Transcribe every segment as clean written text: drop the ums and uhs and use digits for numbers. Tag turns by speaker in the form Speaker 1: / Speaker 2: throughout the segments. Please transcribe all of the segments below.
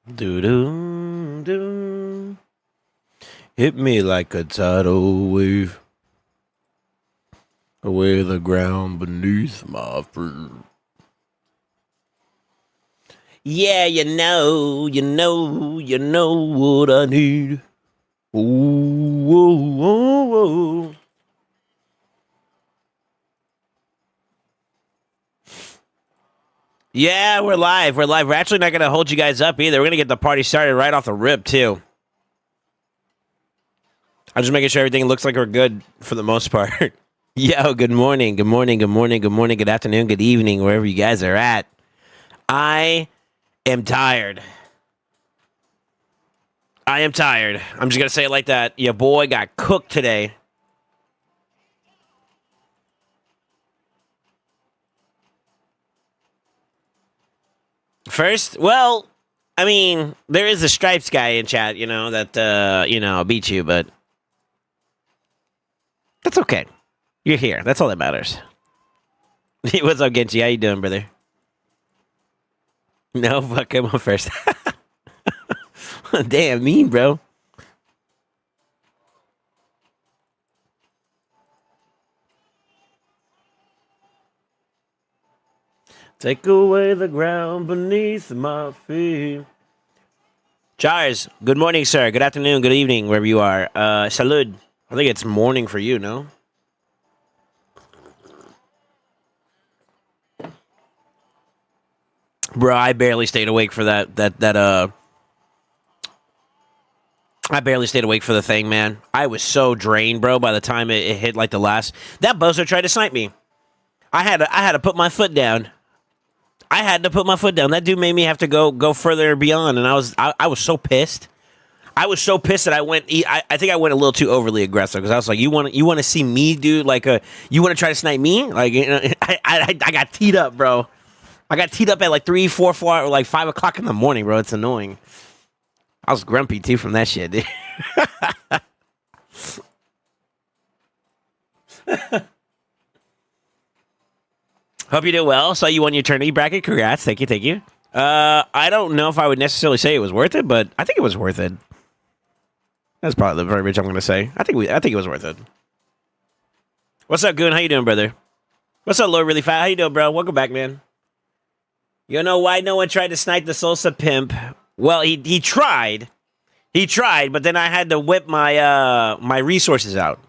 Speaker 1: Do do do. Hit me like a tidal wave. Away the ground beneath my feet. Yeah, you know what I need. Ooh, ooh, ooh, ooh. Yeah, we're live. We're live. We're actually not going to hold you guys up either. We're going to get the party started right off the rip, too. I'm just making sure everything looks like we're good for the most part. Yo, good morning. Good morning. Good morning. Good morning. Good afternoon. Good evening, wherever you guys are at. I am tired. I am tired. I'm just going to say it like that. Your boy got cooked today. First, well, I mean, there is a Stripes guy in chat, that beat you, but that's okay. You're here. That's all that matters. What's up, Genji? How you doing, brother? No, fuck him on first. Damn, mean, bro. Take away the ground beneath my feet. Charles, good morning, sir. Good afternoon, good evening, wherever you are. Salud. I think it's morning for you, no? Bro, I barely stayed awake for I barely stayed awake for the thing, man. I was so drained, bro, by the time it hit like the last. That buzzer tried to snipe me. I had to put my foot down. I had to put my foot down. That dude made me have to go further beyond, and I was so pissed. I was so pissed that I think I went a little too overly aggressive because I was like, you want to see me, dude? Like, you want to try to snipe me? Like, I got teed up, bro. I got teed up at like 3, 4, 4, or like 5 o'clock in the morning, bro. It's annoying. I was grumpy too from that shit, dude. Hope you do well. Saw you won your eternity bracket. Congrats. Thank you. Thank you. I don't know if I would necessarily say it was worth it, but I think it was worth it. That's probably the verbiage I'm going to say. I think it was worth it. What's up, Goon? How you doing, brother? What's up, Lord Really Fat? How you doing, bro? Welcome back, man. You know why no one tried to snipe the Salsa pimp? Well, he tried. He tried, but then I had to whip my my resources out.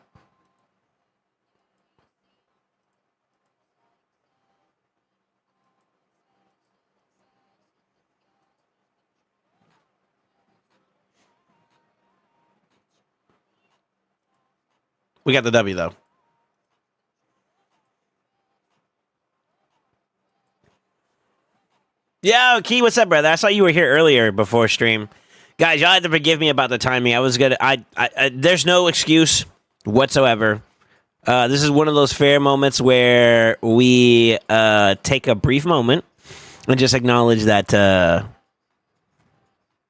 Speaker 1: We got the W, though. Yo, Key, what's up, brother? I saw you were here earlier before stream. Guys, y'all have to forgive me about the timing. I was gonna. There's no excuse whatsoever. This is one of those fair moments where we take a brief moment and just acknowledge that.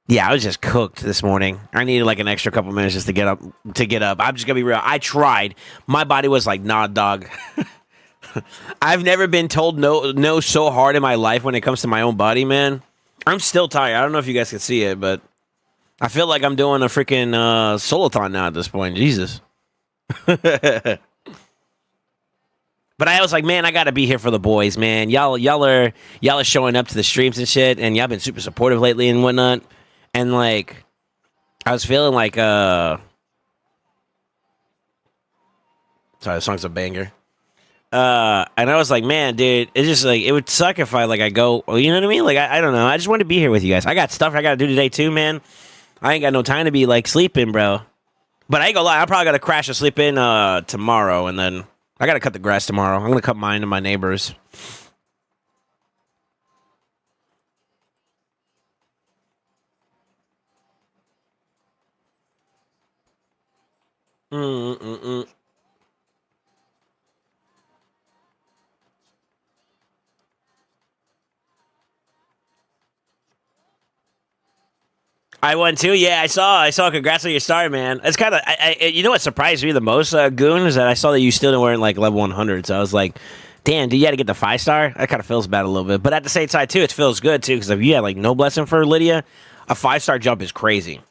Speaker 1: Yeah, I was just cooked this morning. I needed like an extra couple minutes just to get up. I'm just gonna be real. I tried. My body was like, nah, dog. I've never been told no so hard in my life when it comes to my own body, man. I'm still tired. I don't know if you guys can see it, but I feel like I'm doing a freaking solothon now at this point. Jesus. But I was like, man, I gotta be here for the boys, man. Y'all are showing up to the streams and shit, and y'all been super supportive lately and whatnot. And like, I was feeling like sorry, the song's a banger. And I was like, man, dude, it's just like, it would suck if I go, you know what I mean? Like, I don't know. I just want to be here with you guys. I got stuff I got to do today too, man. I ain't got no time to be like sleeping, bro. But I ain't gonna lie, I probably got to crash and sleep in tomorrow, and then I got to cut the grass tomorrow. I'm gonna cut mine and my neighbors. Mm-mm-mm. I won too. Yeah, I saw. Congrats on your start, man. It's kind of, you know what surprised me the most, Goon, is that I saw that you still weren't like level 100. So I was like, damn, dude, you had to get the 5-star. That kind of feels bad a little bit, but at the same time too, it feels good too because if you had like no blessing for Lydia, A 5-star jump is crazy.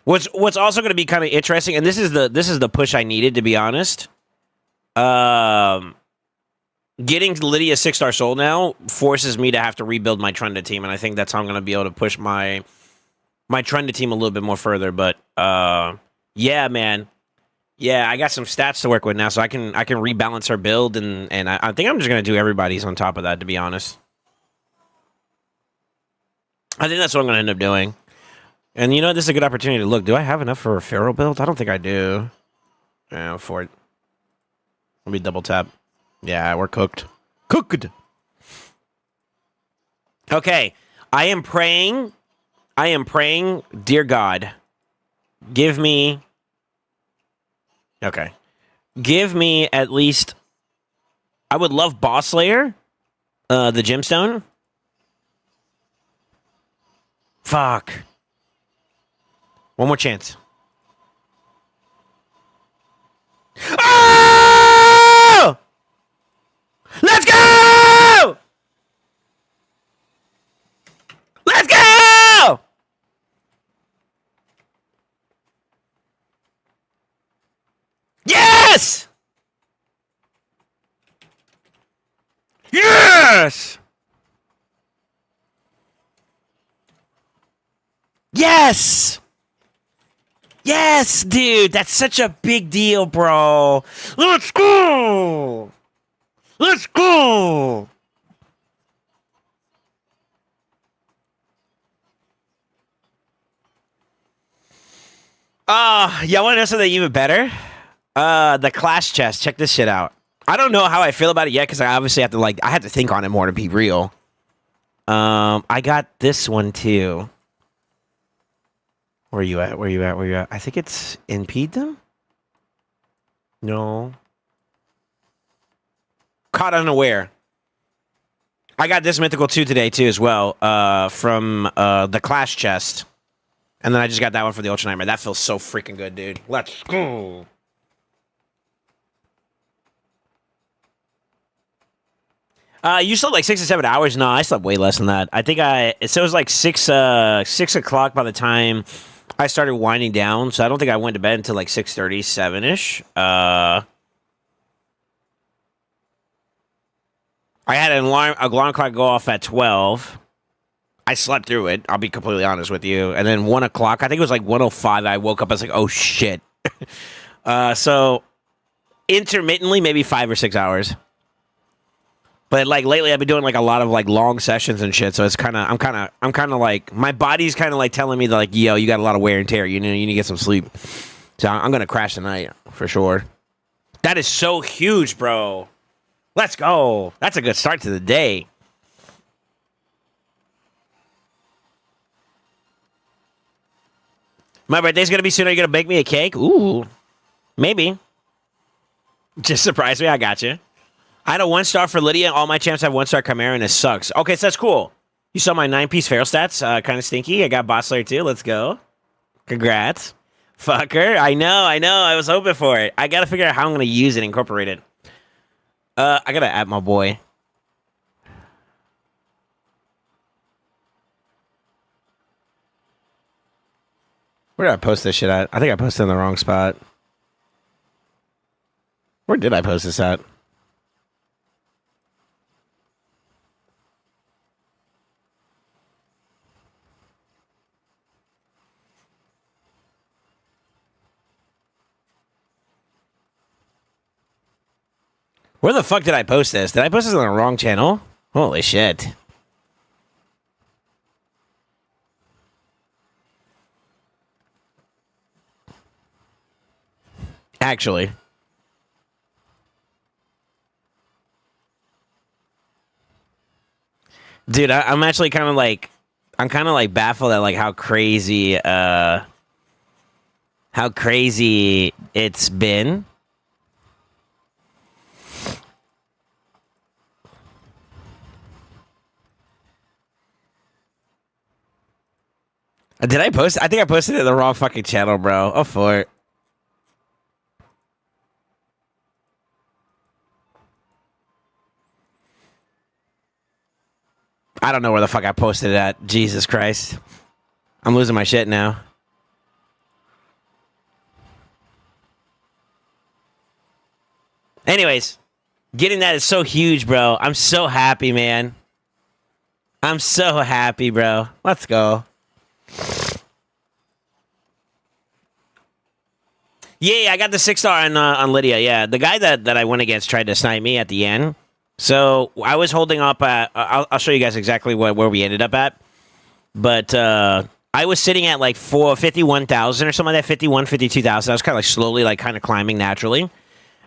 Speaker 1: What's also going to be kind of interesting, and this is the push I needed, to be honest. Getting Lydia 6-star soul now forces me to have to rebuild my Trunda team, and I think that's how I'm going to be able to push my Trunda team a little bit more further. But yeah, man, yeah, I got some stats to work with now, so I can rebalance her build, and I think I'm just going to do everybody's on top of that, to be honest. I think that's what I'm going to end up doing. And you know, this is a good opportunity to look. Do I have enough for a Pharaoh build? I don't think I do. Yeah, for it. Let me double tap. Yeah, we're cooked. Cooked. Okay. I am praying, dear God, give me... Okay. Give me at least... I would love Boss Slayer, the gemstone. Fuck. One more chance. Oh! Let's go! Let's go! Yes! Yes! Yes! Yes, dude, that's such a big deal, bro. Let's go! Let's go! Y'all want to know something even better? The class chest. Check this shit out. I don't know how I feel about it yet, because I obviously have to, like, I had to think on it more to be real. I got this one, too. Where you at? Where you at? Where you at? I think it's impede them? No. Caught unaware. I got this mythical 2 today, too, as well. From the class chest. And then I just got that one for the Ultra Nightmare. That feels so freaking good, dude. Let's go. You slept like 6 to 7 hours? No, I slept way less than that. I think so it was like 6 o'clock by the time I started winding down. So I don't think I went to bed until like 6:30, 7-ish. I had an alarm clock go off at 12. I slept through it. I'll be completely honest with you. And then 1 o'clock, I think it was like 1:05. I woke up. I was like, oh shit. So intermittently, maybe 5 or 6 hours. But like lately, I've been doing like a lot of like long sessions and shit. So it's kind of, I'm kind of like, my body's kind of like telling me that like, yo, you got a lot of wear and tear. You know, you need to get some sleep. So I'm gonna crash tonight for sure. That is so huge, bro. Let's go. That's a good start to the day. My birthday's gonna be soon. Are you gonna bake me a cake? Ooh, maybe. Just surprise me. I got you. I had a 1-star for Lydia. All my champs have 1-star Chimera, and it sucks. Okay, so that's cool. You saw my 9-piece Feral stats. Kind of stinky. I got Boss Slayer too. Let's go. Congrats. Fucker. I know. I was hoping for it. I got to figure out how I'm going to use it and incorporate it. I got to add my boy. Where did I post this shit at? I think I posted in the wrong spot. Where did I post this at? Where the fuck did I post this? Did I post this on the wrong channel? Holy shit. Actually. Dude, I'm actually kind of like, I'm kind of like baffled at like how crazy it's been. Did I post? I think I posted it in the wrong fucking channel, bro. Oh, for it. I don't know where the fuck I posted it at. Jesus Christ. I'm losing my shit now. Anyways, getting that is so huge, bro. I'm so happy, man. I'm so happy, bro. Let's go. Yeah, I got the 6-star on Lydia. Yeah, the guy that I went against tried to snipe me at the end. So I was holding up at. I'll show you guys exactly where we ended up at. But I was sitting at like 51,000 or something like that, 51, 52,000. I was kind of like slowly, like kind of climbing naturally.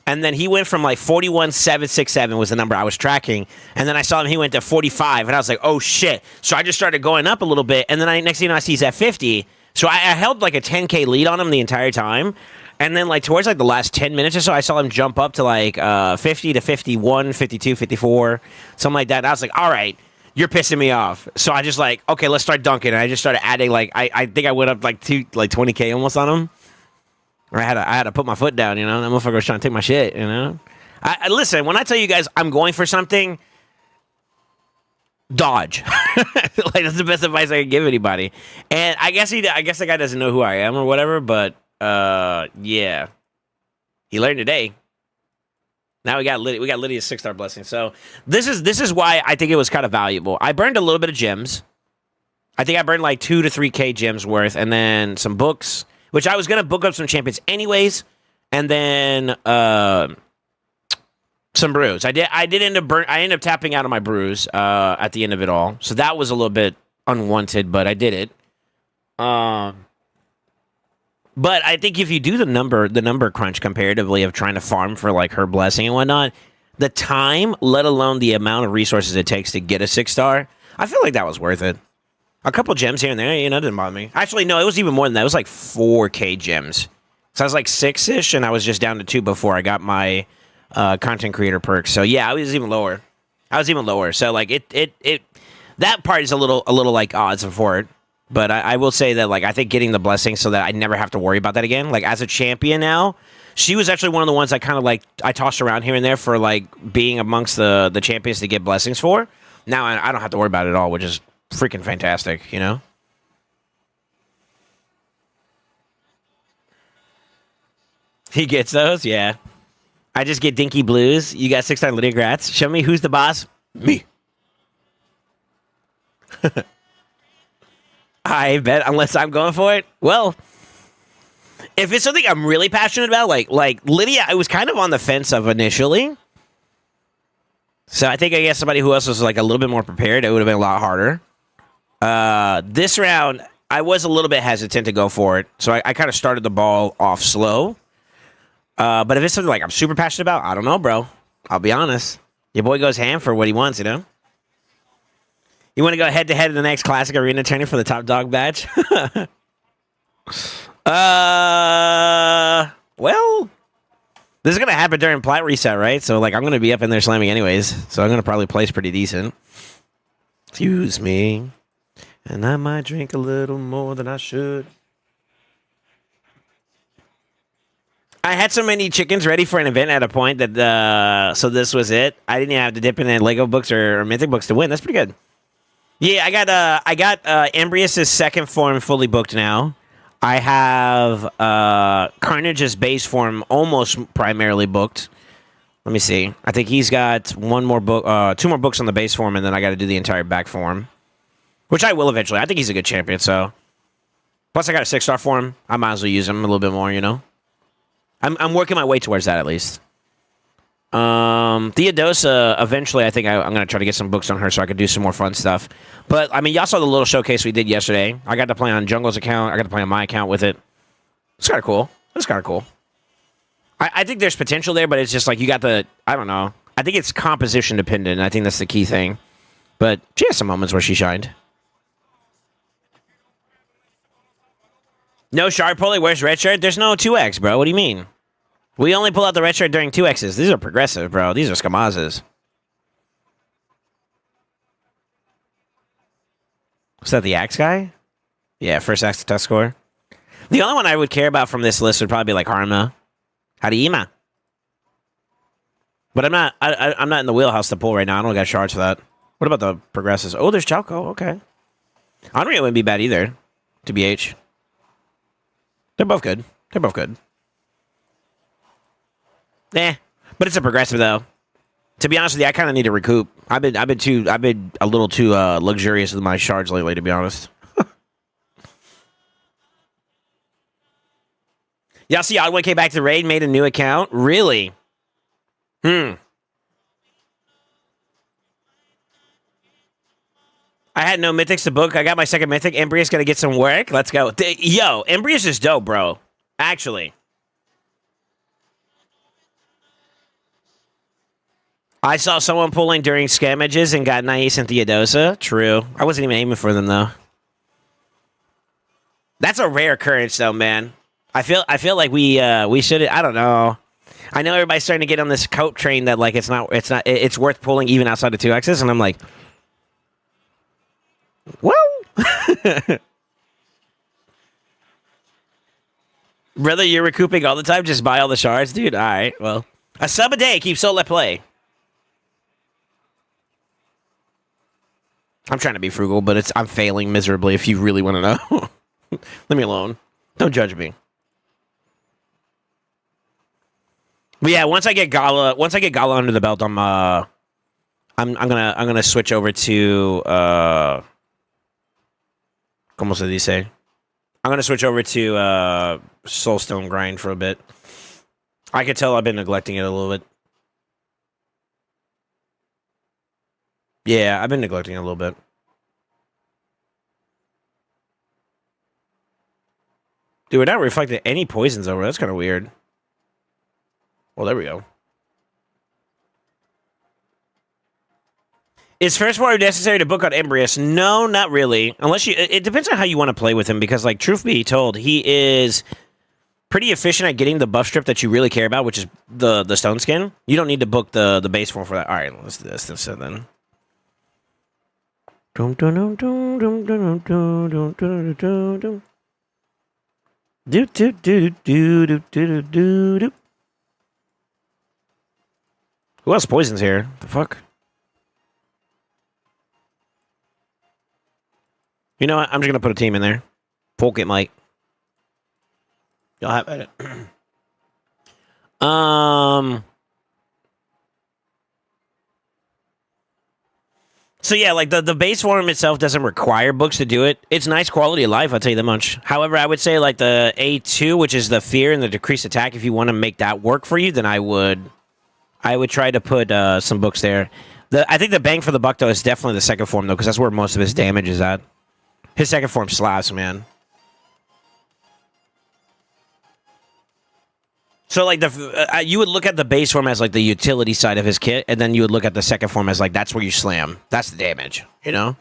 Speaker 1: And then he went from like 41,767 was the number I was tracking. And then I saw him, he went to 45. And I was like, oh shit. So I just started going up a little bit. And then next thing you know, I see he's at 50. So I held like a 10K lead on him the entire time. And then like towards like the last 10 minutes or so, I saw him jump up to like 50 to 51, 52, 54, something like that. And I was like, all right, you're pissing me off. So I just like, okay, let's start dunking. And I just started adding like, I think I went up like 20K almost on him. I had to put my foot down, you know. That motherfucker was trying to take my shit, you know. I listen, when I tell you guys I'm going for something, dodge. Like that's the best advice I can give anybody. And I guess the guy doesn't know who I am or whatever, but yeah. He learned today. Now we got Lydia's 6-star blessing. So this is why I think it was kind of valuable. I burned a little bit of gems. I think I burned like 2 to 3K gems worth, and then some books, which I was gonna book up some champions anyways, and then some brews. I ended up tapping out of my brews at the end of it all. So that was a little bit unwanted, but I did it. But I think if you do the number crunch comparatively of trying to farm for like her blessing and whatnot, the time, let alone the amount of resources it takes to get a 6-star, I feel like that was worth it. A couple gems here and there, you know, didn't bother me. Actually, no, it was even more than that. It was like 4K gems. So I was like 6-ish, and I was just down to 2 before I got my content creator perks. So yeah, I was even lower. So like it that part is a little like odds for it. But I will say that like I think getting the blessing so that I never have to worry about that again. Like as a champion now, she was actually one of the ones I kind of like I tossed around here and there for like being amongst the champions to get blessings for. Now I don't have to worry about it at all, which is freaking fantastic, you know? He gets those, yeah. I just get dinky blues. You got 6-star Lydia Gratz. Show me who's the boss. Me. I bet, unless I'm going for it. Well, if it's something I'm really passionate about, like Lydia, I was kind of on the fence of initially. So I guess somebody who else was like a little bit more prepared, it would have been a lot harder. This round, I was a little bit hesitant to go for it. So I kind of started the ball off slow. But if it's something like I'm super passionate about, I don't know, bro. I'll be honest. Your boy goes ham for what he wants, you know? You want to go head-to-head in the next Classic Arena tourney for the top dog badge? Well, this is going to happen during plat reset, right? So, like, I'm going to be up in there slamming anyways. So I'm going to probably place pretty decent. Excuse me. And I might drink a little more than I should. I had so many chickens ready for an event at a point that, so this was it. I didn't even have to dip in Lego books or Mythic books to win. That's pretty good. Yeah, I got Embrius's second form fully booked now. I have Carnage's base form almost primarily booked. Let me see. I think he's got one more book, 2 more books on the base form, and then I got to do the entire back form, which I will eventually. I think he's a good champion. So, plus I got a 6-star form. I might as well use him a little bit more. You know, I'm working my way towards that at least. Theodosa, eventually, I think I'm going to try to get some books on her so I could do some more fun stuff. But, I mean, y'all saw the little showcase we did yesterday. I got to play on Jungle's account. I got to play on my account with it. It's kind of cool. I think there's potential there, but it's just like you got the, I don't know. I think it's composition dependent, and I think that's the key thing. But she has some moments where she shined. No Shard Pulley, where's Red Shirt? There's no 2X, bro. What do you mean? We only pull out the red shirt during 2Xs. These are progressive, bro. These are skamazes. Was that the Axe guy? Yeah, first Axe to test score. The only one I would care about from this list would probably be like Harma. Harima. But I'm not in the wheelhouse to pull right now. I don't got shards for that. What about the progresses? Oh, there's Chalco. Okay. Unreal wouldn't be bad either, to BH. They're both good. They're both good. Eh, but it's a progressive though. To be honest with you, I kind of need to recoup. I've been a little too luxurious with my shards lately, to be honest. Y'all see Oddway came back to the raid, made a new account? Really? I had no mythics to book. I got my second mythic. Embrius gonna get some work. Let's go. Yo, Embrius is dope, bro. Actually. I saw someone pulling during scammages and got Nice and Theodosa. True. I wasn't even aiming for them, though. That's a rare occurrence, though, man. I feel like we should. I don't know. I know everybody's starting to get on this coat train that like it's worth pulling even outside of 2X's, and I'm like, well, brother, you're recouping all the time. Just buy all the shards, dude. All right, well, a sub a day keeps Soul at play. I'm trying to be frugal, but I'm failing miserably. If you really want to know, leave me alone. Don't judge me. But yeah, once I get Gala under the belt, I'm gonna switch over to como se dice? I'm gonna switch over to Soulstone grind for a bit. I can tell I've been neglecting it a little bit. Yeah, I've been neglecting it a little bit. Dude, we're not reflecting any poisons over. That's kind of weird. Well, there we go. Is first water necessary to book on Embrius? No, not really. Unless you... It depends on how you want to play with him, because, like, truth be told, he is pretty efficient at getting the buff strip that you really care about, which is the stone skin. You don't need to book the base form for that. All right, let's do this instead then. Who else poisons here? The fuck? You know what? I'm just gonna put a team in there. Folk it, Mike. Y'all have at it. So yeah, like the base form itself doesn't require books to do it. It's nice quality of life, I'll tell you that much. However, I would say like the A2, which is the fear and the decreased attack, if you want to make that work for you, then I would try to put some books there. I think the bang for the buck though is definitely the second form though, because that's where most of his damage is at. His second form slaps, man. So, like, you would look at the base form as, like, the utility side of his kit, and then you would look at the second form as, like, that's where you slam. That's the damage, you know?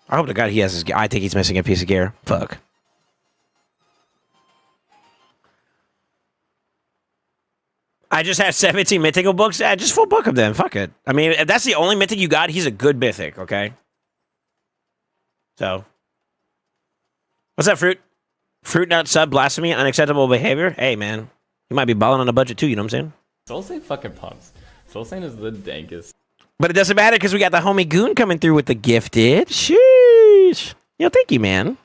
Speaker 1: I hope to God he has his... I think he's missing a piece of gear. Fuck. I just have 17 mythical books. Yeah, just full book of them. Fuck it. I mean, if that's the only mythic you got, he's a good mythic, okay? So, what's that, Fruit? Fruit not sub, blasphemy, unacceptable behavior? Hey, man. You might be balling on a budget too, you know what I'm saying?
Speaker 2: SoulSaint fucking pumps. SoulSaint is the dankest.
Speaker 1: But it doesn't matter because we got the homie Goon coming through with the gifted. Sheesh. Yo, thank you, man.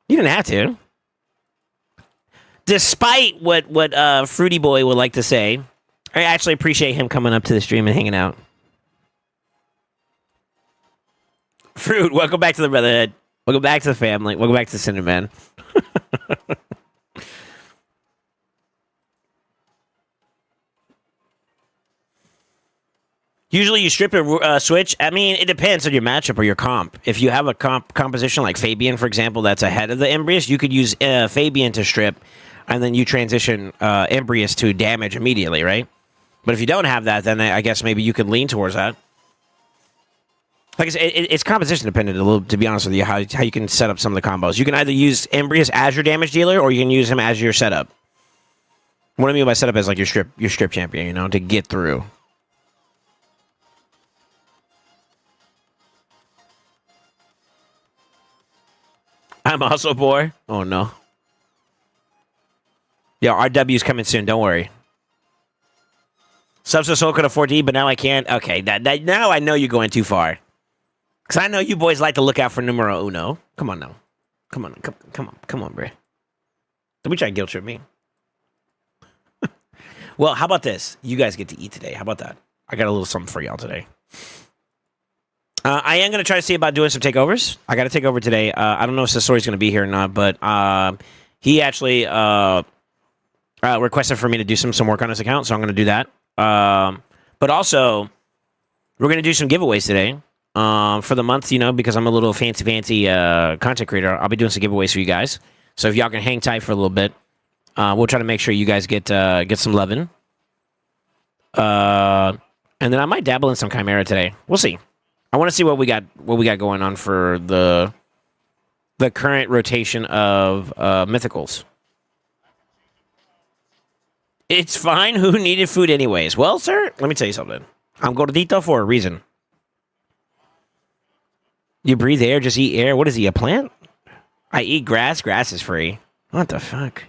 Speaker 1: You didn't have to. Despite what Fruity Boy would like to say, I actually appreciate him coming up to the stream and hanging out. Fruit, welcome back to the Brotherhood. Welcome back to the family. Welcome back to the Cinderman. Usually you strip a switch. I mean, it depends on your matchup or your comp. If you have a composition like Fabian, for example, that's ahead of the Embrius, you could use Fabian to strip, and then you transition Embrius to damage immediately, right? But if you don't have that, then I guess maybe you could lean towards that. Like I said, it's composition dependent a little, to be honest with you, how you can set up some of the combos. You can either use Embrius as your damage dealer, or you can use him as your setup. What I mean by setup is like your strip champion, you know, to get through. I'm also poor. Oh no. Yeah, RW's coming soon. Don't worry. Subs to Soul could afford to eat, but now I can't. Okay, that now I know you're going too far. Because I know you boys like to look out for numero uno. Come on now. Come on, come on, bro. Don't be trying to guilt trip me. Well, how about this? You guys get to eat today. How about that? I got a little something for y'all today. I am going to try to see about doing some takeovers. I got to take over today. I don't know if the story's going to be here or not, but he actually requested for me to do some work on his account, so I'm going to do that. But also, we're going to do some giveaways today for the month, because I'm a little fancy content creator. I'll be doing some giveaways for you guys. So if y'all can hang tight for a little bit, we'll try to make sure you guys get some loving. And then I might dabble in some Chimera today. We'll see. I want to see what we got going on for the current rotation of mythicals. It's fine. Who needed food anyways? Well, sir, let me tell you something. I'm gordito for a reason. You breathe air, just eat air. What is he, a plant? I eat grass. Grass is free. What the fuck?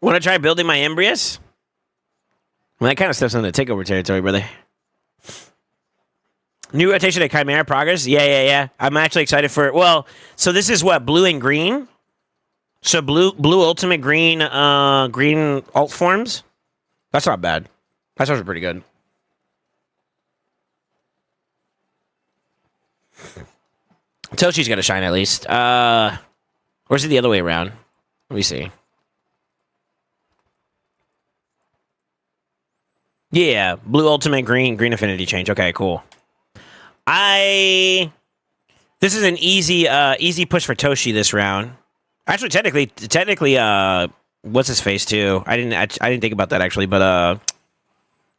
Speaker 1: Want to try building my Embrius? Well, that kind of steps into takeover territory, brother. New rotation at Chimera progress? Yeah. I'm actually excited for it. Well, so this is what? Blue and green? So blue ultimate, green alt forms? That's not bad. That's actually pretty good. Toshi's got to shine at least. Or is it the other way around? Let me see. Yeah, blue ultimate, green affinity change. Okay, cool. This is an easy push for Toshi this round. Actually, technically, what's his face too? I didn't think about that actually, but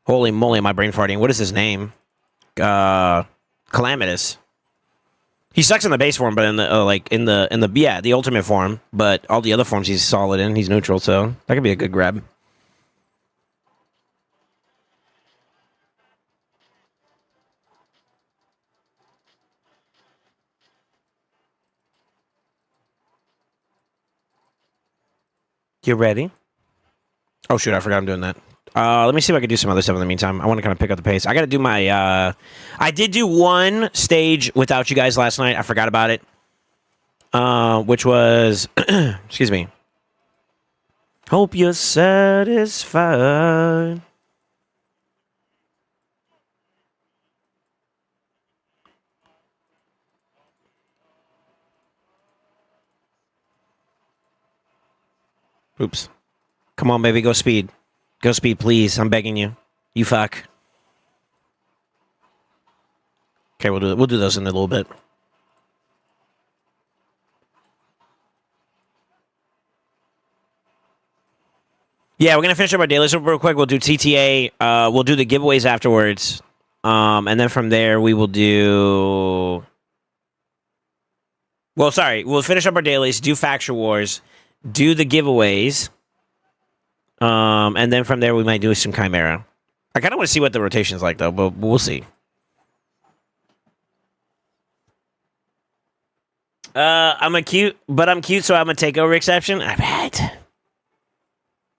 Speaker 1: holy moly, my brain farting. What is his name? Calamitous. He sucks in the base form, but in the the ultimate form. But all the other forms he's solid in. He's neutral, so that could be a good grab. You ready? Oh shoot, I forgot I'm doing that. Let me see if I can do some other stuff in the meantime. I want to kind of pick up the pace. I got to do my. I did do one stage without you guys last night. I forgot about it. Which was, excuse me. Hope you're satisfied. Oops. Come on, baby, go speed. Go speed, please. I'm begging you. You fuck. Okay, we'll do those in a little bit. Yeah, we're gonna finish up our dailies real quick. We'll do TTA. We'll do the giveaways afterwards. And then from there we will do. Well, sorry, we'll finish up our dailies, do Factual Wars, do the giveaways. And then from there we might do some Chimera. I kind of want to see what the rotation is like though, but we'll see. I'm cute, so I'm a takeover exception. I bet.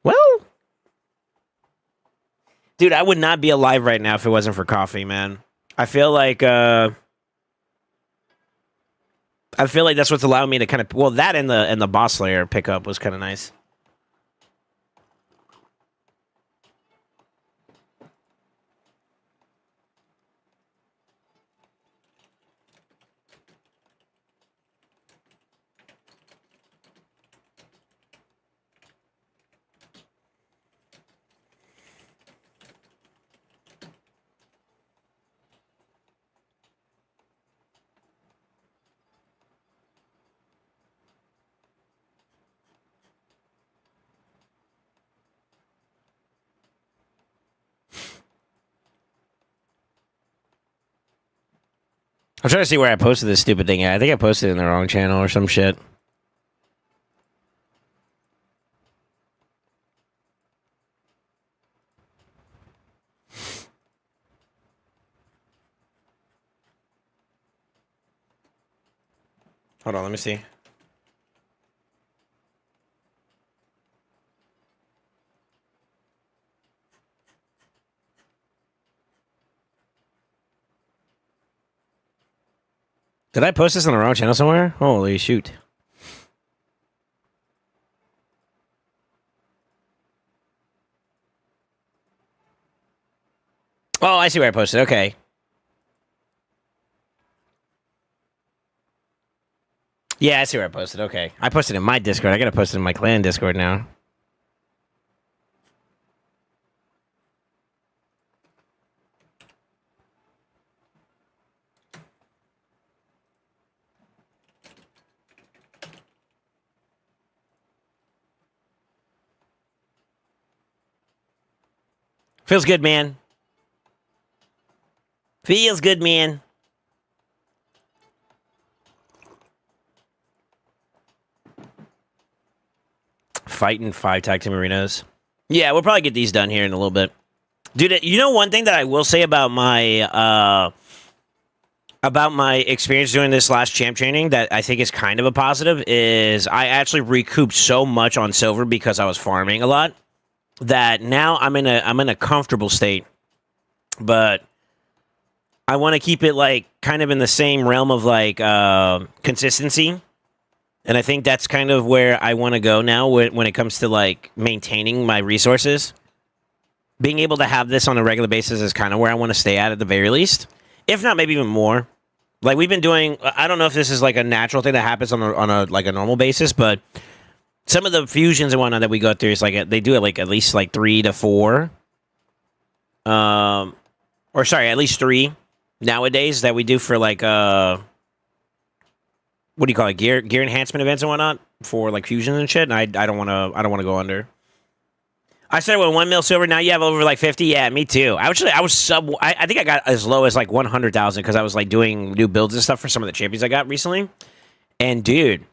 Speaker 1: Well, dude, I would not be alive right now if it wasn't for coffee, man. I feel like that's what's allowing me to kind of that and the boss slayer pickup was kind of nice. I'm trying to see where I posted this stupid thing at. I think I posted it in the wrong channel or some shit. Hold on, let me see. Did I post this on the wrong channel somewhere? Holy shoot. Oh, I see where I posted. Okay. Yeah, I see where I posted. Okay. I posted in my Discord. I gotta post it in my clan Discord now. Feels good, man. Feels good, man. Fighting 5 tag team arenas. Yeah, we'll probably get these done here in a little bit. Dude, you know one thing that I will say about my experience doing this last champ training that I think is kind of a positive is I actually recouped so much on silver because I was farming a lot that now I'm in a comfortable state. But I want to keep it like kind of in the same realm of like consistency. And I think that's kind of where I want to go now when it comes to like maintaining my resources. Being able to have this on a regular basis is kind of where I want to stay at the very least. If not, maybe even more. Like we've been doing, I don't know if this is like a natural thing that happens on a like a normal basis, but some of the fusions and whatnot that we go through is like they do it like at least like 3 to 4. Or sorry, at least 3 nowadays that we do for like what do you call it, gear enhancement events and whatnot for like fusions and shit. And I don't want to go under. I started with 1 mil silver. Now you have over like 50. Yeah, me too. I was sub. I think I got as low as like 100,000 because I was like doing new builds and stuff for some of the champions I got recently. And dude,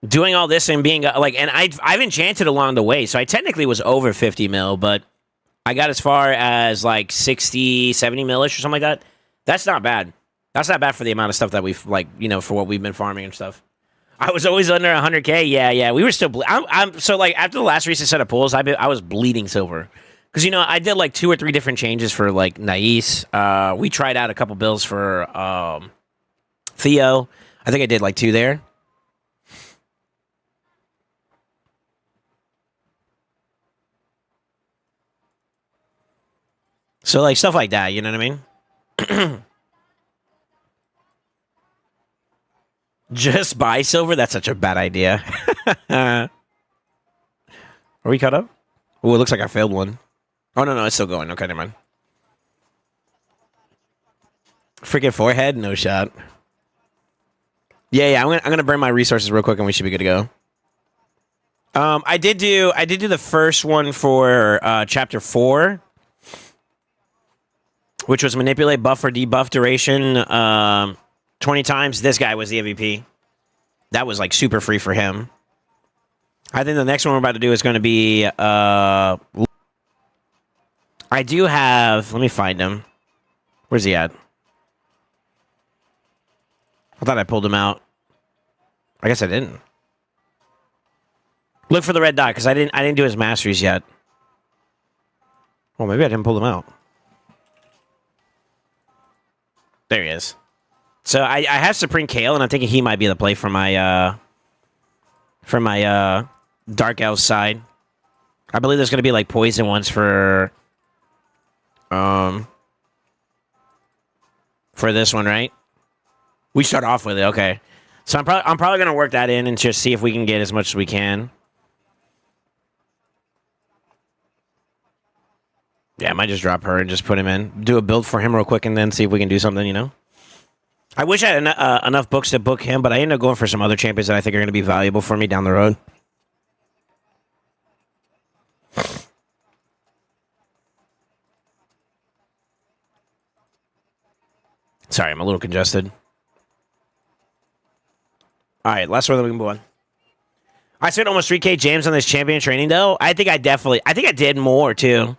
Speaker 1: doing all this and being like, and I've enchanted along the way, so I technically was over 50 mil, but I got as far as like 60, 70 mil-ish or something like that. That's not bad. That's not bad for the amount of stuff that we've like, you know, for what we've been farming and stuff. I was always under 100K. Yeah. We were still. I'm so like after the last recent set of pulls, I was bleeding silver because you know I did like 2 or 3 different changes for like Nais. We tried out a couple builds for Theo. I think I did like 2 there. So like stuff like that, you know what I mean? Just buy silver? That's such a bad idea. Are we caught up? Oh, it looks like I failed one. Oh, no, it's still going. Okay, never mind. Freaking forehead? No shot. Yeah, I'm gonna burn my resources real quick and we should be good to go. I did do the first one for chapter 4, which was manipulate buff or debuff duration 20 times. This guy was the MVP. That was like super free for him. I think the next one we're about to do is going to be I do have, let me find him. Where's he at? I thought I pulled him out. I guess I didn't. Look for the red dot because I didn't do his masteries yet. Well, maybe I didn't pull him out. There he is. So I have Supreme Kale, and I'm thinking he might be the play for my Dark Elf side. I believe there's gonna be like poison ones for this one, right? We start off with it, okay. So I'm probably gonna work that in and just see if we can get as much as we can. Yeah, I might just drop her and just put him in. Do a build for him real quick and then see if we can do something, you know? I wish I had enough books to book him, but I ended up going for some other champions that I think are going to be valuable for me down the road. Sorry, I'm a little congested. All right, last one that we can move on. I spent almost 3K James on this champion training, though. I think I did more, too.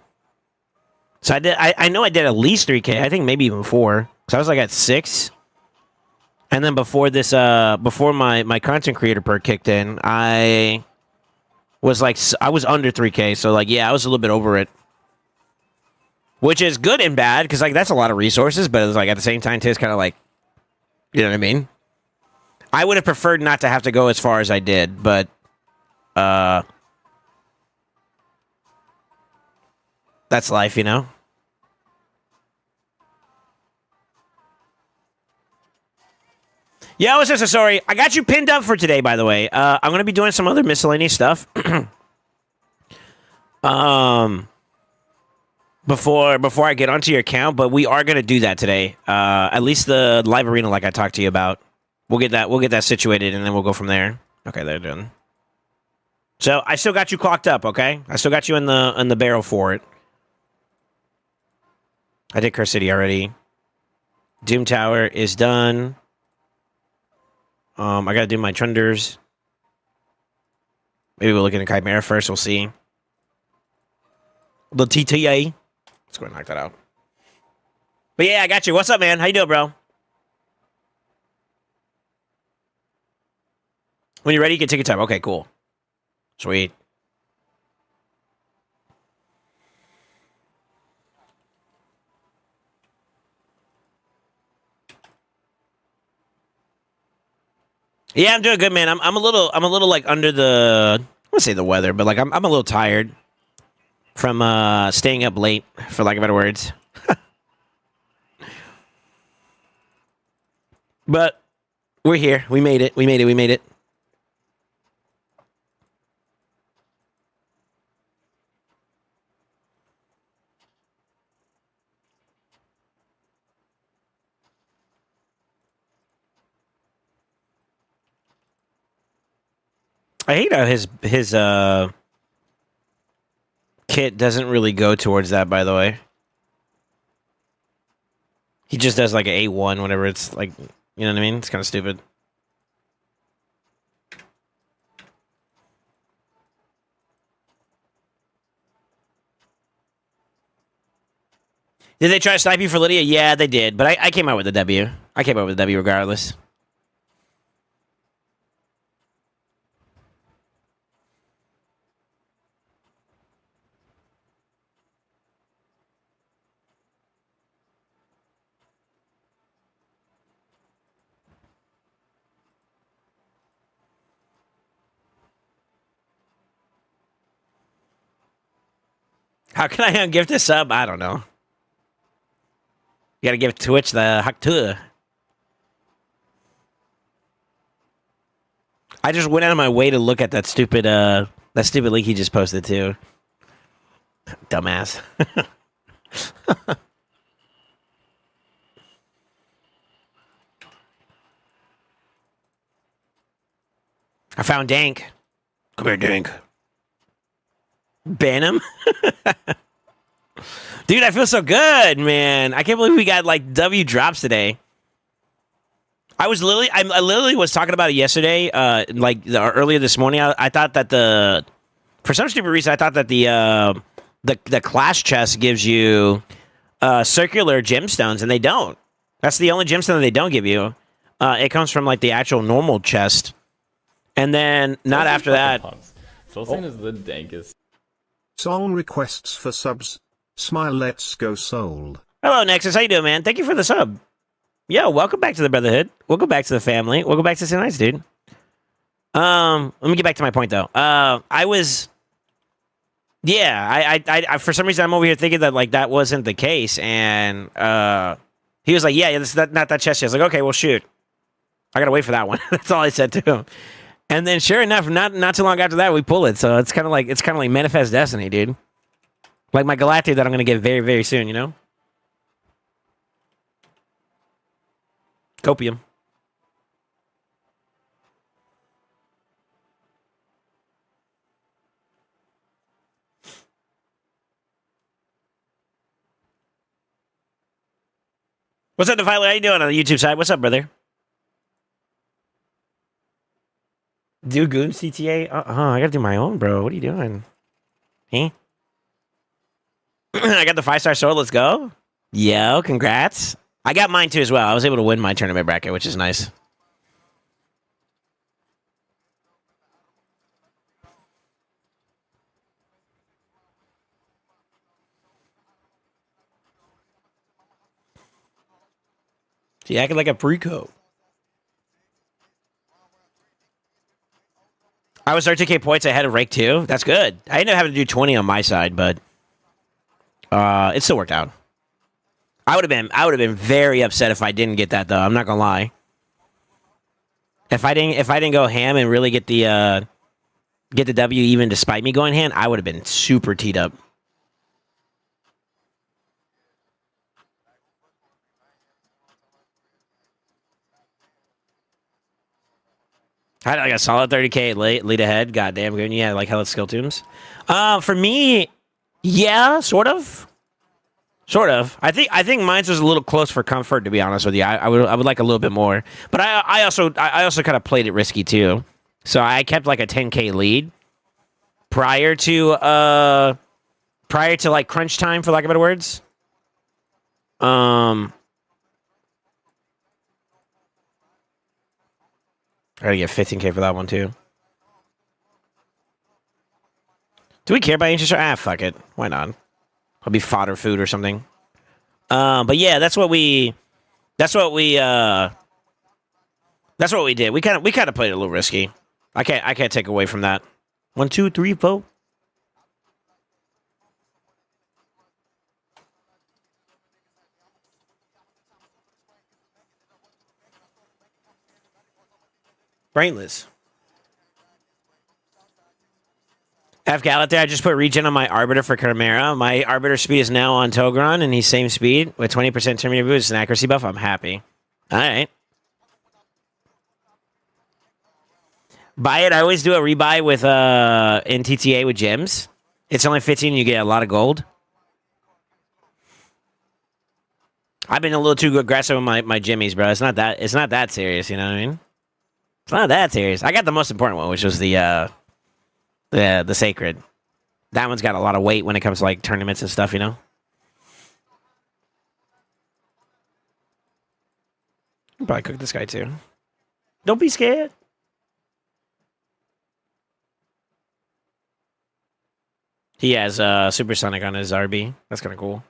Speaker 1: So I know I did at least 3K. I think maybe even 4. So I was like at 6. And then before this, before my content creator perk kicked in, I was under 3K. So like, yeah, I was a little bit over it, which is good and bad because like that's a lot of resources, but it's like at the same time too, it's kind of like, you know what I mean? I would have preferred not to have to go as far as I did, but that's life, you know? Yeah, I was just sorry. I got you pinned up for today, by the way. I'm going to be doing some other miscellaneous stuff. Before I get onto your account, but we are going to do that today. At least the live arena, like I talked to you about. We'll get that situated, and then we'll go from there. Okay, they're done. So I still got you clocked up. Okay, I still got you in the barrel for it. I did Curse City already. Doom Tower is done. I gotta do my Trunders. Maybe we'll look into Chimera first. We'll see. The TTA. Let's go and knock that out. But yeah, I got you. What's up, man? How you doing, bro? When you're ready, you can take your time. Okay, cool. Sweet. Yeah, I'm doing good, man. I'm a little like under the, I wouldn't say the weather, but like I'm a little tired from staying up late, for lack of better words. But we're here. We made it. We made it. We made it. I hate how his kit doesn't really go towards that, by the way. He just does like an A1 whenever it's like, you know what I mean? It's kind of stupid. Did they try to snipe you for Lydia? Yeah, they did. But I came out with a W. I came out with a W regardless. How can I ungift a sub? I don't know. You gotta give Twitch the Haktua. I just went out of my way to look at that stupid link he just posted too. Dumbass. I found Dank. Come here, Dank. Ban him? Dude, I feel so good, man. I can't believe we got like W drops today. I literally was talking about it yesterday, earlier this morning. I thought that for some stupid reason, I thought that the class chest gives you circular gemstones, and they don't. That's the only gemstone that they don't give you. It comes from like the actual normal chest, and then not after that.
Speaker 2: SoulSaint is the dankest.
Speaker 3: Song requests for subs. Smile, let's go, Soul.
Speaker 1: Hello, Nexus. How you doing, man? Thank you for the sub. Yo, welcome back to the Brotherhood. Welcome back to the family. Welcome back to St. Nights, dude. Let me get back to my point, though. I for some reason, I'm over here thinking that, like, that wasn't the case, and, he was like, yeah, this is not that chest. I was like, okay, well, shoot. I gotta wait for that one. That's all I said to him. And then, sure enough, not too long after that, we pull it, so it's kind of like manifest destiny, dude. Like my Galactic that I'm gonna get very, very soon, you know? Copium. What's up, Defiler? How you doing on the YouTube side? What's up, brother? Do Goon CTA? I gotta do my own, bro. What are you doing? Huh? I got the 5-star sword. Let's go. Yo, congrats. I got mine too as well. I was able to win my tournament bracket, which is nice. She acted like a freako. I was 13K points ahead of Rake 2. That's good. I ended up having to do 20 on my side, but it still worked out. I would have been very upset if I didn't get that though. I'm not gonna lie. If I didn't go ham and really get the W even despite me going ham, I would have been super teed up. I had like a solid 30K lead ahead. Goddamn good. You had like hella skill tunes. For me, yeah, sort of. Sort of. I think mine's was a little close for comfort, to be honest with you. I would like a little bit more. But I also kind of played it risky too. So I kept like a 10K lead prior to like crunch time, for lack of better words. I gotta get 15K for that one too. Do we care about interest? Fuck it. Why not? It'll be fodder food or something. But yeah, that's what we did. We kind of played it a little risky. I can't take away from that. 1, 2, 3, 4. Brainless. F Galat there, I just put regen on my Arbiter for Chimera. My Arbiter speed is now on Togron, and he's same speed with 20% Terminator boost and accuracy buff. I'm happy. All right. Buy it. I always do a rebuy with in TTA with gems. It's only 15 and you get a lot of gold. I've been a little too aggressive with my jimmies, bro. It's not that serious, you know what I mean? It's not that serious. I got the most important one, which was the sacred. That one's got a lot of weight when it comes to like tournaments and stuff, you know. I'll probably cook this guy too. Don't be scared. He has Supersonic on his RB. That's kind of cool.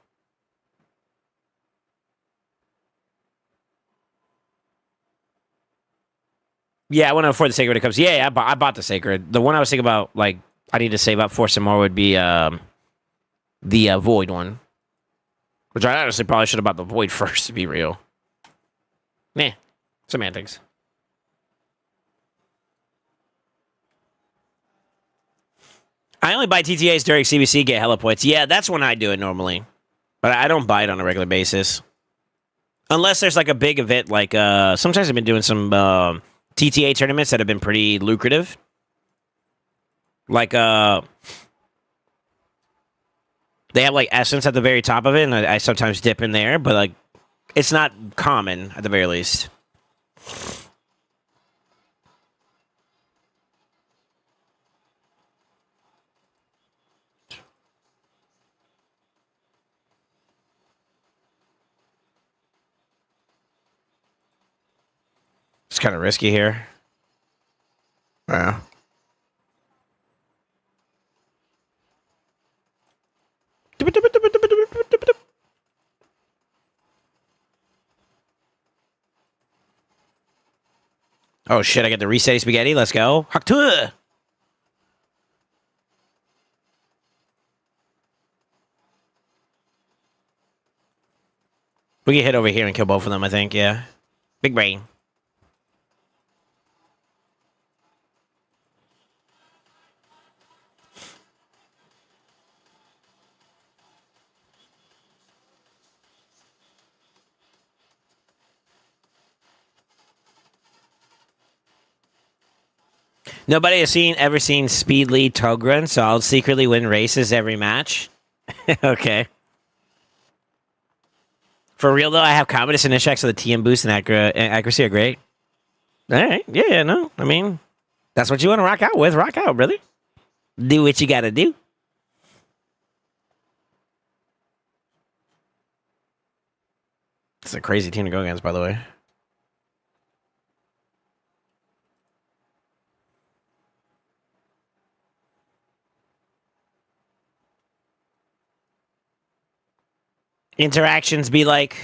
Speaker 1: Yeah, I want to afford the sacred when it comes. Yeah, I bought the sacred. The one I was thinking about, like, I need to save up for some more would be the void one, which I honestly probably should have bought the void first to be real. Nah, semantics. I only buy TTAs during CBC, get hella points. Yeah, that's when I do it normally, but I don't buy it on a regular basis, unless there's like a big event. Like sometimes I've been doing some TTA tournaments that have been pretty lucrative. Like they have like essence at the very top of it, and I sometimes dip in there, but like it's not common at the very least. It's kind of risky here. Yeah. Oh shit, I get the reset spaghetti. Let's go. Haktua! We can hit over here and kill both of them, I think, yeah. Big brain. Nobody has ever seen Speed Lead Togren, so I'll secretly win races every match. Okay. For real though, I have Commodus and Ishak, so the TM boost and accuracy are great. All right, yeah, no, I mean, that's what you want to rock out with. Rock out, brother. Do what you gotta do. It's a crazy team to go against, by the way. Interactions be like,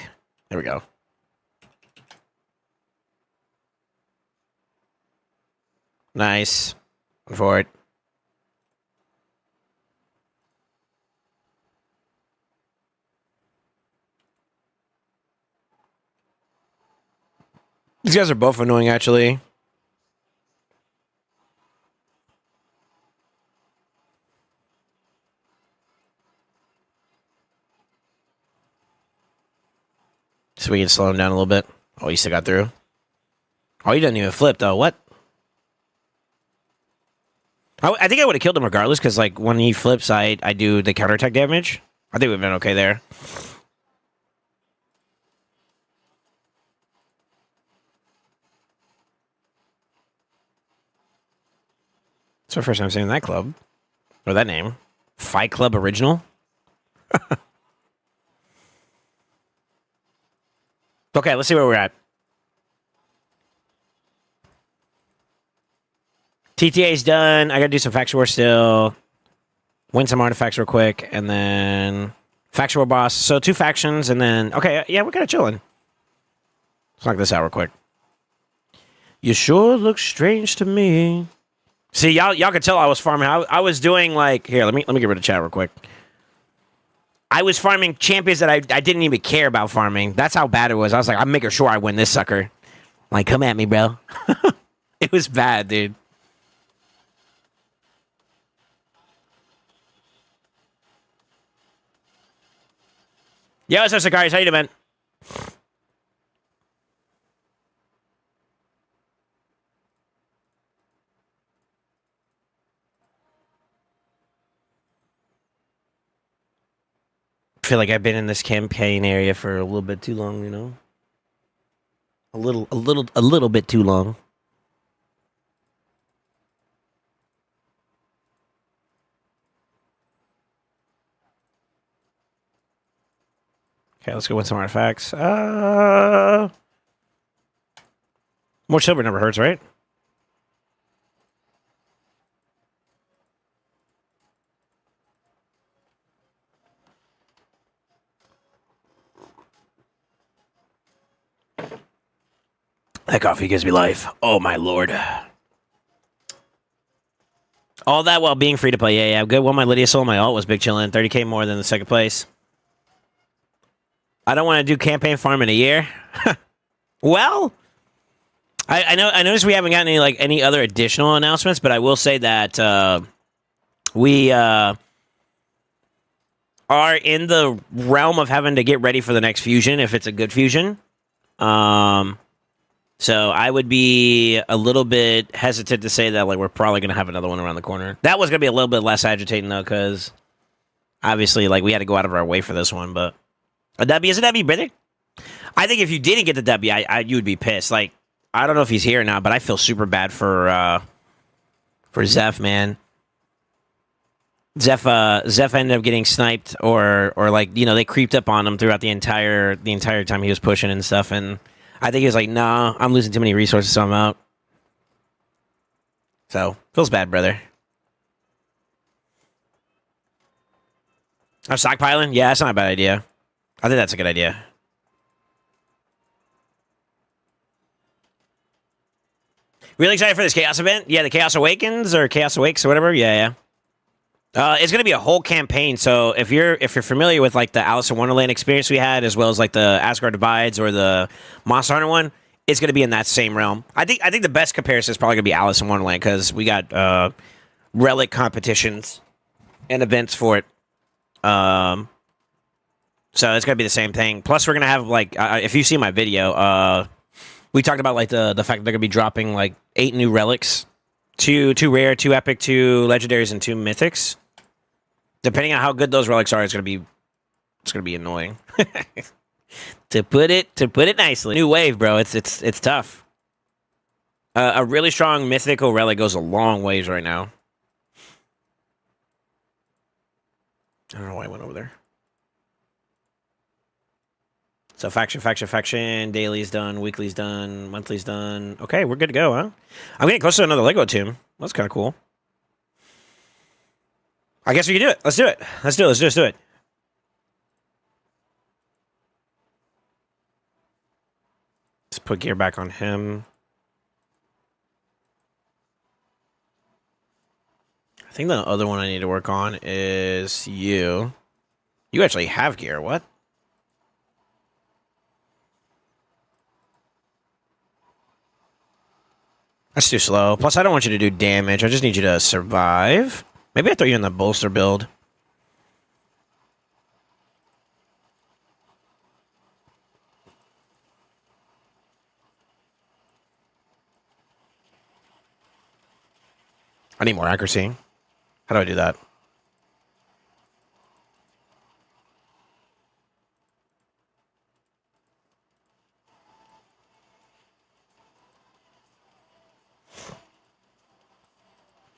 Speaker 1: there we go. Nice. Go for it. These guys are both annoying, actually. So we can slow him down a little bit. Oh, he still got through. Oh, he didn't even flip, though. What? I think I would have killed him regardless, because, like, when he flips, I do the counterattack damage. I think we've been okay there. It's my first time seeing that club. Or that name. Fight Club Original? Okay, let's see where we're at. TTA's done. I gotta do some Faction War still. Win some artifacts real quick, and then Faction War boss. So 2 factions, and then... Okay, yeah, we're kind of chilling. Let's knock this out real quick. You sure look strange to me. See, y'all could tell I was farming. I was doing, like... Here, let me get rid of chat real quick. I was farming champions that I didn't even care about farming. That's how bad it was. I was like, I'm making sure I win this sucker. Like, come at me, bro. It was bad, dude. Yo, what's up, Sicarius? How you doing, man? I feel like I've been in this campaign area for a little bit too long, you know? A little bit too long. Okay, let's go win some artifacts. More silver never hurts, right? That coffee gives me life. Oh, my lord. All that while being free to play. Yeah, good. Well, my Lydia soul, my alt was big chillin'. 30k more than the second place. I don't want to do campaign farm in a year. Well, I noticed we haven't gotten any other additional announcements, but I will say that we are in the realm of having to get ready for the next fusion if it's a good fusion. So I would be a little bit hesitant to say that we're probably going to have another one around the corner. That was going to be a little bit less agitating though, because obviously we had to go out of our way for this one. But a W is a W, brother. I think if you didn't get the W, you would be pissed. I don't know if he's here now, but I feel super bad for Zeph, man. Zeph ended up getting sniped, or they creeped up on him throughout the entire time he was pushing and stuff, and I think he was like, nah, I'm losing too many resources, so I'm out. So, feels bad, brother. I'm stockpiling? Yeah, that's not a bad idea. I think that's a good idea. Really excited for this Chaos event? Yeah, the Chaos Awakens or Chaos Awakes or whatever. Yeah. It's going to be a whole campaign. So if you're familiar with the Alice in Wonderland experience we had, as well as the Asgard Divides or the Monster Hunter one, it's going to be in that same realm. I think the best comparison is probably going to be Alice in Wonderland, because we got relic competitions and events for it. So it's going to be the same thing. Plus, we're going to have if you see my video, we talked about the fact that they're going to be dropping 8 new relics, 2 rare, 2 epic, 2 legendaries, and 2 mythics. Depending on how good those relics are, it's gonna be annoying. to put it nicely. New wave, bro. It's tough. A really strong mythical relic goes a long ways right now. I don't know why I went over there. So faction. Daily's done. Weekly's done. Monthly's done. Okay, we're good to go, huh? I'm getting close to another Lego tomb. That's kind of cool. I guess we can do it. Let's do it. Let's do it. Let's put gear back on him. think the other one I need to work on is you. You actually have gear. What? That's too slow. Plus, I don't want you to do damage. I just need you to survive. Maybe I throw you in the bolster build. I need more accuracy. How do I do that?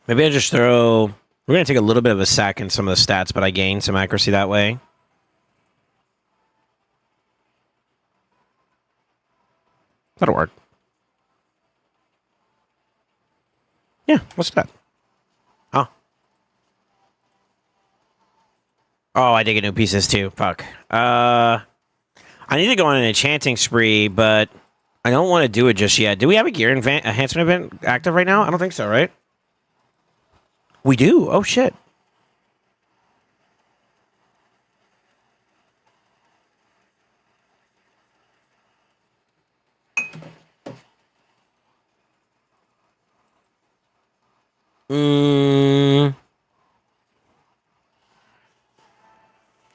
Speaker 1: Maybe I just throw... We're going to take a little bit of a sack in some of the stats, but I gain some accuracy that way. That'll work. Yeah, what's that? Oh. Oh, I did get new pieces too. Fuck. I need to go on an enchanting spree, but I don't want to do it just yet. Do we have a gear enhancement event active right now? I don't think so, right? We do. Oh, shit.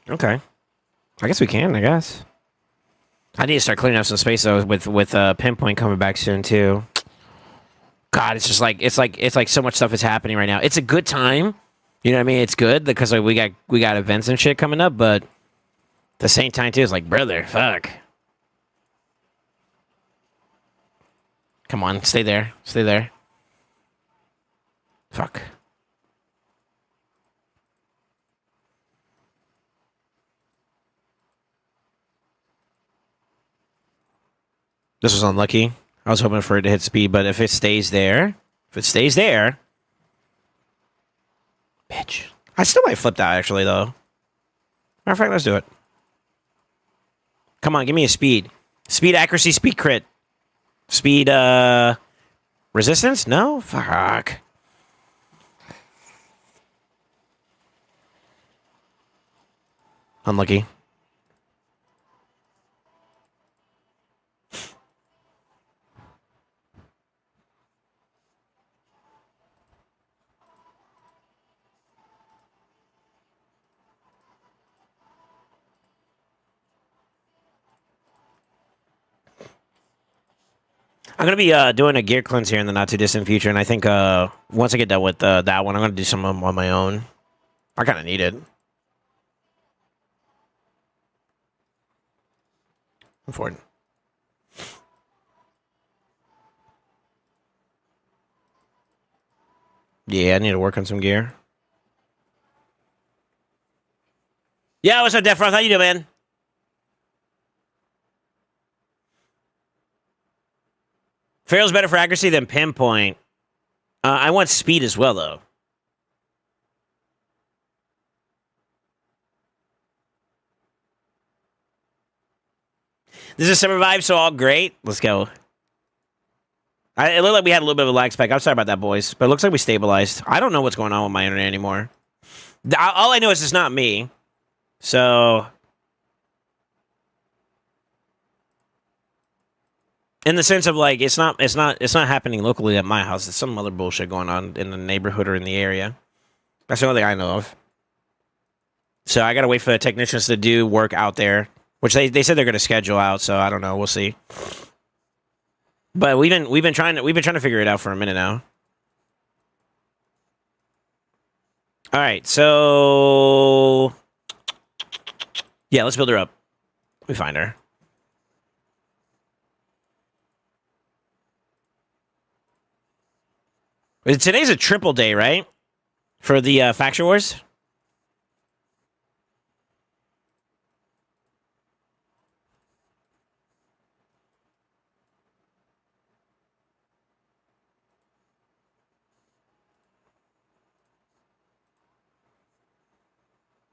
Speaker 1: Okay. I guess we can, I guess. I need to start cleaning up some space though with Pinpoint coming back soon too. God, it's just like it's like so much stuff is happening right now. It's a good time. You know what I mean? It's good because like we got events and shit coming up, but at the same time too, it's like, brother, fuck. Come on, stay there. Stay there. Fuck. This was unlucky. I was hoping for it to hit speed, but if it stays there, bitch. I still might flip that, actually, though. Matter of fact, let's do it. Come on, give me a speed. Speed, accuracy, speed, crit. Speed, resistance? No? Fuck. Unlucky. I'm going to be doing a gear cleanse here in the not-too-distant future, and I think once I get done with that one, I'm going to do some on my own. I kind of need it. Important. Yeah, I need to work on some gear. Yeah, what's up, Death Frost? How you doing, man? Pharaoh's better for accuracy than Pinpoint. I want speed as well, though. This is summer vibe, so all great. Let's go. It looked like we had a little bit of a lag spike. I'm sorry about that, boys. But it looks like we stabilized. I don't know what's going on with my internet anymore. All I know is it's not me. So... in the sense of like it's not happening locally at my house. It's some other bullshit going on in the neighborhood or in the area. That's the only thing I know of. So I gotta wait for the technicians to do work out there, which they said they're gonna schedule out. So I don't know. We'll see. But we've been trying to figure it out for a minute now. All right, so yeah, let's build her up. We find her. Today's a triple day, right? For the Faction Wars?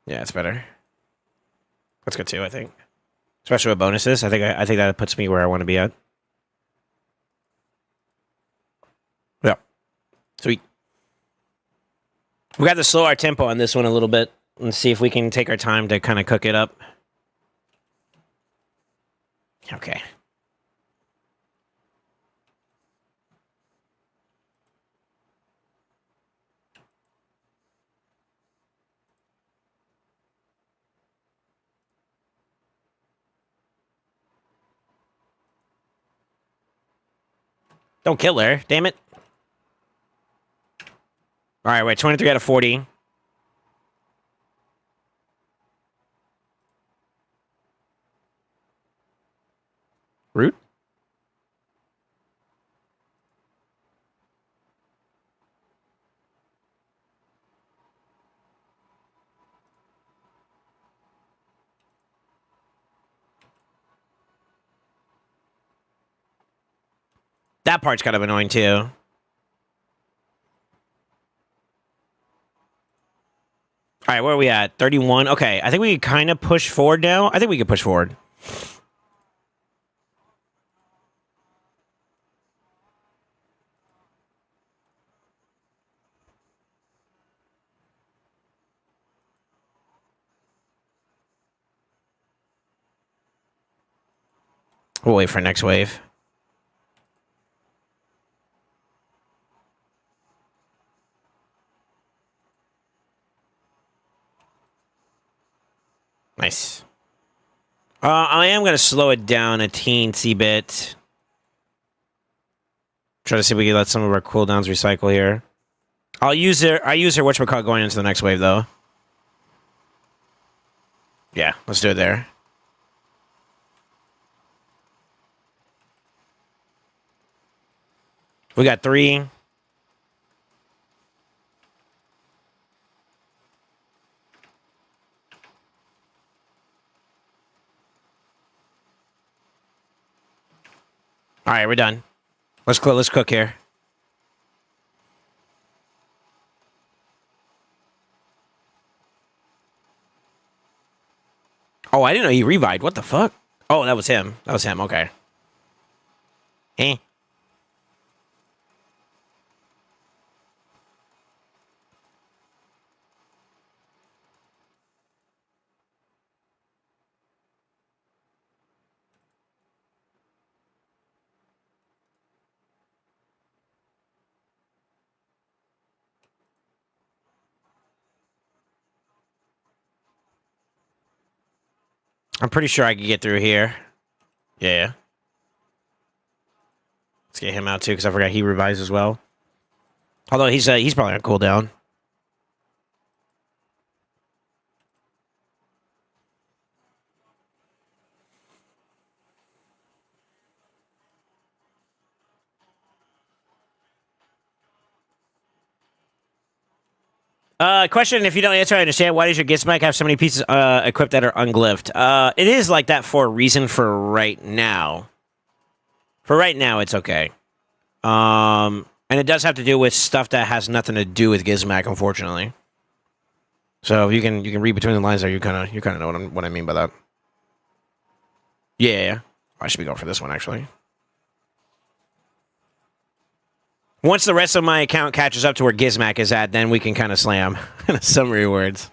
Speaker 1: Yeah, it's better. That's good too, I think. Especially with bonuses. I think that puts me where I want to be at. Yeah. Sweet. We got to slow our tempo on this one a little bit and see if we can take our time to kind of cook it up. Okay. Don't kill her, damn it. All right, wait, 23 out of 40. Root? That part's kind of annoying, too. All right, where are we at? 31? Okay, I think we can kind of push forward now. I think we can push forward. We'll wait for next wave. Nice. I am going to slow it down a teensy bit. Try to see if we can let some of our cooldowns recycle here. I use her whatchamacallit going into the next wave, though. Yeah, let's do it there. We got 3. All right, we're done. Let's cook here. Oh, I didn't know he revived. What the fuck? Oh, that was him. That was him. Okay. Eh. I'm pretty sure I can get through here. Yeah. Let's get him out too, because I forgot he revives as well. Although he's probably on cooldown. Question, if you don't answer, I understand. Why does your Gizmac have so many pieces equipped that are unglyphed? It is like that for a reason for right now. For right now, it's okay. And it does have to do with stuff that has nothing to do with Gizmac, unfortunately. So you can read between the lines there. You kind of know what I mean by that. Yeah. I should be going for this one, actually. Once the rest of my account catches up to where Gizmac is at, then we can kind of slam some rewards.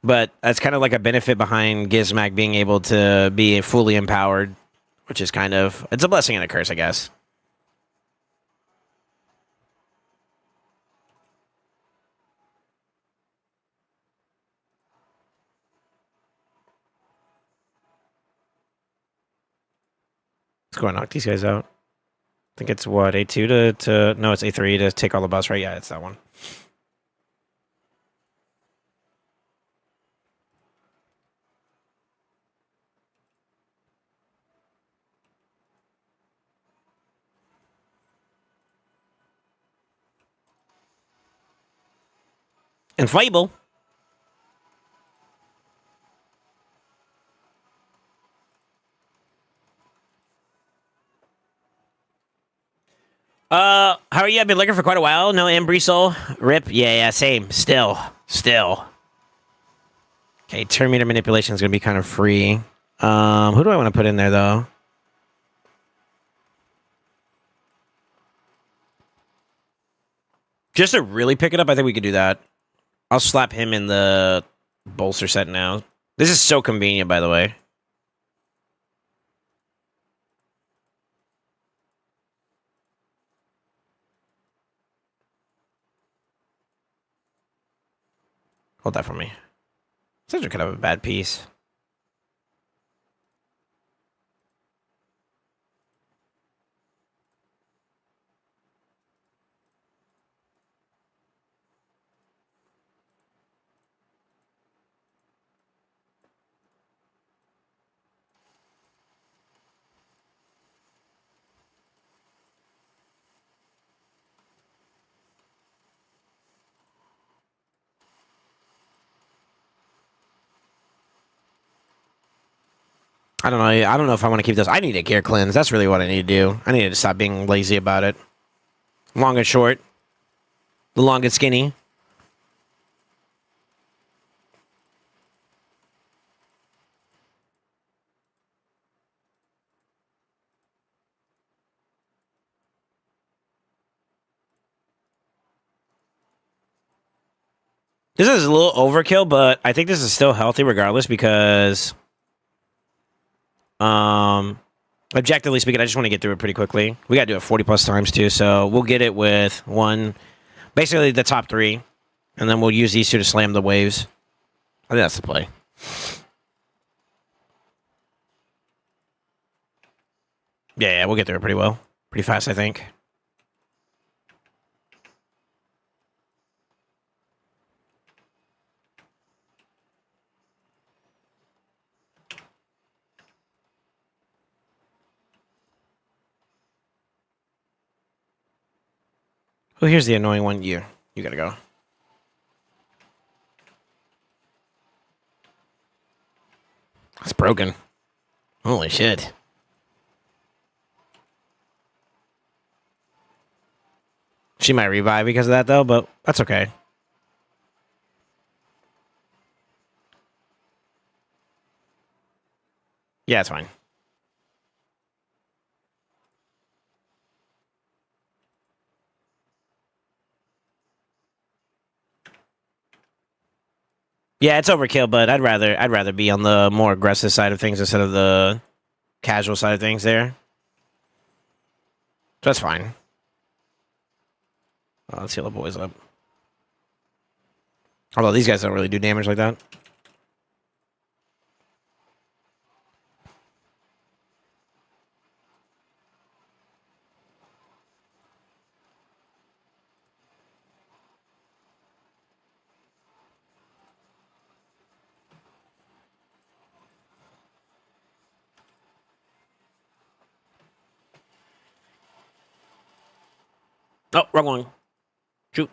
Speaker 1: But that's kind of like a benefit behind Gizmac being able to be fully empowered, which is kind of... It's a blessing and a curse, I guess. Let's go and knock these guys out. I think it's what, A2 to no, it's A3 to take all the buffs, right? Yeah, it's that one. Inflatable. How are you? I've been looking for quite a while. No Embreasol. Rip. Yeah, same. Still. Okay, Terminator manipulation is going to be kind of free. Who do I want to put in there, though? Just to really pick it up, I think we could do that. I'll slap him in the bolster set now. This is so convenient, by the way. Hold that for me. Such a kind of a bad piece. I don't know. I don't know if I want to keep this. I need a gear cleanse. That's really what I need to do. I need to stop being lazy about it. Long and short. The long and skinny. This is a little overkill, but I think this is still healthy regardless because, objectively speaking, I just want to get through it pretty quickly. We got to do it 40 plus times too, so we'll get it with basically the top 3, and then we'll use these 2 to slam the waves. I think that's the play. Yeah, we'll get through it pretty well. Pretty fast, I think. Oh, here's the annoying one. You gotta go. That's broken. Holy shit. She might revive because of that, though, but that's okay. Yeah, it's fine. Yeah, it's overkill, but I'd rather be on the more aggressive side of things instead of the casual side of things there. So that's fine. Let's heal the boys up. Although these guys don't really do damage like that. Oh, wrong one. Shoot.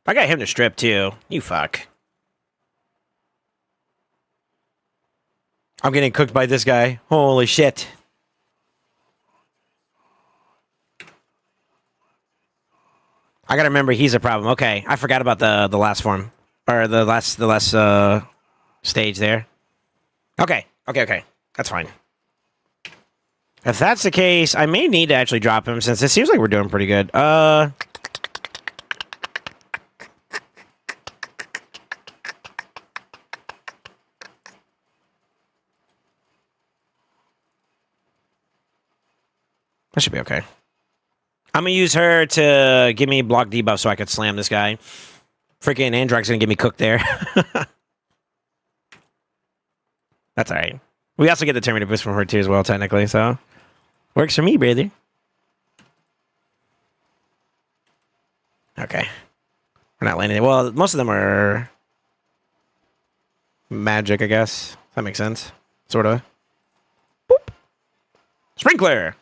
Speaker 1: I got him to strip, too. You fuck. I'm getting cooked by this guy. Holy shit. I gotta remember he's a problem. Okay, I forgot about the last form. Or the last stage there. Okay. That's fine. If that's the case, I may need to actually drop him since it seems like we're doing pretty good. That should be okay. I'm gonna use her to give me block debuff so I could slam this guy. Freaking Androck's gonna get me cooked there. That's alright. We also get the Terminator boost from her too as well, technically, so works for me, brother. Okay. We're not landing it. Well, most of them are magic, I guess. That makes sense. Sort of. Boop. Sprinkler!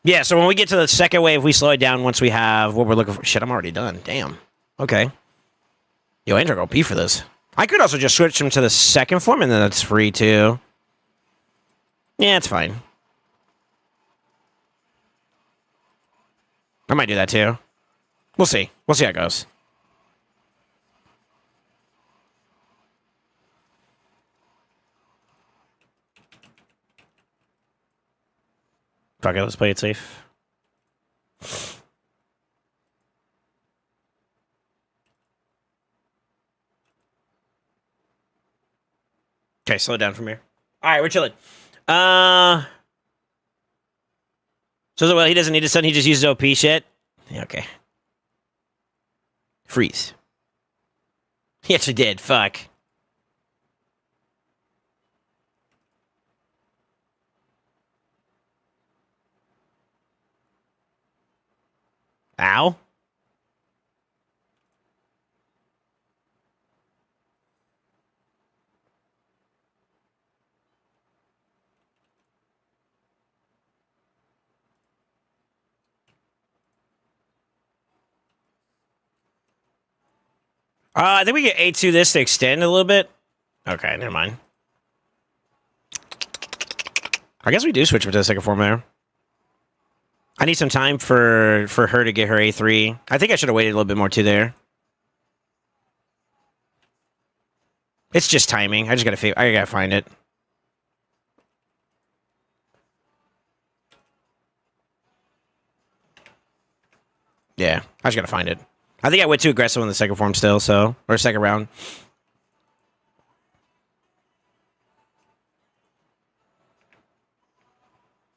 Speaker 1: Yeah, so when we get to the second wave, we slow it down once we have what we're looking for. Shit, I'm already done. Damn. Okay. Yo, Andrew, go pee for this. I could also just switch him to the second form, and then that's free, too. Yeah, it's fine. I might do that, too. We'll see. We'll see how it goes. Fuck it, let's play it safe. Okay, slow down from here. All right, we're chilling. So well, he doesn't need a stun. He just uses OP shit. Yeah, okay. Freeze. He actually did. Fuck. Ow. I think we get A2 this to extend a little bit. Okay, never mind. I guess we do switch to the second form there. I need some time for her to get her A3. I think I should have waited a little bit more too there. It's just timing. I gotta find it. Yeah, I just gotta find it. I think I went too aggressive in the second form still, so or second round.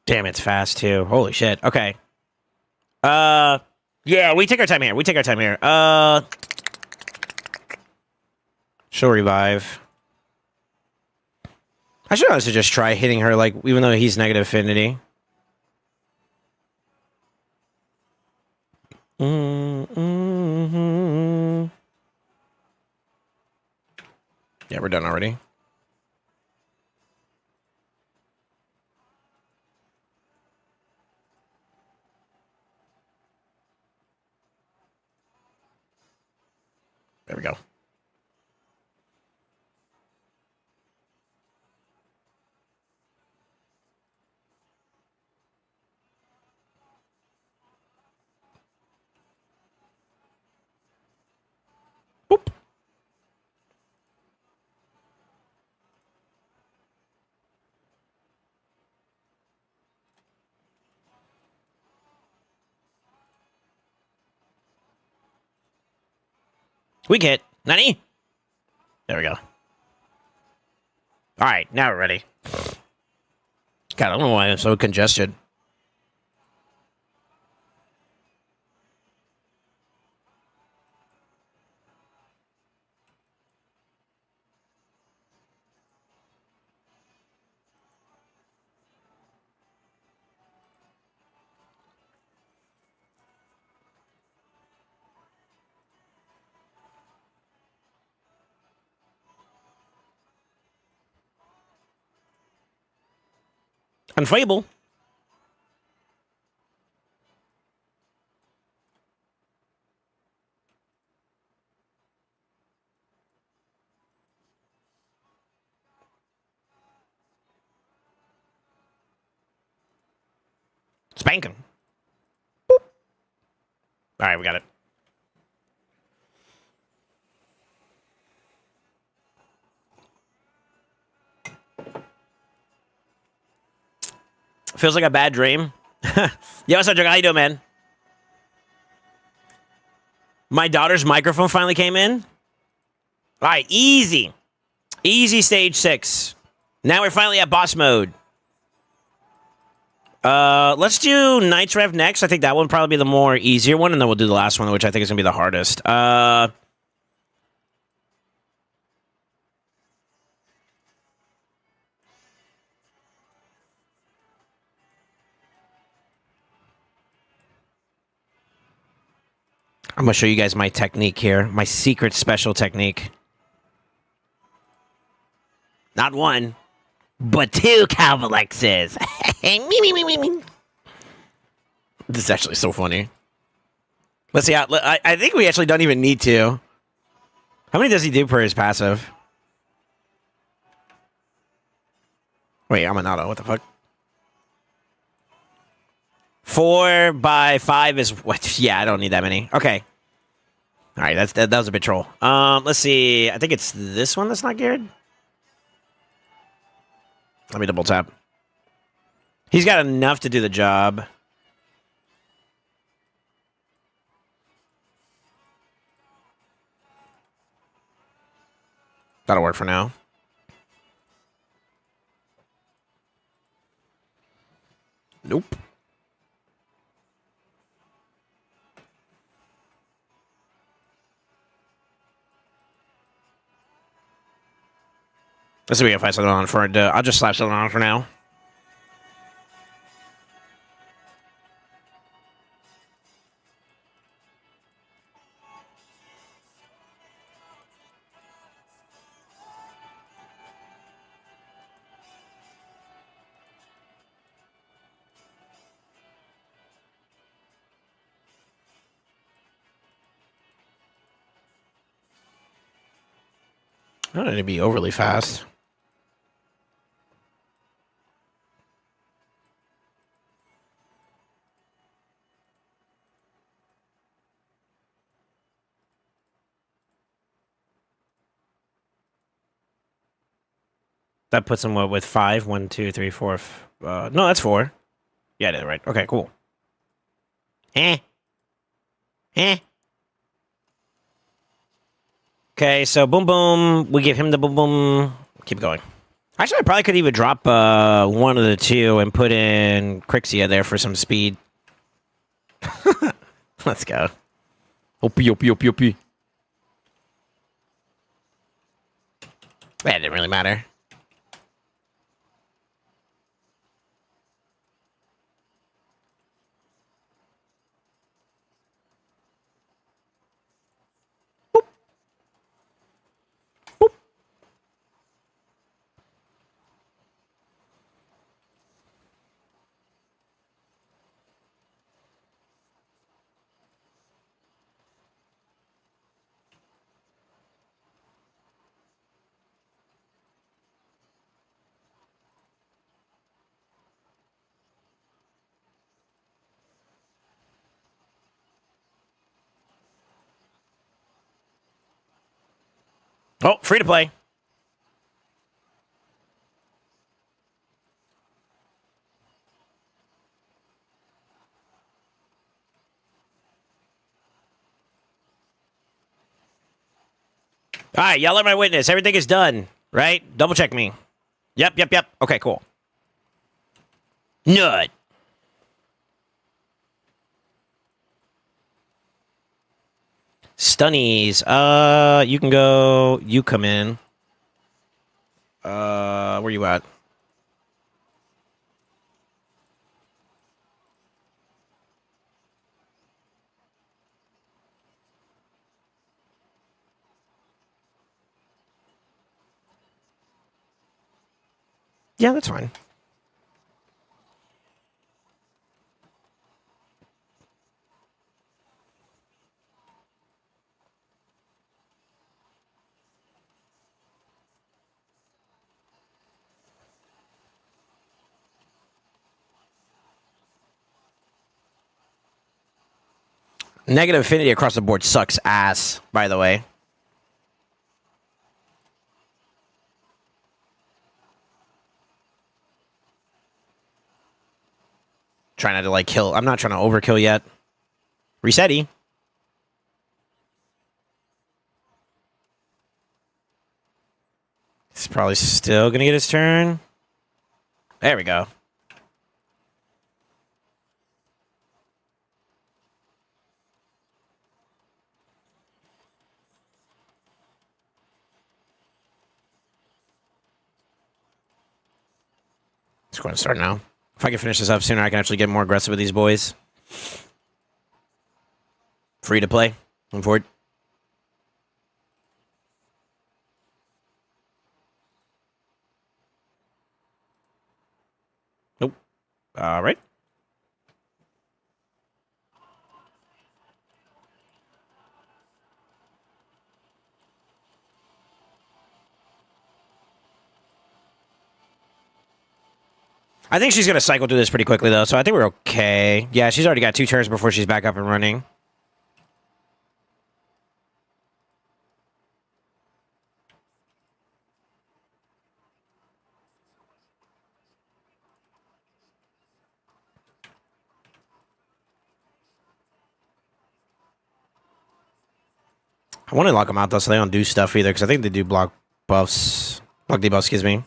Speaker 1: Damn, it's fast too. Holy shit. Okay. Yeah, we take our time here. She'll revive. I should honestly just try hitting her, like, even though he's negative affinity. Mm-hmm. Yeah, we're done already. There we go. Boop. We get Nani? There we go. All right, now we're ready. God, I don't know why I'm so congested. Unfable. Spank him. Boop. All right, we got it. Feels like a bad dream. Yo, what's up, Jug? How you doing, man? My daughter's microphone finally came in. All right, easy. Easy stage 6. Now we're finally at boss mode. Let's do Knights Rev next. I think that one probably be the more easier one, and then we'll do the last one, which I think is going to be the hardest. I'm going to show you guys my technique here. My secret special technique. Not one, but 2 Calvalexes. This is actually so funny. Let's see. I think we actually don't even need to. How many does he do per his passive? Wait, I'm an auto. What the fuck? 4 by 5 is what? Yeah, I don't need that many. Okay. All right, that was a bit troll. Let's see. I think it's this one that's not geared. Let me double tap. He's got enough to do the job. That'll work for now. Nope. Let's see if we can find something on for it. I'll just slap something on for now. I don't need to be overly fast. That puts him what, with 5? 1, 2, 3, 4. No, that's 4. Yeah, I did it right. Okay, cool. Eh. Eh. Okay, so boom, boom. We give him the boom, boom. Keep going. Actually, I probably could even drop one of the two and put in Crixia there for some speed. Let's go. OP, OP, OP, OP. That didn't really matter. Boop. Boop. Oh, free to play. All right, y'all are my witness. Everything is done, right? Double check me. Yep, yep, yep. Okay, cool. Nut. Stunnies. You can go. You come in. Where you at? Yeah, that's fine. Negative affinity across the board sucks ass, by the way. Trying not to, like, kill. I'm not trying to overkill yet. Resetty. He's probably still going to get his turn. There we go. It's going to start now. If I can finish this up sooner, I can actually get more aggressive with these boys. Free to play. Move forward. Nope. All right. I think she's going to cycle through this pretty quickly, though, so I think we're okay. Yeah, she's already got 2 turns before she's back up and running. I want to lock them out, though, so they don't do stuff either, because I think they do block buffs. Block debuffs, excuse me.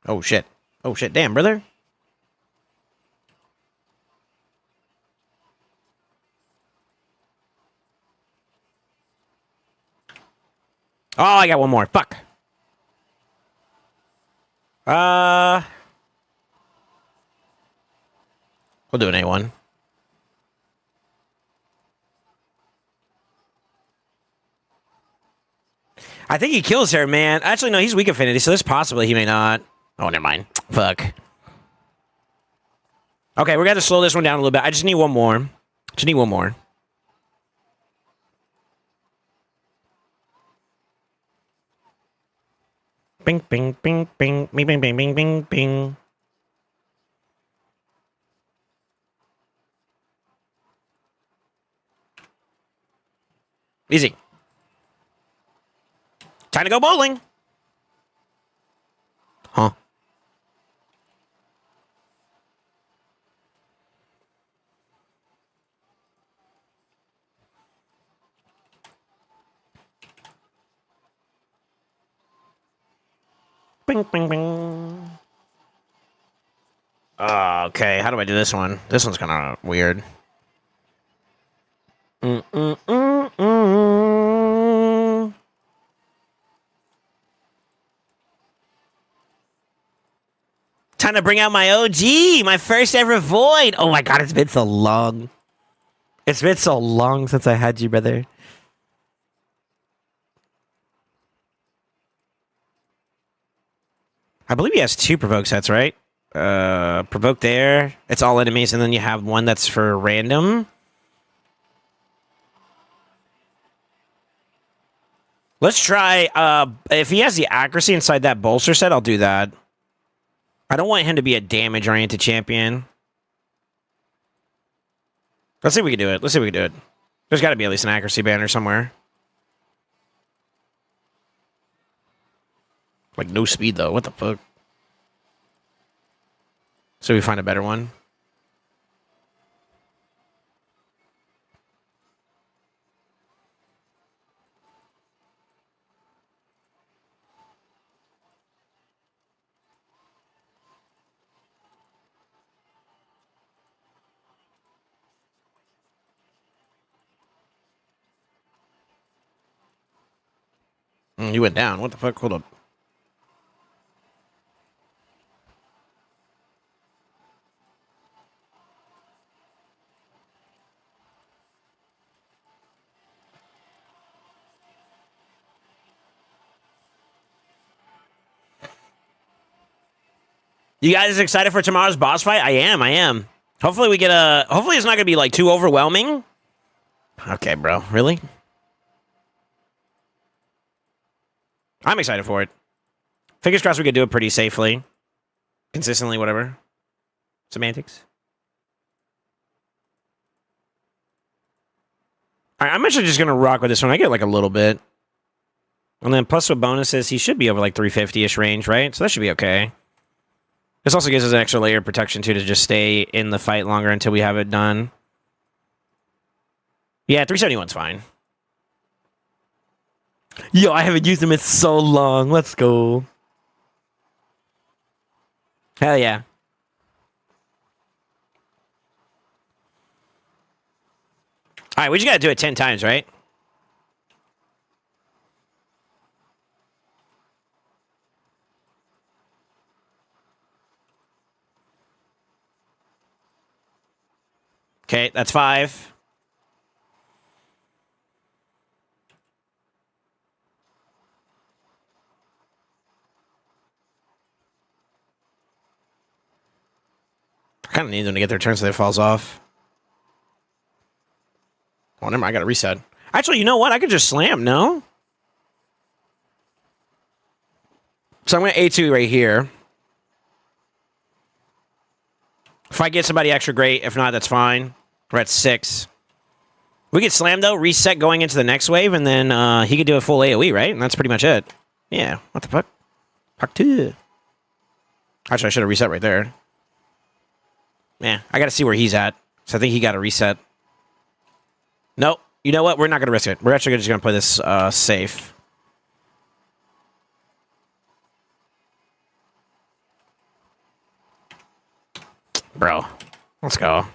Speaker 1: Oh, shit. Oh, shit. Damn, brother. Oh, I got one more. Fuck. We'll do an A1. I think he kills her, man. Actually, no, he's weak affinity, so there's possibly he may not. Oh, never mind. Fuck. Okay, we're going to slow this one down a little bit. I just need one more. Just need one more. Bing, bing, bing, bing, bing, bing, bing, bing, bing, bing. Easy. Time to go bowling. Huh. Bing, bing, bing. Okay, how do I do this one? This one's kind of weird. Time to bring out my OG, my first ever void. Oh my god, it's been so long. It's been so long since I had you, brother. I believe he has 2 provoke sets, right? Provoke there. It's all enemies, and then you have one that's for random. Let's try, if he has the accuracy inside that bolster set, I'll do that. I don't want him to be a damage-oriented champion. Let's see if we can do it. Let's see if we can do it. There's got to be at least an accuracy banner somewhere. Like, no speed, though. What the fuck? So we find a better one. You went down. What the fuck? Hold up. You guys excited for tomorrow's boss fight? I am. Hopefully we get a... Hopefully it's not going to be, like, too overwhelming. Okay, bro. Really? I'm excited for it. Fingers crossed we could do it pretty safely. Consistently, whatever. Semantics. Alright, I'm actually just going to rock with this one. I get, like, a little bit. And then plus with bonuses, he should be over, like, 350-ish range, right? So that should be okay. This also gives us an extra layer of protection, too, to just stay in the fight longer until we have it done. Yeah, 371's fine. Yo, I haven't used him in so long. Let's go. Hell yeah. Alright, we just gotta do it 10 times, right? Okay, that's 5. I kind of need them to get their turn so they falls off. Oh, never mind, I gotta reset. Actually, you know what? I could just slam, no? So I'm gonna A2 right here. If I get somebody extra, great. If not, that's fine. We're at 6. We get slam, though, reset going into the next wave, and then he could do a full AoE, right? And that's pretty much it. Yeah, what the fuck? Fuck 2. Actually, I should have reset right there. Yeah, I gotta see where he's at. So I think he got a reset. Nope. You know what? We're not going to risk it. We're actually just going to play this safe. Bro, let's go.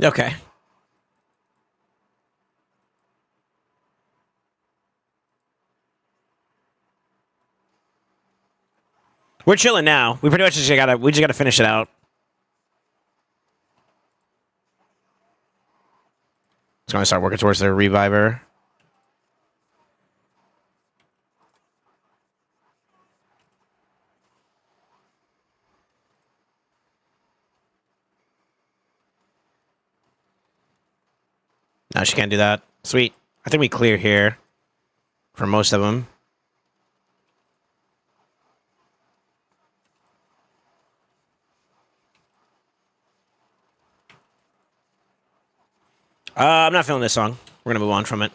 Speaker 1: Okay. We're chilling now. We pretty much just gotta finish it out. It's gonna start working towards the reviver. No, she can't do that. Sweet. I think we clear here for most of them. I'm not feeling this song. We're gonna move on from it.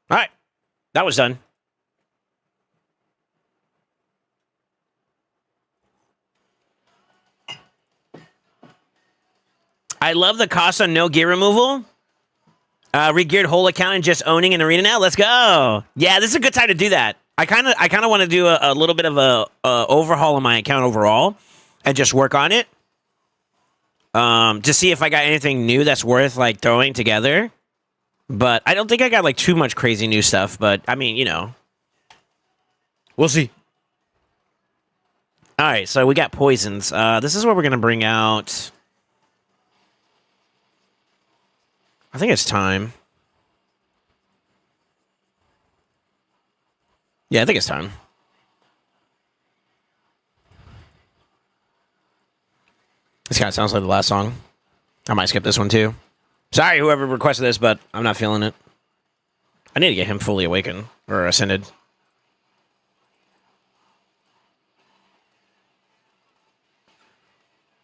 Speaker 1: All right, that was done. I love the cost on no gear removal. Regeared whole account and just owning an arena now. Let's go. Yeah, this is a good time to do that. I kind of want to do a little bit of a overhaul of my account overall and just work on it. To see if I got anything new that's worth like throwing together. But I don't think I got like too much crazy new stuff. But I mean, you know, we'll see. All right, so we got poisons. This is what we're gonna bring out. I think it's time. Yeah, I think it's time. This kind of sounds like the last song. I might skip this one too. Sorry, whoever requested this, but I'm not feeling it. I need to get him fully awakened or ascended.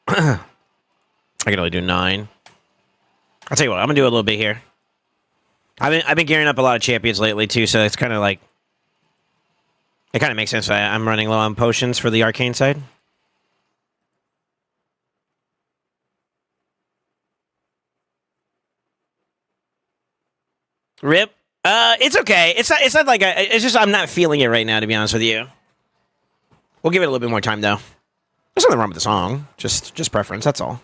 Speaker 1: I can only do 9. I'll tell you what, I'm gonna do a little bit here. I've been gearing up a lot of champions lately too, so it's kind of like it kind of makes sense. I'm running low on potions for the arcane side. Rip. It's okay. It's not like it's just I'm not feeling it right now, to be honest with you. We'll give it a little bit more time though. There's nothing wrong with the song. Just preference. That's all.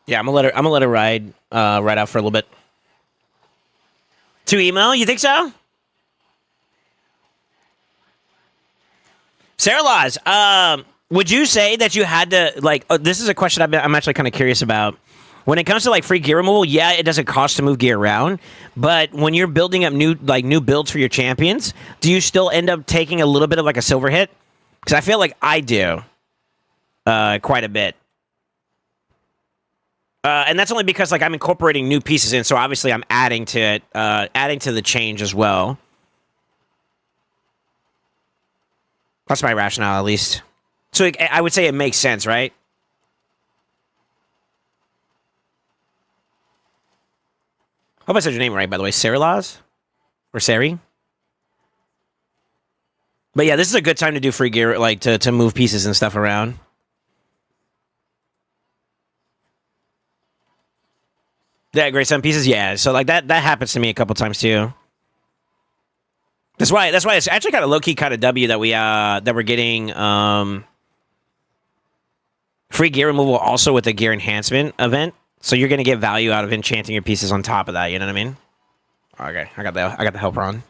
Speaker 1: Yeah, I'm gonna let her ride out for a little bit. To emo? You think so? Sarah Laws, would you say that you had to like? This is a question I'm actually kind of curious about. When it comes to like free gear removal, yeah, it doesn't cost to move gear around, but when you're building up new builds for your champions, do you still end up taking a little bit of like a silver hit? Because I feel like I do quite a bit. And that's only because like I'm incorporating new pieces in, so obviously I'm adding to it, adding to the change as well. That's my rationale, at least. So I would say it makes sense, right? Hope I said your name right, by the way. Sarah Laws? Or Sari? But yeah, this is a good time to do free gear, like to move pieces and stuff around. Yeah, great sun pieces. Yeah, so like that happens to me a couple times too. That's why it's actually kind of low key, kind of W that we're getting free gear removal also with the gear enhancement event. So you're gonna get value out of enchanting your pieces on top of that. You know what I mean? Okay, I got the helper on.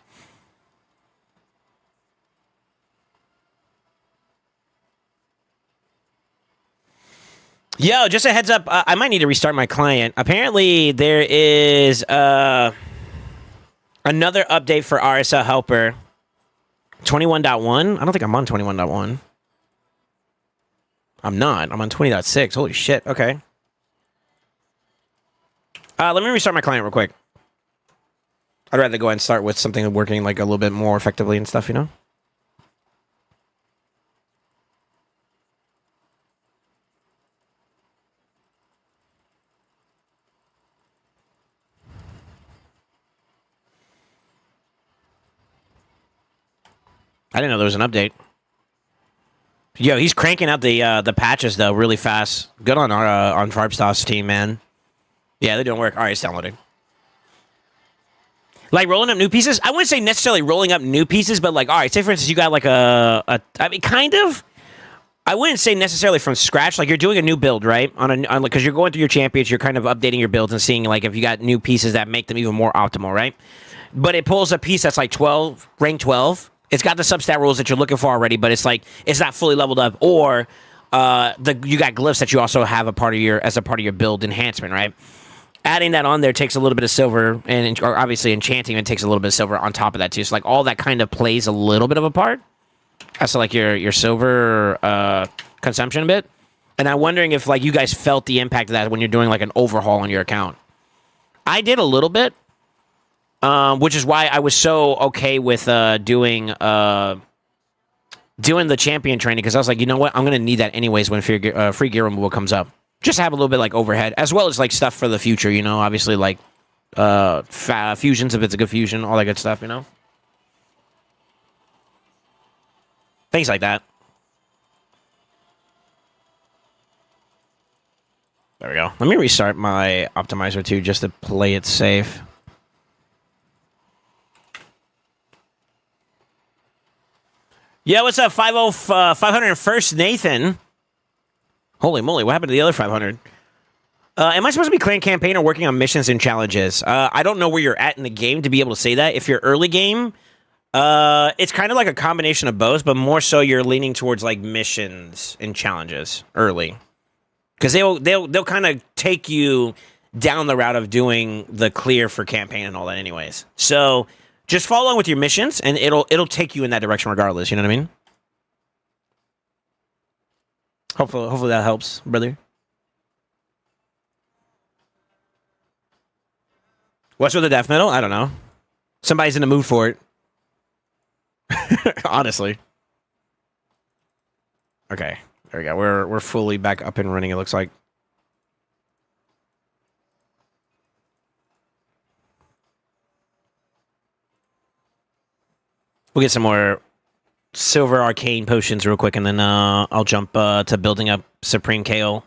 Speaker 1: Yo, just a heads up. I might need to restart my client. Apparently, there is another update for RSL Helper 21.1. I don't think I'm on 21.1. I'm not. I'm on 20.6. Holy shit. Okay. Let me restart my client real quick. I'd rather go ahead and start with something working like a little bit more effectively and stuff, you know? I didn't know there was an update. Yo, he's cranking out the patches though really fast. Good on our on Farbstoff's team, man. Yeah, they're doing work. All right, it's downloading. Like rolling up new pieces? I wouldn't say necessarily rolling up new pieces, but like, all right, say for instance, you got like I mean, kind of. I wouldn't say necessarily from scratch. Like you're doing a new build, right? Because you're going through your champions, you're kind of updating your builds and seeing like if you got new pieces that make them even more optimal, right? But it pulls a piece that's like 12, rank 12. It's got the substat rules that you're looking for already, but it's like it's not fully leveled up. Or you got glyphs that you also have a part of your build enhancement, right? Adding that on there takes a little bit of silver, or obviously enchanting it takes a little bit of silver on top of that too. So like all that kind of plays a little bit of a part as to like your silver consumption a bit. And I'm wondering if like you guys felt the impact of that when you're doing like an overhaul on your account. I did a little bit. Which is why I was so okay with doing the champion training, because I was like, you know what, I'm gonna need that anyways when free gear removal comes up. Just have a little bit like overhead, as well as like stuff for the future. You know, obviously like fusions if it's a good fusion, all that good stuff. You know, things like that. There we go. Let me restart my optimizer too, just to play it safe. Yeah, what's up, 501st Nathan? Holy moly, what happened to the other 500? Am I supposed to be clan campaign or working on missions and challenges? I don't know where you're at in the game to be able to say that. If you're early game, it's kind of like a combination of both, but more so you're leaning towards like missions and challenges early. Because they'll kind of take you down the route of doing the clear for campaign and all that anyways. So just follow with your missions, and it'll take you in that direction regardless. You know what I mean? Hopefully that helps, brother. What's with the death metal? I don't know. Somebody's in the mood for it. Honestly. Okay, there we go. We're fully back up and running. It looks like. We'll get some more silver arcane potions real quick, and then I'll jump to building up Supreme KO.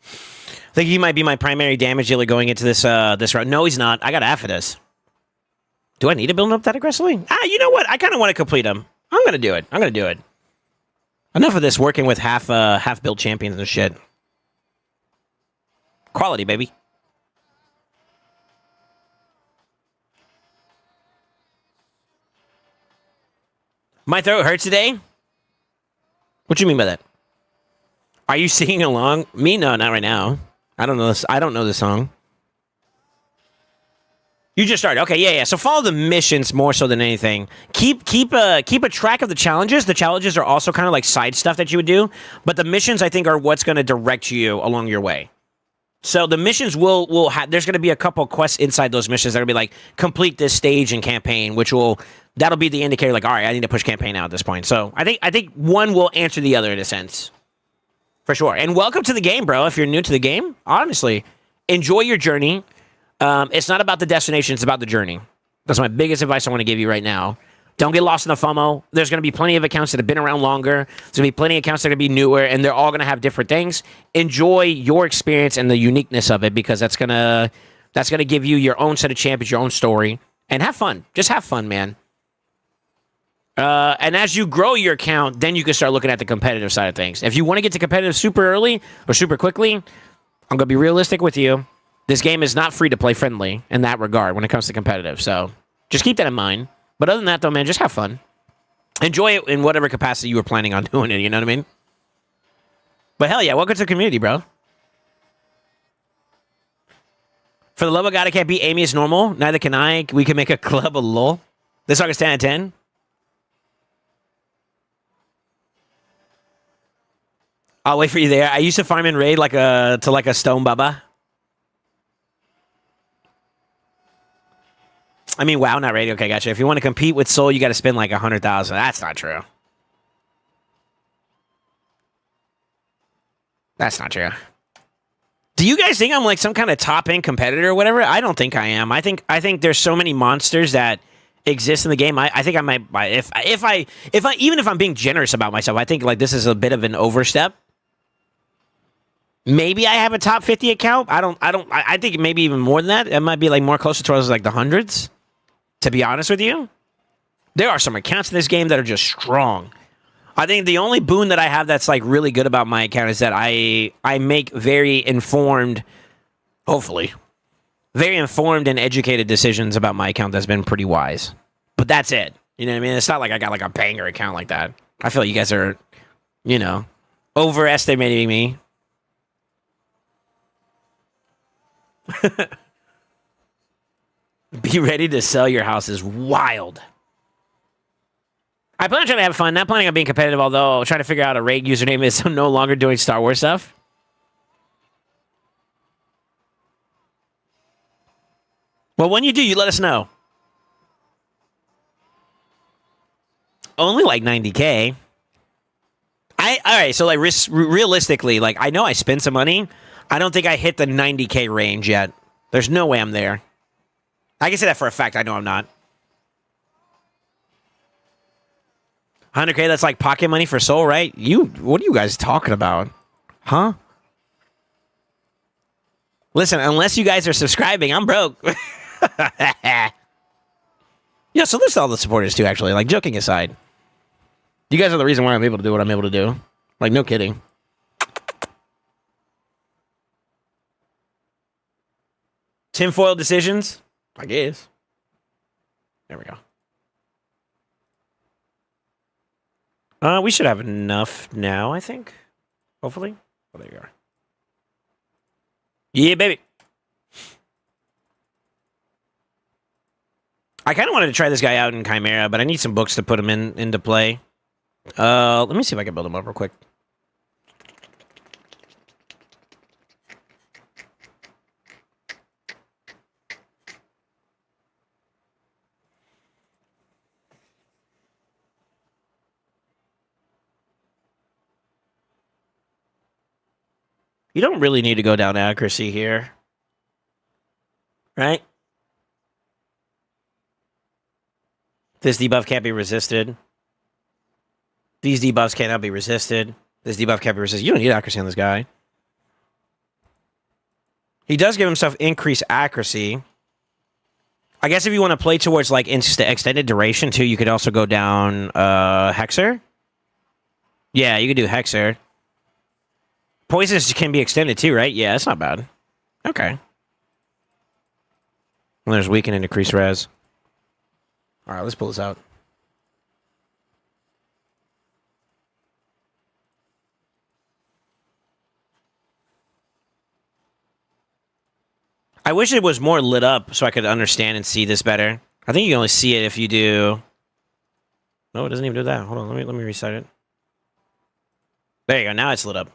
Speaker 1: I think he might be my primary damage dealer going into this round. No, he's not. I got Aphidus. Do I need to build him up that aggressively? You know what? I kind of want to complete him. I'm gonna do it. Enough of this working with half build champions and shit. Quality, baby. My throat hurts today? What do you mean by that? Are you singing along? Me? No, not right now. I don't know this. I don't know this song. You just started. Okay, yeah. So follow the missions more so than anything. Keep a track of the challenges. The challenges are also kind of like side stuff that you would do, but the missions I think are what's going to direct you along your way. So the missions will have. There's going to be a couple quests inside those missions that are going to be like complete this stage in campaign, that'll be the indicator. Like, all right, I need to push campaign now at this point. So I think one will answer the other in a sense, for sure. And welcome to the game, bro. If you're new to the game, honestly, enjoy your journey. It's not about the destination; it's about the journey. That's my biggest advice I want to give you right now. Don't get lost in the FOMO. There's going to be plenty of accounts that have been around longer. There's going to be plenty of accounts that are going to be newer, and they're all going to have different things. Enjoy your experience and the uniqueness of it, because that's gonna give you your own set of champions, your own story, and have fun. Just have fun, man. And as you grow your account, then you can start looking at the competitive side of things. If you want to get to competitive super early or super quickly, I'm going to be realistic with you. This game is not free to play friendly in that regard when it comes to competitive. So just keep that in mind. But other than that, though, man, just have fun. Enjoy it in whatever capacity you were planning on doing it, you know what I mean? But hell yeah, welcome to the community, bro. For the love of God, I can't beat Amy as normal. Neither can I. We can make a club of lol. This song is 10 out of 10. I'll wait for you there. I used to farm in raid like a stone baba. I mean, wow, not raid. Okay, gotcha. If you want to compete with Soul, you got to spend like 100,000. That's not true. That's not true. Do you guys think I'm like some kind of top end competitor or whatever? I don't think I am. I think there's so many monsters that exist in the game. I think I might if I even if I'm being generous about myself, I think like this is a bit of an overstep. Maybe I have a top 50 account. I think maybe even more than that. It might be like more closer towards like the hundreds. To be honest with you, there are some accounts in this game that are just strong. I think the only boon that I have that's like really good about my account is that I make very informed, hopefully, very informed and educated decisions about my account that's been pretty wise. But that's it. You know what I mean? It's not like I got like a banger account like that. I feel like you guys are, you know, overestimating me. Be ready to sell your house is wild. I plan on trying to have fun, not planning on being competitive, although trying to figure out a raid username is I'm no longer doing Star Wars stuff. Well, when you do, you let us know. Only like 90K. All right, so like realistically, like I know I spent some money. I don't think I hit the 90K range yet. There's no way I'm there. I can say that for a fact. I know I'm not. 100K, that's like pocket money for Soul, right? What are you guys talking about? Huh? Listen, unless you guys are subscribing, I'm broke. Yeah, so there's all the supporters too, actually. Like, joking aside. You guys are the reason why I'm able to do what I'm able to do. Like, no kidding. Tinfoil decisions? I guess. There we go. We should have enough now, I think. Hopefully. Oh, there you are. Yeah, baby. I kind of wanted to try this guy out in Chimera, but I need some books to put him into play. Let me see if I can build him up real quick. You don't really need to go down accuracy here. Right? This debuff can't be resisted. These debuffs cannot be resisted. This debuff can't be resisted. You don't need accuracy on this guy. He does give himself increased accuracy. I guess if you want to play towards like extended duration too, you could also go down Hexer. Yeah, you could do Hexer. Poisons can be extended too, right? Yeah, that's not bad. Okay. And there's weaken and decrease res. All right, let's pull this out. I wish it was more lit up so I could understand and see this better. I think you can only see it if you do... No, it doesn't even do that. Hold on, let me reset it. There you go, now it's lit up.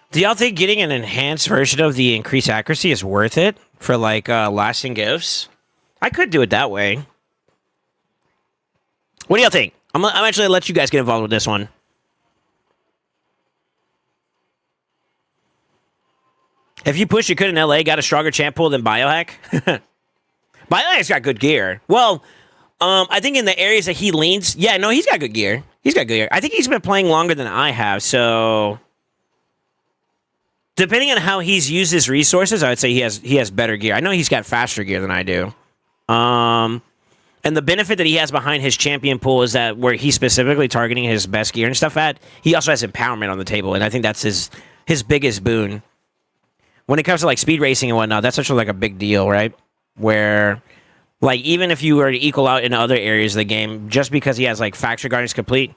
Speaker 1: Do y'all think getting an enhanced version of the increased accuracy is worth it for like lasting gifts? I could do it that way. What do y'all think? I'm actually gonna let you guys get involved with this one. If you push, you could in LA, got a stronger champ pool than Biohack. Biohack's got good gear. Well, I think in the areas that he leans, yeah, no, he's got good gear. He's got good gear. I think he's been playing longer than I have, so depending on how he's used his resources, I would say he has better gear. I know he's got faster gear than I do. And the benefit that he has behind his champion pool is that where he's specifically targeting his best gear and stuff at, he also has empowerment on the table, and I think that's his biggest boon. When it comes to like speed racing and whatnot, that's actually like a big deal, right? Where like even if you were to equal out in other areas of the game, just because he has like Factory Guardians complete,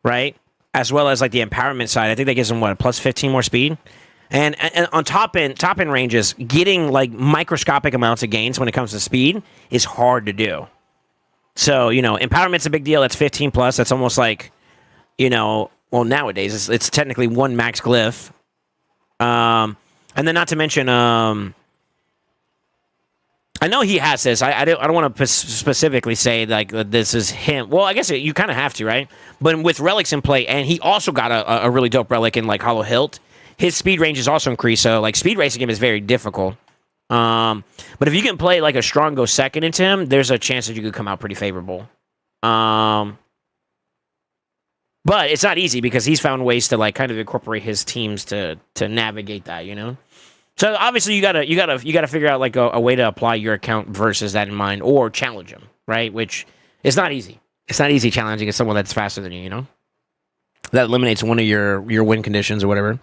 Speaker 1: right? As well as like the empowerment side, I think that gives him what, a plus 15 more speed? And on top end ranges, getting like microscopic amounts of gains when it comes to speed is hard to do. So, empowerment's a big deal. That's 15 plus. That's almost like, well, nowadays it's technically one max glyph. And then not to mention, I know he has this. I don't want to specifically say like this is him. Well, I guess you kind of have to, right? But with relics in play, and he also got a really dope relic in like Hollow Hilt. His speed range is also increased, so like speed racing him is very difficult. But if you can play like a strong go second into him, there's a chance that you could come out pretty favorable. But it's not easy because he's found ways to like kind of incorporate his teams to navigate that, So obviously you gotta figure out like a way to apply your account versus that in mind, or challenge him, right? Which is not easy. It's not easy challenging someone that's faster than you, That eliminates one of your win conditions or whatever.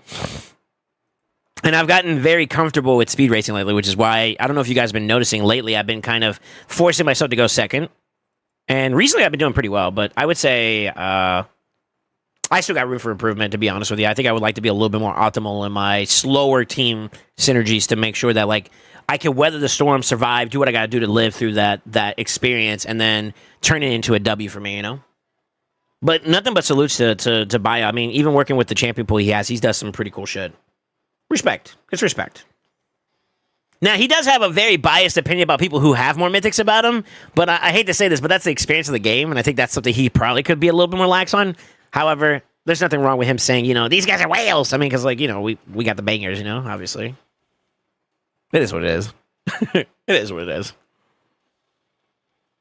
Speaker 1: And I've gotten very comfortable with speed racing lately, which is why, I don't know if you guys have been noticing lately, I've been kind of forcing myself to go second. And recently I've been doing pretty well, but I would say I still got room for improvement, to be honest with you. I think I would like to be a little bit more optimal in my slower team synergies to make sure that like I can weather the storm, survive, do what I got to do to live through that experience, and then turn it into a W for me, But nothing but salutes to Bio. I mean, even working with the champion pool he's done some pretty cool shit. Respect. It's respect. Now, he does have a very biased opinion about people who have more mythics about him, but I hate to say this, but that's the experience of the game, and I think that's something he probably could be a little bit more lax on. However, there's nothing wrong with him saying, these guys are whales. I mean, because, like, we got the bangers, obviously. It is what it is. It is what it is.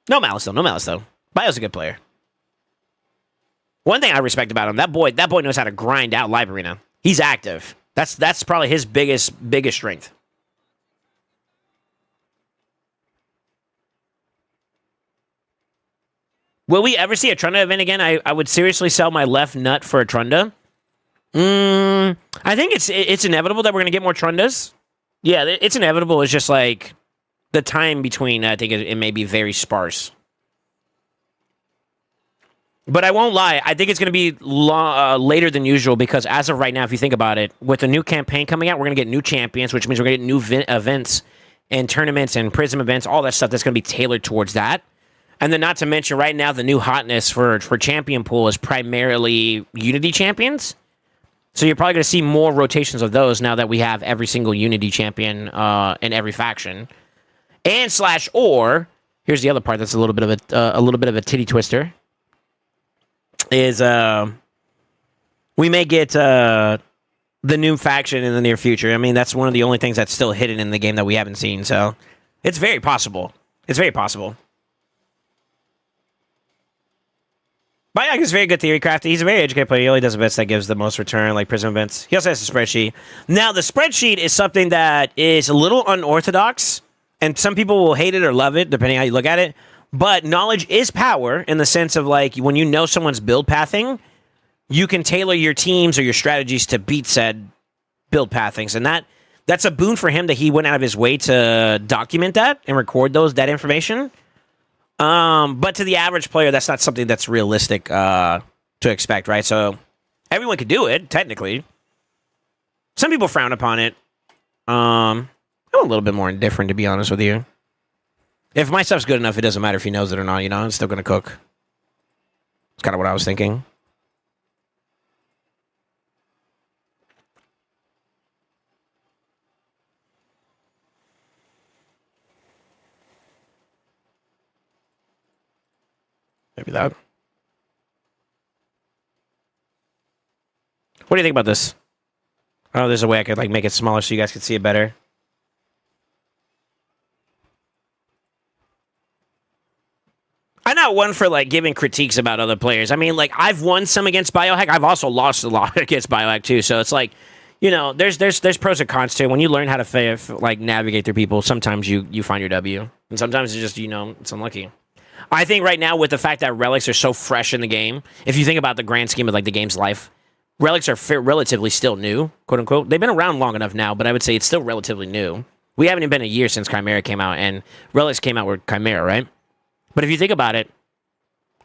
Speaker 1: No malice, though. Bio's a good player. One thing I respect about him, that boy knows how to grind out Live Arena. He's active. That's probably his biggest strength. Will we ever see a Trunda event again? I would seriously sell my left nut for a Trunda. I think it's inevitable that we're going to get more Trundas. Yeah, it's inevitable. It's just like the time between, I think it may be very sparse. But I won't lie, I think it's going to be later than usual because as of right now, if you think about it, with the new campaign coming out, we're going to get new champions, which means we're going to get new events and tournaments and Prism events, all that stuff that's going to be tailored towards that. And then not to mention right now, the new hotness for champion pool is primarily Unity champions. So you're probably going to see more rotations of those now that we have every single Unity champion in every faction. And /or, here's the other part that's a little bit of a titty twister. Is we may get the new faction in the near future. I mean, that's one of the only things that's still hidden in the game that we haven't seen. So it's very possible. It's very possible. Bioc is very good theory crafter. He's a very educated player. He only does events that gives the most return, like Prism events. He also has a spreadsheet. Now, the spreadsheet is something that is a little unorthodox, and some people will hate it or love it, depending how you look at it. But knowledge is power in the sense of, like, when you know someone's build pathing, you can tailor your teams or your strategies to beat said build pathings. And that's a boon for him that he went out of his way to document that and record that information. But to the average player, that's not something that's realistic to expect, right? So everyone could do it, technically. Some people frown upon it. I'm a little bit more indifferent, to be honest with you. If my stuff's good enough, it doesn't matter if he knows it or not, it's still going to cook. It's kind of what I was thinking. Maybe that. What do you think about this? Oh, there's a way I could make it smaller so you guys could see it better. I'm not one for giving critiques about other players. I mean, I've won some against Biohack. I've also lost a lot against Biohack too. So it's you know, there's pros and cons to it. When you learn how to like navigate through people, sometimes you find your W, and sometimes it's just, you know, it's unlucky. I think right now with the fact that relics are so fresh in the game, if you think about the grand scheme of like the game's life, relics are relatively still new, quote unquote. They've been around long enough now, but I would say it's still relatively new. We haven't even been a year since Chimera came out, and relics came out with Chimera, right? But if you think about it,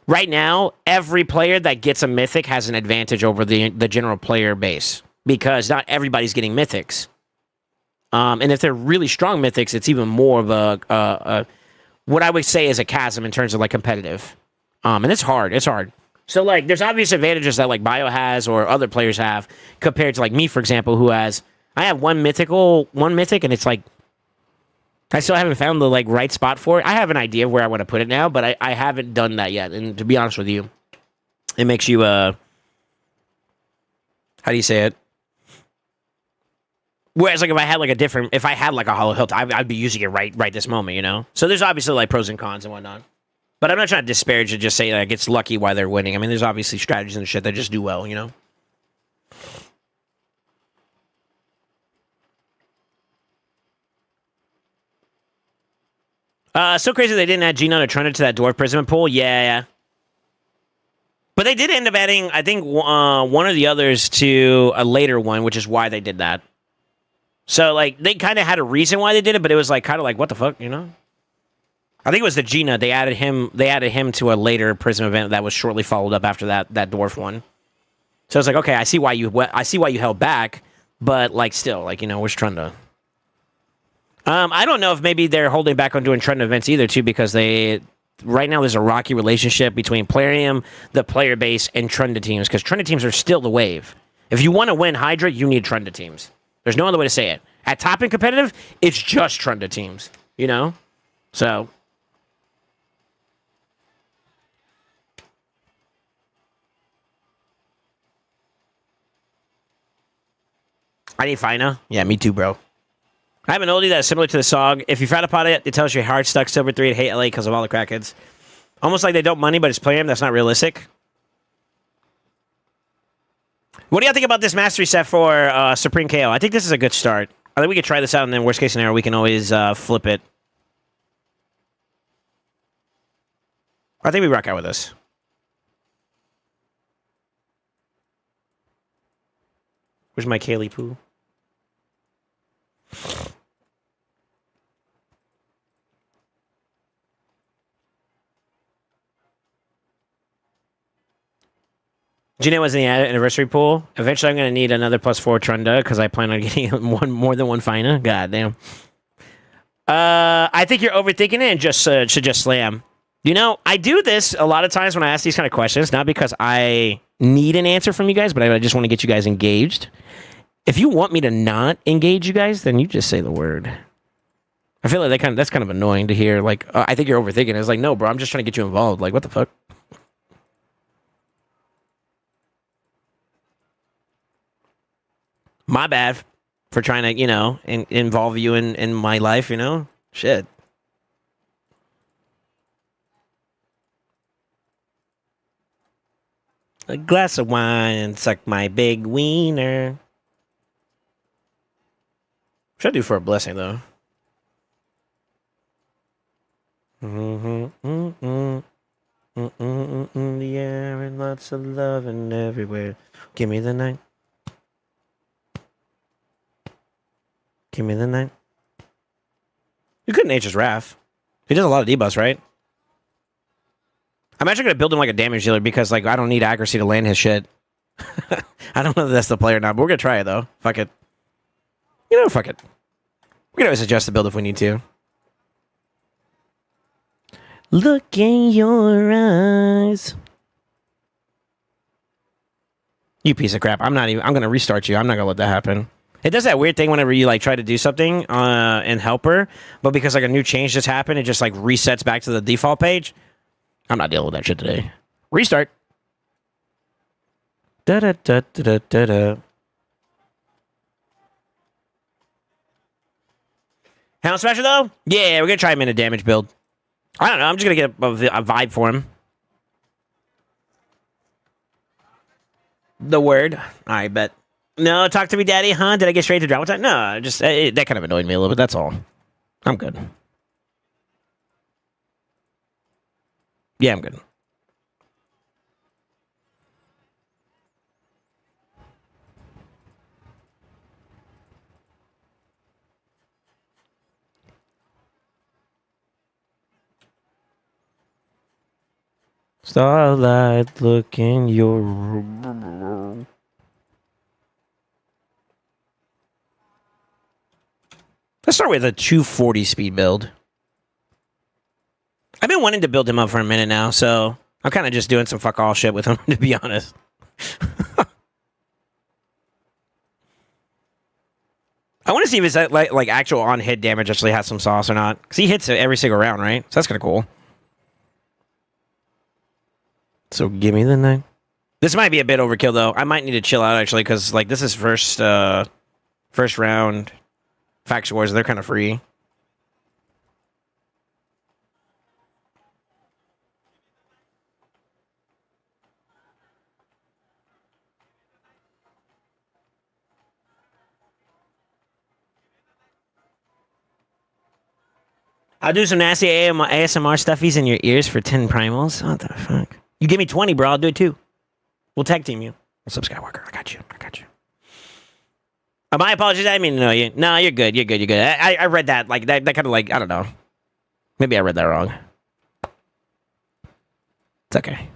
Speaker 1: right now every player that gets a mythic has an advantage over the general player base because not everybody's getting mythics. And if they're really strong mythics, it's even more of a what I would say is a chasm in terms of like competitive. And it's hard. It's hard. So like there's obvious advantages that like Bio has or other players have compared to like me, for example, who has I have one mythic and it's like I still haven't found the like right spot for it. I have an idea of where I want to put it now, but I haven't done that yet. And to be honest with you, it makes you how do you say it? Whereas, like, if I had like a hollow hilt, I'd be using it right this moment, you know? So there's obviously, like, pros and cons and whatnot. But I'm not trying to disparage and just say, like, it's lucky why they're winning. I mean, there's obviously strategies and shit that just do well, you know? So crazy they didn't add Gino or Trunda to that Dwarf Prism pool. Yeah. But they did end up adding, I think, one of the others to a later one, which is why they did that. So, like, they kind of had a reason why they did it, but it was, like, kind of like, what the fuck, you know? I think it was the Gina. They added him to a later Prism event that was shortly followed up after that Dwarf one. So, it's like, okay, I see why you held back, but, like, still, like, you know, we're just trying to... I don't know if maybe they're holding back on doing trend events either, too, because right now there's a rocky relationship between Plarium, the player base, and Trunda teams, because Trunda teams are still the wave. If you want to win Hydra, you need Trunda teams. There's no other way to say it. At top and competitive, it's just Trunda teams, you know? So. I need Fina. Yeah, me too, bro. I have an oldie that's similar to the song. If you found upon it, it tells you hard stuck Silver 3 and hate LA because of all the crackheads. Almost like they don't money, but it's playing. That's not realistic. What do y'all think about this mastery set for Supreme KO? I think this is a good start. I think we could try this out, and then worst case scenario, we can always flip it. I think we rock out with this. Where's my Kaylee Poo? Gina was in the anniversary pool. Eventually, I'm going to need another +4 Trunda because I plan on getting more than one Fina. God damn. I think you're overthinking it and should just slam. You know, I do this a lot of times when I ask these kind of questions, not because I need an answer from you guys, but I just want to get you guys engaged. If you want me to not engage you guys, then you just say the word. I feel like that's kind of annoying to hear. Like, I think you're overthinking it. It's like, no, bro, I'm just trying to get you involved. Like, what the fuck? My bad for trying to, you know, involve you in my life, you know? Shit. A glass of wine and suck my big wiener. What should I do for a blessing, though? The air and lots of love and everywhere. Give me the night. Give me the night. You could nature's wrath. He does a lot of debuffs, right? I'm actually gonna build him like a damage dealer because like I don't need accuracy to land his shit. I don't know if that's the play or not, but we're gonna try it though. Fuck it. You know, fuck it. We can always adjust the build if we need to. Look in your eyes. You piece of crap. I'm gonna restart you. I'm not gonna let that happen. It does that weird thing whenever you like try to do something in Helper, but because like a new change just happened, it just like resets back to the default page. I'm not dealing with that shit today. Restart. Da da da da da da. Hound Smasher though? Yeah, we're gonna try him in a damage build. I don't know. I'm just gonna get a vibe for him. The word. I bet. No, talk to me, daddy, huh? Did I get straight to drama time? No, just that kind of annoyed me a little bit. That's all. I'm good. Yeah, I'm good. Starlight, look in your... Let's start with a 240 speed build. I've been wanting to build him up for a minute now, so I'm kind of just doing some fuck all shit with him, to be honest. I want to see if his like actual on hit damage actually has some sauce or not, because he hits it every single round, right? So that's kind of cool. So give me the 9. This might be a bit overkill though. I might need to chill out actually, because like this is first round. Faction Wars, they're kind of free. I'll do some nasty ASMR stuffies in your ears for 10 primals. What the fuck? You give me 20, bro. I'll do it too. We'll tag team you. What's up, Skywalker? I got you. My apologies. I didn't mean to know you. No, you're good. You're good. I read that. Like, that kind of like, I don't know. Maybe I read that wrong. It's okay.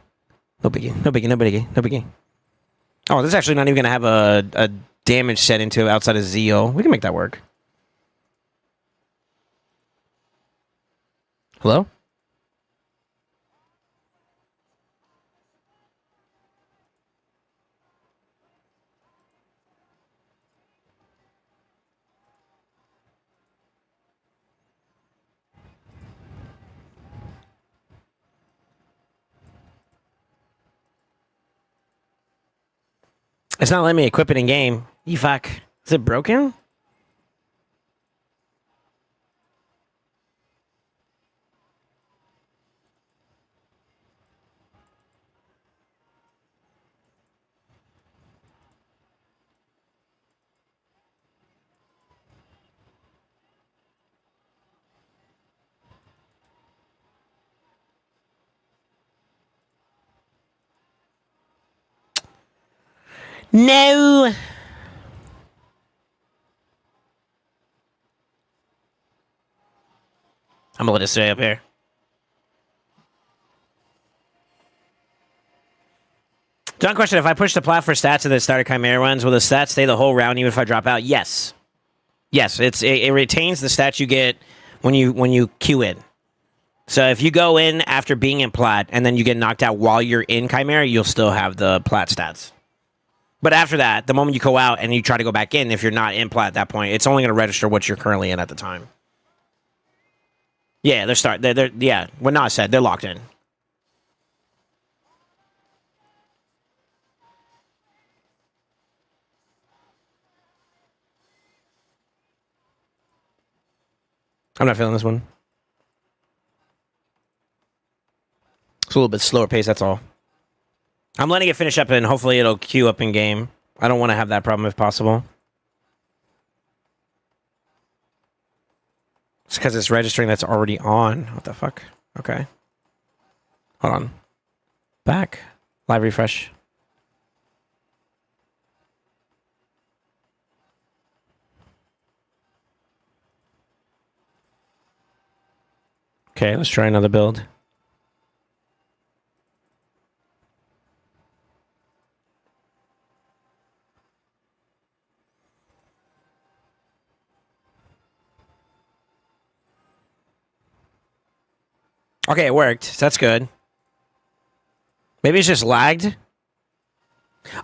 Speaker 1: No biggie. Oh, this is actually not even going to have a damage set into outside of Zeo. We can make that work. Hello? It's not letting me equip it in game. You fuck. Is it broken? No. I'm gonna let it stay up here. John, question: if I push the plat for stats at the start of Chimera runs, will the stats stay the whole round even if I drop out? Yes. Yes, it retains the stats you get when you queue in. So if you go in after being in plat and then you get knocked out while you're in Chimera, you'll still have the plat stats. But after that, the moment you go out and you try to go back in, if you're not in plat at that point, it's only going to register what you're currently in at the time. Yeah, yeah, what Nas said, they're locked in. I'm not feeling this one. It's a little bit slower pace, that's all. I'm letting it finish up and hopefully it'll queue up in game. I don't want to have that problem if possible. It's because it's registering that's already on. What the fuck? Okay. Hold on. Back. Live refresh. Okay, let's try another build. Okay, it worked. So that's good. Maybe it's just lagged.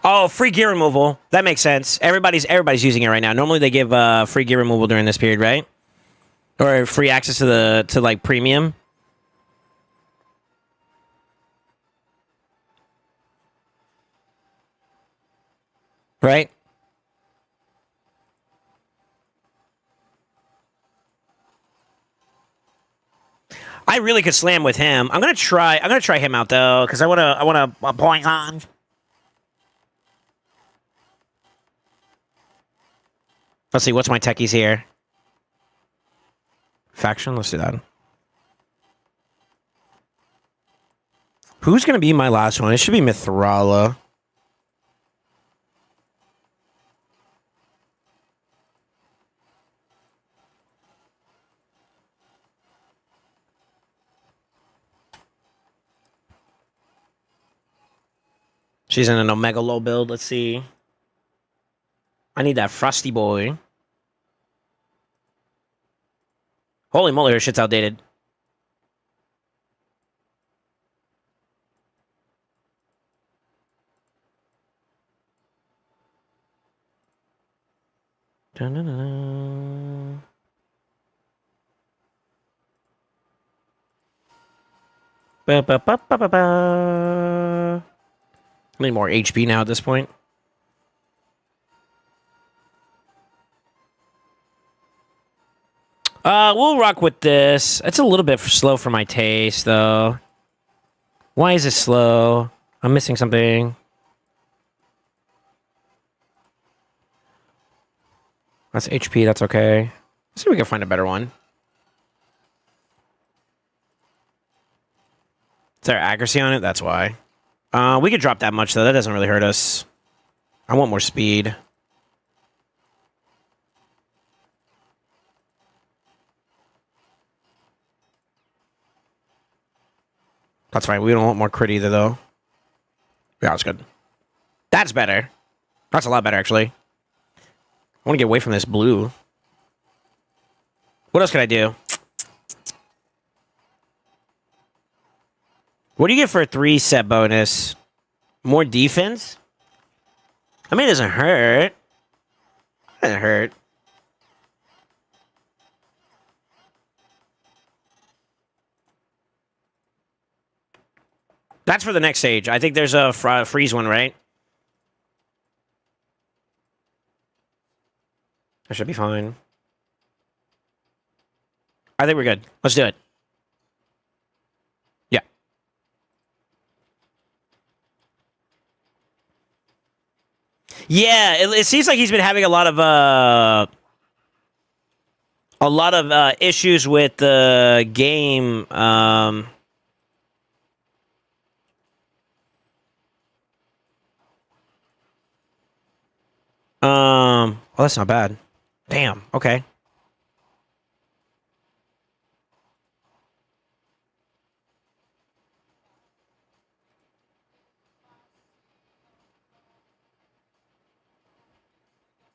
Speaker 1: Oh, free gear removal. That makes sense. Everybody's using it right now. Normally they give free gear removal during this period, right? Or free access to like premium. Right? I really could slam with him. I'm gonna try him out though, because I wanna point on. Let's see, what's my techies here? Faction, let's do that. Who's going to be my last one? It should be Mithrala. She's in an Omega low build. Let's see. I need that Frosty boy. Holy moly, her shit's outdated. Dun-dun-dun-dun. Ba-ba-ba-ba-ba-ba. I need more HP now at this point. We'll rock with this. It's a little bit slow for my taste, though. Why is it slow? I'm missing something. That's HP, that's okay. Let's see if we can find a better one. Is there accuracy on it? That's why. We could drop that much, though. That doesn't really hurt us. I want more speed. That's fine. We don't want more crit either, though. Yeah, that's good. That's better. That's a lot better, actually. I want to get away from this blue. What else can I do? What do you get for a 3 set bonus? More defense? I mean, it doesn't hurt. It doesn't hurt. That's for the next stage. I think there's a freeze one, right? That should be fine. I think we're good. Let's do it. Yeah. Yeah, it seems like he's been having a lot of issues with the game. Oh, that's not bad. Damn. Okay.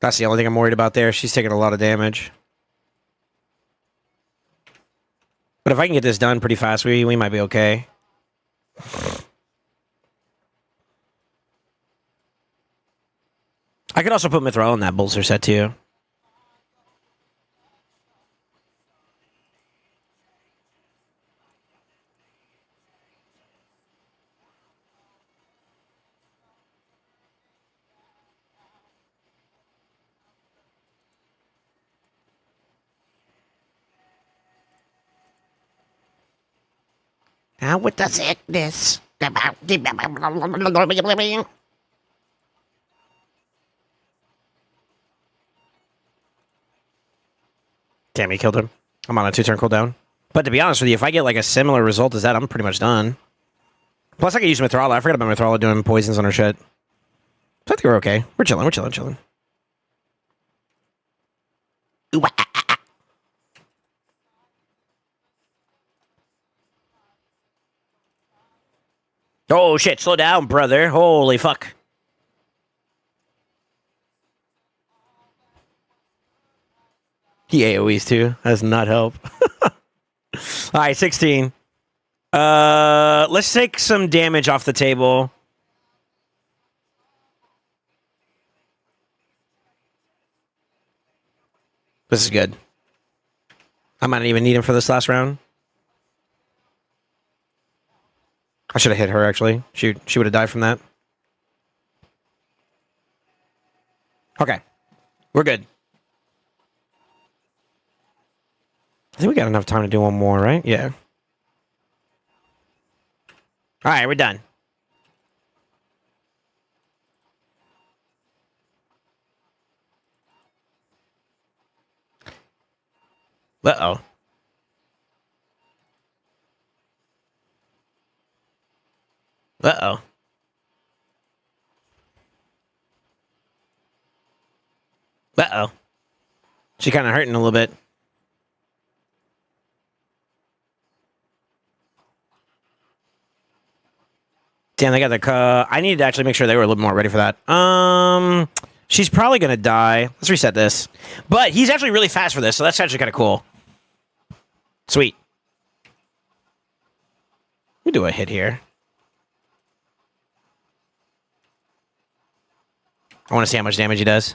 Speaker 1: That's the only thing I'm worried about there. She's taking a lot of damage. But if I can get this done pretty fast, we might be okay. I could also put Mithril in that bolster set too. Now with the sickness. Damn, he killed him. I'm on a 2-turn cooldown. But to be honest with you, if I get like a similar result as that, I'm pretty much done. Plus, I can use Mithrala. I forgot about Mithrala doing poisons on her shit. So I think we're okay. We're chilling. We're chilling. Oh shit! Slow down, brother. Holy fuck. He AoEs too. That does not help. Alright, 16. Let's take some damage off the table. This is good. I might not even need him for this last round. I should have hit her, actually. She would have died from that. Okay. We're good. I think we got enough time to do one more, right? Yeah. Alright, we're done. Uh-oh. Uh-oh. Uh-oh. She kind of hurting a little bit. Damn, they got the... I need to actually make sure they were a little more ready for that. She's probably going to die. Let's reset this. But he's actually really fast for this, so that's actually kind of cool. Sweet. We do a hit here. I want to see how much damage he does.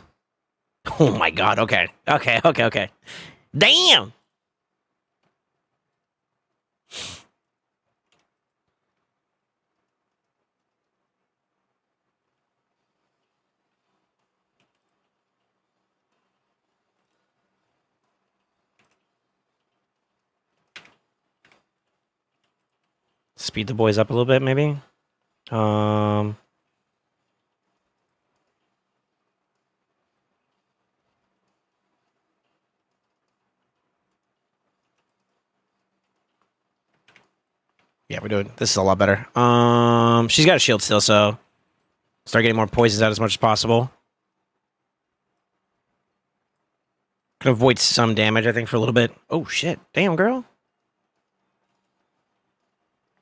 Speaker 1: Oh my god, okay. Okay. Damn! Speed the boys up a little bit, maybe? Yeah, we're doing... This is a lot better. She's got a shield still, so... Start getting more poisons out as much as possible. Could avoid some damage, I think, for a little bit. Oh, shit. Damn, girl.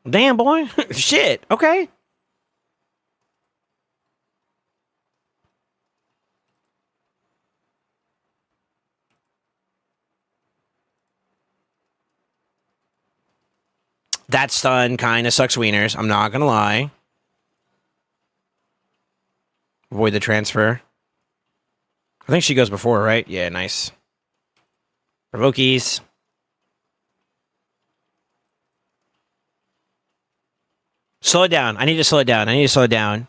Speaker 1: Damn, boy. Shit. Okay. That stun kind of sucks wieners. I'm not going to lie. Avoid the transfer. I think she goes before, right? Yeah, nice. Provokies. Slow it down. I need to slow it down.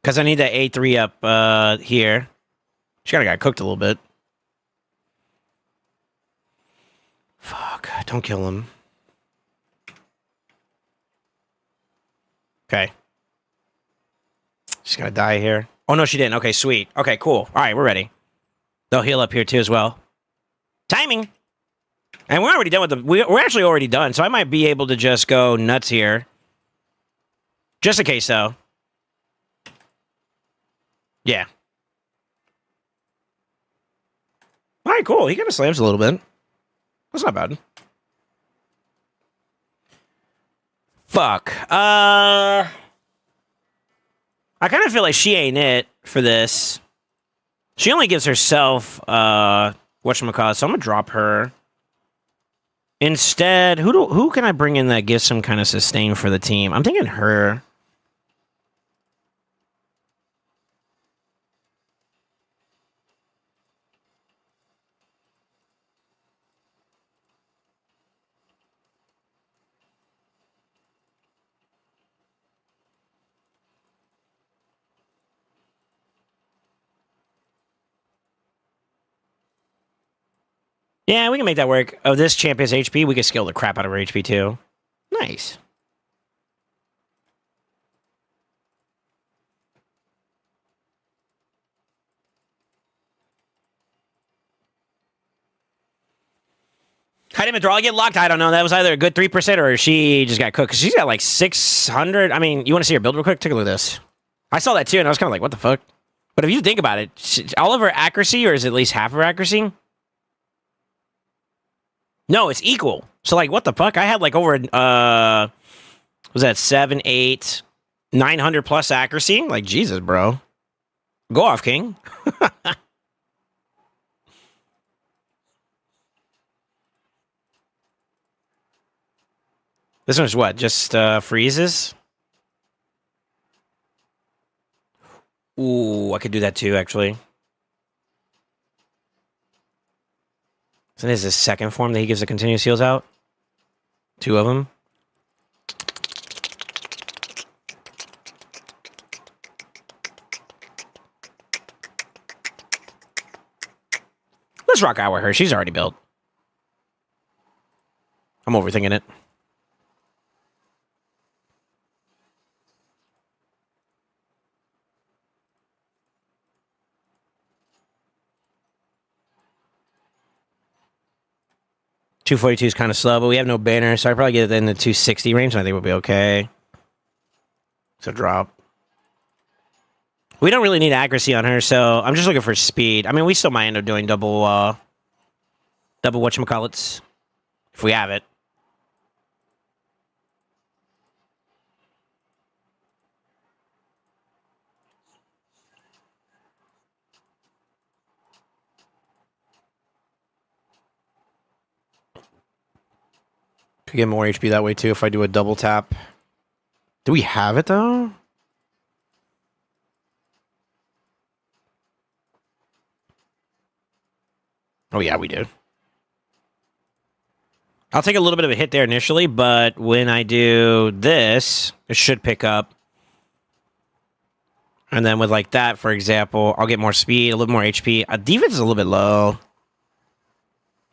Speaker 1: Because I need that A3 up here. She kind of got cooked a little bit. Fuck. Don't kill him. Okay. She's gonna die here. Oh, no, she didn't. Okay, sweet. Okay, cool. All right, we're ready. They'll heal up here, too, as well. Timing! And we're already done with the... We're actually already done, so I might be able to just go nuts here. Just in case, though. Yeah. All right, cool. He kind of slams a little bit. That's not bad. Fuck. I kind of feel like she ain't it for this. She only gives herself, whatchamacallit, so I'm gonna drop her. Instead, who can I bring in that gives some kind of sustain for the team? I'm thinking her. Yeah, we can make that work. Oh, this champion's HP, we can scale the crap out of her HP too. Nice. I didn't withdraw. I get locked. I don't know. That was either a good 3% or she just got cooked. Cause she's got like 600. I mean, you want to see her build real quick? Take a look at this. I saw that too, and I was kind of like, what the fuck? But if you think about it, all of her accuracy, or is it at least half of her accuracy? No, it's equal. So, like, what the fuck? I had, like, over, was that 7, 8, 900 plus accuracy? Like, Jesus, bro. Go off, King. This one's what? Just, freezes? Ooh, I could do that too, actually. So this is his second form that he gives the continuous heals out. 2 of them. Let's rock out with her. She's already built. I'm overthinking it. 242 is kind of slow, but we have no banner, so I probably get it in the 260 range, and I think we'll be okay. So drop. We don't really need accuracy on her, so I'm just looking for speed. I mean, we still might end up doing double whatchamacallits, if we have it. Could get more HP that way, too, if I do a double tap. Do we have it, though? Oh, yeah, we do. I'll take a little bit of a hit there initially, but when I do this, it should pick up. And then with like that, for example, I'll get more speed, a little more HP. Defense is a little bit low.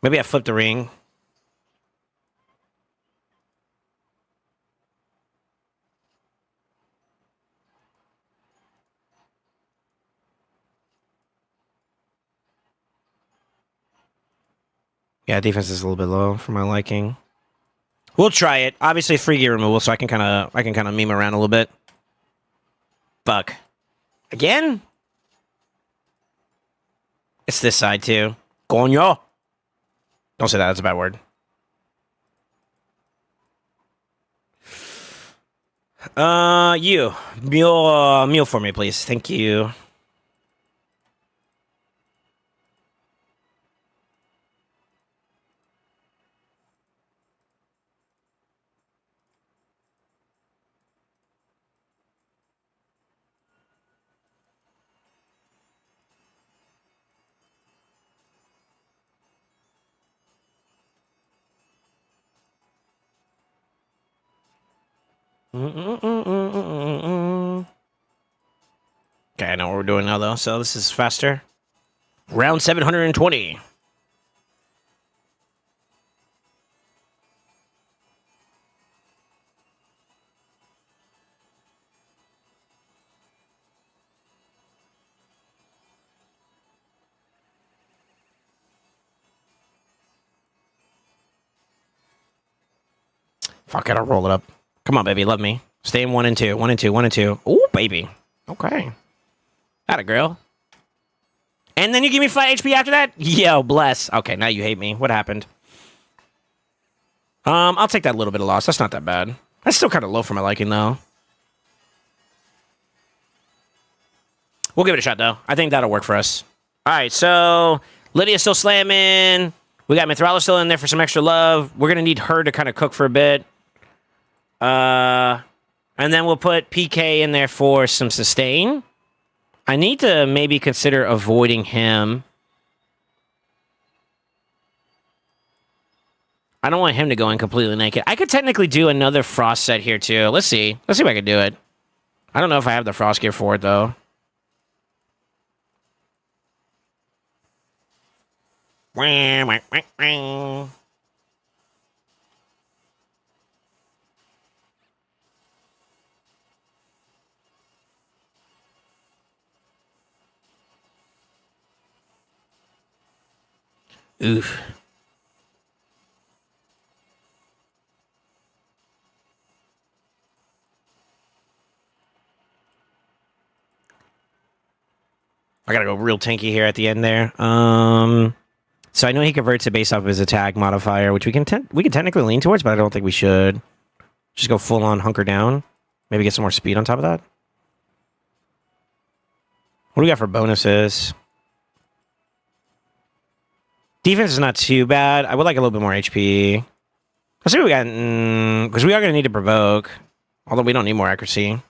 Speaker 1: Maybe I flip the ring. Yeah, defense is a little bit low for my liking. We'll try it. Obviously, free gear removal, so I can kind of meme around a little bit. Fuck. Again? It's this side too. Coño. Don't say that. That's a bad word. You. Mule for me, please. Thank you. Okay, I know what we're doing now, though, so this is faster. Round 720. Fuck, I gotta roll it up. Come on, baby, love me. Stay in 1 and 2. 1 and 2. 1 and 2. Ooh, baby. Okay. Atta girl. And then you give me 5 HP after that? Yo, bless. Okay, now you hate me. What happened? I'll take that little bit of loss. That's not that bad. That's still kind of low for my liking, though. We'll give it a shot, though. I think that'll work for us. All right, so Lydia's still slamming. We got Mithrala still in there for some extra love. We're going to need her to kind of cook for a bit. And then we'll put PK in there for some sustain. I need to maybe consider avoiding him. I don't want him to go in completely naked. I could technically do another frost set here, too. Let's see. Let's see if I can do it. I don't know if I have the frost gear for it, though. Oof. I gotta go real tanky here at the end there. So I know he converts it based off of his attack modifier, which we can technically lean towards, but I don't think we should. Just go full on hunker down. Maybe get some more speed on top of that. What do we got for bonuses? Defense is not too bad. I would like a little bit more HP. Let's see what we got. Because we are going to need to provoke. Although we don't need more accuracy.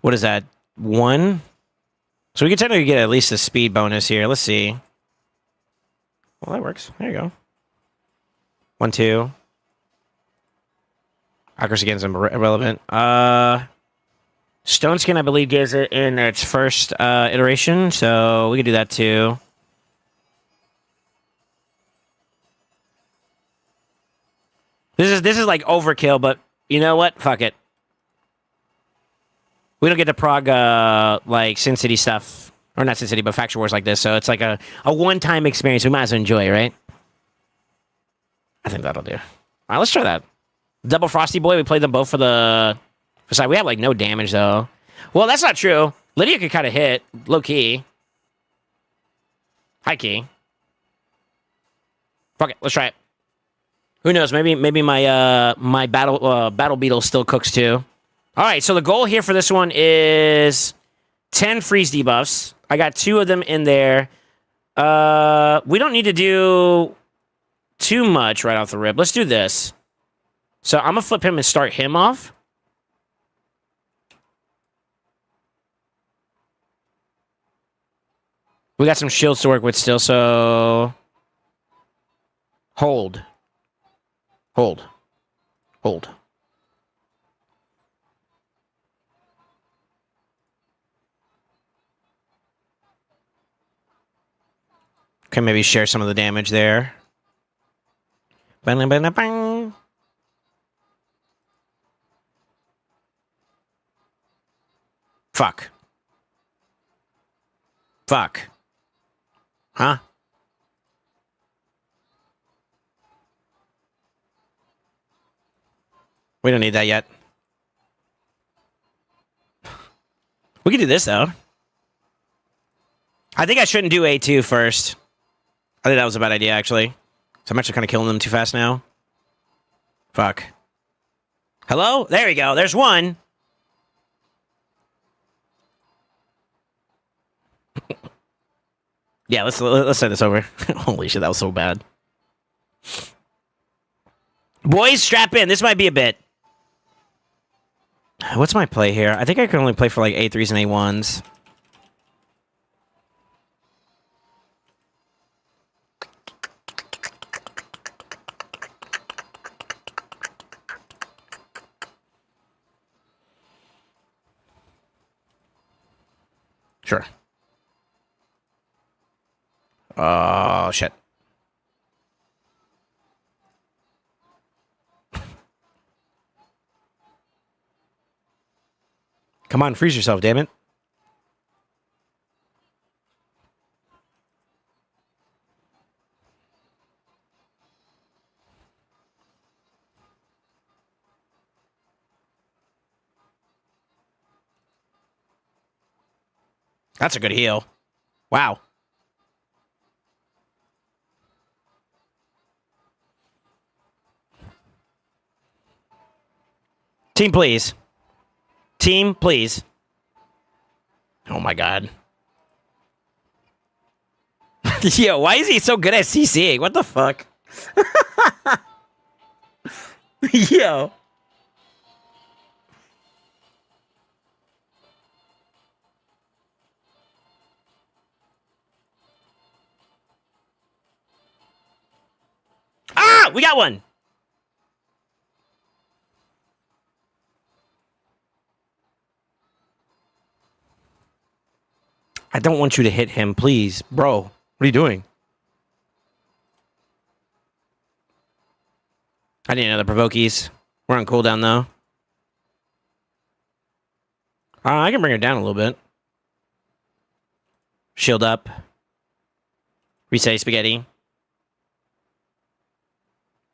Speaker 1: What is that? 1? So we can technically get at least a speed bonus here. Let's see. Well, that works. There you go. 1, 2. Accuracy again is irrelevant. Stone Skin, I believe, gives it in its first iteration, so we could do that too. This is like overkill, but you know what? Fuck it. We don't get the prog like Sin City stuff. Or not Sin City, but Faction Wars like this. So it's like a one-time experience. We might as well enjoy it, right? I think that'll do. All right, let's try that. Double Frosty Boy, we played them both for the side. We have, like, no damage, though. Well, that's not true. Lydia could kind of hit. Low-key. High-key. Fuck it, let's try it. Who knows? Maybe my my battle beetle still cooks, too. All right, so the goal here for this one is 10 freeze debuffs. I got 2 of them in there. We don't need to do too much right off the rip. Let's do this. So I'm going to flip him and start him off. We got some shields to work with still, so... Hold. Hold. Hold. Okay, maybe share some of the damage there. Bang, bang, bang, bang. Fuck. Fuck. Huh? We don't need that yet. We can do this, though. I think I shouldn't do A2 first. I think that was a bad idea, actually. So I'm actually kind of killing them too fast now. Fuck. Hello? There we go. There's one. Yeah, let's send this over. Holy shit, that was so bad. Boys, strap in. This might be a bit. What's my play here? I think I can only play for like A3s and A1s. Sure. Oh, shit. Come on, freeze yourself, damn it. That's a good heal. Wow. Team, please. Team, please. Oh my god. Yo, why is he so good at CCing? What the fuck? Yo. Ah! We got one! I don't want you to hit him, please. Bro, what are you doing? I need another provokies. We're on cooldown, though. I can bring her down a little bit. Shield up. Reset spaghetti.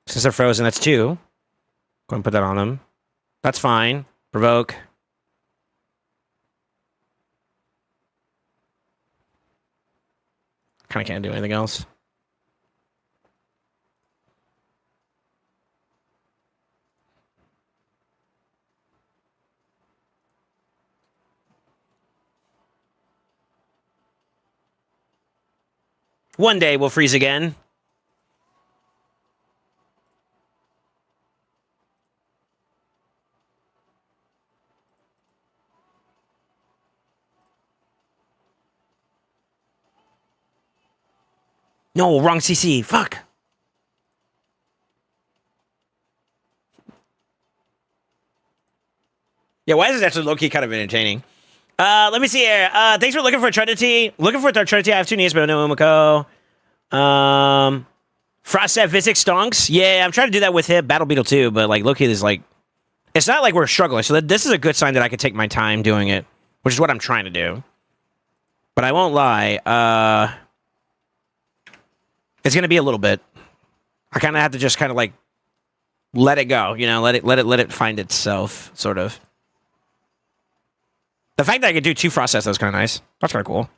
Speaker 1: Since they're frozen, that's 2. Go and put that on them. That's fine. Provoke. Kind of can't do anything else. One day we'll freeze again. No, wrong CC. Fuck. Yeah, why is it actually low-key kind of entertaining? Let me see here. Thanks for looking for Trinity. Looking for Trinity. I have 2 needs, but no Umiko. Frostset Visix Stonks. Yeah, I'm trying to do that with him. Battle Beetle too, but like low-key is like... It's not like we're struggling, so this is a good sign that I can take my time doing it, which is what I'm trying to do. But I won't lie. It's gonna be a little bit. I kind of have to just kind of like let it go, you know, let it find itself, sort of. The fact that I could do 2 frost sets, that was kind of nice. That's kind of cool.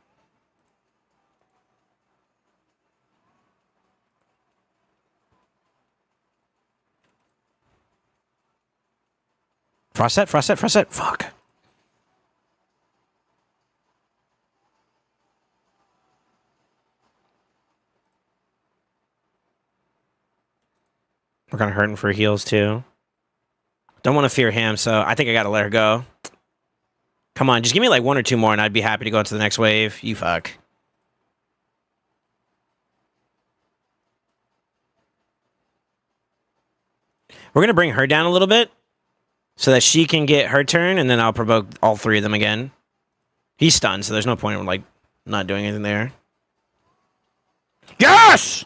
Speaker 1: Frost set, frost set, frost set. Fuck. We're kind of hurting for heals, too. Don't want to fear him, so I think I got to let her go. Come on, just give me like 1 or 2 more, and I'd be happy to go into the next wave. You fuck. We're going to bring her down a little bit so that she can get her turn, and then I'll provoke all 3 of them again. He's stunned, so there's no point in like not doing anything there. Yes!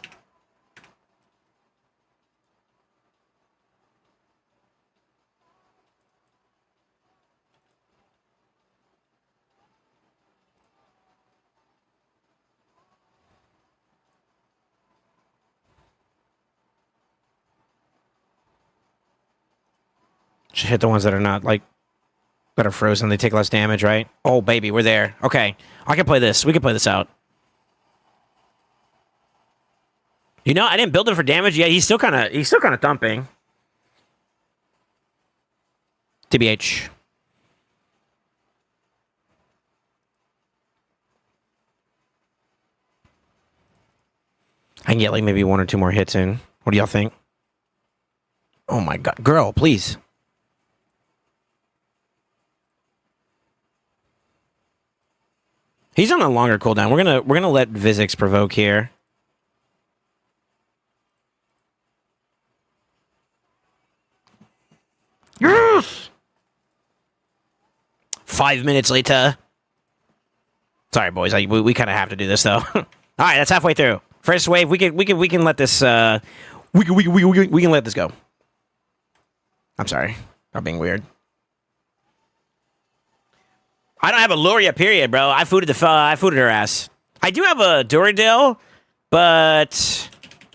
Speaker 1: Should hit the ones that are not, like, that are frozen. They take less damage, right? Oh, baby, we're there. Okay, I can play this. We can play this out. You know, I didn't build him for damage. Yeah, he's still kind of thumping. TBH. I can get, like, maybe 1 or 2 more hits in. What do y'all think? Oh, my God. Girl, please. He's on a longer cooldown. We're gonna let Vizix provoke here. Yes! 5 minutes later. Sorry, boys. We kind of have to do this though. All right, that's halfway through. First wave. We can let this. We can let this go. I'm sorry. I'm being weird. I don't have a Luria, period, bro. I fooded her ass. I do have a Duradale, but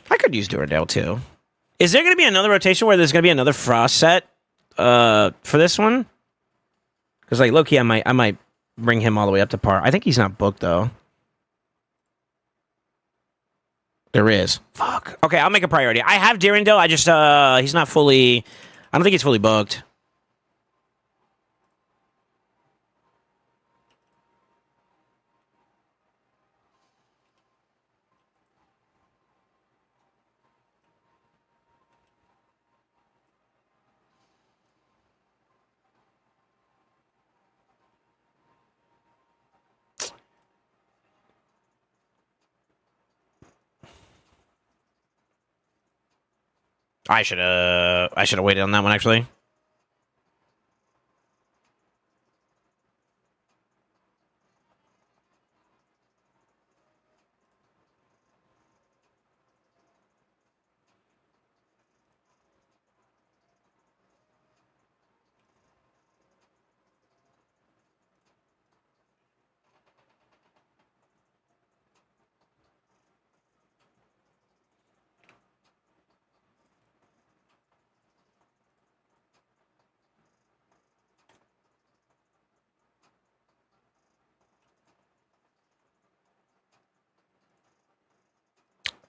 Speaker 1: I could use Duradale too. Is there going to be another rotation where there's going to be another frost set for this one? Because like low-key, I might bring him all the way up to par. I think he's not booked though. There is. Fuck. Okay, I'll make a priority. I have Durandale. I just he's not fully. I don't think he's fully booked. I should have waited on that one actually.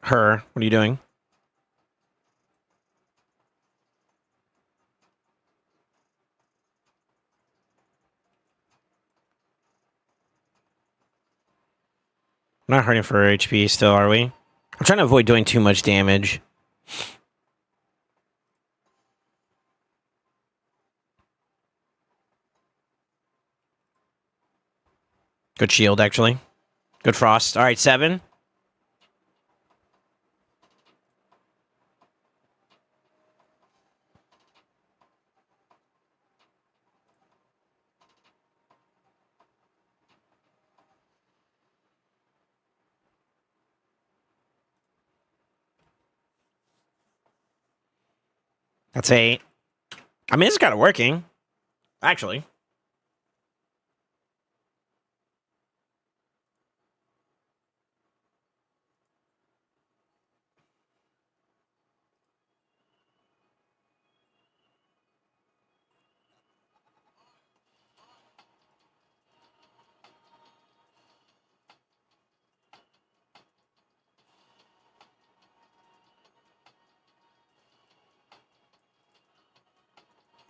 Speaker 1: Her, what are you doing? We're not hurting for HP still, are we? I'm trying to avoid doing too much damage. Good shield, actually. Good frost. All right, 7. That's 8. I mean, it's kind of working, actually.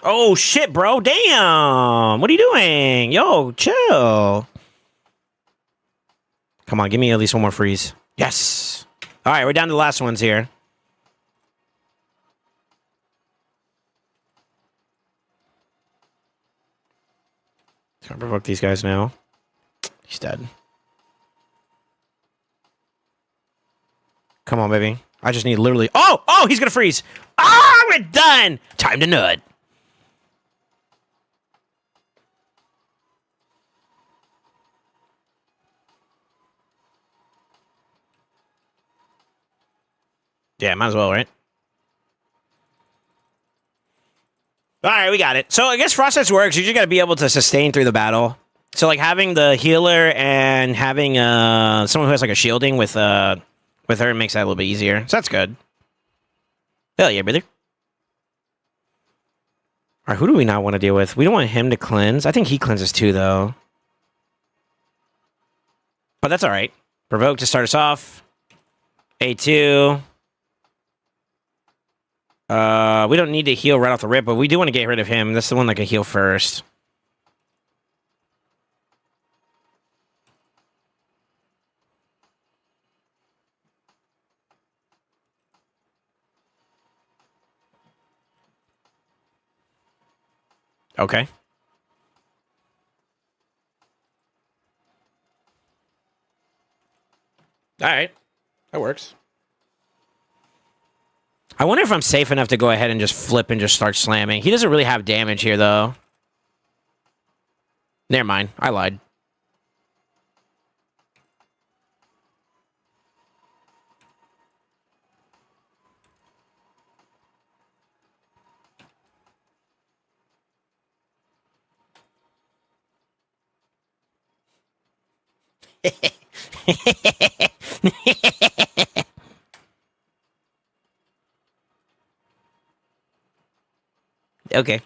Speaker 1: Oh, shit, bro. Damn. What are you doing? Yo, chill. Come on, give me at least one more freeze. Yes. All right, we're down to the last ones here. Can't provoke these guys now. He's dead. Come on, baby. I just need literally... Oh, he's going to freeze. Ah, we're done. Time to nut. Yeah, might as well, right? All right, we got it. So I guess Frost Touch works. You just got to be able to sustain through the battle. So like having the healer and having someone who has like a shielding with her makes that a little bit easier. So that's good. Hell yeah, brother. All right, who do we not want to deal with? We don't want him to cleanse. I think he cleanses too, though. But that's all right. Provoke to start us off. A2. We don't need to heal right off the rip, but we do want to get rid of him. That's the one that can heal first. Okay. All right. That works. I wonder if I'm safe enough to go ahead and just flip and just start slamming. He doesn't really have damage here, though. Never mind. I lied. Okay.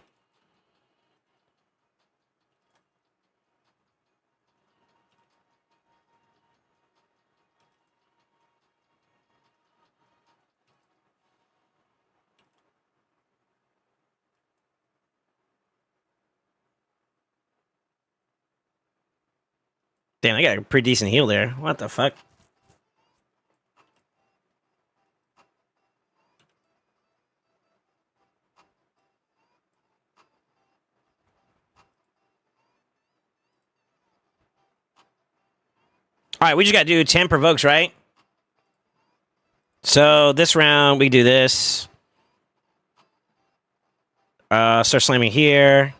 Speaker 1: Damn, I got a pretty decent heal there. What the fuck? All right, we just got to do 10 provokes, right? So this round, we do this. Start slamming here.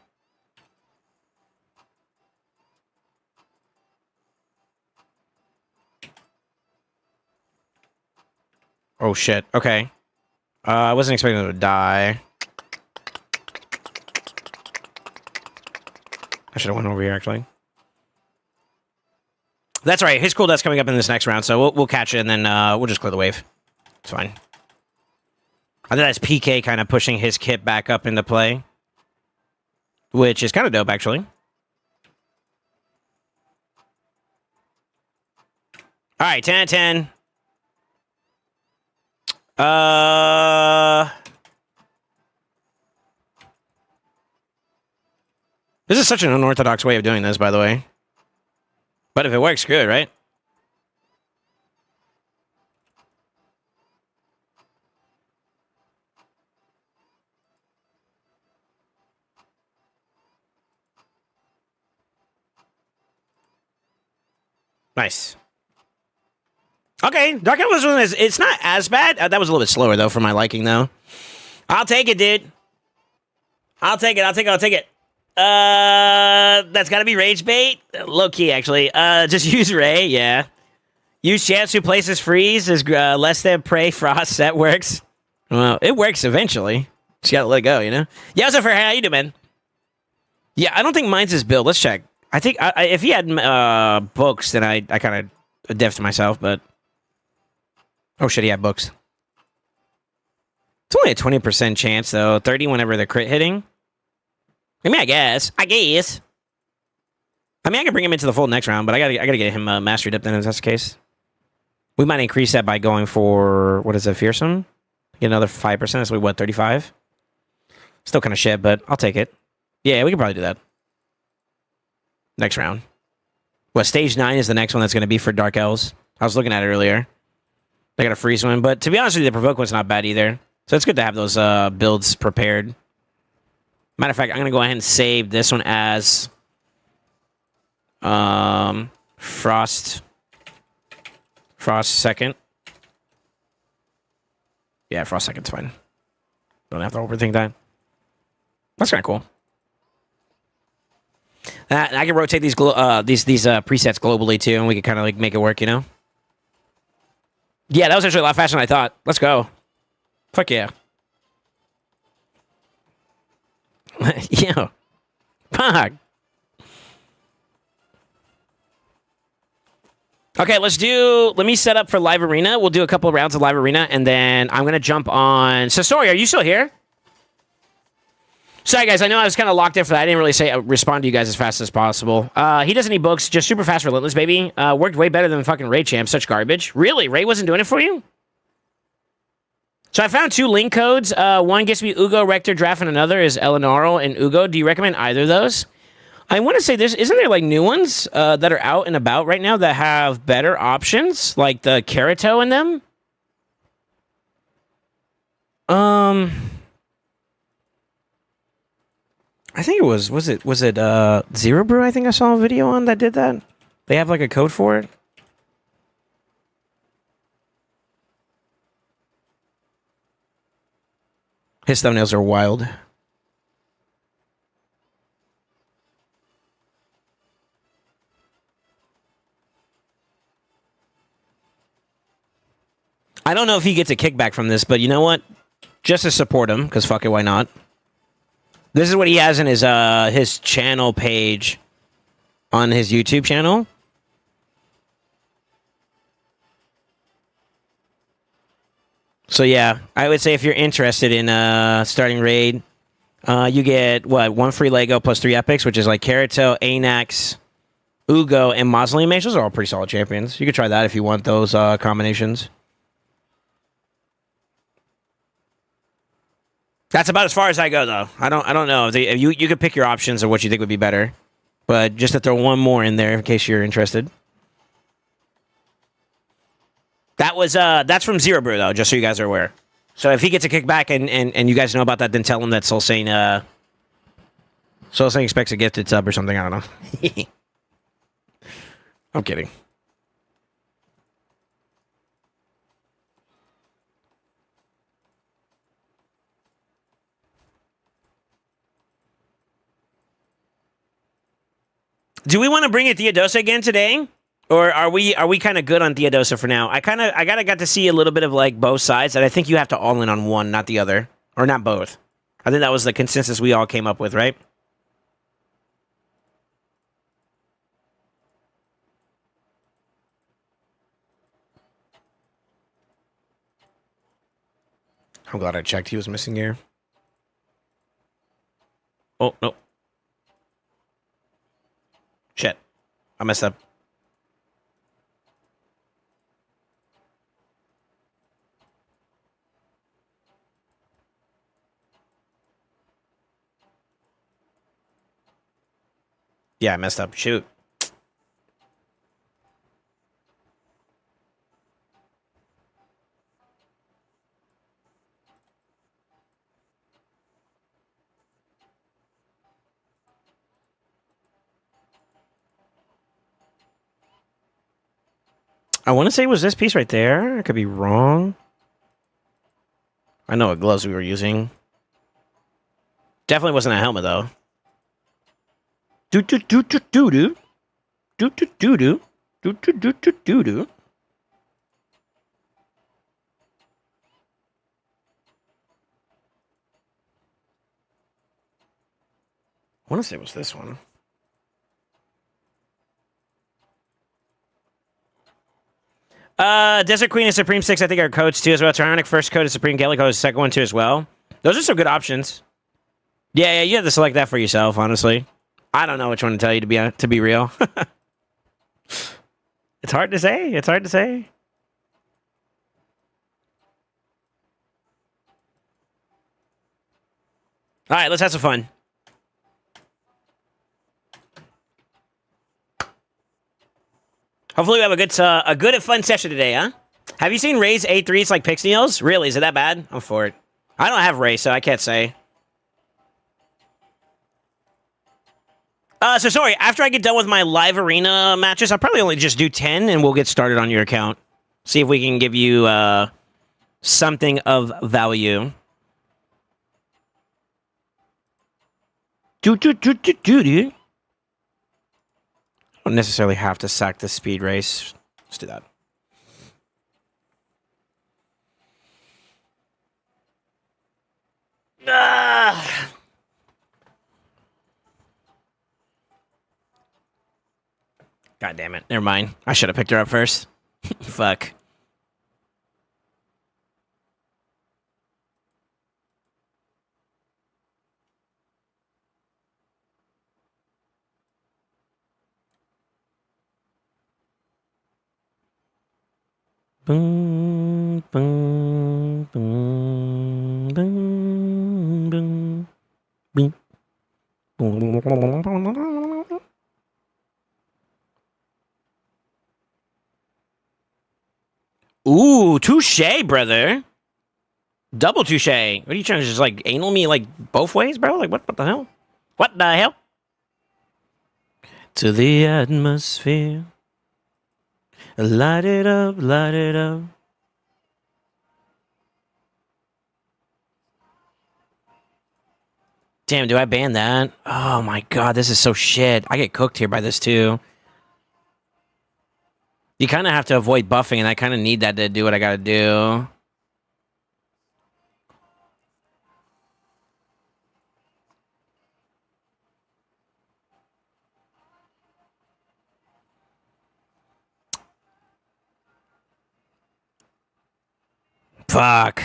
Speaker 1: Oh, shit. Okay. I wasn't expecting him to die. I should have went over here, actually. That's right. His cooldown's coming up in this next round, so we'll catch it, and then we'll just clear the wave. It's fine. I think that's PK kind of pushing his kit back up into play, which is kind of dope, actually. All right, 10 out of 10. This is such an unorthodox way of doing this, by the way. But if it works, good, right? Nice. Okay, Dark Elf one is, it's not as bad. That was a little bit slower, though, for my liking, though. I'll take it, dude. I'll take it. That's gotta be rage bait. Low key, actually. Just use Ray, yeah. Use Chance who places freeze is less than Prey Frost. That works. Well, it works eventually. Just gotta let it go, you know? Yeah, what's up, how you doing, man? Yeah, I don't think mine's his build. Let's check. I think if he had books, then I kind of deffed myself, but... Oh, shit, he had books. It's only a 20% chance, though. 30 whenever the crit hitting. I mean, I guess. I mean, I can bring him into the fold next round, but I gotta get him mastered up then, if that's the case. We might increase that by going for, what is it, Fearsome? Get another 5%, that's what, 35? Still kind of shit, but I'll take it. Yeah, we can probably do that. Next round. What, stage 9 is the next one that's going to be for Dark Elves. I was looking at it earlier. They got a freeze one, but to be honest with you, the provoke one's not bad either. So it's good to have those builds prepared. Matter of fact, I'm going to go ahead and save this one as Frost second. Yeah, Frost second's fine. Don't have to overthink that. That's kind of cool. I can rotate these presets globally too, and we can kind of like make it work, you know? Yeah, that was actually a lot faster than I thought. Let's go. Fuck yeah. Yeah. Fuck. Okay, let me set up for Live Arena. We'll do a couple of rounds of Live Arena, and then I'm going to jump on... So, sorry, are you still here? Sorry, guys, I know I was kind of locked in for that. I didn't really respond to you guys as fast as possible. He doesn't need books, just super fast relentless, baby. Worked way better than fucking Ray Champ. Such garbage. Really? Ray wasn't doing it for you? So I found 2 link codes. One gets me Ugo, Rector, Draft, and another is Eleanor and Ugo. Do you recommend either of those? I want to say isn't there like new ones that are out and about right now that have better options, like the Kerato in them? I think it was it Zero Brew? I think I saw a video on that did that. They have like a code for it. His thumbnails are wild. I don't know if he gets a kickback from this, but you know what? Just to support him, because fuck it, why not? This is what he has in his channel page on his YouTube channel. So yeah, I would say if you're interested in starting raid, you get what, 1 free Lego plus 3 epics, which is like Kerato, Anax, Ugo, and Mausoleum Mage. Those are all pretty solid champions. You could try that if you want those combinations. That's about as far as I go, though. I don't know. You could pick your options of what you think would be better, but just to throw one more in there in case you're interested. That's from Zero Brew, though, just so you guys are aware. So if he gets a kickback and you guys know about that, then tell him that SoulSaint expects a gifted sub or something. I don't know. I'm kidding. Do we want to bring in Theodosa again today? Or are we kind of good on Theodosa for now? I got to see a little bit of like both sides, and I think you have to all in on one, not the other. Or not both. I think that was the consensus we all came up with, right? I'm glad I checked. He was missing here. Oh, no. Shit. I messed up. Yeah, I messed up. Shoot. I want to say it was this piece right there. I could be wrong. I know what gloves we were using. Definitely wasn't a helmet, though. Do do do do do do. Do do do do. Do do do do do do. I want to say it was this one. Desert Queen and Supreme 6, I think, are codes too as well. Tyrannic first code is Supreme Gallico is second one too as well. Those are some good options. Yeah, you have to select that for yourself, honestly. I don't know which one to tell you to be real. It's hard to say. It's hard to say. All right, let's have some fun. Hopefully we have a good and fun session today, huh? Have you seen Ray's A3s like Pixniels? Really? Is it that bad? I'm for it. I don't have Ray, so I can't say. So sorry, after I get done with my live arena matches, I'll probably only just do 10 and we'll get started on your account. See if we can give you something of value. I don't necessarily have to sack the speed race. Let's do that. God damn it. Never mind. I should have picked her up first. Fuck. Boom, boom, boom, boom, boom, boom. Ooh, touche, brother. Double touche. What are you trying to just like anal me like both ways, bro? Like what the hell? What the hell? To the atmosphere. Light it up, light it up. Damn, do I ban that? Oh my god, this is so shit. I get cooked here by this too. You kind of have to avoid buffing, and I kind of need that to do what I gotta do. Fuck.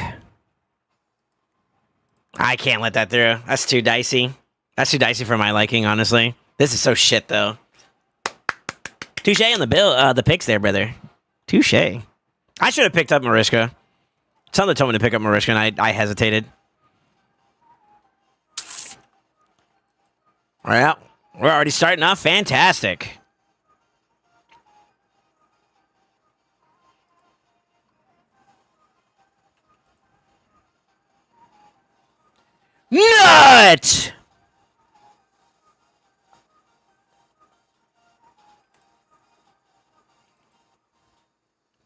Speaker 1: I can't let that through. That's too dicey. That's too dicey for my liking, honestly. This is so shit, though. Touche on the picks there, brother. Touche. I should have picked up Mariska. Something told me to pick up Mariska, and I hesitated. Well, we're already starting off fantastic. Nut!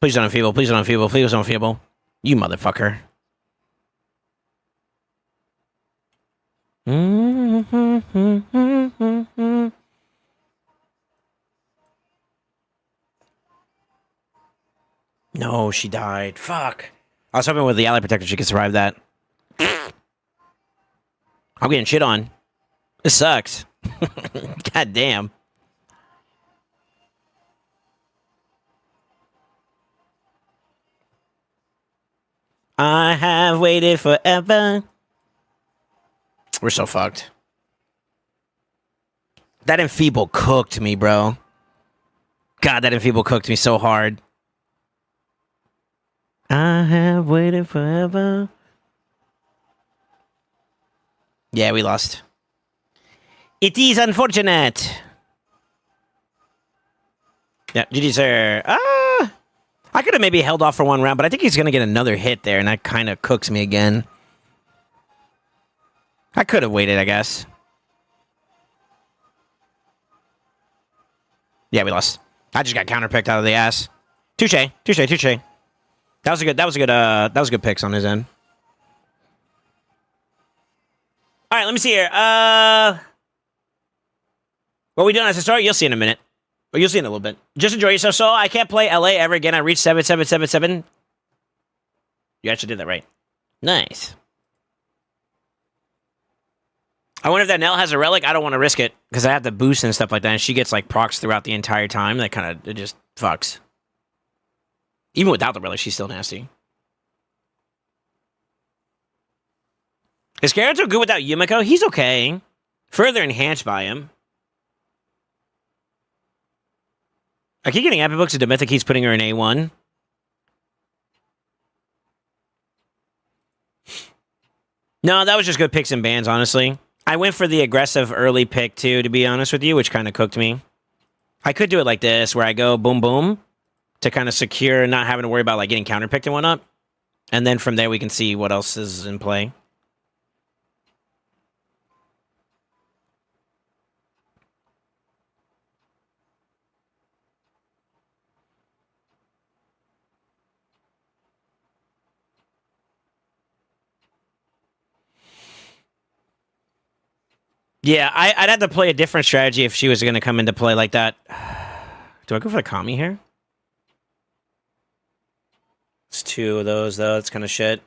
Speaker 1: Please don't enfeeble. Please don't enfeeble. Please don't enfeeble. You motherfucker. No, she died. Fuck. I was hoping with the ally protector she could survive that. I'm getting shit on. This sucks. God damn. I have waited forever. We're so fucked. That enfeeble cooked me, bro. God, that enfeeble cooked me so hard. I have waited forever. Yeah, we lost. It is unfortunate. Yeah, GG, sir. I could have maybe held off for one round, but I think he's going to get another hit there, and that kind of cooks me again. I could have waited, I guess. Yeah, we lost. I just got counterpicked out of the ass. Touche, touche, touche. That was a good picks on his end. All right, let me see here. What we doing as a start? You'll see in a minute. Or you'll see in a little bit. Just enjoy yourself. So I can't play LA ever again. I reached 7777. You actually did that right. Nice. I wonder if that Nell has a relic. I don't want to risk it because I have to boost and stuff like that. And she gets like procs throughout the entire time. That kind of, it just fucks. Even without the relic, she's still nasty. Is Gyarados good without Yumiko? He's okay. Further enhanced by him. I keep getting epic books. Demythic keeps putting her in A1. No, that was just good picks and bans, honestly. I went for the aggressive early pick, too, to be honest with you, which kind of cooked me. I could do it like this, where I go boom, boom, to kind of secure, not having to worry about like getting counterpicked and whatnot. And then from there, we can see what else is in play. Yeah, I'd have to play a different strategy if she was going to come into play like that. Do I go for the Kami here? It's two of those, though. It's kind of shit.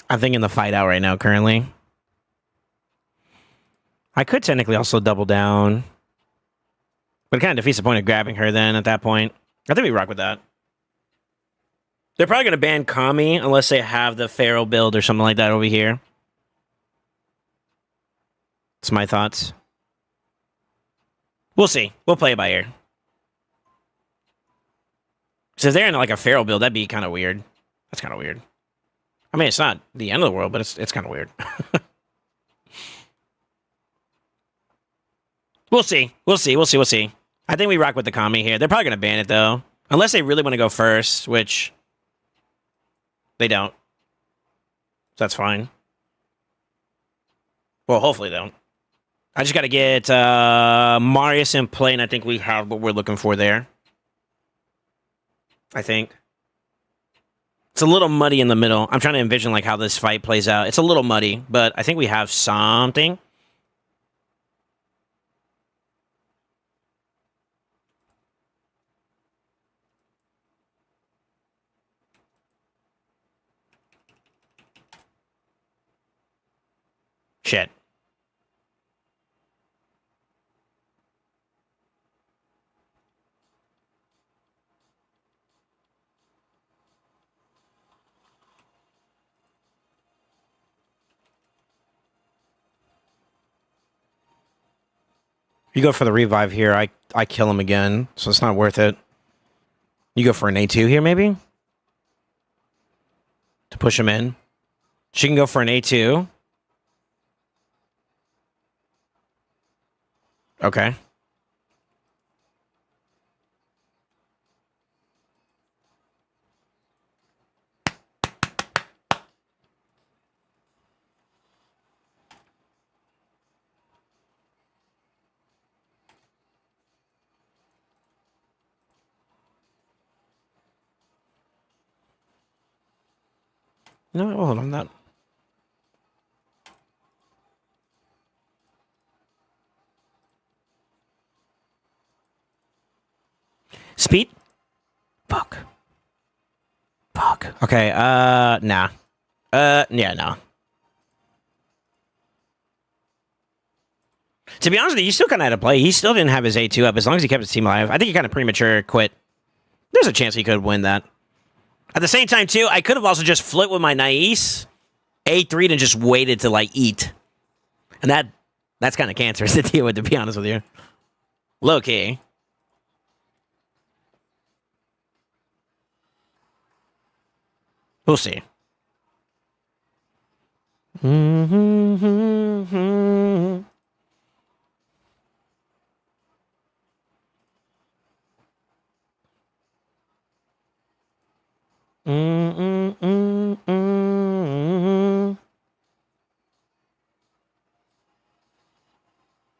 Speaker 1: I'm thinking the fight out right now, currently. I could technically also double down. But it kind of defeats the point of grabbing her then at that point. I think we rock with that. They're probably going to ban Kami unless they have the Pharaoh build or something like that over here. That's my thoughts. We'll see. We'll play it by ear. So if they're in like a Pharaoh build, that'd be kind of weird. That's kind of weird. I mean, it's not the end of the world, but it's kind of weird. We'll see. We'll see. We'll see. We'll see. I think we rock with the Kami here. They're probably going to ban it, though. Unless they really want to go first, which they don't. So that's fine. Well, hopefully they don't. I just got to get Marius in play, and I think we have what we're looking for there. I think. It's a little muddy in the middle. I'm trying to envision like how this fight plays out. It's a little muddy, but I think we have something. Shit. You go for the revive here, I kill him again, so it's not worth it. You go for an A2 here, maybe? To push him in. She can go for an A2. Okay. No, hold on that. Speed? Fuck. Fuck. Okay, nah. Yeah, no. To be honest with you, he still kind of had to play. He still didn't have his A2 up as long as he kept his team alive. I think he kind of premature quit. There's a chance he could win that. At the same time, too, I could have also just flipped with my Nais, A3'd and just waited to, like, eat. And that's kind of cancerous to deal with, to be honest with you. Low key. We'll see.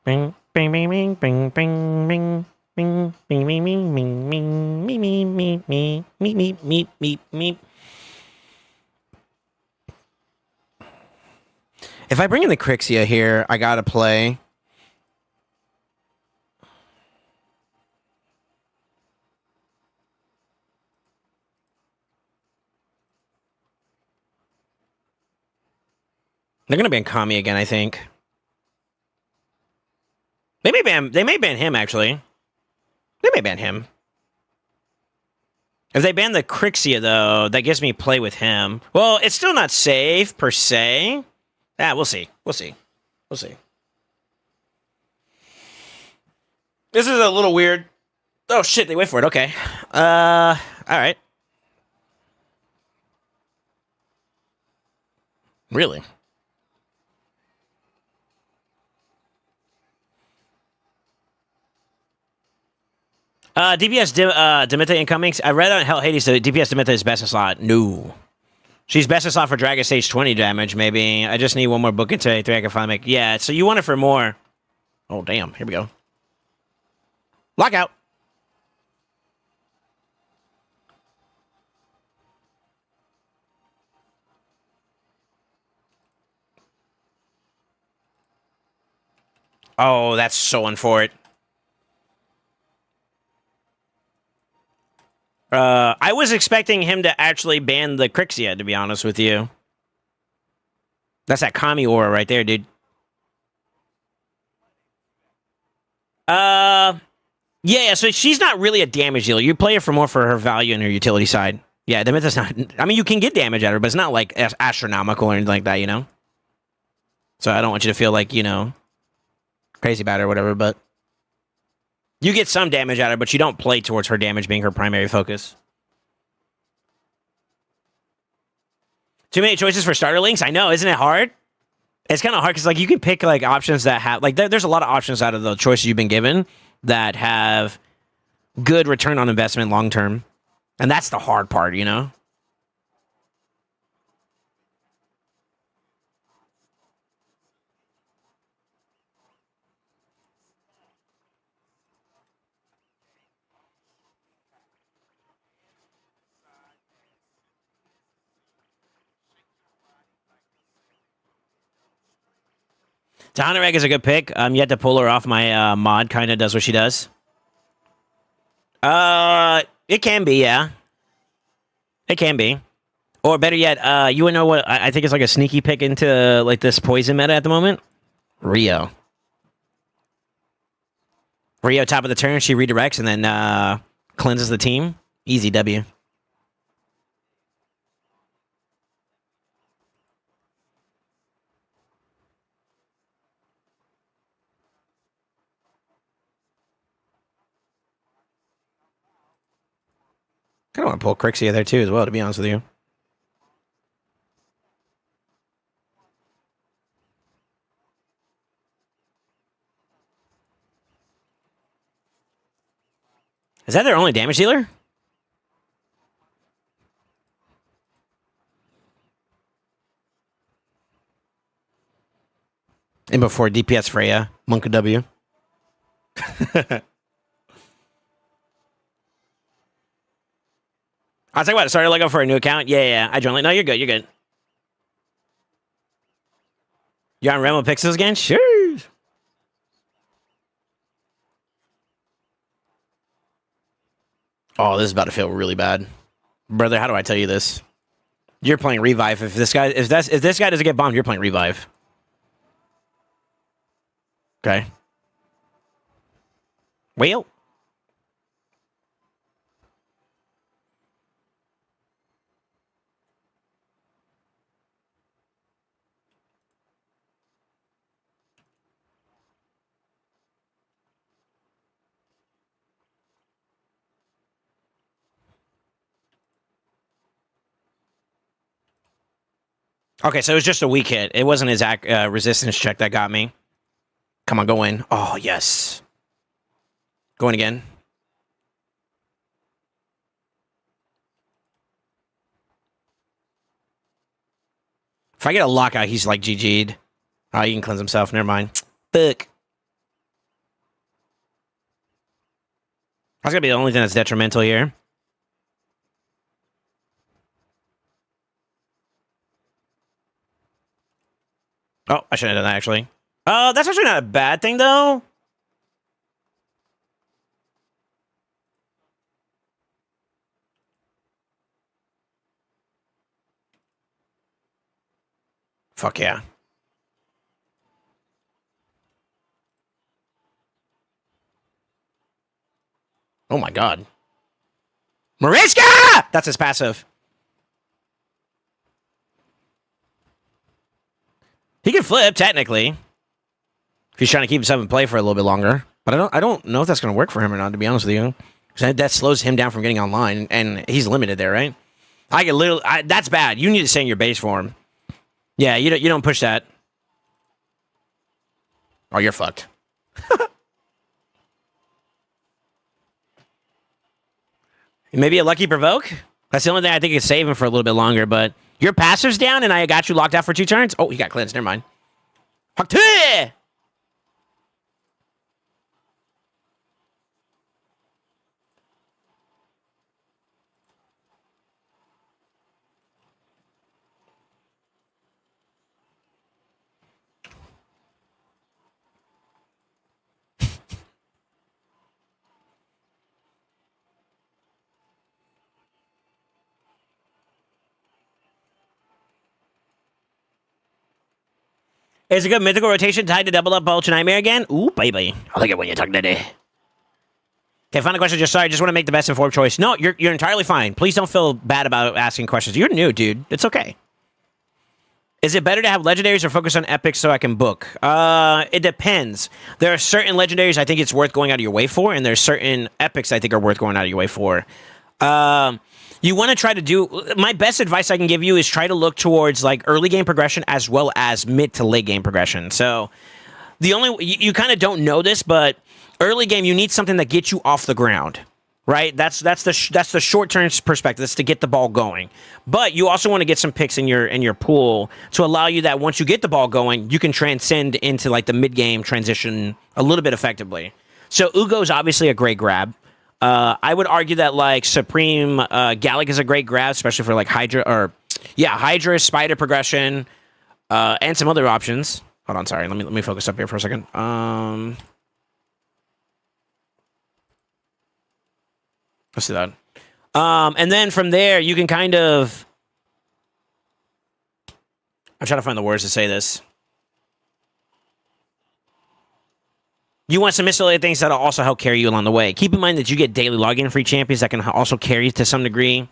Speaker 1: Bing, bing, bing, bing, bing, bing, bing, bing, bing, bing, bing, bing, bing, me, me, me, me, me, me, me, me, me. If I bring in the Crixia here, I gotta play. They're gonna ban Kami again, I think. They may ban him, actually. They may ban him. If they ban the Crixia, though, that gives me play with him. Well, it's still not safe, per se. Ah, we'll see. We'll see. We'll see. This is a little weird. Oh shit, they wait for it. Okay. All right. Really? DPS Demetha incoming. I read on Hell Hades that DPS Demetha is best in slot. No. She's best in slot for Dragon Stage 20 damage, maybe. I just need one more book into 3 I can finally make. Yeah, so you want it for more. Oh, damn. Here we go. Lockout. Oh, that's so unfortunate. I was expecting him to actually ban the Crixia, to be honest with you. That's that Kami aura right there, dude. Yeah, so she's not really a damage dealer. You play her for more for her value and her utility side. Yeah, the myth is not... I mean, you can get damage at her, but it's not, like, astronomical or anything like that, you know? So I don't want you to feel like, you know, crazy about her or whatever, but... You get some damage at her, but you don't play towards her damage being her primary focus. Too many choices for starter links? I know, isn't it hard? It's kind of hard because, like, you can pick, like, options that have... Like, there's a lot of options out of the choices you've been given that have good return on investment long term. And that's the hard part, you know? Tahana Reg is a good pick. Yet to pull her off my mod kind of does what she does. It can be, yeah. It can be. Or better yet, you would know what I think is like a sneaky pick into like this poison meta at the moment? Rio. Rio top of the turn, she redirects and then cleanses the team. Easy W. Kind of want to pull Crixia there too as well, to be honest with you. Is that their only damage dealer? And before DPS Freya, Monka W. I was talking about started Lego for a new account. Yeah. I joined. No, you're good. You're good. You're on Remo Pixels again? Sure. Oh, this is about to feel really bad, brother. How do I tell you this? You're playing Revive. If this guy doesn't get bombed, you're playing Revive. Okay. Well. Okay, so it was just a weak hit. It wasn't his resistance check that got me. Come on, go in. Oh, yes. Going again. If I get a lockout, he's like GG'd. Oh, he can cleanse himself. Never mind. Fuck. That's going to be the only thing that's detrimental here. Oh, I shouldn't have done that, actually. That's actually not a bad thing, though. Fuck yeah. Oh my god. Mariska! That's his passive. He can flip, technically. If he's trying to keep himself in play for a little bit longer. But I don't know if that's going to work for him or not, to be honest with you. 'Cause that slows him down from getting online, and he's limited there, right? I get literally. That's bad. You need to stay in your base for him. Yeah, you don't push that. Oh, you're fucked. Maybe a lucky provoke? That's the only thing I think is save him for a little bit longer, but your passive's down and I got you locked out for 2 turns? Oh, he got cleansed. Never mind. Hakte! Is a good mythical rotation tied to double up Ultra Nightmare again? Ooh, baby. I like it when you talk dirty. Okay, final question. Just sorry, just want to make the best informed choice. No, you're entirely fine. Please don't feel bad about asking questions. You're new, dude. It's okay. Is it better to have legendaries or focus on epics so I can book? It depends. There are certain legendaries I think it's worth going out of your way for, and there's certain epics I think are worth going out of your way for. You want to try to do... My best advice I can give you is try to look towards like early game progression as well as mid to late game progression. So the only... You kind of don't know this, but early game, you need something that gets you off the ground. Right, that's the short-term perspective. That's to get the ball going, but you also want to get some picks in your pool to allow you that once you get the ball going, you can transcend into like the mid-game transition a little bit effectively. So Ugo is obviously a great grab. I would argue that like Supreme Gallic is a great grab, especially for like Hydra Spider progression, and some other options. Hold on, sorry. Let me focus up here for a second. Let's do that. And then from there, you can kind of... I'm trying to find the words to say this. You want some miscellaneous things that'll also help carry you along the way. Keep in mind that you get daily login free champions that can also carry you to some degree.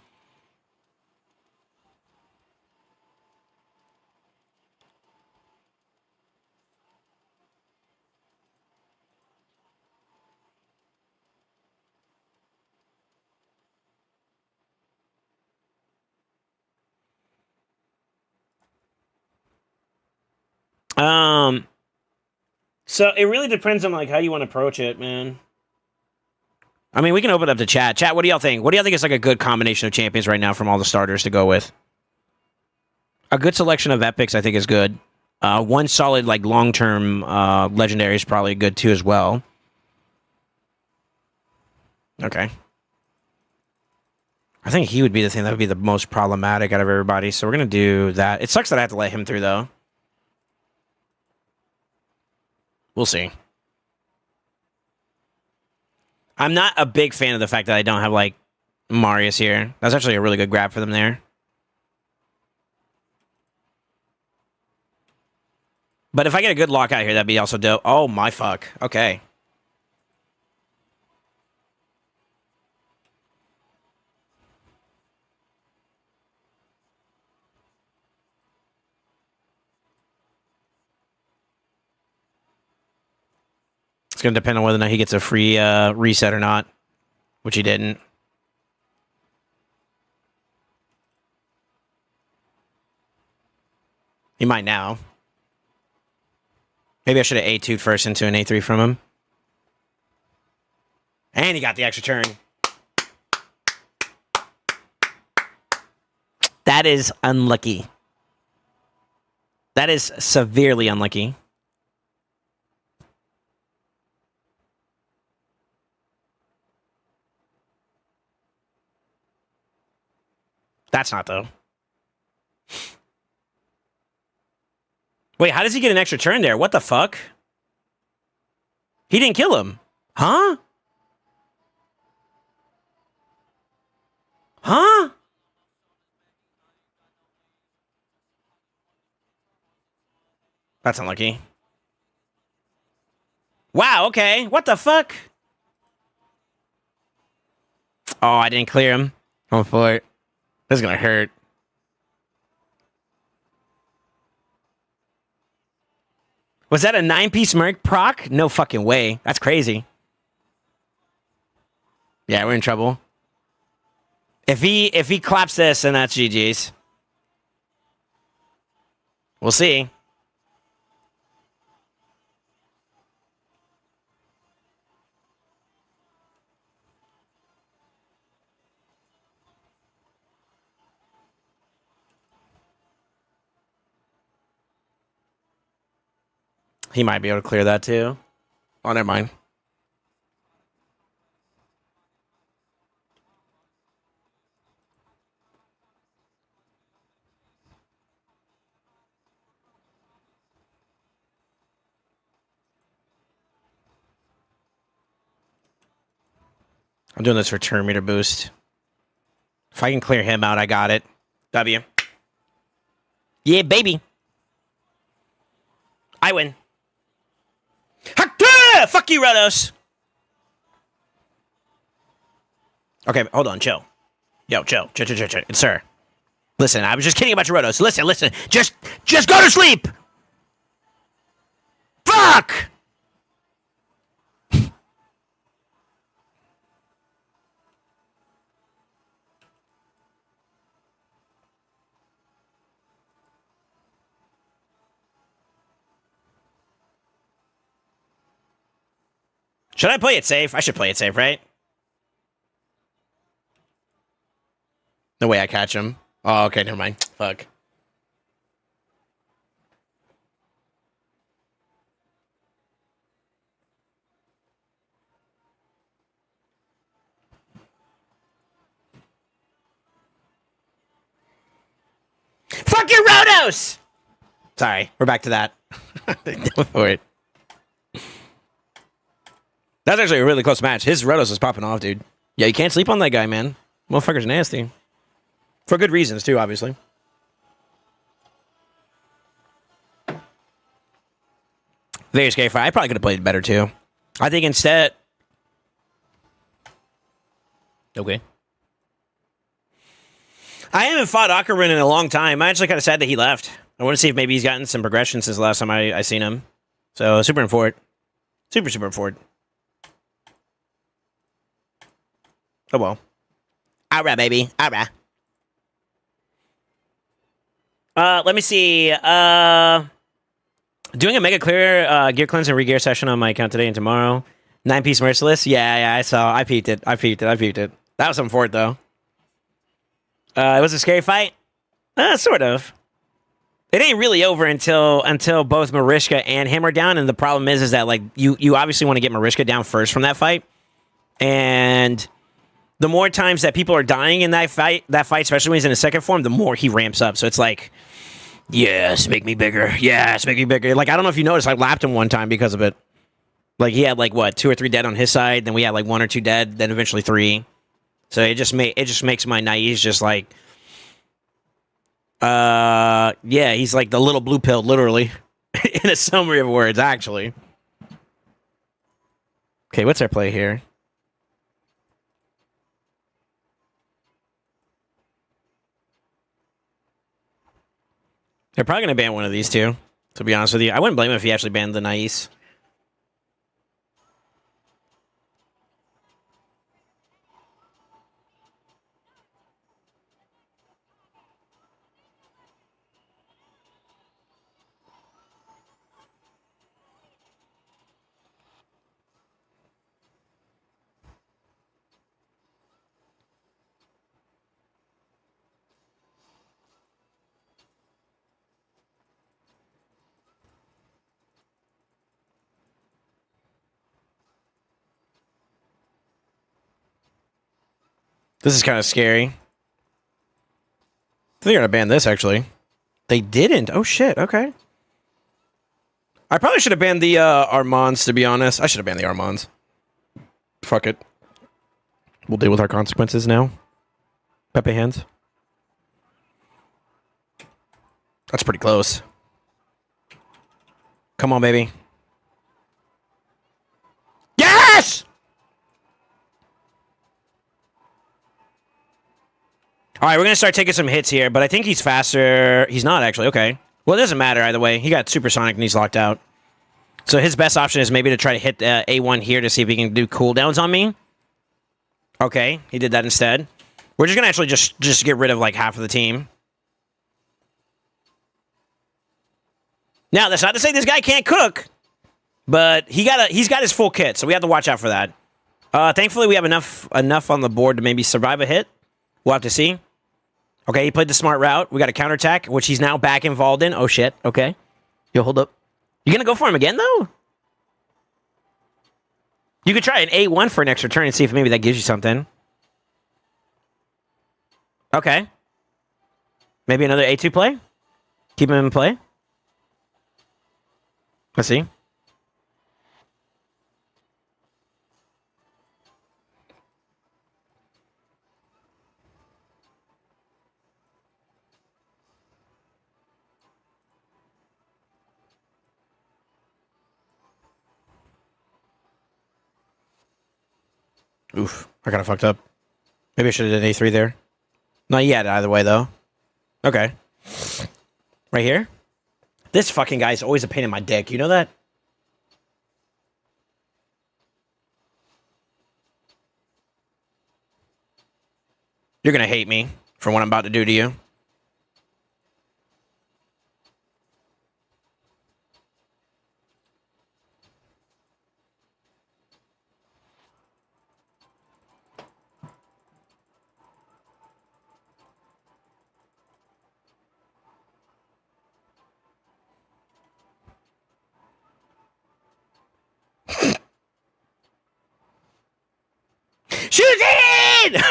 Speaker 1: So it really depends on like how you want to approach it, man. I mean, we can open up the chat. Chat, what do y'all think? What do y'all think is like a good combination of champions right now from all the starters to go with? A good selection of epics, I think, is good. One solid, like, long-term legendary is probably good, too, as well. Okay. I think he would be the thing that would be the most problematic out of everybody, so we're going to do that. It sucks that I have to let him through, though. We'll see. I'm not a big fan of the fact that I don't have, like, Marius here. That's actually a really good grab for them there. But if I get a good lockout here, that'd be also dope. Oh, my fuck. Okay. It's going to depend on whether or not he gets a free reset or not, which he didn't. He might now. Maybe I should have A2'd first into an A3 from him. And he got the extra turn. That is unlucky. That is severely unlucky. That's not, though. Wait, how does he get an extra turn there? What the fuck? He didn't kill him. Huh? Huh? That's unlucky. Wow, okay. What the fuck? Oh, I didn't clear him. Oh, for it. This is gonna hurt. Was that a 9-piece Merc proc? No fucking way. That's crazy. Yeah, we're in trouble. If he claps this, then that's GG's. We'll see. He might be able to clear that too. Oh, never mind. I'm doing this for turn meter boost. If I can clear him out, I got it. W. Yeah, baby. I win. Ha-ka! Fuck you, Rodos. Okay, hold on, chill. Yo, chill. Chill. Sir. Listen, I was just kidding about your Rodos. Listen. Just go to sleep. Fuck! Should I play it safe? I should play it safe, right? No way I catch him. Oh, okay, never mind. Fuck. Fuck your Rodos! Sorry, we're back to that. Go for it. That's actually a really close match. His Rotos is popping off, dude. Yeah, you can't sleep on that guy, man. Motherfucker's nasty. For good reasons, too, obviously. Very scary fight. I probably could have played better, too. I think instead... Okay. I haven't fought Akarin in a long time. I'm actually kind of sad that he left. I want to see if maybe he's gotten some progression since the last time I seen him. So, super important. Super important. Oh, well. Alright, baby. Alright. Let me see. Doing a mega clear gear cleanse and re-gear session on my account today and tomorrow. 9-piece merciless. Yeah, I saw. I peeped it. That was something for it, though. It was a scary fight? Sort of. It ain't really over until both Mariska and him are down, and the problem is that, like, you obviously want to get Mariska down first from that fight, and... the more times that people are dying in that fight, especially when he's in a second form, the more he ramps up. So it's like, yes, make me bigger. Yes, make me bigger. Like, I don't know if you noticed, I lapped him one time because of it. Like, he had, like, what, 2 or 3 dead on his side. Then we had, like, 1 or 2 dead. Then eventually 3. So it just makes my naive just like, yeah, he's like the little blue pill, literally. In a summary of words, actually. Okay, what's our play here? They're probably going to ban one of these two, to be honest with you. I wouldn't blame him if he actually banned the Nais. This is kind of scary. I think they're going to ban this, actually. They didn't. Oh, shit. Okay. I probably should have banned the Armands, to be honest. I should have banned the Armands. Fuck it. We'll deal with our consequences now. Pepe hands. That's pretty close. Come on, baby. Yes! All right, we're going to start taking some hits here, but I think he's faster. He's not, actually. Okay. Well, it doesn't matter either way. He got supersonic and he's locked out. So his best option is maybe to try to hit A1 here to see if he can do cooldowns on me. Okay, he did that instead. We're just gonna actually just get rid of like half of the team. Now, that's not to say this guy can't cook, but he's got his full kit, so we have to watch out for that. Thankfully, we have enough on the board to maybe survive a hit. We'll have to see. Okay, he played the smart route. We got a counterattack, which he's now back involved in. Oh, shit. Okay. Yo, hold up. You gonna go for him again, though? You could try an A1 for an extra turn and see if maybe that gives you something. Okay. Maybe another A2 play? Keep him in play? Let's see. Oof. I kind of fucked up. Maybe I should have done A3 there. Not yet, either way, though. Okay. Right here? This fucking guy is always a pain in my dick. You know that? You're gonna hate me for what I'm about to do to you. Shoot it!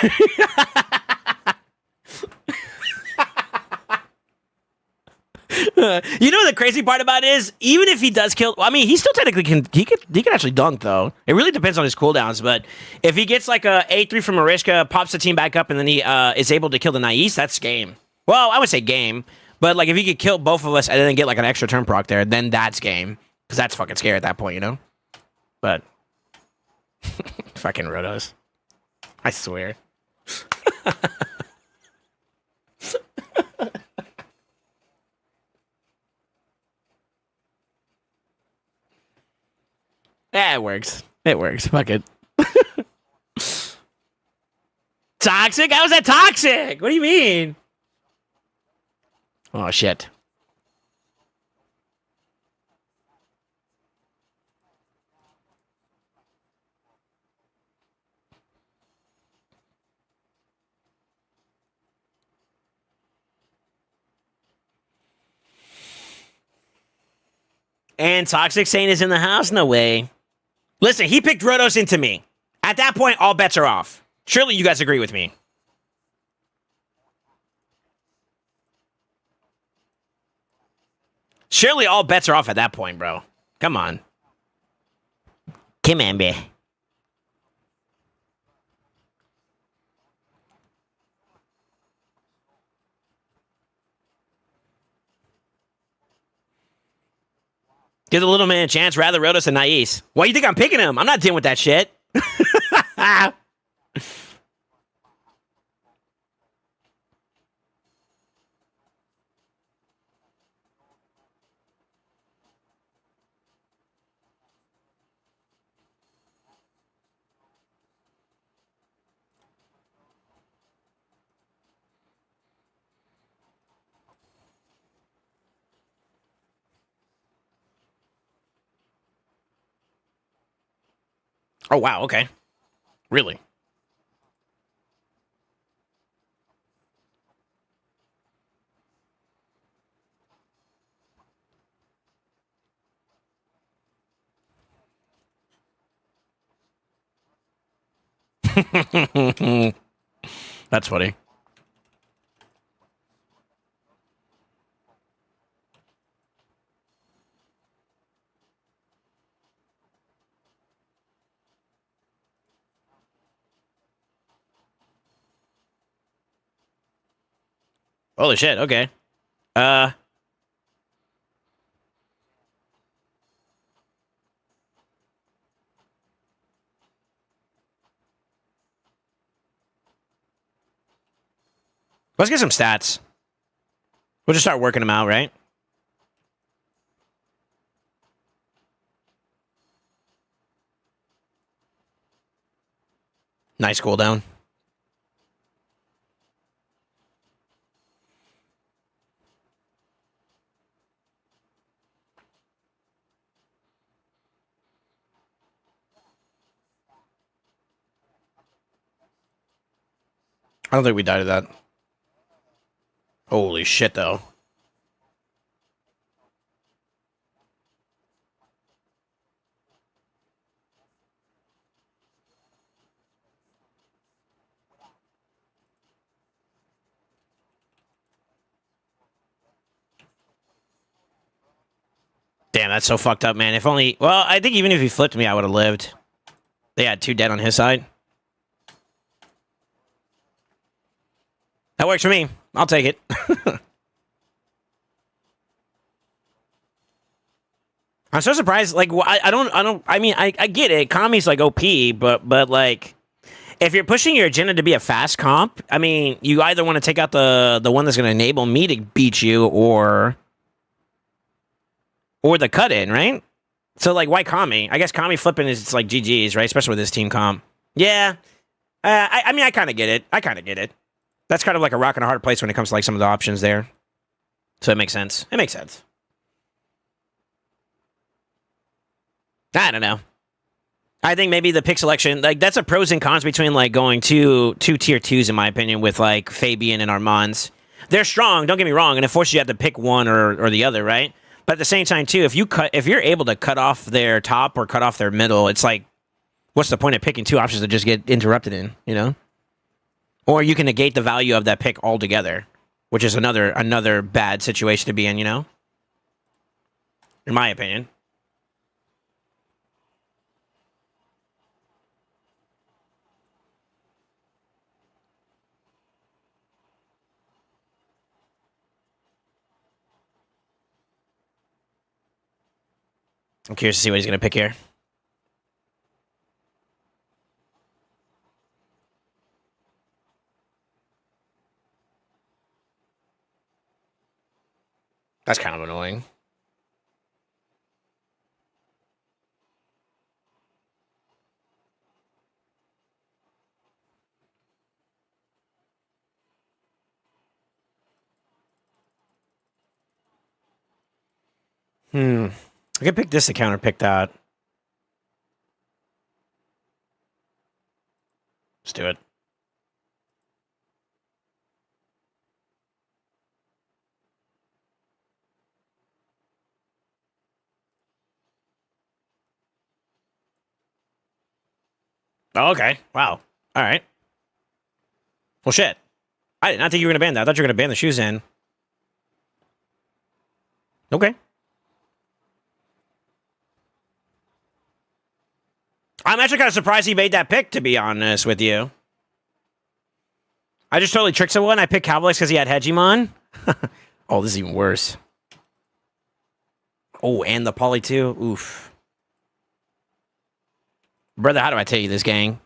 Speaker 1: You know the crazy part about it is, even if he does kill, I mean, he still technically can. He can actually dunk though. It really depends on his cooldowns. But if he gets like a A3 from Mariska, pops the team back up, and then he is able to kill the Nais, that's game. Well, I would say game, but like if he could kill both of us and then get like an extra turn proc there, then that's game, because that's fucking scary at that point, you know. But fucking Rotos, I swear. Yeah, it works. It works. Fuck it. Toxic? How is that toxic? What do you mean? Oh, shit. And Toxic Saint is in the house? No way. Listen, he picked Rotos into me. At that point, all bets are off. Surely you guys agree with me. Surely all bets are off at that point, bro. Come on. Come on, babe. Give the little man a chance, rather Rotos than Nais. Why do you think I'm picking him? I'm not dealing with that shit. Oh, wow, okay. Really? That's funny. Holy shit, okay. Uh, let's get some stats. We'll just start working them out, right? nice cooldown. I don't think we died of that. Holy shit, though. Damn, that's so fucked up, man. If only... Well, I think even if he flipped me, I would have lived. They had 2 dead on his side. That works for me. I'll take it. I'm so surprised. Like, I get it. Kami's like OP, but like, if you're pushing your agenda to be a fast comp, I mean, you either want to take out the one that's going to enable me to beat you, or the cut in, right? So like, why Kami? I guess Kami flipping is like GG's, right? Especially with this team comp. Yeah. I mean, I kind of get it. That's kind of like a rock and a hard place when it comes to like some of the options there. So it makes sense. I don't know. I think maybe the pick selection, like, that's a pros and cons between like going two tier 2s, in my opinion, with like Fabian and Armands. They're strong, don't get me wrong, and it forces you to have to pick one or the other, right? But at the same time, too, if you're able to cut off their top or cut off their middle, it's like, what's the point of picking 2 options that just get interrupted in, you know? Or you can negate the value of that pick altogether, which is another bad situation to be in, you know? In my opinion. I'm curious to see what he's going to pick here. That's kind of annoying. I could pick this to counter pick that. Let's do it. Oh, okay. Wow. All right. Well, shit. I did not think you were going to ban that. I thought you were going to ban the shoes in. Okay. I'm actually kind of surprised he made that pick, to be honest with you. I just totally tricked someone. I picked Cowboys because he had Hegemon. Oh, this is even worse. Oh, and the Poly too. Oof. Brother, how do I tell you this, gang?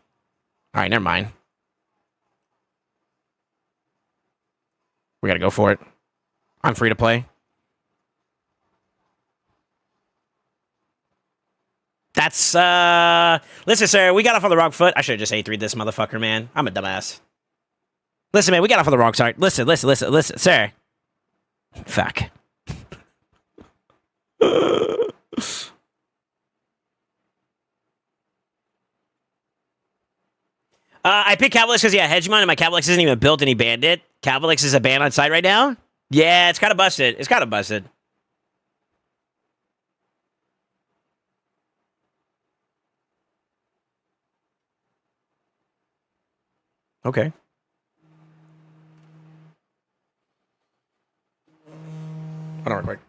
Speaker 1: All right, never mind. We got to go for it. I'm free to play. That's, listen, sir, we got off on the wrong foot. I should have just A3'd this motherfucker, man. I'm a dumbass. Listen, man, we got off on the wrong start. Listen, sir. Fuck. I picked Cavalix because he had Hegemon, and my Cavalix isn't even built, and he banned it. Cavalix is a ban on site right now? Yeah, it's kind of busted. Okay. Hold on real quick.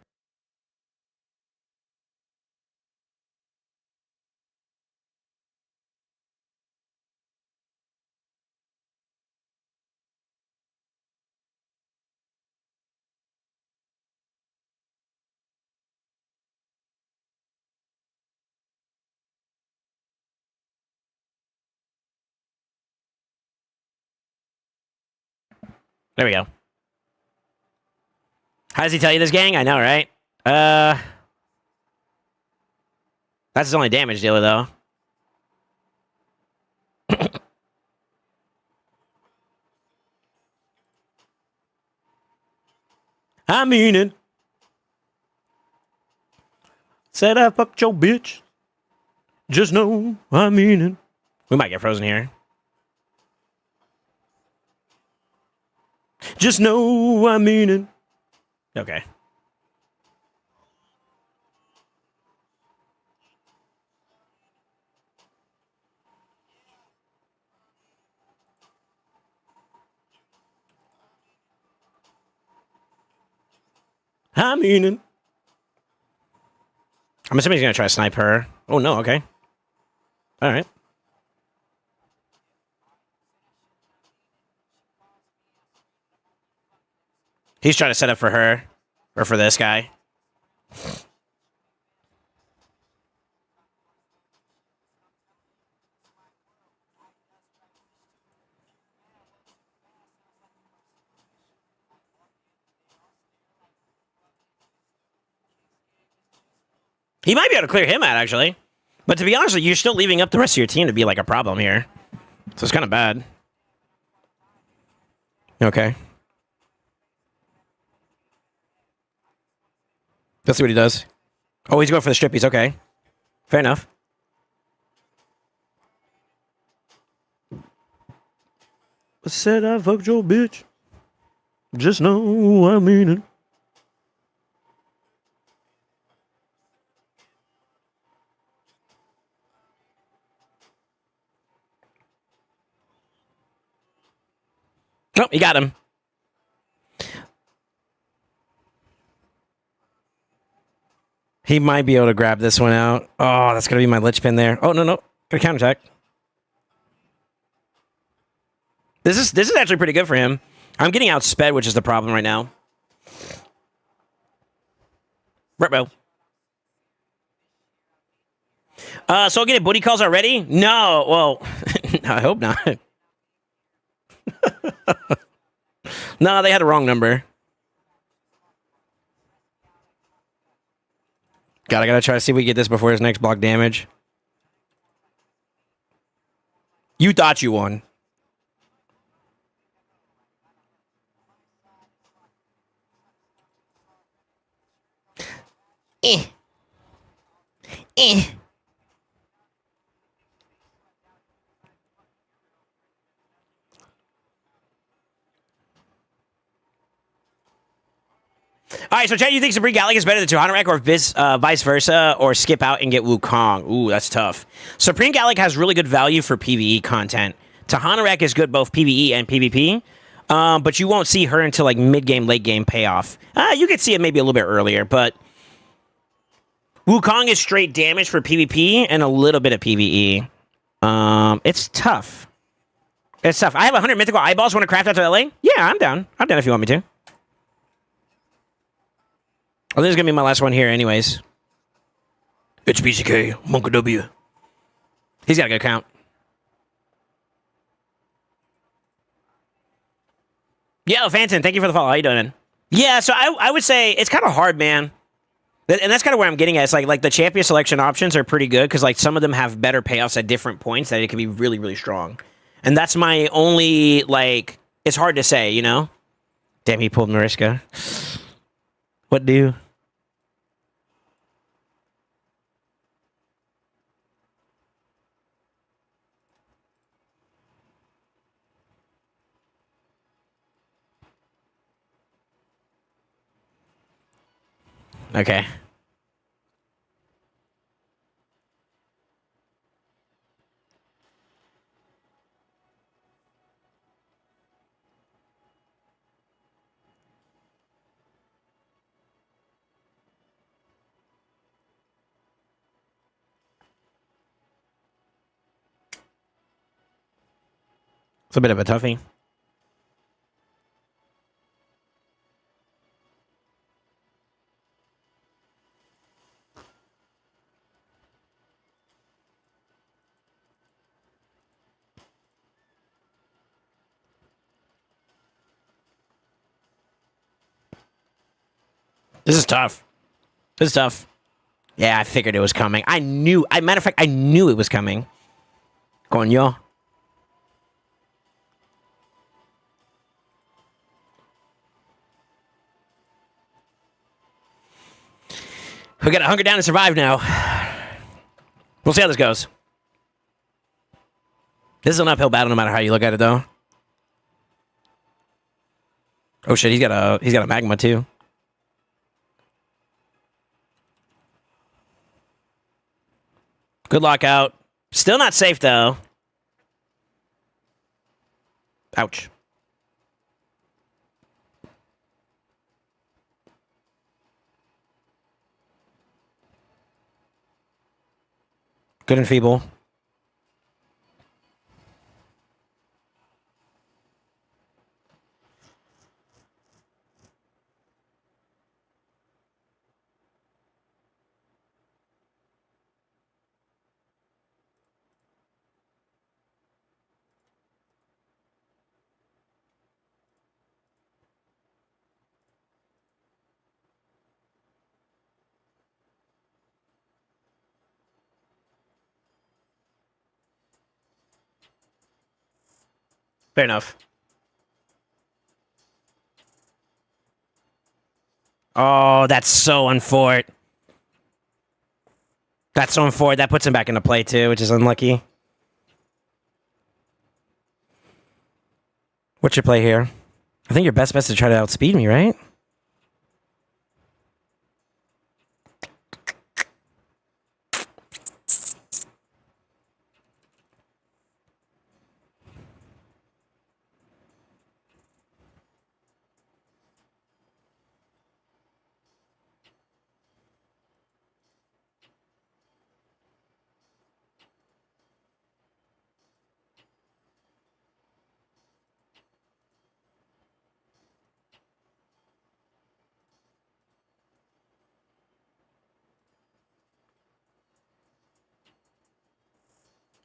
Speaker 1: There we go. How does he tell you this, gang? I know, right? That's his only damage dealer, though. I mean it. Said I fucked your bitch. Just know I mean it. We might get frozen here. Just know I mean it. Okay. I mean it. I'm assuming he's going to try to snipe her. Oh, no. Okay. All right. He's trying to set up for her. Or for this guy. He might be able to clear him out, actually. But to be honest with you, you're still leaving up the rest of your team to be like a problem here. So it's kind of bad. Okay. Let's see what he does. Oh, he's going for the strippies. Okay. Fair enough. I said I fucked your bitch. Just know I mean it. Oh, he got him. He might be able to grab this one out. Oh, that's going to be my lich pin there. Oh, no. Gonna counterattack. This is actually pretty good for him. I'm getting outsped, which is the problem right now. Bro. So I'll get booty calls already? No. Well, I hope not. No, they had a wrong number. God, I gotta try to see if we get this before his next block damage. You thought you won. Eh. All right, so Chad, you think Supreme Gallic is better than Tuhanarek or vice versa, or skip out and get Wukong? Ooh, that's tough. Supreme Gallic has really good value for PvE content. Tuhanarek is good both PvE and PvP, but you won't see her until like mid-game, late-game payoff. You could see it maybe a little bit earlier, but Wukong is straight damage for PvP and a little bit of PvE. It's tough. It's tough. I have 100 mythical eyeballs. Want to craft out to LA? Yeah, I'm down. I'm down if you want me to. Well, this is going to be my last one here anyways. It's BCK, Monka W. He's got a good count. Yeah, Phantom, thank you for the follow. How you doing, man? Yeah, so I would say it's kind of hard, man. And that's kind of where I'm getting at. It's like the champion selection options are pretty good because like some of them have better payoffs at different points that it can be really, really strong. And that's my only, like, it's hard to say, you know? Damn, he pulled Mariska. What do? Okay. It's a bit of a toughie. This is tough. This is tough. Yeah, I figured it was coming. Matter of fact, I knew it was coming. Coño. We gotta hunker down and survive now. We'll see how this goes. This is an uphill battle no matter how you look at it, though. Oh shit, he's got a magma too. Good lockout. Still not safe though. Ouch. Good and feeble. Fair enough. Oh, that's so unfort. That's so unfort. That puts him back into play too, which is unlucky. What's your play here? I think your best bet is to try to outspeed me, right?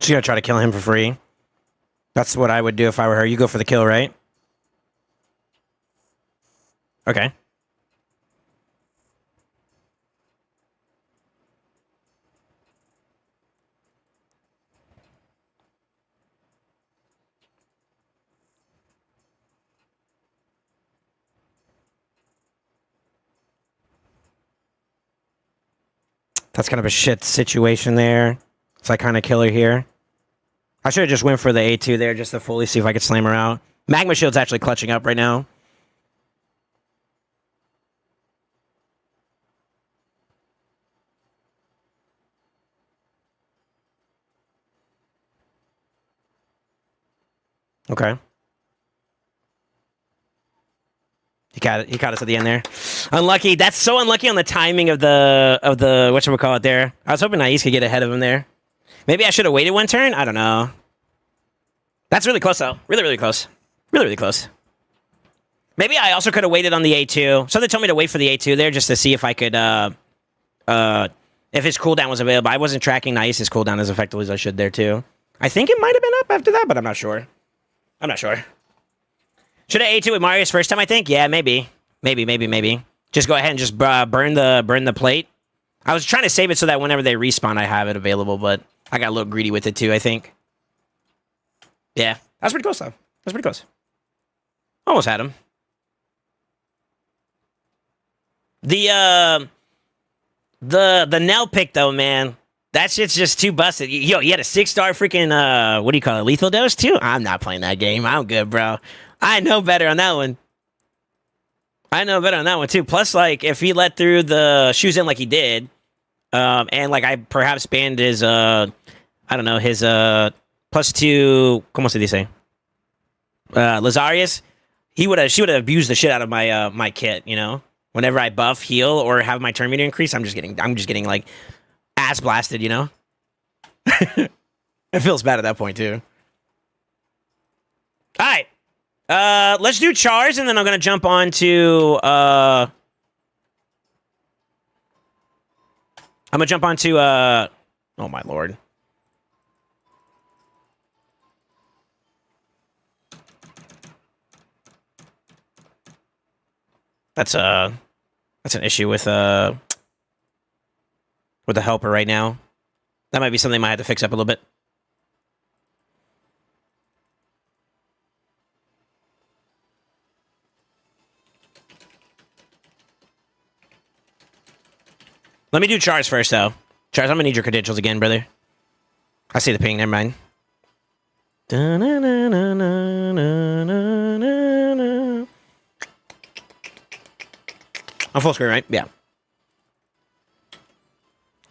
Speaker 1: She's gonna try to kill him for free. That's what I would do if I were her. You go for the kill, right? Okay. That's kind of a shit situation there. So I kind of kill her here. I should have just went for the A2 there just to fully see if I could slam her out. Magma Shield's actually clutching up right now. Okay. He got it. He caught us at the end there. Unlucky. That's so unlucky on the timing of the whatchamacallit there. I was hoping Nais could get ahead of him there. Maybe I should have waited one turn? I don't know. That's really close, though. Really, really close. Really, really close. Maybe I also could have waited on the A2. So they told me to wait for the A2 there just to see if I could, if his cooldown was available. I wasn't tracking Nais's cooldown as effectively as I should there, too. I think it might have been up after that, but I'm not sure. I'm not sure. Should I A2 with Mario's first time, I think? Yeah, maybe. Maybe. Just go ahead and just burn the plate. I was trying to save it so that whenever they respawn, I have it available, but I got a little greedy with it, too, I think. Yeah, that's pretty close, though. That's pretty close. Almost had him. The Nell pick, though, man. That shit's just too busted. Yo, you had a 6-star freaking, what do you call it, lethal dose, too? I'm not playing that game. I'm good, bro. I know better on that one. I know better on that one, too. Plus, like, if he let through the shoes in like he did, and, like, I perhaps banned his, I don't know, his, +2, ¿cómo se dice? Lazarius, she would have abused the shit out of my, my kit, you know? Whenever I buff, heal, or have my turn meter increase, I'm just getting, like, ass blasted, you know? It feels bad at that point, too. Alright. Let's do Chars, and then I'm gonna jump on to, I'm gonna jump on to, oh my lord. That's an issue with the helper right now. That might be something I might have to fix up a little bit. Let me do Chars first, though. Chars, I'm gonna need your credentials again, brother. I see the ping. Never mind. I'm full screen, right? Yeah.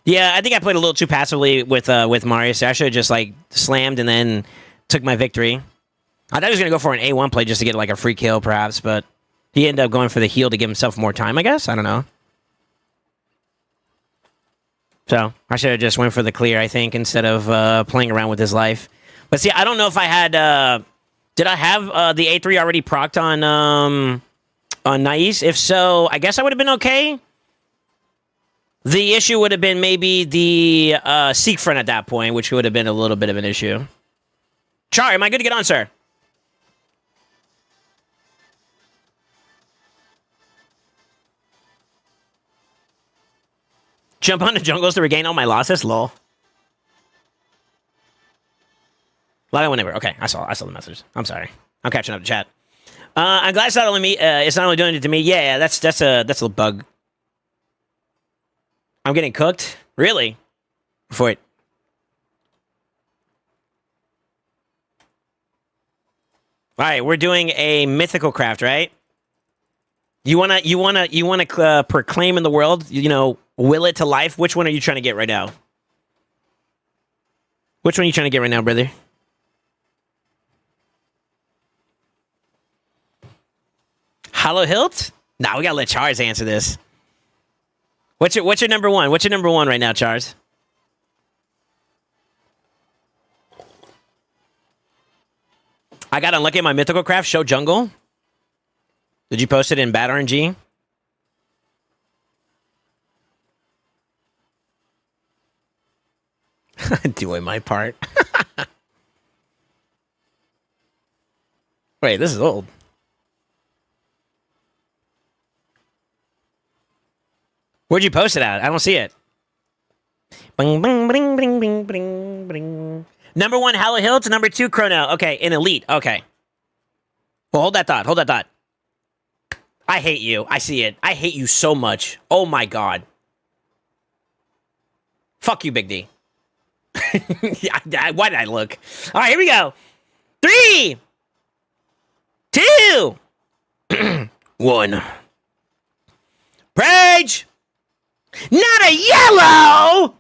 Speaker 1: Yeah, I think I played a little too passively with Marius. I should have just like slammed and then took my victory. I thought he was gonna go for an A1 play just to get like a free kill, perhaps, but he ended up going for the heal to give himself more time. I guess I don't know. So I should have just went for the clear, I think, instead of playing around with his life. But see, I don't know if I had. Did I have the A3 already procced on Nais? If so, I guess I would have been okay. The issue would have been maybe the Seek front at that point, which would have been a little bit of an issue. Char, am I good to get on, sir? Jump onto jungles to regain all my losses? Lol. Log on whenever. Okay, I saw the message. I'm sorry. I'm catching up to chat. I'm glad it's not only me. It's not only doing it to me. Yeah, that's a bug. I'm getting cooked. Really? Wait. All right, we're doing a mythical craft, right? You wanna proclaim in the world. You know, will it to life. Which one are you trying to get right now? Which one are you trying to get right now, brother? Hollow Hilt? Nah, we gotta let Chars answer this. What's your number one? What's your number one right now, Chars? I got unlucky in my mythical craft. Show jungle. Did you post it in bad RNG? Doing my part. Wait, this is old. Where'd you post it at? I don't see it. Bing, bing, bing, bing, bing, bing, bing. Number one, Hollow Hilt. Number two, Chrono. Okay, in Elite. Okay. Well, hold that thought. Hold that thought. I hate you. I see it. I hate you so much. Oh my god. Fuck you, Big D. Why did I look? All right, here we go. 3, 2, 1. Rage! Not a yellow!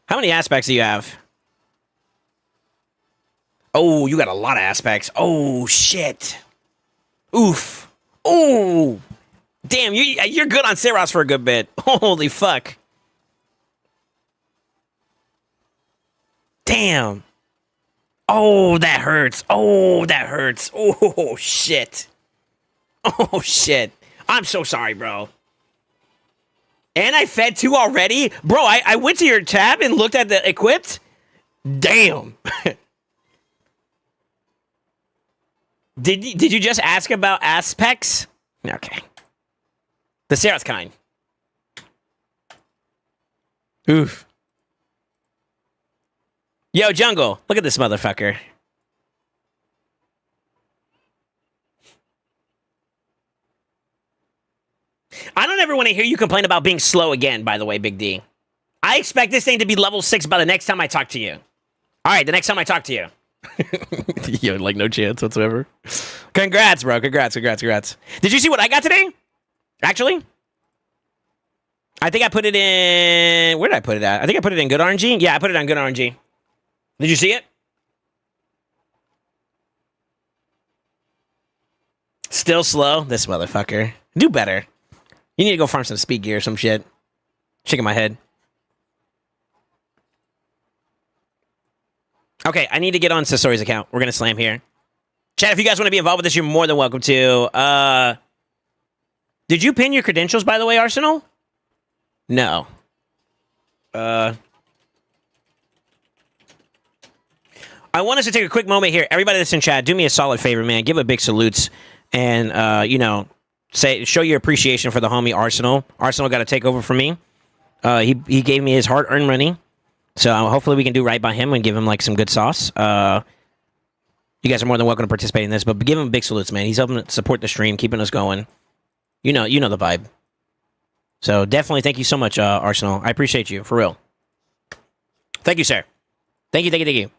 Speaker 1: How many aspects do you have? Oh, you got a lot of aspects. Oh, shit. Oof. Oh. Damn, you're good on Seros for a good bit. Holy fuck. Damn. Oh, that hurts. Oh, that hurts. Oh, shit. Oh, shit. I'm so sorry, bro. And I fed 2 already? Bro, I went to your tab and looked at the equipped. Damn. Did you just ask about aspects? Okay. The Seros kind. Oof. Yo, Jungle, look at this motherfucker. I don't ever want to hear you complain about being slow again, by the way, Big D. I expect this thing to be level 6 by the next time I talk to you. All right, the next time I talk to you. Yo, like no chance whatsoever. Congrats, bro. Congrats. Did you see what I got today? Actually? I think I put it in... Where did I put it at? I think I put it in good RNG. Yeah, I put it on good RNG. Did you see it? Still slow? This motherfucker. Do better. You need to go farm some speed gear or some shit. Shaking my head. Okay, I need to get on Sasori's account. We're going to slam here. Chat, if you guys want to be involved with this, you're more than welcome to. Did you pin your credentials, by the way, Arsenal? No. I want us to take a quick moment here. Everybody that's in chat, do me a solid favor, man. Give a big salutes and, you know, show your appreciation for the homie Arsenal. Arsenal got a takeover from me. He gave me his hard-earned money. So hopefully we can do right by him and give him like some good sauce. You guys are more than welcome to participate in this, but give him big salutes, man. He's helping support the stream, keeping us going. you know the vibe. So definitely thank you so much, Arsenal. I appreciate you, for real. Thank you, sir. Thank you, thank you, thank you.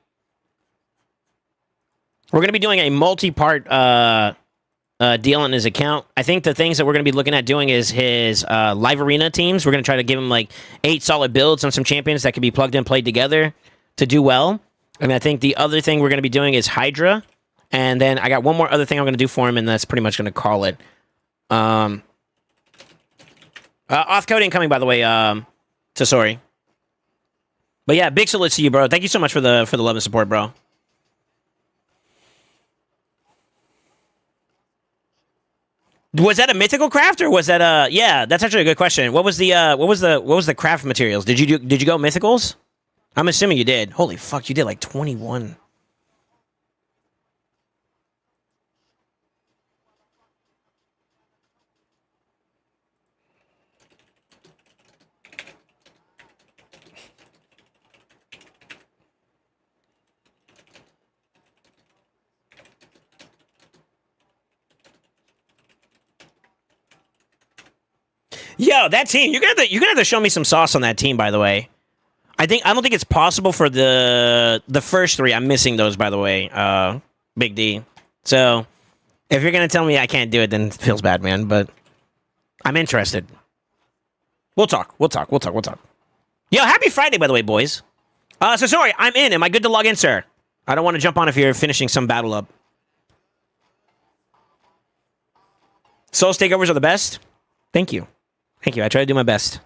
Speaker 1: We're going to be doing a multi-part deal on his account. I think the things that we're going to be looking at doing is his live arena teams. We're going to try to give him like 8 solid builds on some champions that can be plugged and played together to do well. And I think the other thing we're going to be doing is Hydra. And then I got one more other thing I'm going to do for him, and that's pretty much going to call it. Off coding coming, by the way, to sorry. But yeah, big salute to you, bro. Thank you so much for the love and support, bro. Was that a mythical craft or was that a? Yeah, that's actually a good question. What was the craft materials? Did you go mythicals? I'm assuming you did. Holy fuck, you did like 21. Yo, that team, you're gonna have to show me some sauce on that team, by the way. I don't think it's possible for the first 3. I'm missing those, by the way. Big D. So if you're gonna tell me I can't do it, then it feels bad, man. But I'm interested. We'll talk. Yo, happy Friday, by the way, boys. So sorry, I'm in. Am I good to log in, sir? I don't want to jump on if you're finishing some battle up. Souls takeovers are the best. Thank you. Thank you. I try to do my best.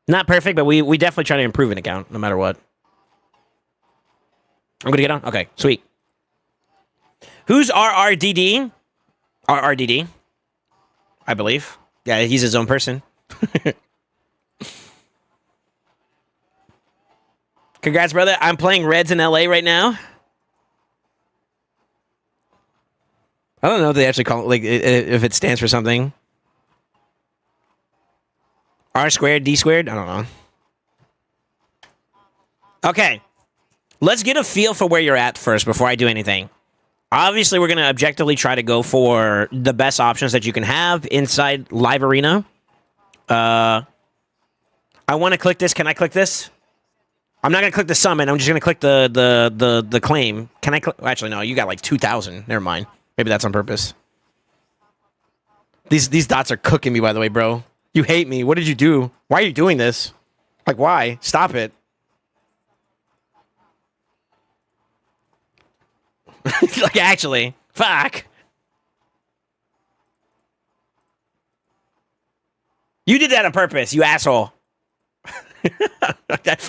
Speaker 1: Not perfect, but we definitely try to improve an account, no matter what. I'm going to get on? Okay, sweet. Who's RRDD? RRDD, I believe. Yeah, he's his own person. Congrats, brother. I'm playing Reds in LA right now. I don't know if they actually call it, like, if it stands for something. R squared, D squared? I don't know. Okay. Let's get a feel for where you're at first before I do anything. Obviously, we're going to objectively try to go for the best options that you can have inside Live Arena. I want to click this. Can I click this? I'm not going to click the summon. I'm just going to click the claim. Can I click? Actually, no. You got like 2,000. Never mind. Maybe that's on purpose. These dots are cooking me, by the way, bro. You hate me. What did you do? Why are you doing this? Like, why? Stop it. Like, actually. Fuck. You did that on purpose, you asshole.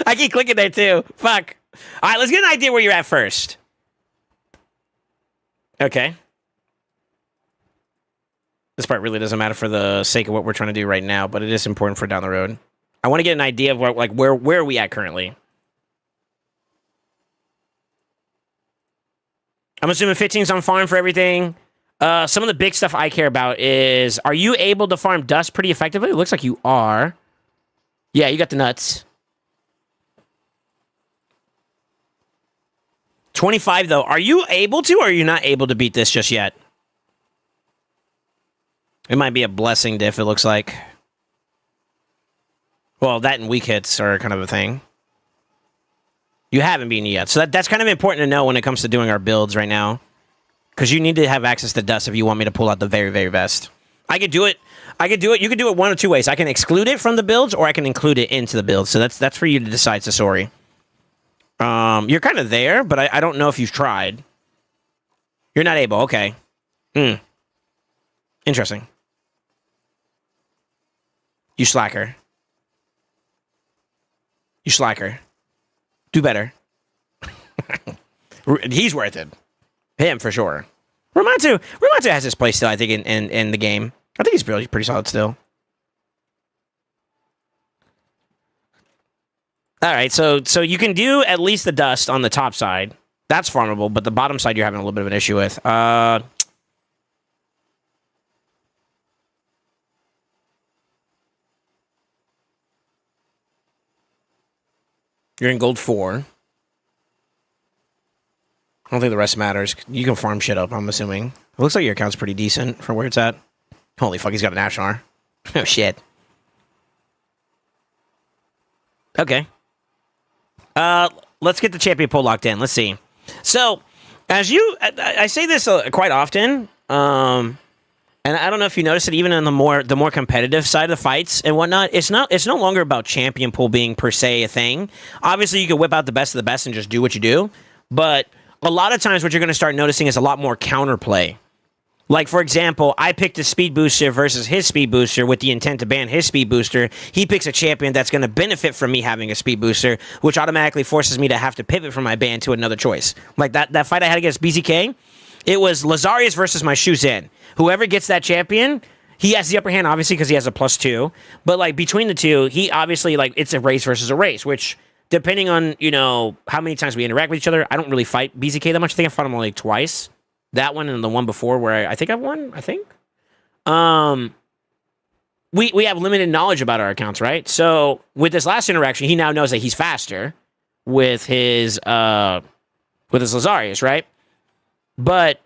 Speaker 1: I keep clicking there, too. Fuck. All right, let's get an idea where you're at first. Okay. This part really doesn't matter for the sake of what we're trying to do right now, but it is important for down the road. I want to get an idea of what, like where are we at currently. I'm assuming 15's on farm for everything. Some of the big stuff I care about is, are you able to farm dust pretty effectively? It looks like you are. Yeah, you got the nuts. 25 though. Are you able to, or are you not able to beat this just yet? It might be a blessing diff, it looks like. Well, that and weak hits are kind of a thing. You haven't beaten it yet. So that's kind of important to know when it comes to doing our builds right now. Because you need to have access to dust if you want me to pull out the very, very best. I could do it. You could do it one of 2 ways. I can exclude it from the builds, or I can include it into the build. So that's for you to decide, Sasori. You're kind of there, but I don't know if you've tried. You're not able. Okay. Interesting. You slacker. You slacker. Do better. He's worth it. Him, for sure. Ramatsu has his place still, I think, in the game. I think he's pretty solid still. All right, so you can do at least the dust on the top side. That's farmable, but the bottom side you're having a little bit of an issue with. You're in gold 4. I don't think the rest matters. You can farm shit up, I'm assuming. It looks like your account's pretty decent for where it's at. Holy fuck, he's got an Ashnar. Oh, shit. Okay. Let's get the champion pool locked in. Let's see. So, I say this quite often, and I don't know if you notice it even in the more competitive side of the fights and whatnot. It's no longer about champion pool being per se a thing. Obviously, you can whip out the best of the best and just do what you do, but a lot of times what you're going to start noticing is a lot more counterplay. Like, for example, I picked a speed booster versus his speed booster with the intent to ban his speed booster. He picks a champion that's going to benefit from me having a speed booster, which automatically forces me to have to pivot from my ban to another choice. Like that fight I had against BZK, it was Lazarius versus my Shu Zhen. Whoever gets that champion, he has the upper hand, obviously, because he has a +2. But, like, between the two, he obviously, like, it's a race versus a race, which, depending on, you know, how many times we interact with each other, I don't really fight BZK that much. I think I fought him only twice. That one and the one before where I think I've won, I think. We have limited knowledge about our accounts, right? So with this last interaction, he now knows that he's faster with his Lazarius, right? But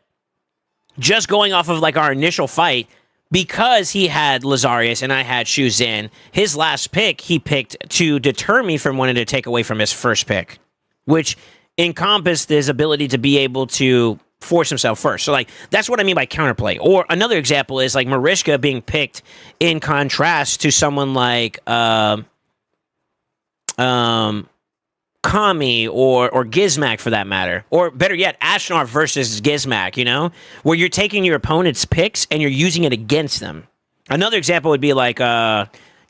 Speaker 1: just going off of like our initial fight, because he had Lazarius and I had Shu Zhen, his last pick he picked to deter me from wanting to take away from his first pick, which encompassed his ability to be able to force himself first. So, like, that's what I mean by counterplay. Or another example is, like, Marishka being picked in contrast to someone like Kami or Gizmak, for that matter. Or, better yet, Ashnar versus Gizmak, you know? Where you're taking your opponent's picks and you're using it against them. Another example would be, like,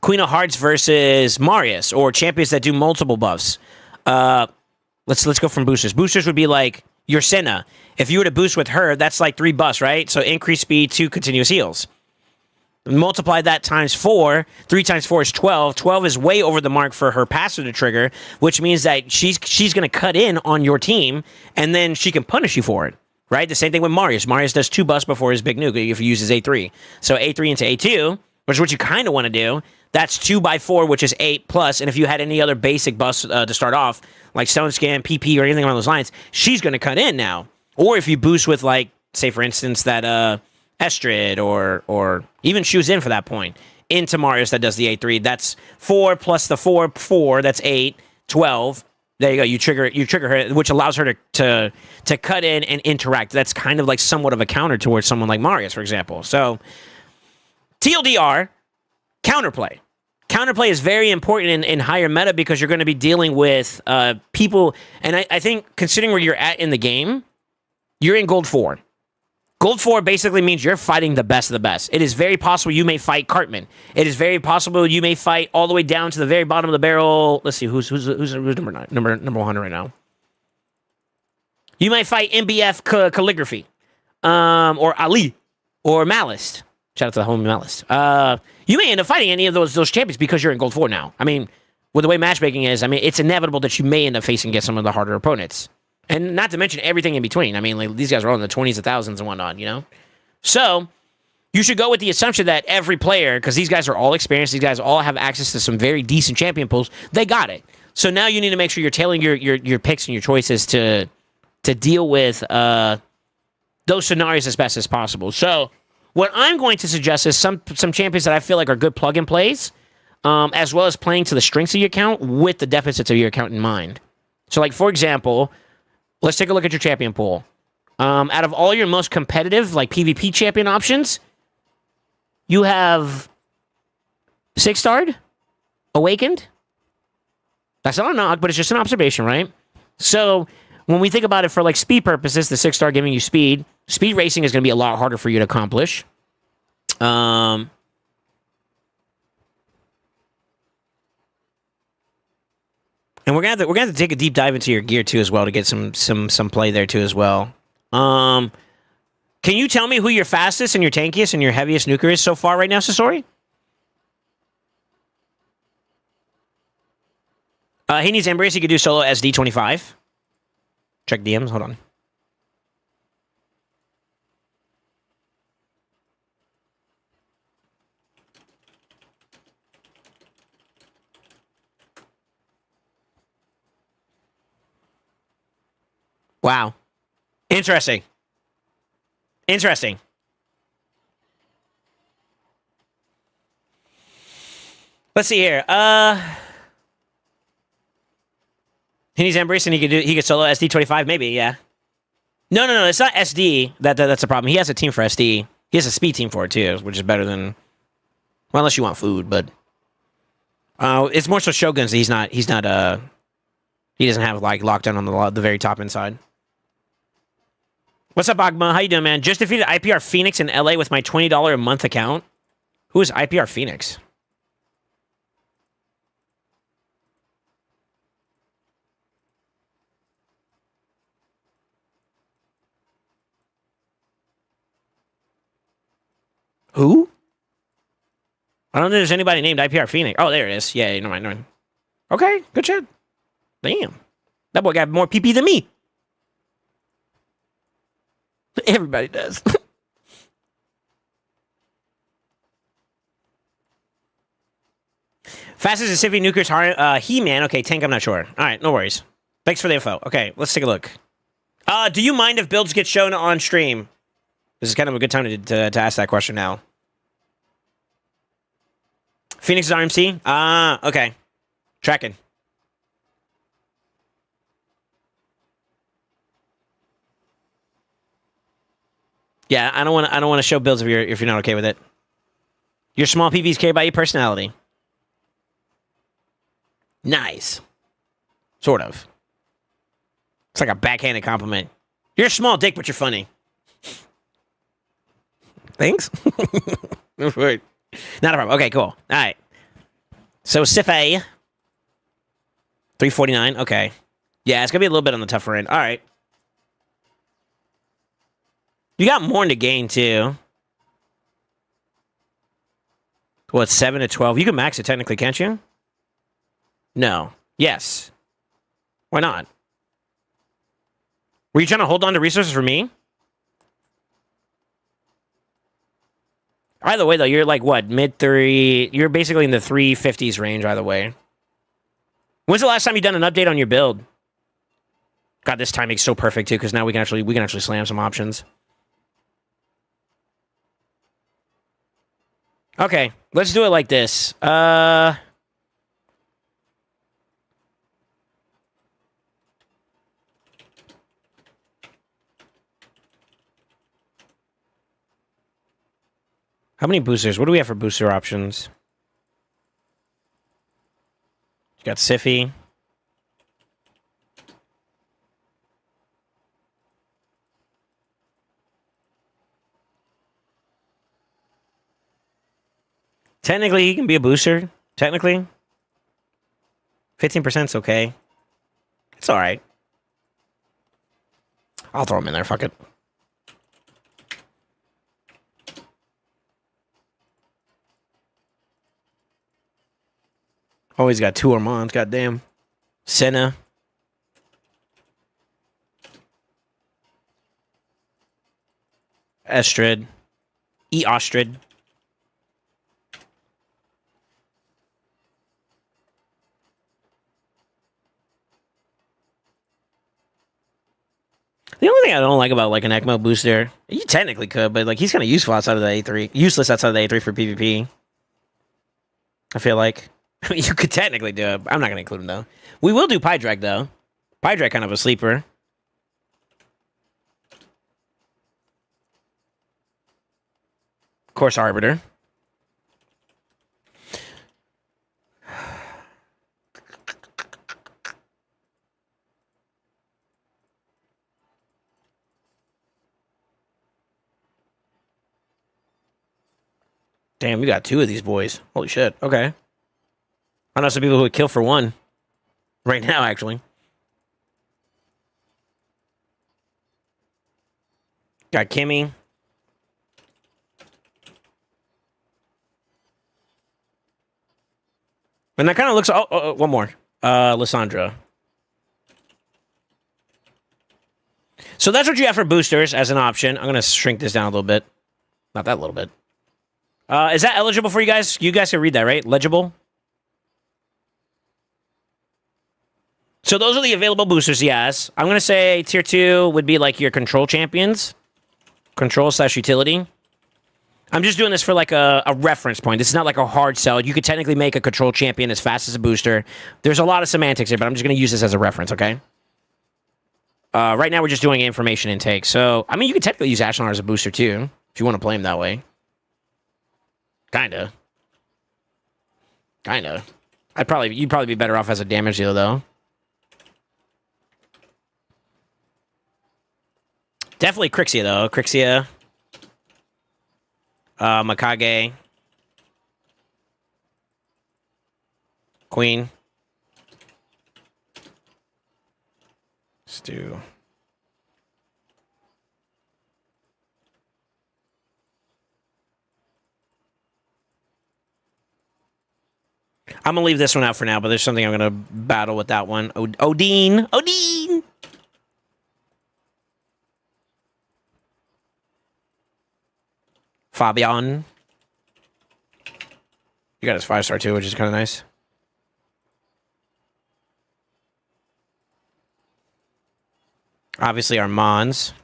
Speaker 1: Queen of Hearts versus Marius, or champions that do multiple buffs. Let's go from boosters. Boosters would be, like, your Senna. If you were to boost with her, that's like 3 buffs, right? So increase speed, 2 continuous heals. Multiply that times 4. 3 times 4 is 12. 12 is way over the mark for her passive to trigger, which means that she's going to cut in on your team, and then she can punish you for it, right? The same thing with Marius. Marius does 2 buffs before his big nuke if he uses A3. So A3 into A2, which is what you kind of want to do. That's 2 by 4, which is 8 plus. And if you had any other basic buffs to start off, like Stone Scan, PP, or anything along those lines, she's going to cut in now. Or if you boost with, like, say, for instance, that Estrid or even Shu Zhen for that point, into Marius that does the A3, that's 4 plus the 4, that's 8, 12. There you go. You trigger her, which allows her to cut in and interact. That's kind of like somewhat of a counter towards someone like Marius, for example. So, TLDR, counterplay. Counterplay is very important in higher meta because you're going to be dealing with people, and I think considering where you're at in the game, you're in Gold 4. Gold 4 basically means you're fighting the best of the best. It is very possible you may fight Cartman. It is very possible you may fight all the way down to the very bottom of the barrel. Let's see, who's number 9? Number 100 right now. You might fight MBF Calligraphy, or Ali, or Malice. Shout out to the homie Malice. You may end up fighting any of those champions because you're in Gold 4 now. I mean, with the way matchmaking is, I mean, it's inevitable that you may end up facing against some of the harder opponents. And not to mention everything in between. I mean, like, these guys are all in the 20s of thousands and whatnot, you know? So, you should go with the assumption that every player, because these guys are all experienced, these guys all have access to some very decent champion pools, they got it. So now you need to make sure you're tailoring your picks and your choices to deal with those scenarios as best as possible. So, what I'm going to suggest is some champions that I feel like are good plug-and-plays, as well as playing to the strengths of your account with the deficits of your account in mind. So, like, for example, let's take a look at your champion pool. Out of all your most competitive, like, PvP champion options, you have 6-starred, Awakened. That's not a knock, but it's just an observation, right? So, when we think about it for, like, speed purposes, the 6-star giving you speed, speed racing is going to be a lot harder for you to accomplish. And we're gonna have to take a deep dive into your gear too as well to get some play there too as well. Can you tell me who your fastest and your tankiest and your heaviest nuker is so far right now, Sasori? He needs Embrace. He could do solo SD25. Check DMs. Hold on. Wow. Interesting. Let's see here. He needs Embrace and he could solo SD25, maybe, yeah. No, it's not SD. That's a problem. He has a team for SD. He has a speed team for it too, which is better than, well, unless you want food, but it's more so Shoguns that he doesn't have like lockdown on the very top inside. What's up, Agma? How you doing, man? Just defeated IPR Phoenix in LA with my $20 a month account. Who is IPR Phoenix? Who? I don't think there's anybody named IPR Phoenix. Oh, there it is. Yeah, never mind. Okay, good shit. Damn. That boy got more PP than me. Everybody does. Fastest is Civi Nukers He-Man. Okay, tank, I'm not sure. All right, no worries. Thanks for the info. Okay, let's take a look. Do you mind if builds get shown on stream? This is kind of a good time to ask that question now. Phoenix's RMC? Okay. Tracking. Yeah, I don't want to show builds if you're not okay with it. Your small PVs carried by your personality. Nice. Sort of. It's like a backhanded compliment. You're a small dick, but you're funny. Thanks. Right. Not a problem. Okay, cool. All right. So Sifay. 349. Okay. Yeah, it's gonna be a little bit on the tougher end. All right. You got more to gain too. What, 7 to 12? You can max it technically, can't you? No. Yes. Why not? Were you trying to hold on to resources for me? Either way, though, you're like, what, mid-3... You're basically in the 350s range, either way. When's the last time you done an update on your build? God, this timing's so perfect, too, because now we can actually slam some options. Okay, let's do it like this. How many boosters? What do we have for booster options? You got Siffy. Technically, he can be a booster. Technically. 15% is okay. It's alright. I'll throw him in there. Fuck it. Oh, he's got 2 Armands. Goddamn. Senna. Estrid. Ostrid. The only thing I don't like about like an ECMO booster, you technically could, but like he's kind of useful outside of the A3. Useless outside of the A3 for PvP. I feel like. You could technically do it. I'm not going to include him, though. We will do Pydrag, though. Pydrag kind of a sleeper. Course Arbiter. Damn, we got 2 of these boys. Holy shit. Okay. I know some people who would kill for 1. Right now, actually. Got Kimmy. And that kind of looks... Oh, one more. Lysandra. So that's what you have for boosters as an option. I'm going to shrink this down a little bit. Not that little bit. Is that eligible for you guys? You guys can read that, right? Legible? So those are the available boosters, yes. I'm going to say tier 2 would be like your control champions. Control/utility. I'm just doing this for like a reference point. This is not like a hard sell. You could technically make a control champion as fast as a booster. There's a lot of semantics here, but I'm just going to use this as a reference, okay? Right now, we're just doing information intake. So, I mean, you could technically use Ashlar as a booster, too, if you want to play him that way. Kinda. You'd probably be better off as a damage dealer, though. Definitely Crixia, though. Crixia. Mikage. Queen. Let's do... I'm gonna leave this one out for now, but there's something I'm gonna battle with that one. Odin! Odin! Fabian. You got his 5-star too, which is kind of nice. Obviously, our Mons.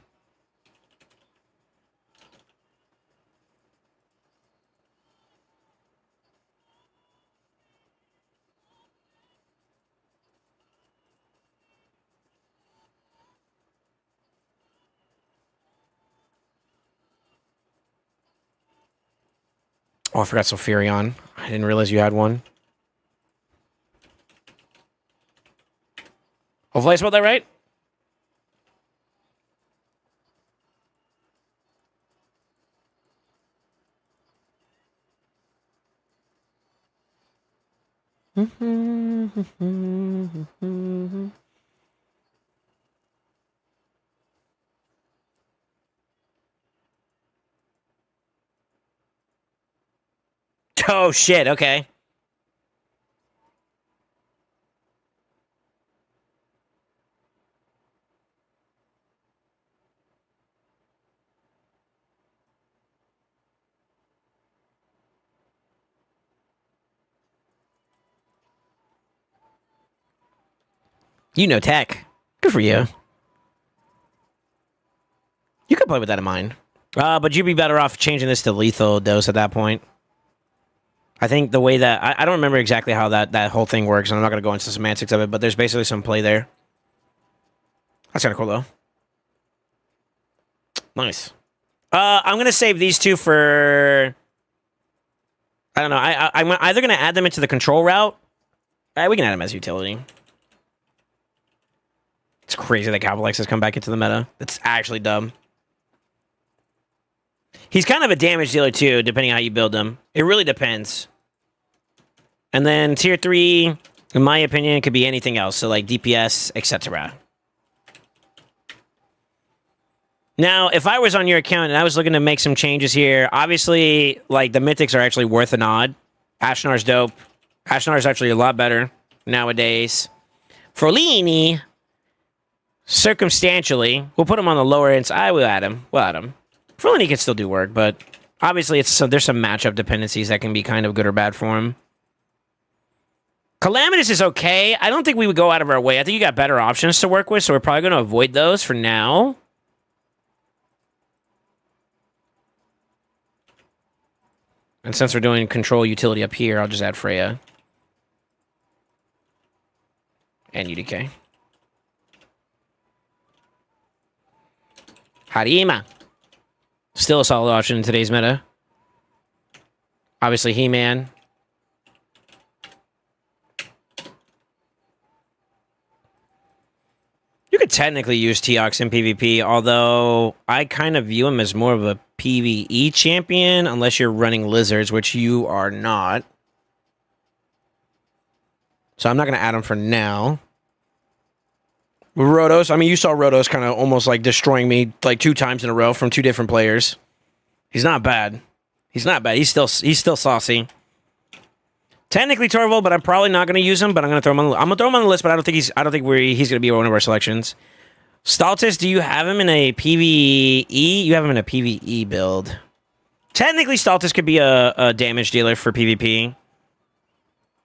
Speaker 1: Oh, I forgot Sulfurion. I didn't realize you had one. Hopefully I spelled that right. Oh, shit. Okay. You know tech. Good for you. You could play with that in mind. But you'd be better off changing this to lethal dose at that point. I think the way that... I don't remember exactly how that whole thing works, and I'm not going to go into the semantics of it, but there's basically some play there. That's kind of cool, though. Nice. I'm going to save these two for... I don't know. I'm either going to add them into the control route. We can add them as utility. It's crazy that Cavalex has come back into the meta. It's actually dumb. He's kind of a damage dealer, too, depending on how you build him. It really depends. And then tier 3, in my opinion, could be anything else. So, like, DPS, etc. Now, if I was on your account and I was looking to make some changes here, obviously, like, the mythics are actually worth a nod. Ashnar's dope. Ashnar's actually a lot better nowadays. Forlini, circumstantially, we'll put him on the lower end. I will add him. We'll add him. Forlini can still do work, but obviously there's some matchup dependencies that can be kind of good or bad for him. Calamitous is okay. I don't think we would go out of our way. I think you got better options to work with, so we're probably going to avoid those for now. And since we're doing control utility up here, I'll just add Freya. And UDK. Harima. Still a solid option in today's meta. Obviously, He-Man. You could technically use Teox in PvP, although I kind of view him as more of a PvE champion, unless you're running lizards, which you are not. So I'm not going to add him for now. Rotos, I mean, you saw Rotos kind of almost like destroying me like 2 times in a row from 2 different players. He's not bad. He's not bad. He's still saucy. Technically Torval, but I'm probably not going to use him. But I'm going to throw him on. I'm going to throw him on the list, but I don't think he's going to be one of our selections. Staltus, do you have him in a PvE? You have him in a PvE build. Technically, Staltus could be a damage dealer for PvP.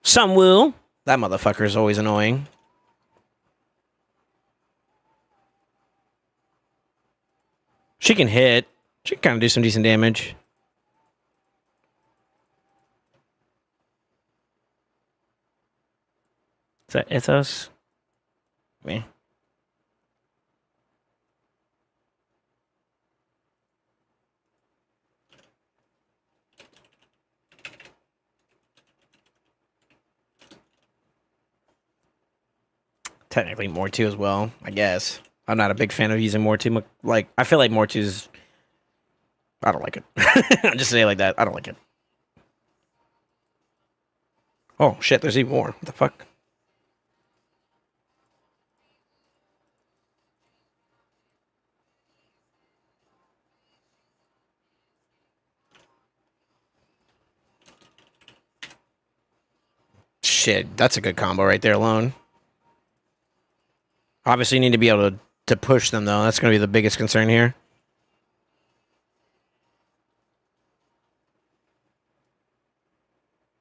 Speaker 1: Sunwoo, that motherfucker is always annoying. She can hit. She can kind of do some decent damage. Is that Ethos? Me. Technically Mortu as well, I guess. I'm not a big fan of using Mortu. Like, I feel like Mortu's... I don't like it. I'm just saying it like that. I don't like it. Oh, shit, there's even more. What the fuck? Shit, that's a good combo right there alone. Obviously, you need to be able to push them, though. That's going to be the biggest concern here.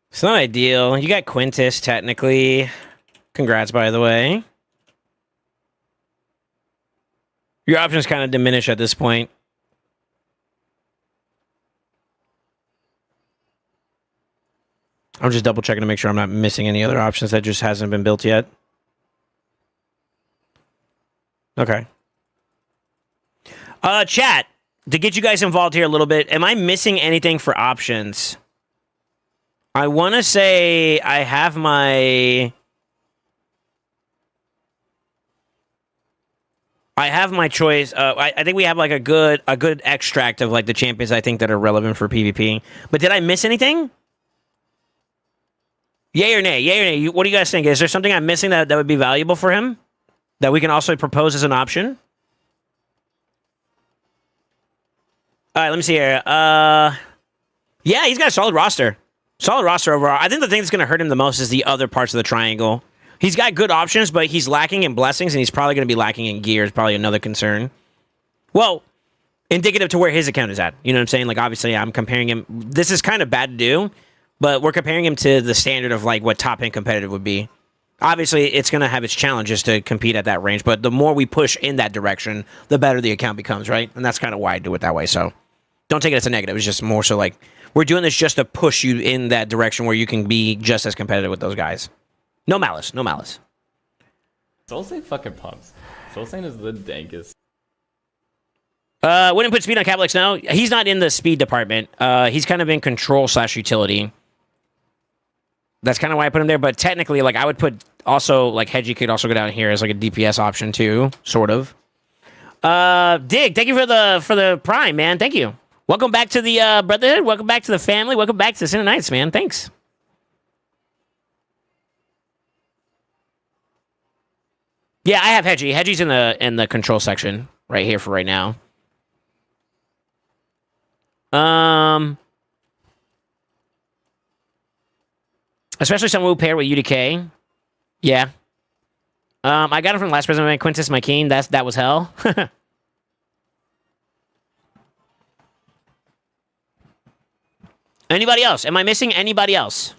Speaker 1: It's not ideal. You got Quintus, technically. Congrats, by the way. Your options kind of diminish at this point. I'm just double checking to make sure I'm not missing any other options that just hasn't been built yet. Okay. Chat, to get you guys involved here a little bit, am I missing anything for options? I want to say I have my... choice. I think we have like a good extract of like the champions I think that are relevant for PvP. But did I miss anything? Yay or nay? Yay or nay? What do you guys think? Is there something I'm missing that would be valuable for him? That we can also propose as an option? All right, let me see here. Yeah, he's got a solid roster. Solid roster overall. I think the thing that's going to hurt him the most is the other parts of the triangle. He's got good options, but he's lacking in blessings, and he's probably going to be lacking in gear is probably another concern. Well, indicative to where his account is at. You know what I'm saying? Like, obviously, I'm comparing him. This is kind of bad to do, but we're comparing him to the standard of, like, what top-end competitive would be. Obviously, it's going to have its challenges to compete at that range, but the more we push in that direction, the better the account becomes, right? And that's kind of why I do it that way, so don't take it as a negative. It's just more so, like, we're doing this just to push you in that direction where you can be just as competitive with those guys. No malice, no malice.
Speaker 2: SoulSaint fucking pumps. SoulSaint is the dankest.
Speaker 1: Wouldn't put speed on Caplix, no. He's not in the speed department. He's kind of in control/utility. That's kind of why I put him there, but technically, like, I would put also, like, Hedgie could also go down here as, like, a DPS option, too, sort of. Dig, thank you for the prime, man. Thank you. Welcome back to the Brotherhood. Welcome back to the family. Welcome back to the Sin of Nights, man. Thanks. Yeah, I have Hedgie. Hedgie's in the control section right here for right now. Especially someone who pair with UDK. Yeah. I got him from last President Quintus, my king. That was hell. Anybody else? Am I missing anybody else?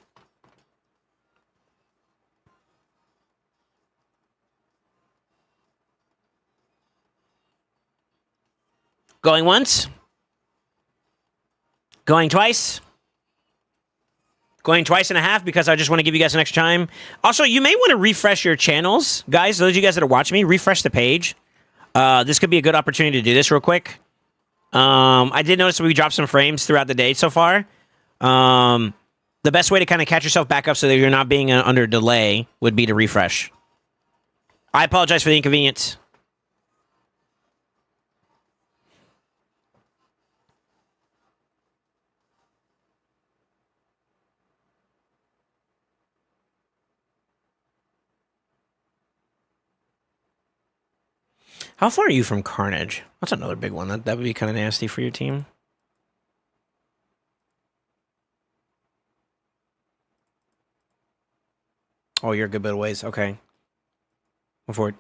Speaker 1: Going once? Going twice? Going twice and a half because I just want to give you guys an extra time. Also, you may want to refresh your channels. Guys, those of you guys that are watching me, refresh the page. This could be a good opportunity to do this real quick. I did notice that we dropped some frames throughout the day so far. The best way to kind of catch yourself back up so that you're not being under delay would be to refresh. I apologize for the inconvenience. How far are you from Carnage? That's another big one. That would be kind of nasty for your team. Oh, you're a good bit of ways. Okay. Go forward.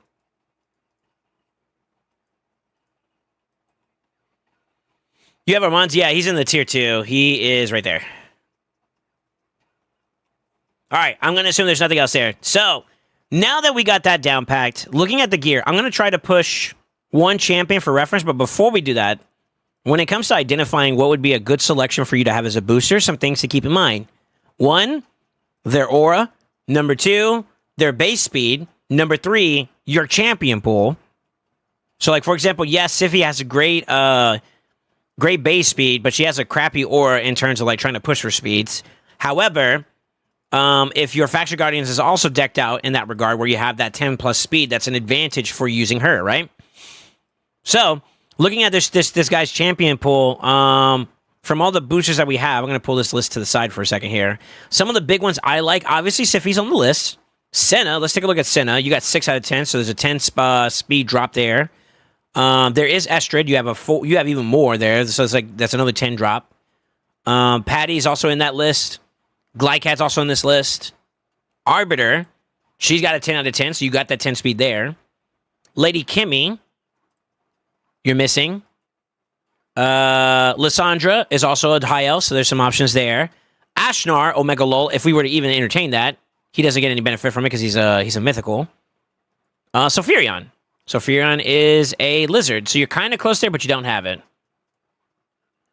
Speaker 1: You have Armand? Yeah, he's in the tier 2. He is right there. All right, I'm going to assume there's nothing else there. So, now that we got that down packed, looking at the gear, I'm going to try to push one champion for reference, but before we do that, when it comes to identifying what would be a good selection for you to have as a booster, some things to keep in mind. 1, their aura. Number 2, their base speed. Number 3, your champion pool. So, like, for example, yes, Sify has a great base speed, but she has a crappy aura in terms of, like, trying to push for speeds. However, if your Faction Guardians is also decked out in that regard, where you have that 10 plus speed, that's an advantage for using her, right? So, looking at this guy's champion pool, from all the boosters that we have, I'm going to pull this list to the side for a second here. Some of the big ones I like, obviously, Sify's on the list. Senna, let's take a look at Senna. You got 6 out of 10, so there's a 10 speed drop there. There is Estrid. You have even more there, so it's like that's another 10 drop. Patty's also in that list. Glycat's also in this list. Arbiter, she's got a 10 out of 10, so you got that 10 speed there. Lady Kimmy, you're missing. Lysandra is also a high L, so there's some options there. Ashnar, Omega Lol, if we were to even entertain that, he doesn't get any benefit from it because he's a mythical. Sophirion. Sophirion is a lizard, so you're kind of close there, but you don't have it.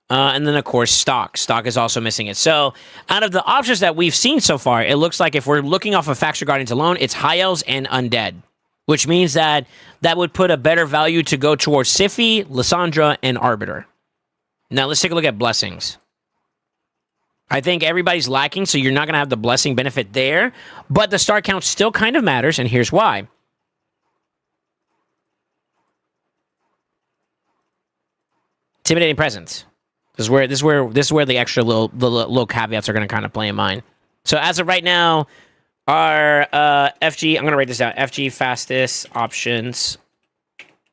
Speaker 1: And then, of course, Stock. Stock is also missing it. So, out of the options that we've seen so far, it looks like if we're looking off of Faction Guardians alone, it's High Elves and Undead, which means that would put a better value to go towards Sify, Lysandra, and Arbiter. Now, let's take a look at Blessings. I think everybody's lacking, so you're not going to have the Blessing benefit there, but the star count still kind of matters, and here's why. Intimidating Presence. This is where the extra little caveats are going to kind of play in mind. So as of right now, our FG, I'm going to write this down. FG fastest options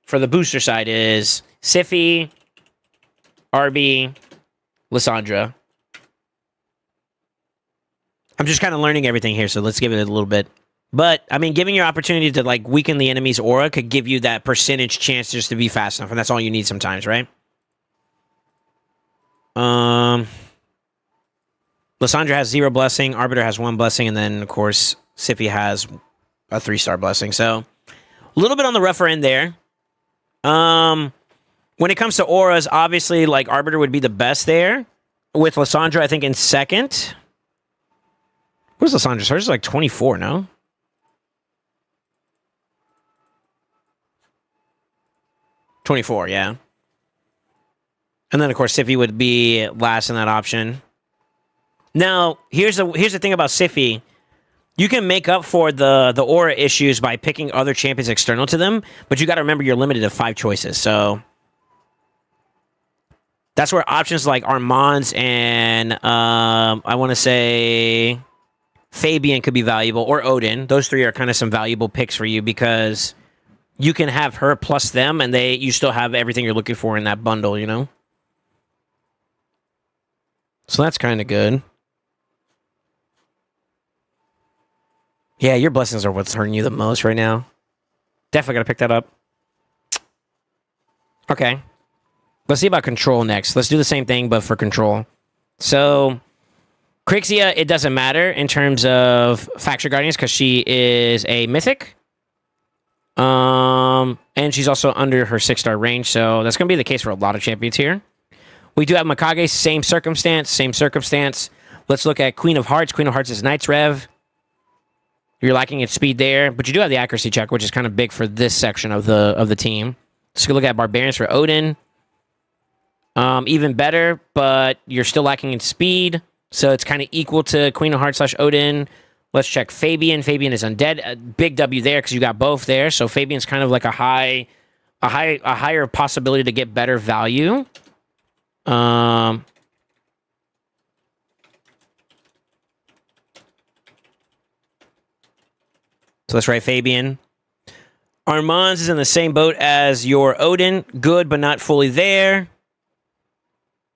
Speaker 1: for the booster side is Sify, RB, Lysandra. I'm just kind of learning everything here, so let's give it a little bit. But, I mean, giving your opportunity to, like, weaken the enemy's aura could give you that percentage chance just to be fast enough, and that's all you need sometimes, right? Lysandra has 0 blessing, Arbiter has 1 blessing, and then, of course, Sify has a 3-star blessing. So, a little bit on the rougher end there. When it comes to auras, obviously, like, Arbiter would be the best there. With Lysandra, I think, in second. Where's Lysandra? Hers is like 24, no? $24, yeah. And then, of course, Sify would be last in that option. Now, here's the thing about Sify. You can make up for the aura issues by picking other champions external to them, but you got to remember you're limited to 5 choices. So that's where options like Armand's and I want to say Fabian could be valuable, or Odin. Those 3 are kind of some valuable picks for you because you can have her plus them, and you still have everything you're looking for in that bundle, you know? So that's kind of good. Yeah, your blessings are what's hurting you the most right now. Definitely got to pick that up. Okay. Let's see about control next. Let's do the same thing, but for control. So, Crixia, it doesn't matter in terms of Faction Guardians because she is a mythic. And she's also under her 6-star range, so that's going to be the case for a lot of champions here. We do have Mikage, same circumstance. Let's look at Queen of Hearts. Queen of Hearts is Knight's Rev. You're lacking in speed there, but you do have the accuracy check, which is kind of big for this section of the team. Let's go look at Barbarians for Odin. Even better, but you're still lacking in speed, so it's kind of equal to Queen of Hearts / Odin. Let's check Fabian. Fabian is Undead. A big W there because you got both there. So Fabian's kind of like a higher possibility to get better value. So let's write Fabian. Armand's is in the same boat as your Odin. Good, but not fully there.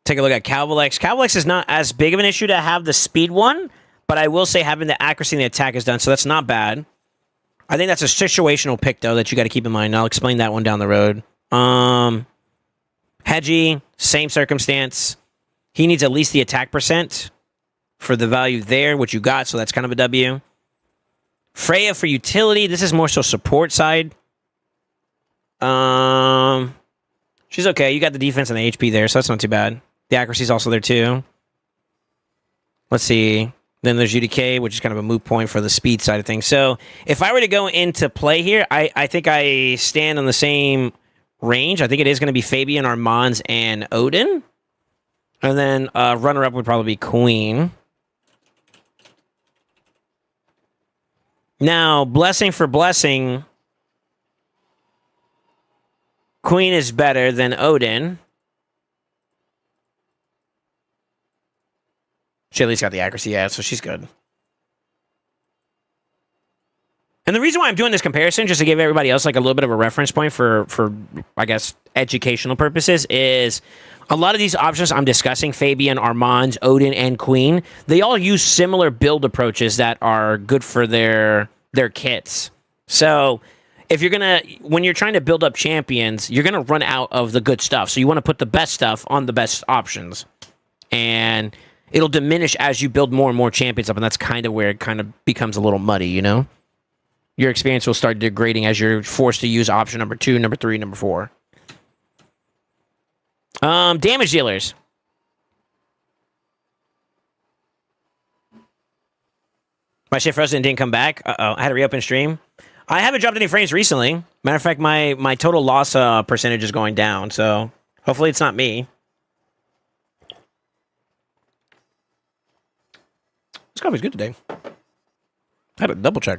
Speaker 1: Take a look at Calvalex. Calvalex is not as big of an issue to have the speed one, but I will say having the accuracy and the attack is done, so that's not bad. I think that's a situational pick, though, that you got to keep in mind. I'll explain that one down the road. Hedgie, same circumstance. He needs at least the attack percent for the value there, which you got, so that's kind of a W. Freya for utility. This is more so support side. She's okay. You got the defense and the HP there, so that's not too bad. The accuracy is also there, too. Let's see. Then there's UDK, which is kind of a moot point for the speed side of things. So if I were to go into play here, I think I stand on the same range. I think it is going to be Fabian, Armands, and Odin. And then runner-up would probably be Queen. Now, blessing for blessing, Queen is better than Odin. She at least got the accuracy, yeah, so she's good. And the reason why I'm doing this comparison, just to give everybody else like a little bit of a reference point for I guess, educational purposes, is a lot of these options I'm discussing, Fabian, Armands, Odin, and Queen, they all use similar build approaches that are good for their kits. So if you're when you're trying to build up champions, you're gonna run out of the good stuff. So you want to put the best stuff on the best options. And it'll diminish as you build more and more champions up, and that's kind of where it kind of becomes a little muddy, you know? Your experience will start degrading as you're forced to use option number 2, number 3, number 4. Damage dealers. My shit frozen and didn't come back. Uh-oh, I had to reopen stream. I haven't dropped any frames recently. Matter of fact, my total loss percentage is going down, so hopefully it's not me. This coffee's good today. I had to double check.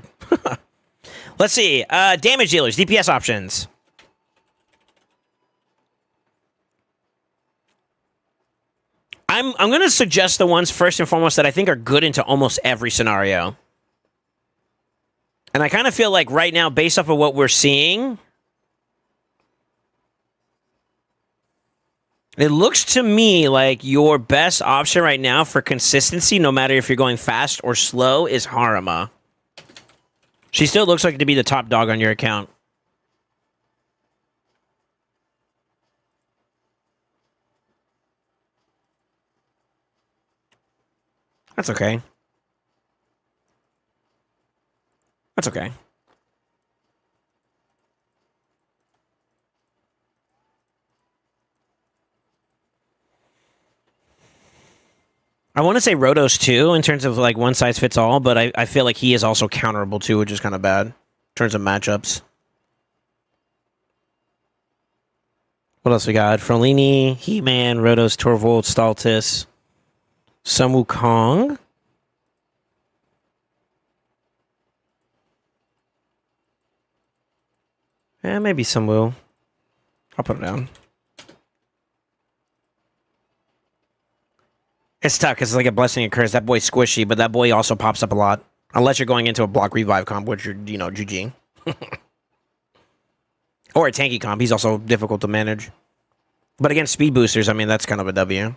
Speaker 1: Let's see. Damage dealers, DPS options. I'm going to suggest the ones first and foremost that I think are good into almost every scenario. And I kind of feel like right now, based off of what we're seeing, it looks to me like your best option right now for consistency, no matter if you're going fast or slow, is Harima. She still looks like to be the top dog on your account. That's okay. That's okay. I want to say Rotos too, in terms of like one size fits all, but I feel like he is also counterable too, which is kind of bad in terms of matchups. What else we got? Frolini, He-Man, Rotos, Torvald, Staltis, Sun Wukong. Yeah, maybe some will. I'll put him down. It's tough because it's like a blessing occurs. That boy's squishy, but that boy also pops up a lot. Unless you're going into a block revive comp, which you're, you know, GG. Or a tanky comp. He's also difficult to manage. But against speed boosters, I mean, that's kind of a W.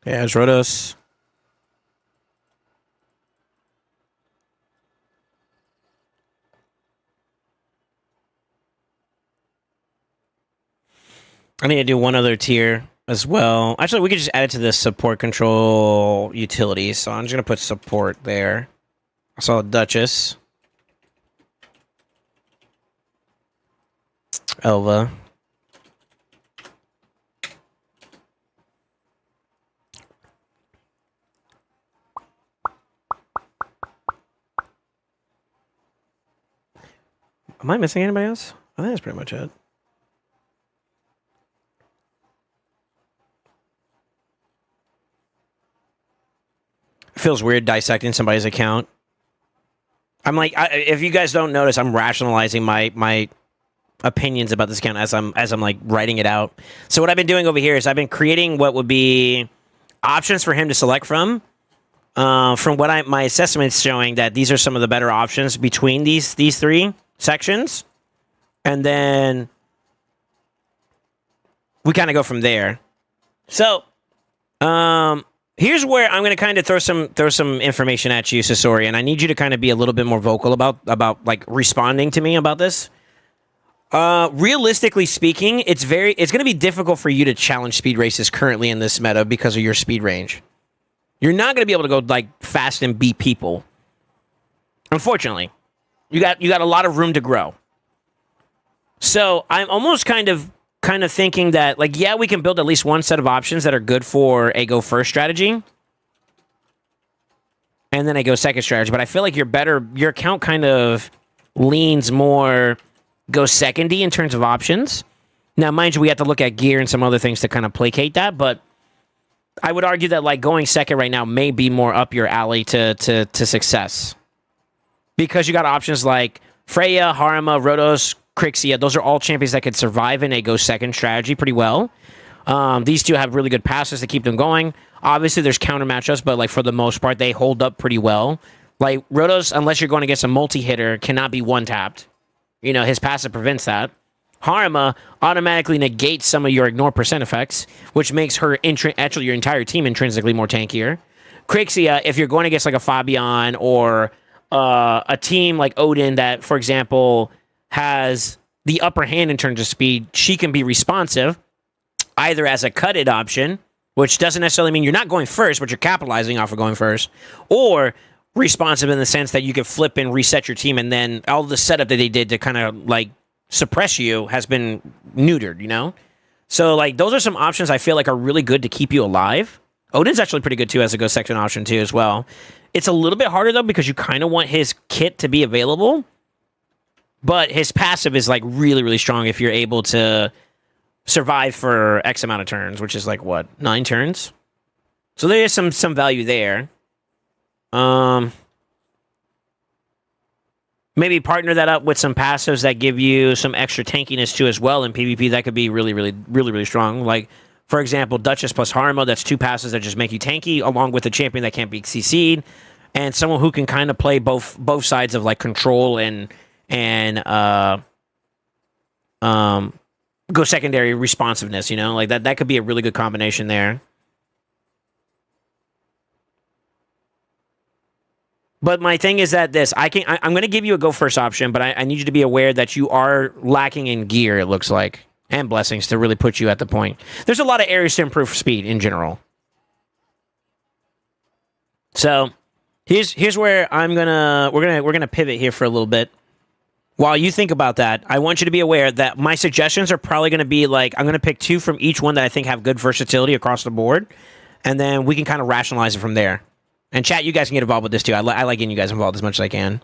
Speaker 1: Yeah, it's Rotos. I need to do one other tier as well. Actually, we could just add it to the support control utilities. So I'm just going to put support there. I saw Duchess. Elva. Am I missing anybody else? I think that's pretty much it. It feels weird dissecting somebody's account. I'm like, if you guys don't notice, I'm rationalizing my opinions about this account as I'm like writing it out. So what I've been doing over here is I've been creating what would be options for him to select from. From what my assessment's showing that these are some of the better options between these three sections, and then we kind of go from there. So, here's where I'm going to kind of throw some information at you, Sasori, and I need you to kind of be a little bit more vocal about like responding to me about this. Realistically speaking, it's going to be difficult for you to challenge speed races currently in this meta because of your speed range. You're not going to be able to go like fast and beat people. Unfortunately, you got a lot of room to grow. So I'm almost kind of thinking that, like, yeah, we can build at least one set of options that are good for a go first strategy. and then I go second strategy. But I feel like your account kind of leans more go secondy in terms of options. Now, mind you, we have to look at gear and some other things to kind of placate that, but I would argue that like going second right now may be more up your alley to success. Because you got options like Freya, Harima, Rhodos, Crixia. Those are all champions that could survive in a go second strategy pretty well. These two have really good passes to keep them going. Obviously, there's counter matchups, but like for the most part, they hold up pretty well. Like Rhodos, unless you're going against a multi-hitter, cannot be one-tapped. You know, his passive prevents that. Harima automatically negates some of your ignore percent effects, which makes her actually your entire team intrinsically more tankier. Crixia, if you're going against like a Fabian or a team like Odin that, for example, has the upper hand in terms of speed, she can be responsive either as a cut-it option, which doesn't necessarily mean you're not going first, but you're capitalizing off of going first, or responsive in the sense that you can flip and reset your team, and then all the setup that they did to kind of like suppress you has been neutered, you know? So like those are some options I feel like are really good to keep you alive. Odin's actually pretty good too as a go section option too as well. It's a little bit harder though because you kind of want his kit to be available, but his passive is like really, really strong if you're able to survive for X amount of turns, which is like what, 9 turns? So there is some value there. Maybe partner that up with some passives that give you some extra tankiness too as well in PvP. That could be really, really, really, really strong. Like, for example, Duchess plus Harima, that's 2 passes that just make you tanky, along with a champion that can't be CC'd, and someone who can kind of play both sides of like control and go secondary responsiveness, you know? Like that could be a really good combination there. But my thing is that I'm going to give you a go first option, but I need you to be aware that you are lacking in gear, it looks like, and blessings to really put you at the point. There's a lot of areas to improve speed in general. So here's where we're gonna pivot here for a little bit. While you think about that, I want you to be aware that my suggestions are probably going to be like, I'm going to pick 2 from each one that I think have good versatility across the board, and then we can kind of rationalize it from there. And chat, you guys can get involved with this too. I like getting you guys involved as much as I can.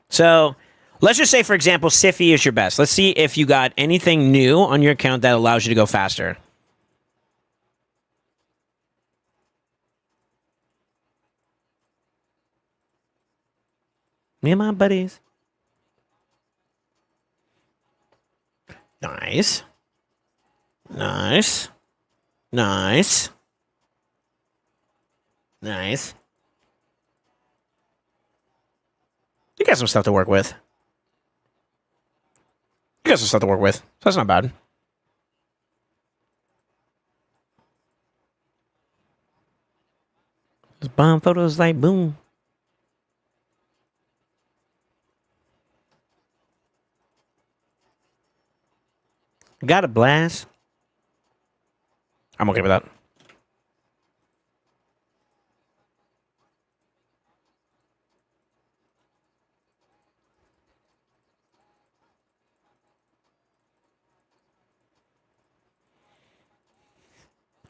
Speaker 1: So let's just say, for example, Sify is your best. Let's see if you got anything new on your account that allows you to go faster. Me and my buddies. Nice. Nice. Nice. Nice. You got some stuff to work with. You got some stuff to work with. So that's not bad. Just bomb photos like boom. Got a blast. I'm okay with that.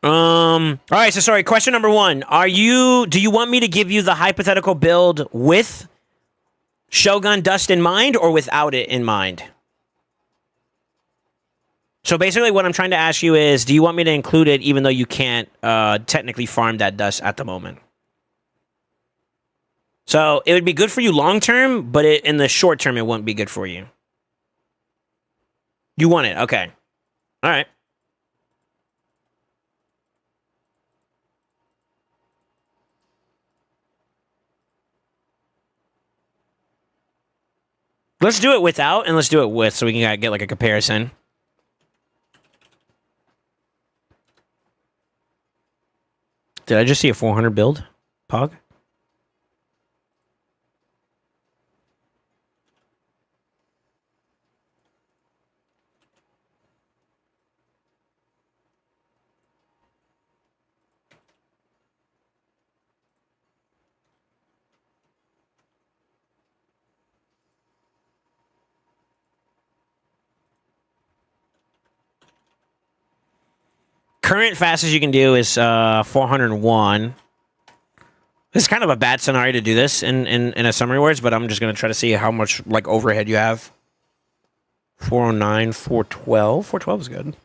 Speaker 1: All right, so sorry, question number 1. Do you want me to give you the hypothetical build with Shogun Dust in mind or without it in mind? So basically what I'm trying to ask you is, do you want me to include it even though you can't technically farm that dust at the moment? So it would be good for you long term, but in the short term, it wouldn't be good for you. You want it. Okay. All right. Let's do it without and let's do it with so we can get like a comparison. Did I just see a 400 build? Pog? Current fastest you can do is 401. It's kind of a bad scenario to do this in a summary words, but I'm just going to try to see how much like overhead you have. 409, 412. 412 is good.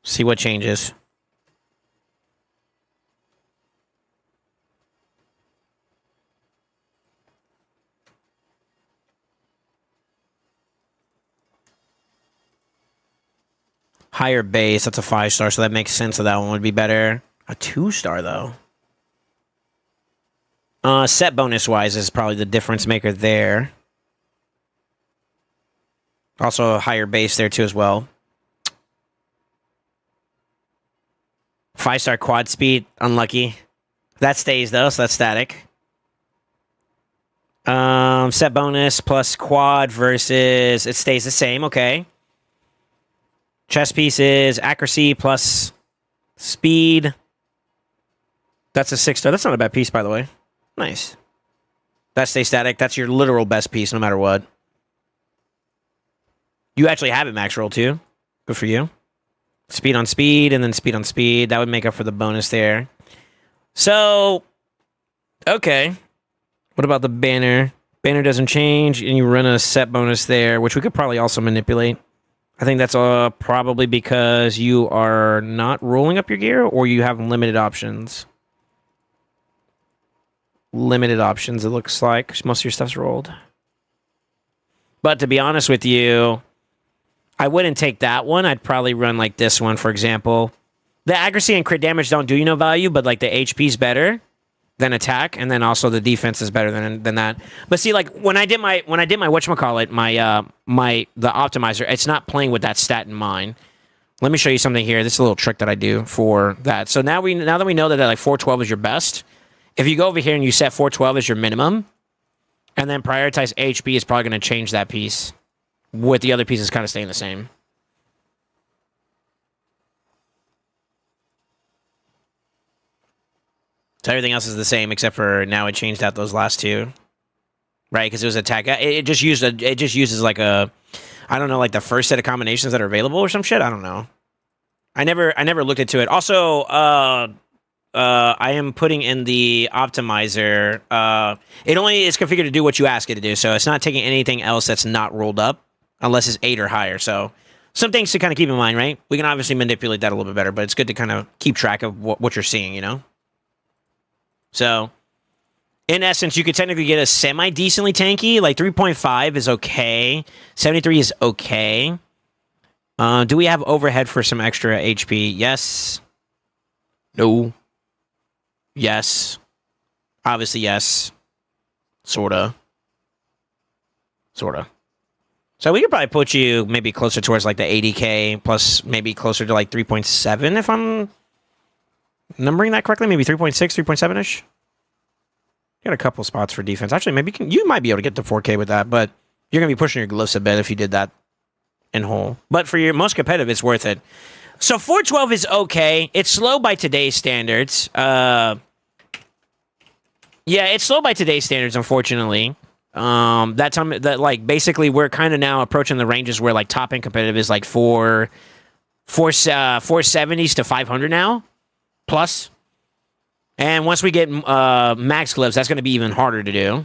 Speaker 1: See what changes. Higher base, that's a 5-star, so that makes sense that one would be better. A 2-star, though. Set bonus-wise is probably the difference maker there. Also a higher base there, too, as well. 5-star quad speed, unlucky. That stays, though, so that's static. Set bonus plus quad versus... It stays the same, okay. Chess piece is accuracy plus speed. That's a 6-star. That's not a bad piece, by the way. Nice. That stays static. That's your literal best piece, no matter what. You actually have it max roll, too. Good for you. Speed on speed, and then speed on speed. That would make up for the bonus there. So, okay. What about the banner? Banner doesn't change, and you run a set bonus there, which we could probably also manipulate. I think that's probably because you are not rolling up your gear, or you have limited options. Limited options, it looks like. Most of your stuff's rolled. But to be honest with you, I wouldn't take that one. I'd probably run like this one, for example. The accuracy and crit damage don't do you no value, but like the HP's better than attack, and then also the defense is better than that. But see, like when I did my whatchamacallit, the optimizer, it's not playing with that stat in mind. Let me show you something here. This is a little trick that I do for that. So now that we know that like 412 is your best, if you go over here and you set 412 as your minimum, and then prioritize HP, is probably going to change that piece, with the other pieces kind of staying the same. So everything else is the same, except for now it changed out those last two, right? Because it was attack. It just uses like a, I don't know, like the first set of combinations that are available or some shit. I don't know. I never looked into it. Also, I am putting in the optimizer. It only is configured to do what you ask it to do, so it's not taking anything else that's not rolled up, unless it's 8 or higher. So some things to kind of keep in mind, right? We can obviously manipulate that a little bit better, but it's good to kind of keep track of what you're seeing, you know? So, in essence, you could technically get a semi-decently tanky. Like 3.5 is okay. 73 is okay. Do we have overhead for some extra HP? Yes. No. Yes. Obviously, yes. Sorta. Sorta. So we could probably put you maybe closer towards like the 80k, plus maybe closer to like 3.7 if I'm numbering that correctly. Maybe 3.6, 3.7-ish. Got a couple spots for defense. Actually, maybe you might be able to get to 4k with that, but you're going to be pushing your glyphs a bit if you did that in whole. But for your most competitive, it's worth it. So 412 is okay. It's slow by today's standards. Yeah, it's slow by today's standards, unfortunately. That time, that like basically we're kind of now approaching the ranges where like top end competitive is like 470s to 500 now, plus. And once we get max glyphs, that's going to be even harder to do.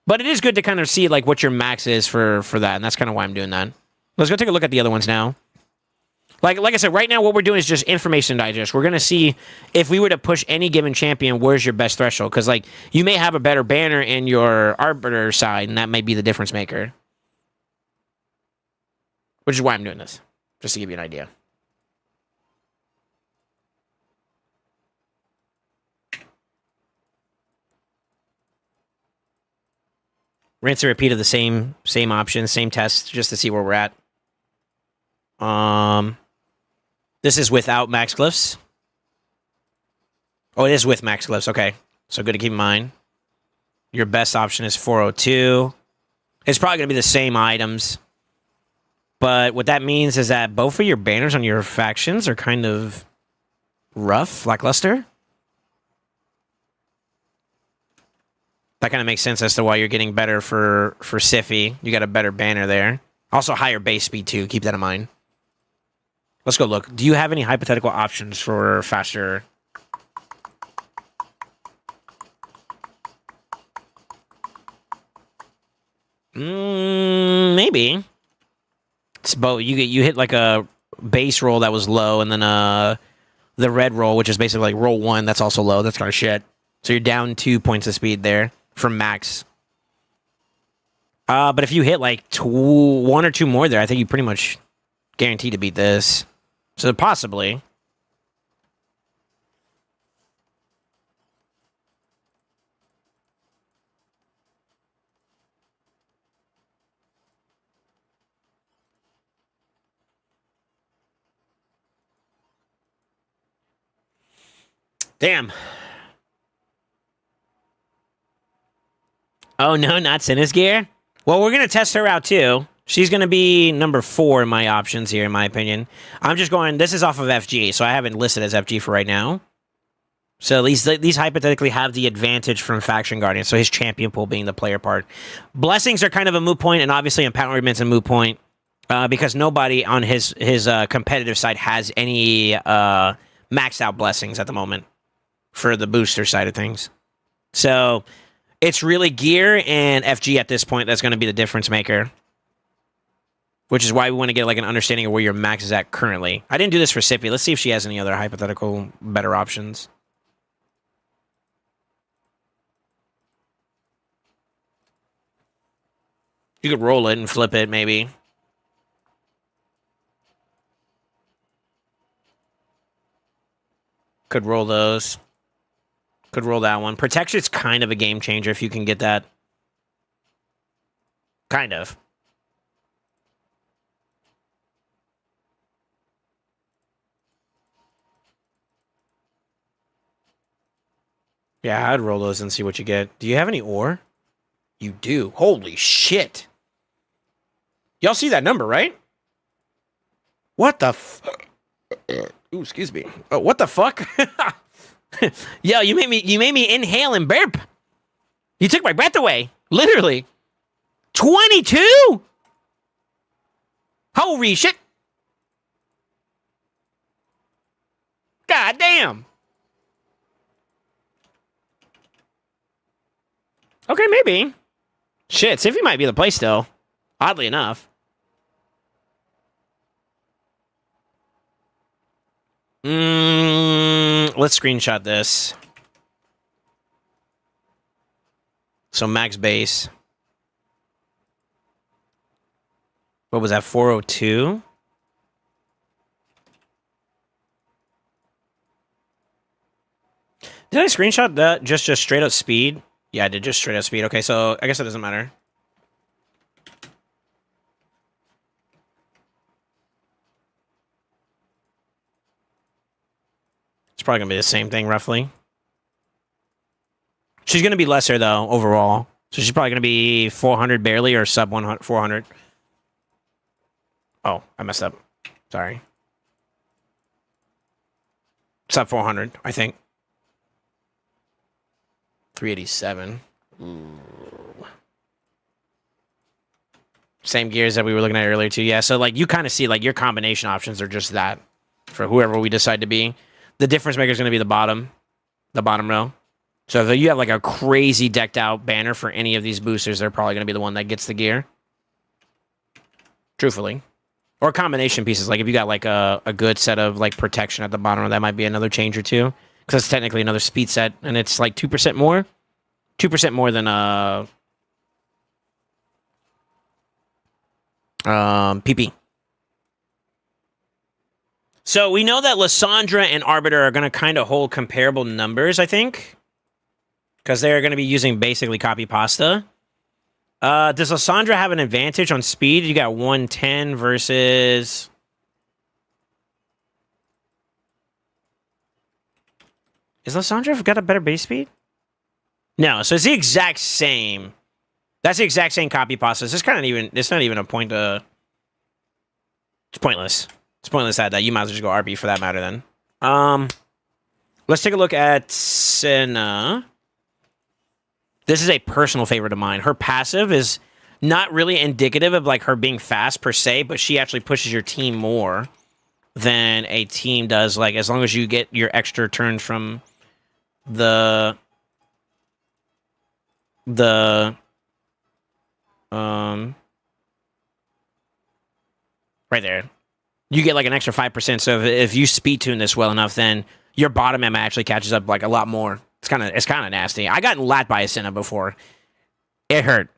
Speaker 1: But it is good to kind of see like what your max is for that, and that's kind of why I'm doing that. Let's go take a look at the other ones now. Like I said, right now what we're doing is just information digest. We're going to see if we were to push any given champion, where's your best threshold? Because like you may have a better banner in your Arbiter side, and that may be the difference maker. Which is why I'm doing this, just to give you an idea. Rinse and repeat of the same options, same test, just to see where we're at. This is without max glyphs. Oh, it is with max glyphs. Okay, so good to keep in mind. Your best option is 402. It's probably going to be the same items. But what that means is that both of your banners on your factions are kind of rough, lackluster. That kind of makes sense as to why you're getting better for Siffy. You got a better banner there. Also higher base speed too, keep that in mind. Let's go look. Do you have any hypothetical options for faster? Maybe. It's both. You hit like a base roll that was low, and then the red roll, which is basically like roll 1, that's also low. That's kind of shit. So you're down 2 points of speed there from max. But if you hit like 1 or 2 more there, I think you pretty much guaranteed to beat this. So possibly. Damn. Oh, no, not Sinus Gear? Well, we're going to test her out, too. She's going to be number 4 in my options here, in my opinion. I'm just going... This is off of FG, so I haven't listed as FG for right now. So at least these hypothetically have the advantage from Faction Guardian, so his champion pool being the player part. Blessings are kind of a moot point, and obviously empowerment's a moot point, because nobody on his competitive side has any maxed out blessings at the moment for the booster side of things. So it's really gear and FG at this point that's going to be the difference maker. Which is why we want to get like an understanding of where your max is at currently. I didn't do this for Sippy. Let's see if she has any other hypothetical better options. You could roll it and flip it, maybe. Could roll those. Could roll that one. Protection's kind of a game changer if you can get that. Kind of. Yeah, I'd roll those and see what you get. Do you have any ore? You do. Holy shit. Y'all see that number, right? What the Ooh, excuse me. Oh, what the fuck? Yo, you made me inhale and burp. You took my breath away. Literally. 22? Holy shit. God damn. Okay, maybe. Shit, Siffy might be the play still. Oddly enough. Let's screenshot this. So max base. What was that, 402? Did I screenshot that just straight up speed? Yeah, I did just straight up speed. Okay, so I guess it doesn't matter. It's probably going to be the same thing, roughly. She's going to be lesser, though, overall. So she's probably going to be 400 barely or sub 100, 400. Oh, I messed up. Sorry. Sub 400, I think. 387. Ooh. Same gears that we were looking at earlier, too. Yeah, so, like, you kind of see, like, your combination options are just that for whoever we decide to be. The difference maker is going to be the bottom row. So if you have, like, a crazy decked out banner for any of these boosters, they're probably going to be the one that gets the gear. Truthfully. Or combination pieces. Like, if you got, like, a good set of, like, protection at the bottom, that might be another change or two. Because it's technically another speed set, and it's, like, 2% more. 2% more than, PP. So we know that Lysandra and Arbiter are going to kind of hold comparable numbers, I think. Because they're going to be using basically copy pasta. Does Lysandra have an advantage on speed? You got 110 versus... Is Lysandra got a better base speed? No, so it's the exact same. That's the exact same copy pasta. It's kind of even. It's not even a point to. It's pointless. It's pointless at that. You might as well just go RB for that matter then. Let's take a look at Senna. This is a personal favorite of mine. Her passive is not really indicative of like her being fast per se, but she actually pushes your team more. than a team does. Like, as long as you get your extra turns from the right there, you get like an extra 5%. So if you speed tune this well enough, then your bottom Emma actually catches up like a lot more. It's kind of nasty. I got lat by a Senna before. It hurt.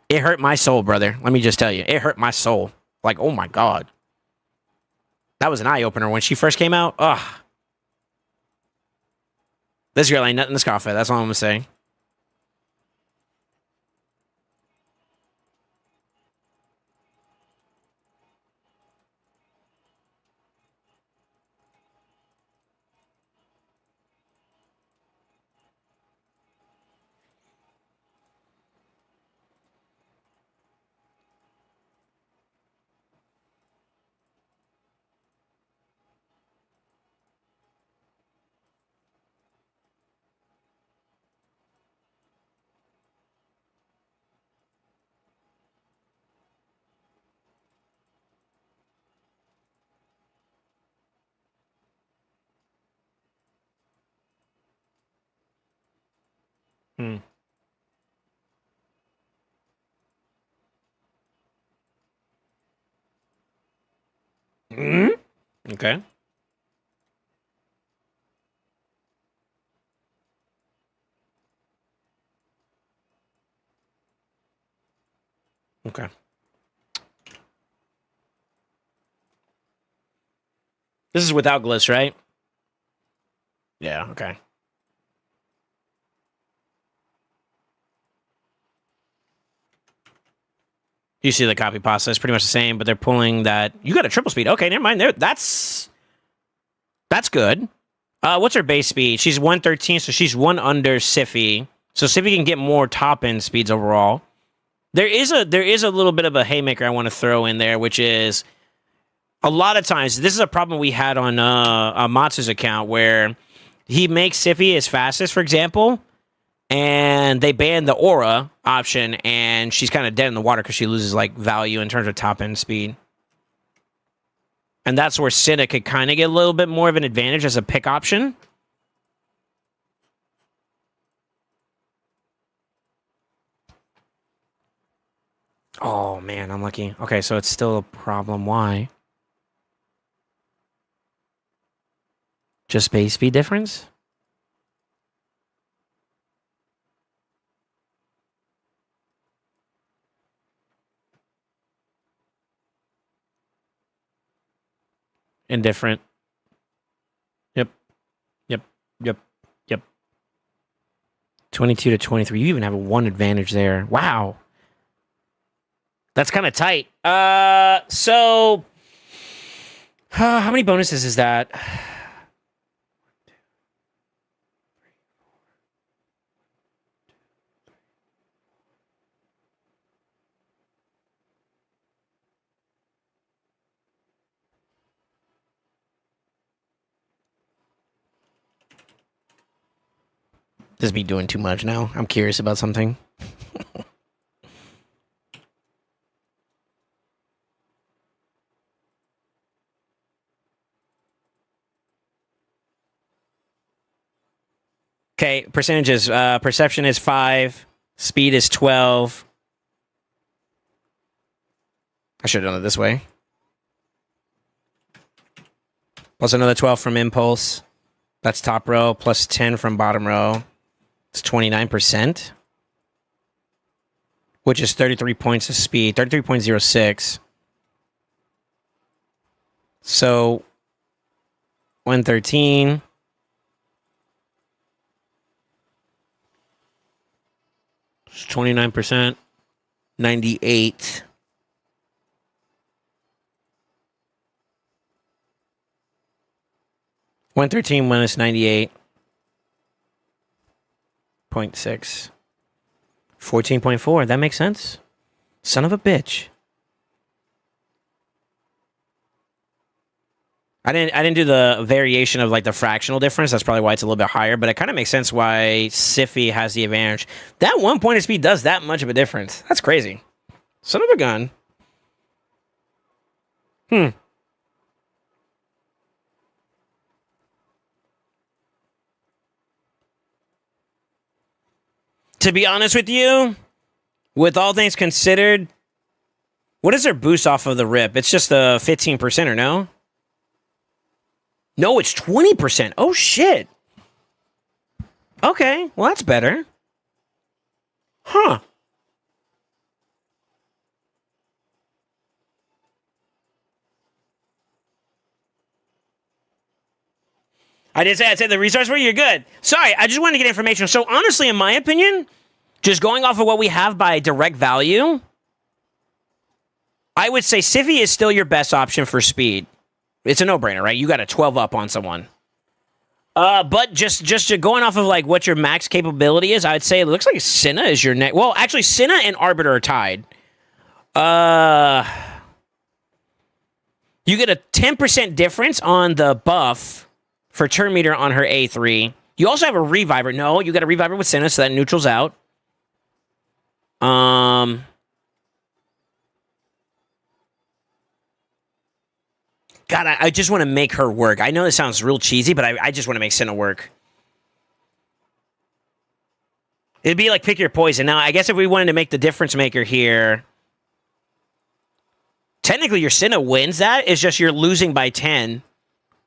Speaker 1: It hurt my soul, brother. Let me just tell you, it hurt my soul. Like, oh my god, that was an eye opener when she first came out. Ugh, this girl ain't nothing to scoff at. That's all I'm gonna say. Hmm. Hmm? Okay. Okay. This is without Gliss, right? Yeah, okay. You see the copy pasta is pretty much the same, but they're pulling that. You got a triple speed. Okay, never mind. There, that's good. What's her base speed? She's 113, so she's one under Siffy. So Siffy can get more top end speeds overall. There is a little bit of a haymaker I want to throw in there, which is a lot of times this is a problem we had on Matsu's account where he makes Siffy his fastest, for example, and they ban the aura option, and she's kind of dead in the water because she loses like value in terms of top end speed. And that's where Cinna could kind of get a little bit more of an advantage as a pick option. Oh man, I'm lucky. Okay, so it's still a problem. Why? Just base speed difference? Indifferent. Yep. Yep. Yep. Yep. 22 to 23. You even have a one advantage there. Wow. That's kind of tight. So how many bonuses is that? This is me doing too much now. I'm curious about something. Okay, percentages. Perception is 5. Speed is 12. I should have done it this way. Plus another 12 from Impulse. That's top row. Plus 10 from bottom row. It's 29%. Which is 33 points of speed. 33.06. So 113. It's 29%. 98. $113 minus 98.6. 14.4. That makes sense. Son of a bitch. I didn't do the variation of like the fractional difference. That's probably why it's a little bit higher, but it kind of makes sense why Siffy has the advantage. That 1 point of speed does that much of a difference. That's crazy. Son of a gun. To be honest with you, with all things considered, what is their boost off of the rip? It's just a 15% or no? No, it's 20%. Oh, shit. Okay, well, that's better. Huh. I said the resource where you're good. Sorry, I just wanted to get information. So honestly, in my opinion, just going off of what we have by direct value, I would say Siffy is still your best option for speed. It's a no-brainer, right? You got a 12 up on someone. But just going off of like what your max capability is, I'd say it looks like Senna is your next. Well, actually, Senna and Arbiter are tied. You get a 10% difference on the buff for turn meter on her A3. You also have a reviver. No, you got a reviver with Senna, so that neutrals out. God, I just want to make her work. I know this sounds real cheesy, but I just want to make Senna work. It'd be like pick your poison. Now, I guess if we wanted to make the difference maker here, technically your Senna wins that. It's just you're losing by 10.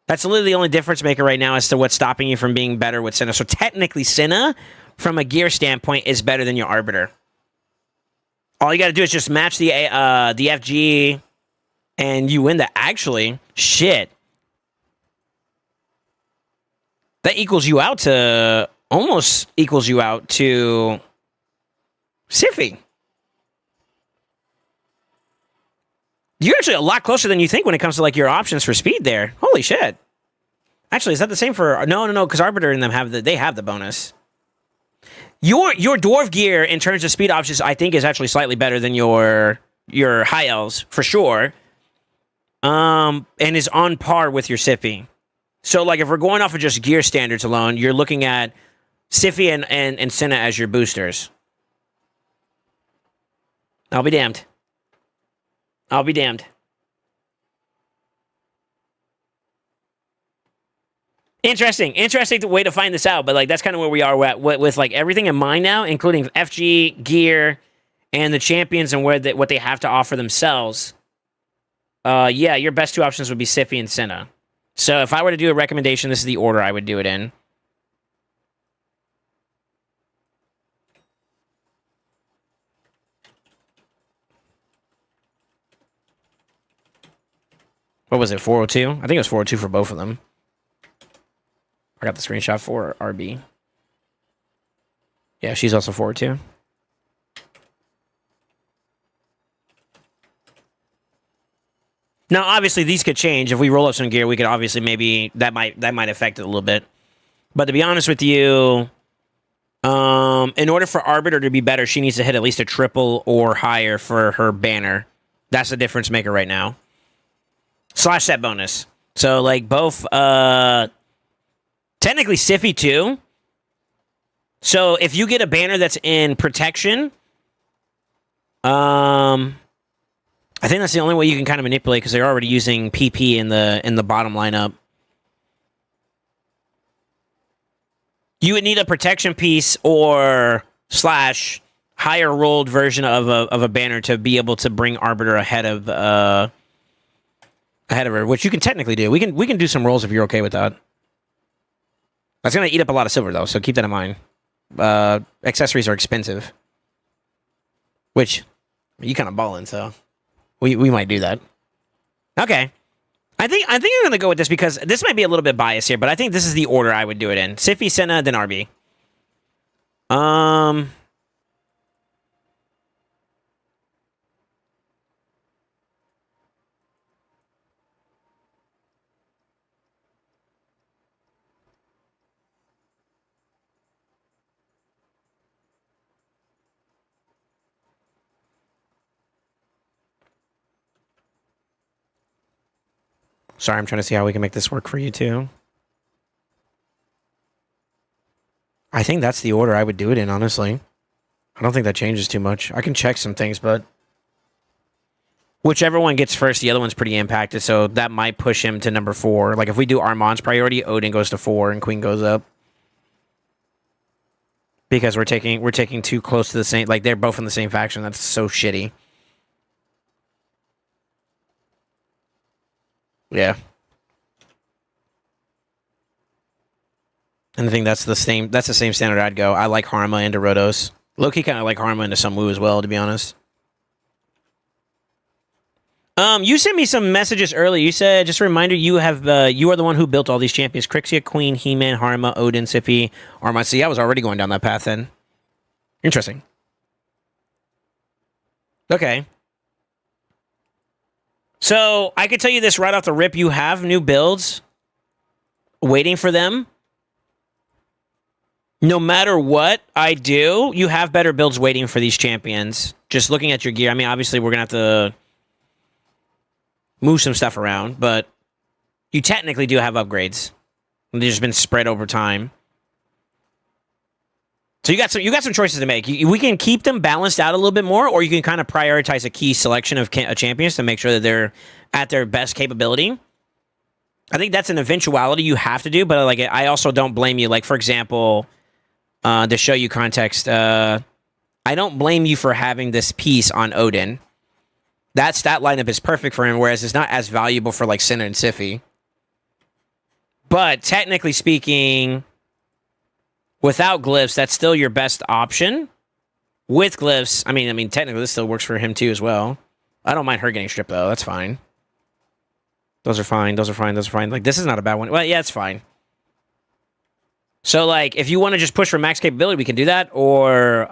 Speaker 1: That's literally the only difference maker right now as to what's stopping you from being better with Senna. So technically, Senna, from a gear standpoint, is better than your Arbiter. All you got to do is just match the FG, and you win that. Actually, shit. That equals you out to... almost equals you out to... Siffy. You're actually a lot closer than you think when it comes to like your options for speed there. Holy shit. Actually, is that the same for... No, because Arbiter and them have the bonus. Your Dwarf gear in terms of speed options, I think, is actually slightly better than your High Elves, for sure. And is on par with your Siffy. So, like, if we're going off of just gear standards alone, you're looking at Siffy and Senna as your boosters. I'll be damned. I'll be damned. Interesting way to find this out, but like that's kind of where we are with like everything in mind now, including FG, gear, and the champions and what they have to offer themselves. Yeah, your best two options would be Siffy and Senna. So if I were to do a recommendation, this is the order I would do it in. What was it, 402? I think it was 402 for both of them. I got the screenshot for RB. Yeah, she's also 402. Now, obviously, these could change. If we roll up some gear, we could obviously maybe... That might affect it a little bit. But to be honest with you, in order for Arbiter to be better, she needs to hit at least a triple or higher for her banner. That's the difference maker right now. Slash set bonus. So, like, both... technically, Siffy, too. So, if you get a banner that's in protection... I think that's the only way you can kind of manipulate, because they're already using PP in the bottom lineup. You would need a protection piece or slash higher rolled version of a banner to be able to bring Arbiter ahead of her, which you can technically do. We can do some rolls if you're okay with that. That's gonna eat up a lot of silver though, so keep that in mind. Accessories are expensive, which you kind of balling, so. We might do that. Okay. I think I'm going to go with this because this might be a little bit biased here, but I think this is the order I would do it in. Siffy, Senna, then RB. Sorry, I'm trying to see how we can make this work for you, too. I think that's the order I would do it in, honestly. I don't think that changes too much. I can check some things, but... whichever one gets first, the other one's pretty impacted, so that might push him to number 4. Like, if we do Armand's priority, Odin goes to 4 and Queen goes up. because we're taking too close to the same. Like they're both in the same faction. That's so shitty. Yeah. And I think that's the same standard I'd go. I like Harma into Rotos. Loki kind of like Harma into some Wu as well, to be honest. You sent me some messages earlier. You said, just a reminder, you are the one who built all these champions: Crixia, Queen, He-Man, Harma, Odin, Siphi, Armand. See, I was already going down that path then. Interesting. Okay. So I could tell you this right off the rip: you have new builds waiting for them. No matter what I do, you have better builds waiting for these champions. Just looking at your gear, I mean, obviously we're gonna have to move some stuff around, but you technically do have upgrades. They've just been spread over time. So you got some choices to make. We can keep them balanced out a little bit more, or you can kind of prioritize a key selection of champions to make sure that they're at their best capability. I think that's an eventuality you have to do, but like I also don't blame you. Like, for example, to show you context, I don't blame you for having this piece on Odin. That stat lineup is perfect for him, whereas it's not as valuable for like Sinner and Siphi. But technically speaking, without glyphs, that's still your best option. With glyphs, I mean, technically this still works for him too as well. I don't mind her getting stripped though. That's fine. Those are fine. Like, this is not a bad one. Well, yeah, it's fine. So, like, if you want to just push for max capability, we can do that. Or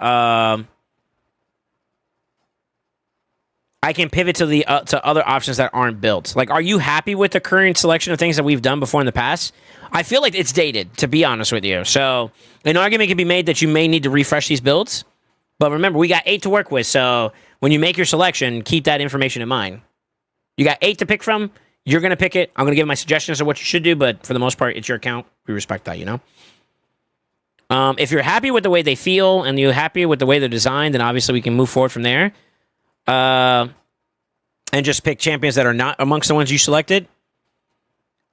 Speaker 1: I can pivot to the to other options that aren't built. Like, are you happy with the current selection of things that we've done before in the past? I feel like it's dated, to be honest with you. So, an argument can be made that you may need to refresh these builds. But remember, we got 8 to work with. So, when you make your selection, keep that information in mind. You got 8 to pick from. You're going to pick it. I'm going to give my suggestions of what you should do. But for the most part, it's your account. We respect that, you know? If you're happy with the way they feel and you're happy with the way they're designed, then obviously we can move forward from there. And just pick champions that are not amongst the ones you selected.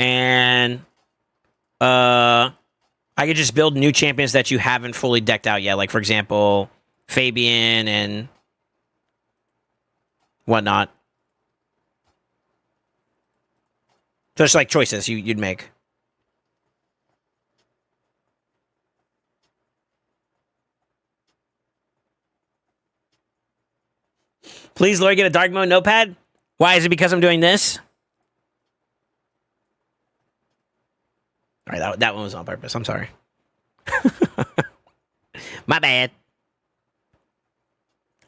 Speaker 1: And I could just build new champions that you haven't fully decked out yet. Like, for example, Fabian and whatnot. Just like choices you'd make. Please, Lord, get a dark mode notepad. Why? Is it because I'm doing this? All right, that one was on purpose. I'm sorry. My bad.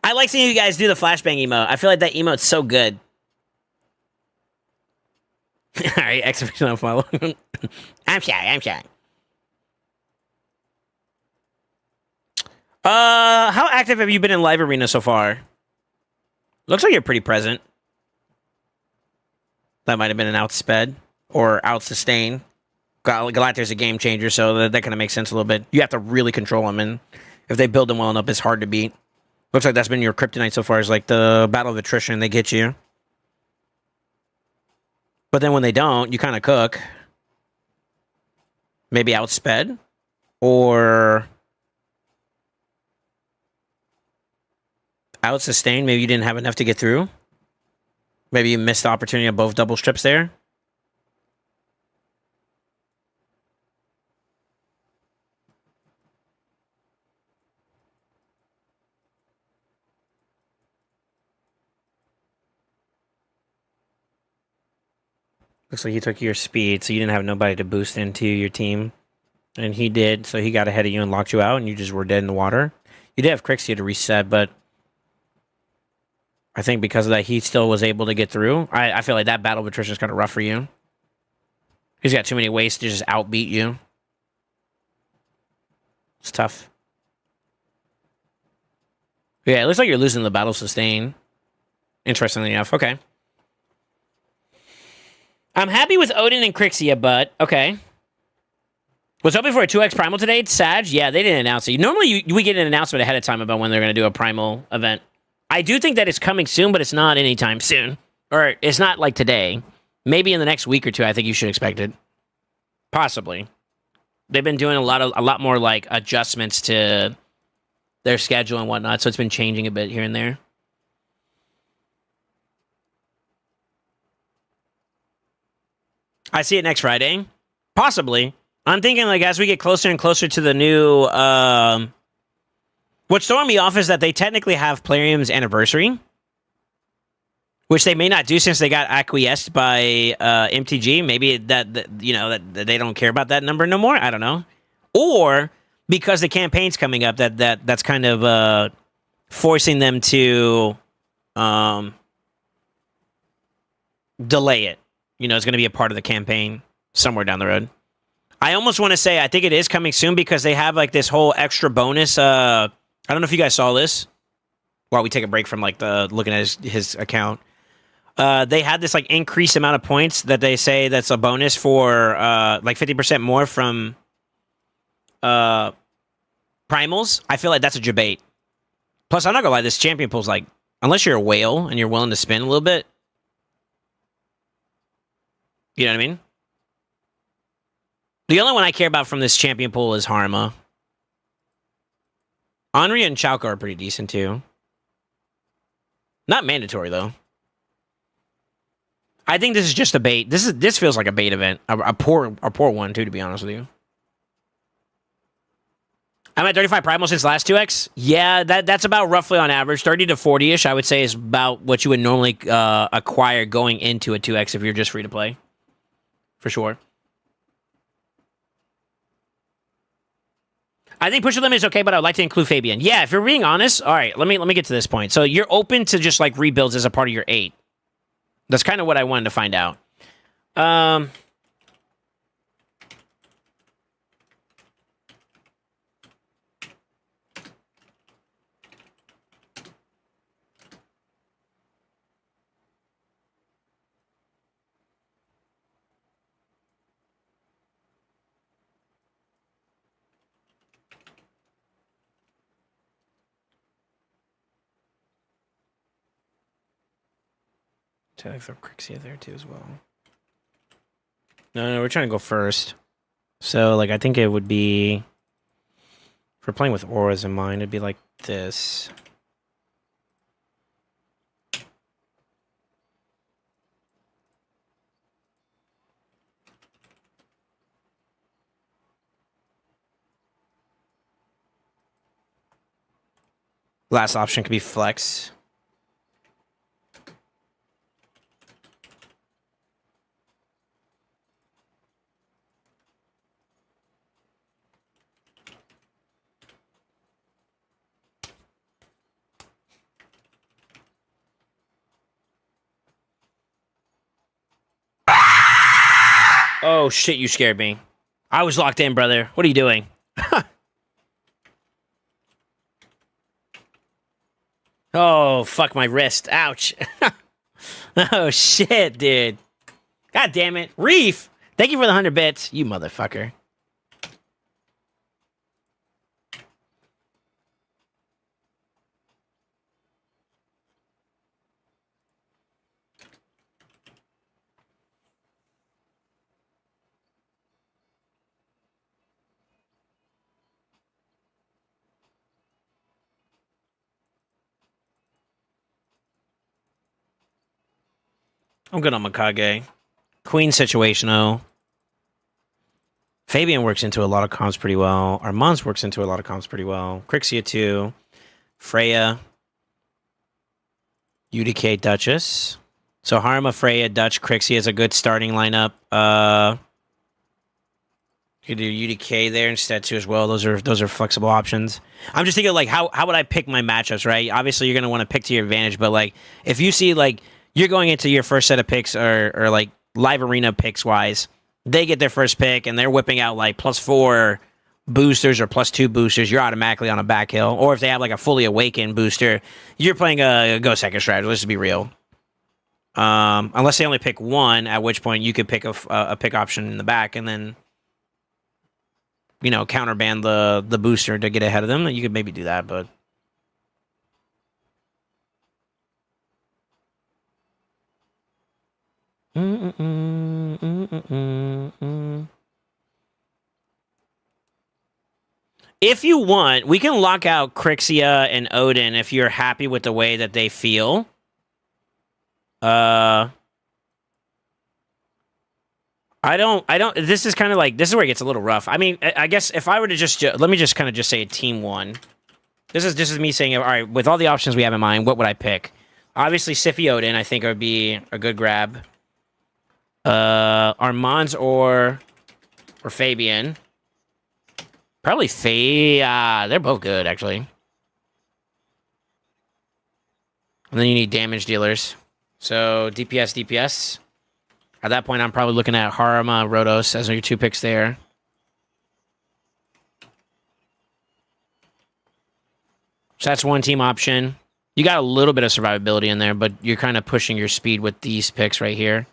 Speaker 1: I like seeing you guys do the flashbang emote. I feel like that emote's so good. All right, exhibition on follow. I'm shy. How active have you been in live arena so far? Looks like you're pretty present. That might have been an outsped or outsustain. Galactor's a game changer, so that kind of makes sense a little bit. You have to really control them, and if they build them well enough, it's hard to beat. Looks like that's been your kryptonite so far, is like the battle of attrition. They get you. But then when they don't, you kind of cook. Maybe outsped. Or outsustained. Maybe you didn't have enough to get through. Maybe you missed the opportunity of both double strips there. Looks like he took your speed, so you didn't have nobody to boost into your team. And he did, so he got ahead of you and locked you out, and you just were dead in the water. You did have Crixia to reset, but I think because of that, he still was able to get through. I feel like that battle of attrition is kind of rough for you. He's got too many ways to just outbeat you. It's tough. Yeah, it looks like you're losing the battle sustain. Interestingly enough, okay. I'm happy with Odin and Crixia, but okay. Was hoping for a 2x Primal today. Sag? Yeah, they didn't announce it. Normally, we get an announcement ahead of time about when they're going to do a Primal event. I do think that it's coming soon, but it's not anytime soon. Or it's not like today. Maybe in the next week or two, I think you should expect it. Possibly. They've been doing a lot more like adjustments to their schedule and whatnot, so it's been changing a bit here and there. I see it next Friday. Possibly. I'm thinking, like, as we get closer and closer to the new... what's throwing me off is that they technically have Plarium's anniversary, which they may not do since they got acquiesced by MTG. Maybe that they don't care about that number no more. I don't know. Or because the campaign's coming up, that's kind of forcing them to delay it. You know, it's going to be a part of the campaign somewhere down the road. I almost want to say I think it is coming soon because they have like this whole extra bonus. I don't know if you guys saw this while we take a break from like the looking at his account. They had this like increased amount of points that they say that's a bonus for like 50% more from primals. I feel like that's a debate. Plus, I'm not gonna lie, this champion pool's like, unless you're a whale and you're willing to spin a little bit, you know what I mean? The only one I care about from this champion pool is Harma. Henri and Chalco are pretty decent too. Not mandatory though. I think this is just a bait. This feels like a bait event. A poor one too, to be honest with you. I'm at 35 primal since last 2x. Yeah, that's about roughly on average. 30 to 40-ish, I would say, is about what you would normally acquire going into a 2x if you're just free to play. For sure. I think push limit is okay, but I would like to include Fabian. Yeah, if you're being honest, all right, let me get to this point. So you're open to just like rebuilds as a part of your 8. That's kind of what I wanted to find out. I throw Crixia there too as well. No, we're trying to go first. So, like, I think it would be... If we're playing with auras in mind, it'd be like this. Last option could be flex. Oh, shit, you scared me. I was locked in, brother. What are you doing? Oh, fuck my wrist. Ouch. Oh, shit, dude. God damn it. Reef, thank you for the 100 bits, you motherfucker. I'm good on Mikage. Queen situational. Fabian works into a lot of comps pretty well. Armand's works into a lot of comps pretty well. Crixia too. Freya. UDK Duchess. So Harma, Freya, Dutch, Crixia is a good starting lineup. You could do UDK there instead too as well. Those are flexible options. I'm just thinking like how would I pick my matchups, right? Obviously you're gonna want to pick to your advantage, but like if you see like you're going into your first set of picks or like live arena picks wise, they get their first pick and they're whipping out like +4 boosters or +2 boosters, you're automatically on a back hill. Or if they have like a fully awakened booster, you're playing a go second strategy. Let's just be real. Unless they only pick one, at which point you could pick a pick option in the back and then, you know, counterban the booster to get ahead of them. You could maybe do that, but If you want, we can lock out Crixia and Odin if you're happy with the way that they feel. This is kind of like, this is where it gets a little rough. I mean, I guess if I were to just, let me just kind of just say team one. This is me saying, all right, with all the options we have in mind, what would I pick? Obviously, Sify Odin, I think would be a good grab. Armand's or Fabian. Probably they're both good, actually. And then you need damage dealers. So, DPS. At that point, I'm probably looking at Harma, Rhodos as your 2 picks there. So that's one team option. You got a little bit of survivability in there, but you're kind of pushing your speed with these picks right here.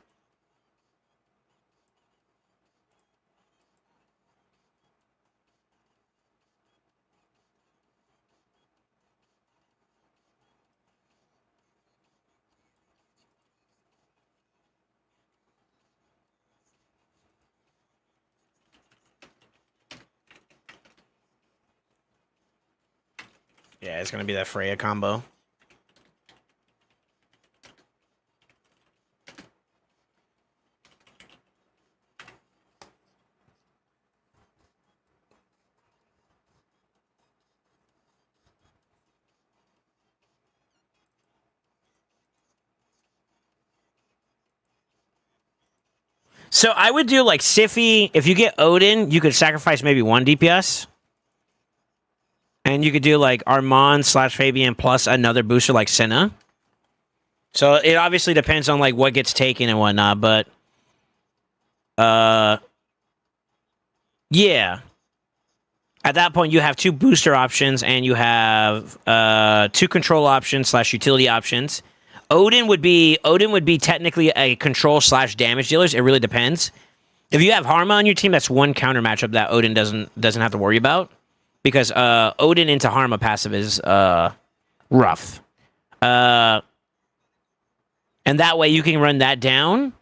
Speaker 1: Yeah, it's going to be that Freya combo. So I would do like Sify. If you get Odin, you could sacrifice maybe 1 DPS. And you could do like Armand / Fabian plus another booster like Senna. So it obviously depends on like what gets taken and whatnot, but yeah. At that point you have 2 booster options and you have 2 control options / utility options. Odin would be technically a control / damage dealers. It really depends. If you have Harma on your team, that's one counter matchup that Odin doesn't have to worry about. Because Odin into Harma passive is rough. And that way you can run that down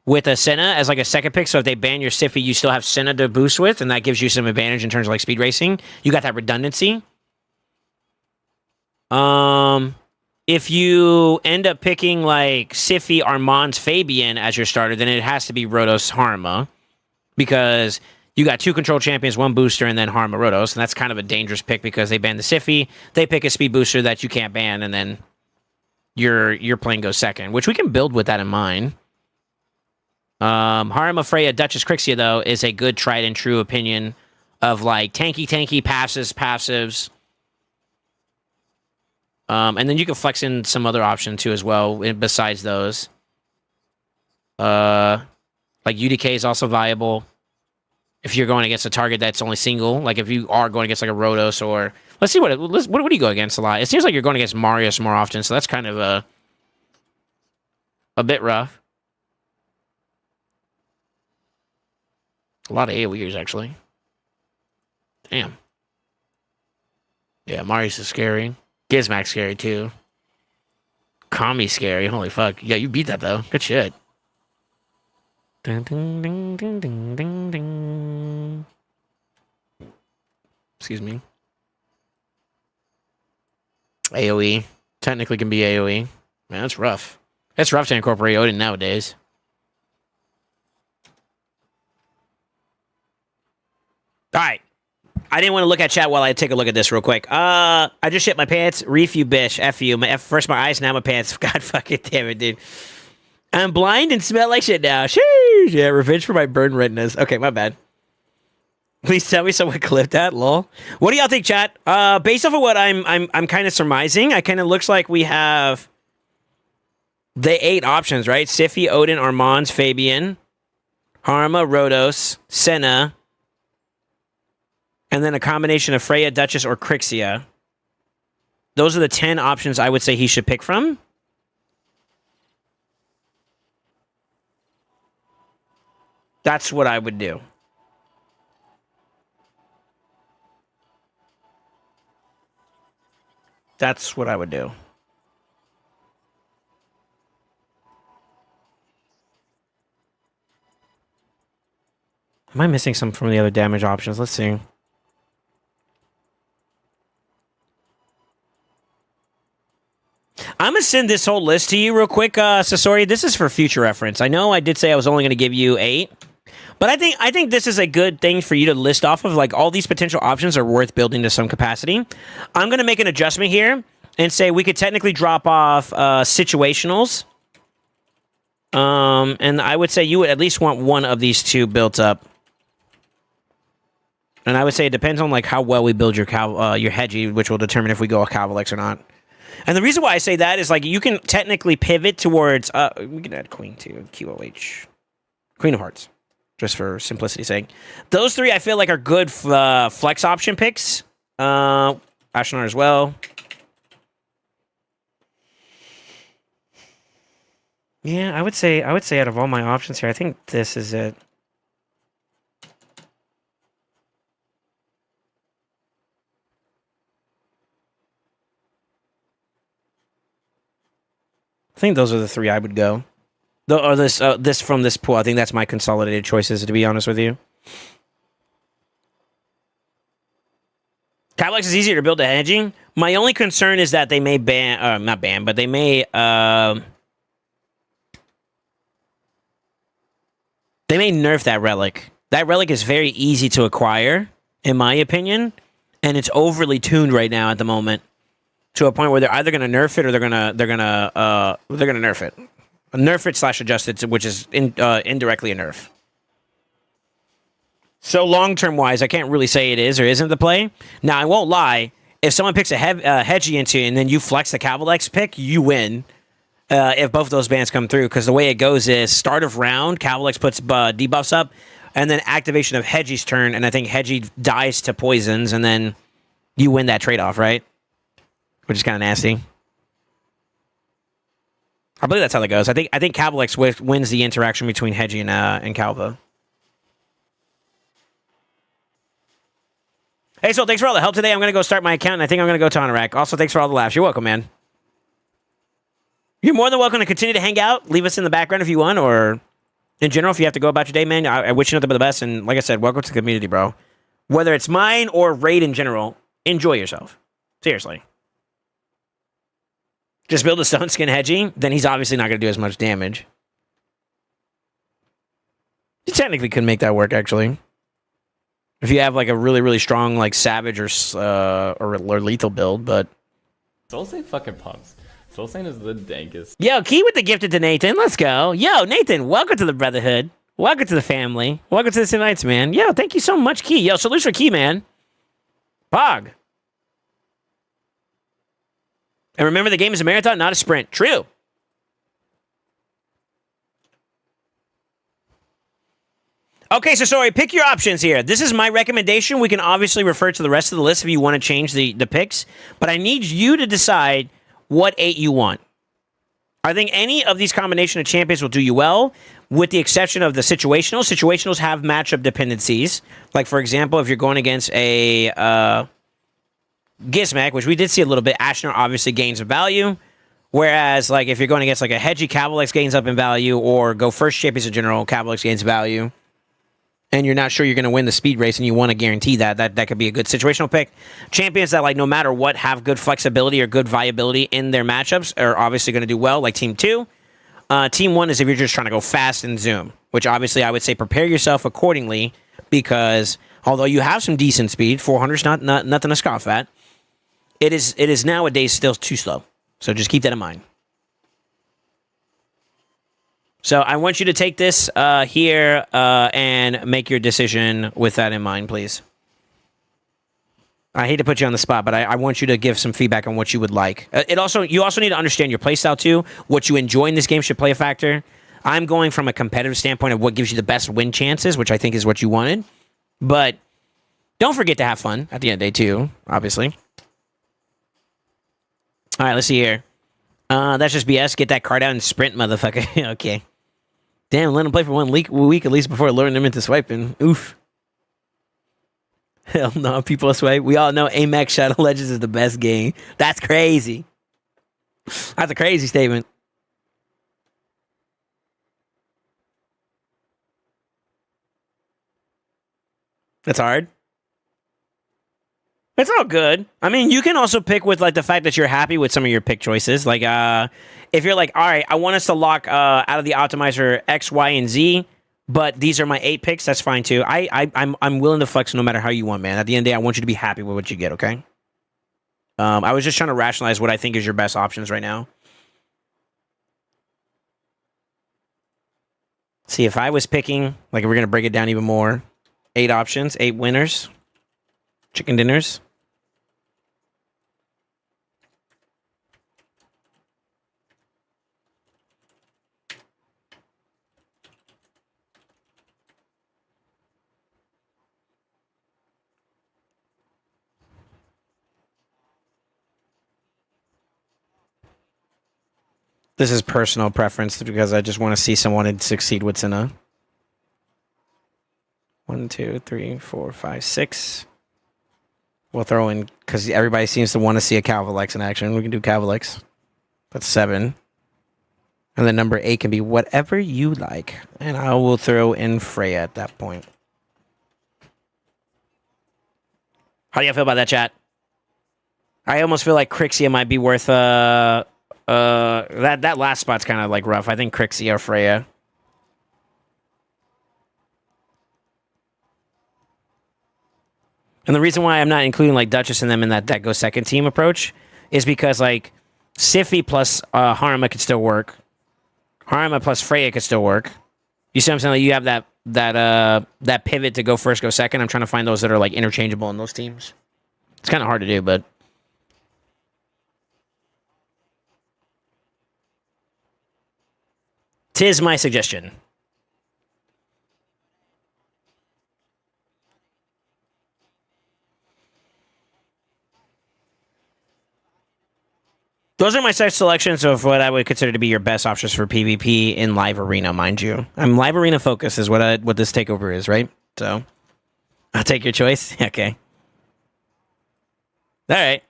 Speaker 1: with a Senna as like a second pick. So if they ban your Sify, you still have Senna to boost with, and that gives you some advantage in terms of like speed racing. You got that redundancy. If you end up picking like Sify, Armand's Fabian as your starter, then it has to be Rhodos Harma. Because you got 2 control champions, 1 booster, and then Harma Rhodos, and that's kind of a dangerous pick because they ban the Sify, they pick a speed booster that you can't ban, and then your plane goes second, which we can build with that in mind. Harma, Freya, Duchess, Crixia, though, is a good tried and true opinion of like tanky, passives. And then you can flex in some other option too as well, besides those. Like UDK is also viable. If you're going against a target that's only single, like if you are going against like a Rhodos or... Let's see, what do you go against a lot? It seems like you're going against Marius more often, so that's kind of a bit rough. A lot of AoEers, actually. Damn. Yeah, Marius is scary. Gizmak's scary, too. Kami's scary. Holy fuck. Yeah, you beat that, though. Good shit. Ding, ding, ding, ding, ding, ding, ding. Excuse me. AoE. Technically can be AoE. Man, that's rough. It's rough to incorporate Odin nowadays. Alright. I didn't want to look at chat while I take a look at this real quick. I just shit my pants. Reef you, bish. F you. First my eyes, now my pants. God fucking damn it, dude. I'm blind and smell like shit now. Sheesh. Yeah, revenge for my burned retinas. Okay, my bad. Please tell me someone clipped that, lol. What do y'all think, chat? Based off of what I'm kind of surmising, it kind of looks like we have the 8 options, right? Sify, Odin, Armand, Fabian, Harma, Rhodos, Senna, and then a combination of Freya, Duchess, or Crixia. Those are the 10 options I would say he should pick from. That's what I would do. That's what I would do. Am I missing some from the other damage options? Let's see. to send this whole list to you real quick, Sasori. This is for future reference. I know I did say I was only going to give you 8, but I think this is a good thing for you to list off of. Like, all these potential options are worth building to some capacity. I'm going to make an adjustment here and say we could technically drop off situationals. And I would say you would at least want one of these two built up. And I would say it depends on like how well we build your Hedgie, which will determine if we go a Cavalex or not. And the reason why I say that is like you can technically pivot towards we can add Queen to QOH. Queen of Hearts. Just for simplicity's sake. Those 3 I feel like are good flex option picks. Astronaut as well. Yeah, I would say out of all my options here, I think this is it. I think those are the 3 I would go. Or this from this pool. I think that's my consolidated choices, to be honest with you. Cavalex is easier to build a hedging. My only concern is that they may not ban, but they may nerf that relic. That relic is very easy to acquire, in my opinion, and it's overly tuned right now at the moment to a point where they're either going to nerf it or they're gonna nerf it, nerf it / adjust it, which is indirectly a nerf. So long-term wise, I can't really say it is or isn't the play. Now, I won't lie. If someone picks a Hedgie into and then you flex the Cavalex pick, you win. If both of those bans come through, because the way it goes is start of round, Cavalex puts debuffs up, and then activation of Hedgie's turn, and I think Hedgie dies to poisons, and then you win that trade-off, right? Which is kind of nasty. I believe that's how that goes. I think Cavalex wins the interaction between Hedgie and Calva. Hey, so thanks for all the help today. I'm going to go start my account, and I think I'm going to go to Anorak. Also, thanks for all the laughs. You're welcome, man. You're more than welcome to continue to hang out. Leave us in the background if you want, or in general, if you have to go about your day, man. I wish you nothing but the best, and like I said, welcome to the community, bro. Whether it's mine or raid in general, enjoy yourself. Seriously. Just build a Stone Skin Hedgie, then he's obviously not going to do as much damage. You technically could make that work, actually. If you have like a really, really strong like Savage or lethal build, but...
Speaker 2: SoulSaint fucking pumps. SoulSaint is the dankest.
Speaker 1: Yo, Key with the gifted to Nathan. Let's go. Yo, Nathan, welcome to the Brotherhood. Welcome to the family. Welcome to the Tonight's, man. Yo, thank you so much, Key. Yo, salutes for Key, man. Pog. And remember, the game is a marathon, not a sprint. True. Okay, so sorry, pick your options here. This is my recommendation. We can obviously refer to the rest of the list if you want to change the picks, but I need you to decide what 8 you want. I think any of these combination of champions will do you well, with the exception of the situationals. Situationals have matchup dependencies. Like, for example, if you're going against a Gizmek, which we did see a little bit, Ashnor obviously gains in value. Whereas, like, if you're going against like a Hedgie, Cavalex gains up in value, or go first champions in general, Cavalex gains value. And you're not sure you're going to win the speed race, and you want to guarantee that could be a good situational pick. Champions that, like, no matter what, have good flexibility or good viability in their matchups are obviously going to do well, like Team 2. Team 1 is if you're just trying to go fast and zoom, which obviously I would say prepare yourself accordingly, because although you have some decent speed, 400's not nothing to scoff at, it is nowadays still too slow. So just keep that in mind. So I want you to take this here and make your decision with that in mind, please. I hate to put you on the spot, but I want you to give some feedback on what you would like. You also need to understand your playstyle too. What you enjoy in this game should play a factor. I'm going from a competitive standpoint of what gives you the best win chances, which I think is what you wanted. But don't forget to have fun at the end of the day too, obviously. All right, let's see here. That's just BS. Get that card out and sprint, motherfucker. Okay. Damn, let him play for 1 week at least before luring him into swiping. Oof. Hell no, people swipe. We all know Amex Shadow Legends is the best game. That's crazy. That's a crazy statement. That's hard. It's all good. I mean, you can also pick with like the fact that you're happy with some of your pick choices. Like, if you're like, all right, I want us to lock out of the optimizer X, Y, and Z, but these are my 8 picks. That's fine too. I'm willing to flex no matter how you want, man. At the end of the day, I want you to be happy with what you get. Okay. I was just trying to rationalize what I think is your best options right now. See, if I was picking, like, we're gonna break it down even more. 8 options, 8 winners, chicken dinners. This is personal preference because I just want to see someone succeed what's in a 1, 2, 3, 4, 5, 6. We'll throw in because everybody seems to want to see a Calvalex in action. We can do Calvalex. That's 7. And then number 8 can be whatever you like. And I will throw in Freya at that point. How do you feel about that, chat? I almost feel like Crixia might be worth that last spot's kind of like rough. I think Crixia or Freya. And the reason why I'm not including like Duchess and them in that go second team approach is because like Sify plus Harma could still work. Harma plus Freya could still work. You see what I'm saying? Like you have that pivot to go first, go second. I'm trying to find those that are like interchangeable in those teams. It's kind of hard to do, but tis my suggestion. Those are my set selections of what I would consider to be your best options for PvP in live arena, mind you. I'm live arena focus is what this takeover is, right? So I'll take your choice. Okay. All right.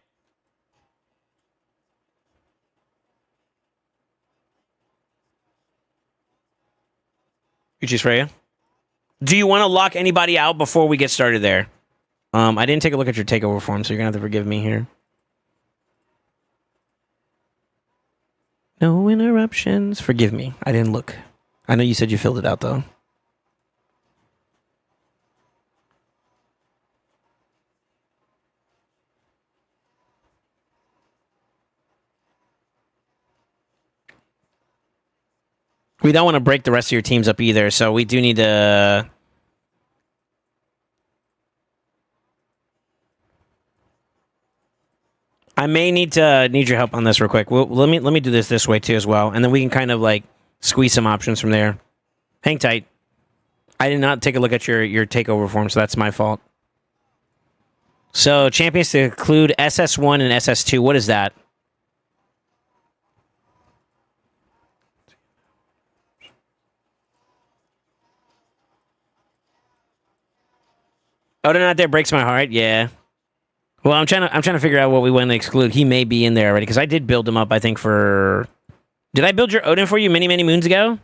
Speaker 1: You choose Freya. Do you want to lock anybody out before we get started there? I didn't take a look at your takeover form, so you're gonna have to forgive me here. No interruptions. Forgive me. I didn't look. I know you said you filled it out, though. We don't want to break the rest of your teams up either, so we do need to... I may need your help on this real quick. Let me do this way too as well, and then we can kind of like squeeze some options from there. Hang tight. I did not take a look at your takeover form, so that's my fault. So champions to include SS1 and SS2. What is that? Oh, they're not there. Breaks my heart. Yeah. Well, I'm trying to figure out what we want to exclude. He may be in there already because I did build him up. I think for. Did I build your Odin for you many moons ago?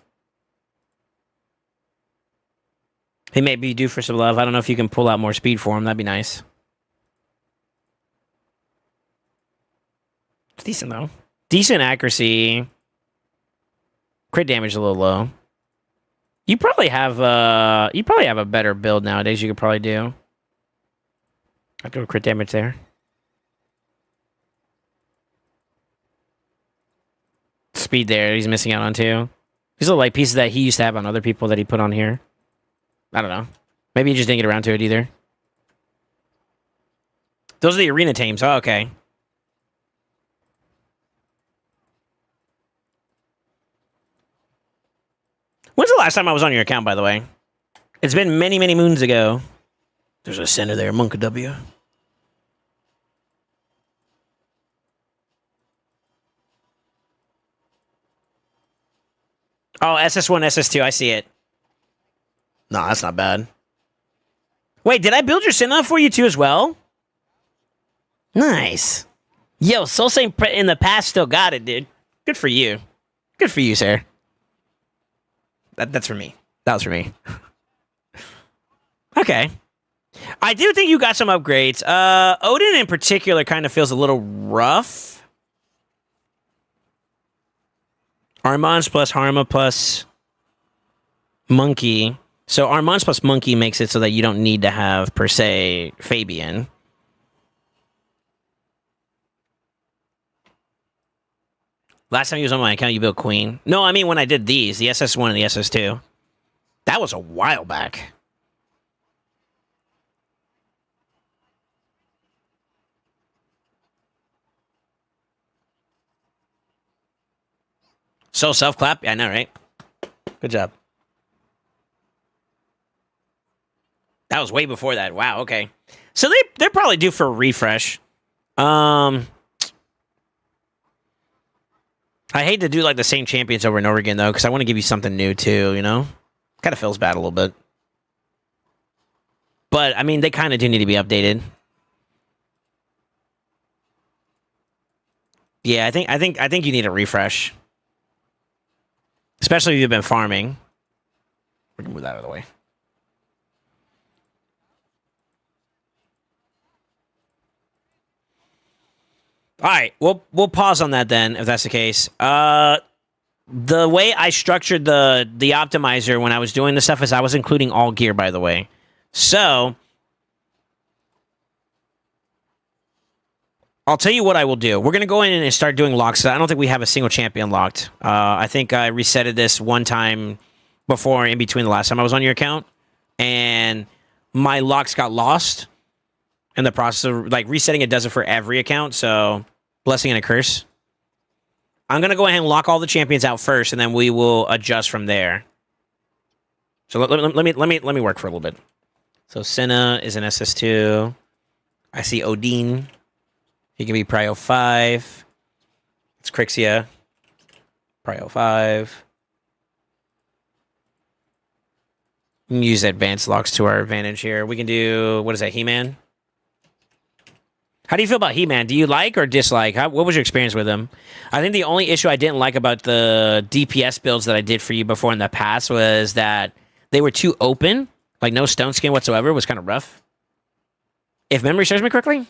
Speaker 1: He may be due for some love. I don't know if you can pull out more speed for him. That'd be nice. It's decent though. Decent accuracy. Crit damage a little low. You probably have a better build nowadays. You could probably do. I'll go crit damage there. Speed there, he's missing out on too. These are like pieces that he used to have on other people that he put on here. I don't know. Maybe he just didn't get around to it either. Those are the arena teams. Oh, okay. When's the last time I was on your account, by the way? It's been many moons ago. There's a center there, Monka W. Oh, SS1, SS2, I see it. No, that's not bad. Wait, did I build your Senna for you too as well? Nice. Yo, SoulSaint in the past still got it, dude. Good for you. Good for you, sir. That's for me. That was for me. Okay. I do think you got some upgrades. Odin in particular kind of feels a little rough. Armand's plus Harma plus Monkey. So Armand's plus Monkey makes it so that you don't need to have, per se, Fabian. Last time he was on my account, you built Queen. No, I mean when I did these, the SS1 and the SS2. That was a while back. So self-clap? Yeah, I know, right? Good job. That was way before that. Wow, okay. So they're probably due for a refresh. I hate to do like the same champions over and over again though, because I want to give you something new too, you know? Kind of feels bad a little bit. But I mean, they kind of do need to be updated. Yeah, I think you need a refresh. Especially if you've been farming. We're gonna move that out of the way. All right, we'll pause on that then, if that's the case. The way I structured the optimizer when I was doing this stuff is I was including all gear, by the way. So I'll tell you what I will do. We're gonna go in and start doing locks. I don't think we have a single champion locked. I think I resetted this one time before, in between the last time I was on your account, and my locks got lost. In the process of like resetting it does it for every account, so blessing and a curse. I'm gonna go ahead and lock all the champions out first, and then we will adjust from there. So let me work for a little bit. So Senna is an SS2. I see Odin. He can be Prio 5. It's Crixia. Prio 5. We can use advanced locks to our advantage here. We can do, what is that, He-Man? How do you feel about He-Man? Do you like or dislike? What was your experience with him? I think the only issue I didn't like about the DPS builds that I did for you before in the past was that they were too open, like no stone skin whatsoever. It was kind of rough. If memory serves me correctly.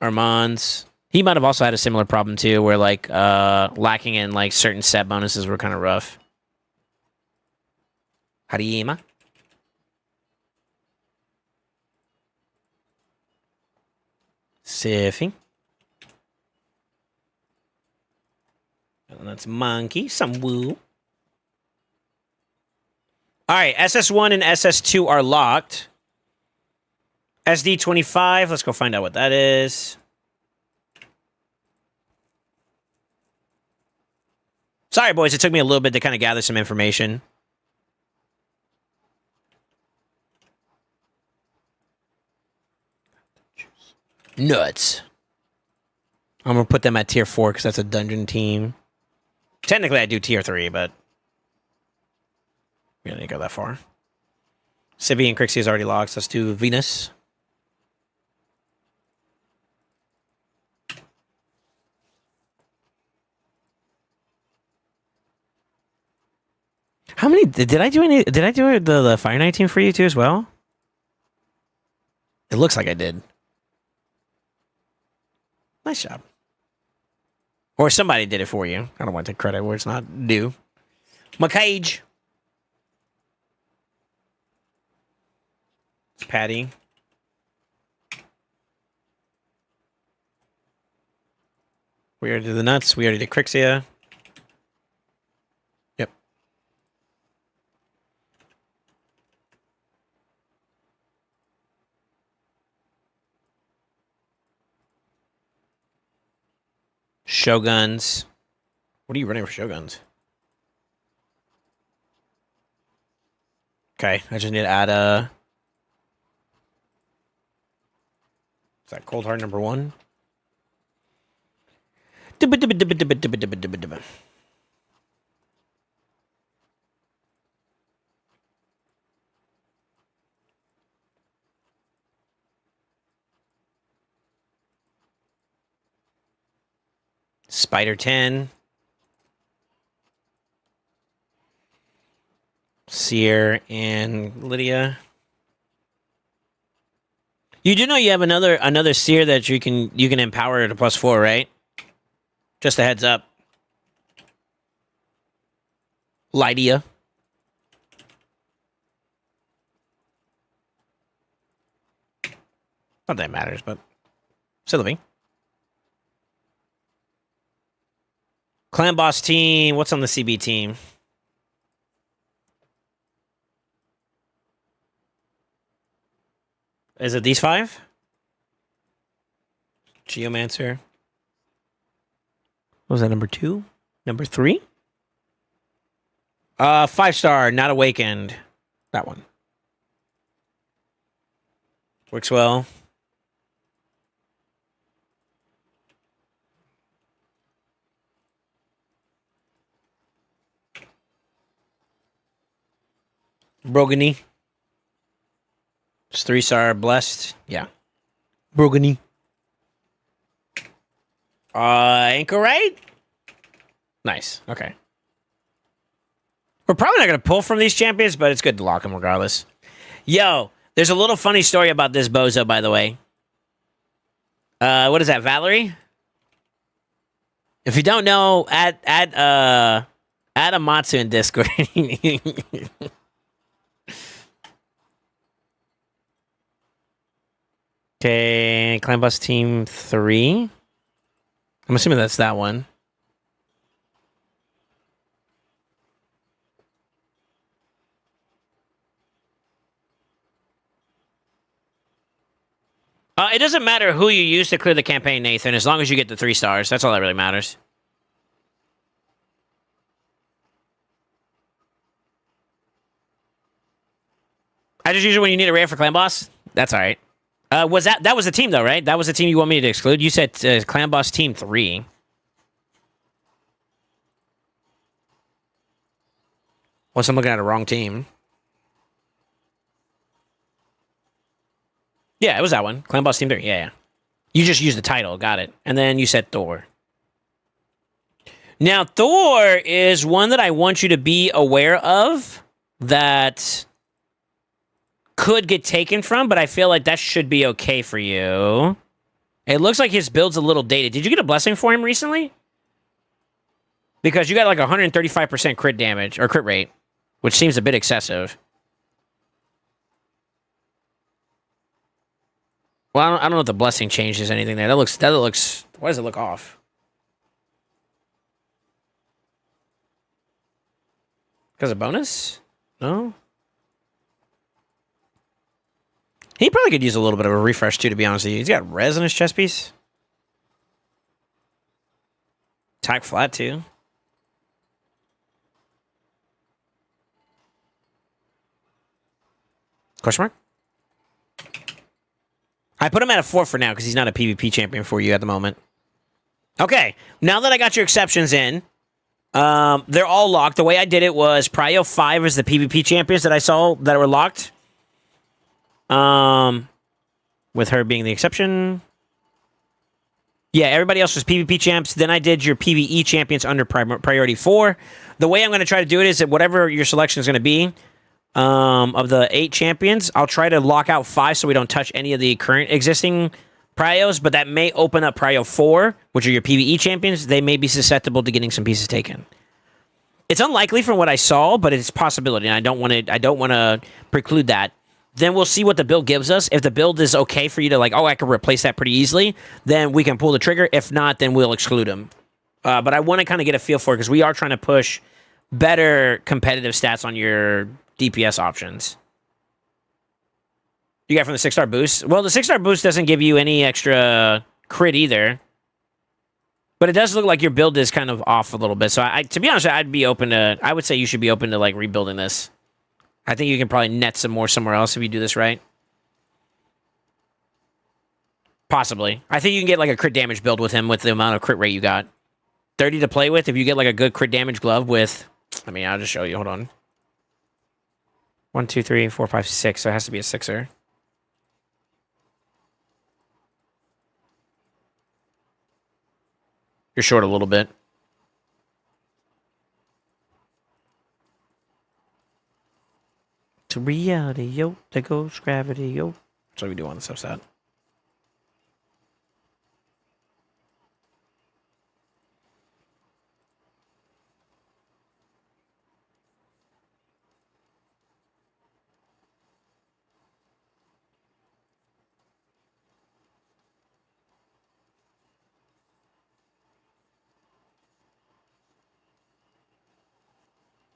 Speaker 1: Armand's. He might have also had a similar problem too, where like lacking in like certain set bonuses were kind of rough. Harima. Siffy. And that's Monkey. Some woo. Alright, SS1 and SS2 are locked. SD25, let's go find out what that is. Sorry, boys, it took me a little bit to kind of gather some information. Nuts. I'm going to put them at tier 4 because that's a dungeon team. Technically, I do tier 3, but we don't need to go that far. Sibby and Crixie is already locked, so let's do Venus. How many did I do? Did I do the Fire Knight team for you too as well? It looks like I did. Nice job. Or somebody did it for you. I don't want to take credit where it's not due. McCage. It's Patty. We already did the nuts. We already did Crixia. Yep. Shoguns. What are you running for Shoguns? Okay, I just need to add a... Is that Cold Heart number 1? Spider 10. Seer and Lydia. You do know you have another Seer that you can empower to +4, right? Just a heads up. Lydia. Not that matters, but still living. Clan boss team. What's on the CB team? Is it these 5? Geomancer. What was that, number 2? Number 3? 5-star, not awakened. That one. Works well. Brogany. It's 3-star, blessed. Yeah. Brogany. Anchorite? Nice. Okay. We're probably not going to pull from these champions, but it's good to lock them regardless. Yo, there's a little funny story about this bozo, by the way. What is that, Valerie? If you don't know, add Amatsu in Discord. Okay, Clan Boss Team 3. I'm assuming that's that one. It doesn't matter who you use to clear the campaign, Nathan, as long as you get the 3 stars. That's all that really matters. I just use it when you need a rare for Clan Boss. That's all right. Was that was a team though, right? That was the team you want me to exclude. You said Clan Boss Team 3. Unless I'm looking at a wrong team. Yeah, it was that one. Clan Boss Team 3. Yeah. You just used the title. Got it. And then you said Thor. Now, Thor is one that I want you to be aware of that could get taken from, but I feel like that should be okay for you. It looks like his build's a little dated. Did you get a blessing for him recently? Because you got like 135% crit damage, or crit rate, which seems a bit excessive. Well, I don't know if the blessing changes anything there. That looks. Why does it look off? Because of bonus? No. He probably could use a little bit of a refresh too, to be honest with you. He's got res in his chest piece. Attack flat too. Question mark? I put him at a 4 for now because he's not a PvP champion for you at the moment. Okay, now that I got your exceptions in, they're all locked. The way I did it was Prio 5 is the PvP champions that I saw that were locked. With her being the exception. Yeah, everybody else was PvP champs. Then I did your PvE champions under priority 4. The way I'm going to try to do it is that whatever your selection is going to be, of the 8 champions, I'll try to lock out 5 so we don't touch any of the current existing prios, but that may open up prio 4, which are your PvE champions. They may be susceptible to getting some pieces taken. It's unlikely from what I saw, but it's a possibility, and I don't want to preclude that. Then we'll see what the build gives us. If the build is okay for you to like, oh, I can replace that pretty easily, then we can pull the trigger. If not, then we'll exclude them. But I want to kind of get a feel for it because we are trying to push better competitive stats on your DPS options. You got from the 6-star boost? Well, the 6-star boost doesn't give you any extra crit either. But it does look like your build is kind of off a little bit. So to be honest, I would say you should be open to like rebuilding this. I think you can probably net some more somewhere else if you do this right. Possibly. I think you can get like a crit damage build with him with the amount of crit rate you got. 30 to play with. If you get like a good crit damage glove with... I mean, I'll just show you. Hold on. 1, 2, 3, 4, 5, 6. So it has to be a 6er. You're short a little bit. To reality, yo. There goes gravity, yo. That's what we do on the subset.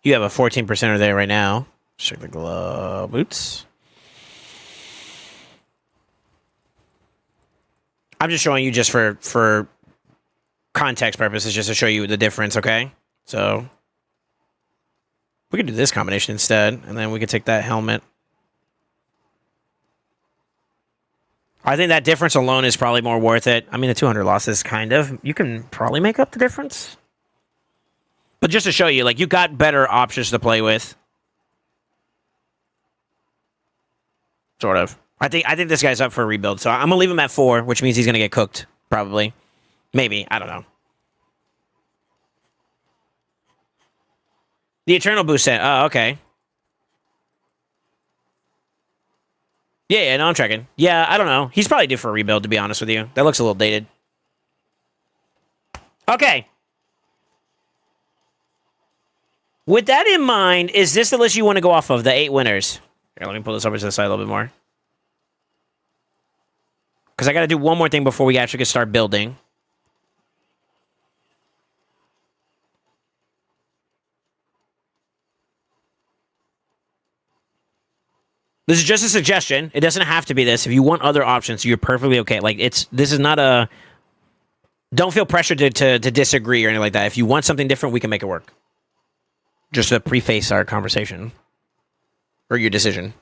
Speaker 1: You have a 14%er there right now. Check the glove boots. I'm just showing you just for context purposes, just to show you the difference, okay? So we could do this combination instead, and then we could take that helmet. I think that difference alone is probably more worth it. I mean, the 200 losses, kind of. You can probably make up the difference. But just to show you, like, you got better options to play with. Sort of. I think this guy's up for a rebuild, so I'm going to leave him at 4, which means he's going to get cooked, probably. Maybe. I don't know. The Eternal Boost set. Oh, okay. Yeah, no, I'm tracking. Yeah, I don't know. He's probably due for a rebuild, to be honest with you. That looks a little dated. Okay. With that in mind, is this the list you want to go off of, the 8 winners? Here, let me pull this over to the side a little bit more. Because I got to do one more thing before we actually can start building. This is just a suggestion. It doesn't have to be this. If you want other options, you're perfectly okay. Like, this is not a... Don't feel pressured to disagree or anything like that. If you want something different, we can make it work. Just to preface our conversation. Or your decision.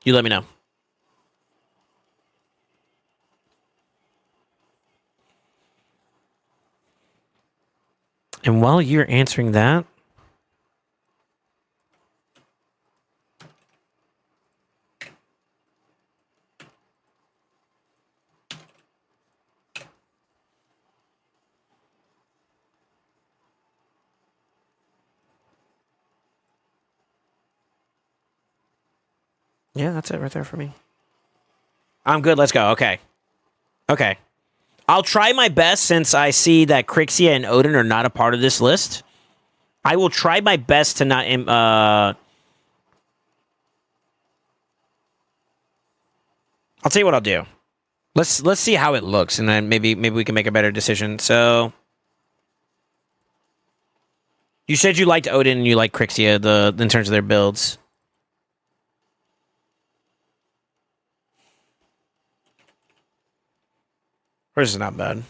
Speaker 1: You let me know. And while you're answering that... Yeah, that's it right there for me. I'm good. Let's go. Okay. Okay. I'll try my best since I see that Crixia and Odin are not a part of this list. I will try my best to not... I'll tell you what I'll do. Let's see how it looks, and then maybe we can make a better decision. So... You said you liked Odin and you liked Crixia in terms of their builds. Hers is not bad.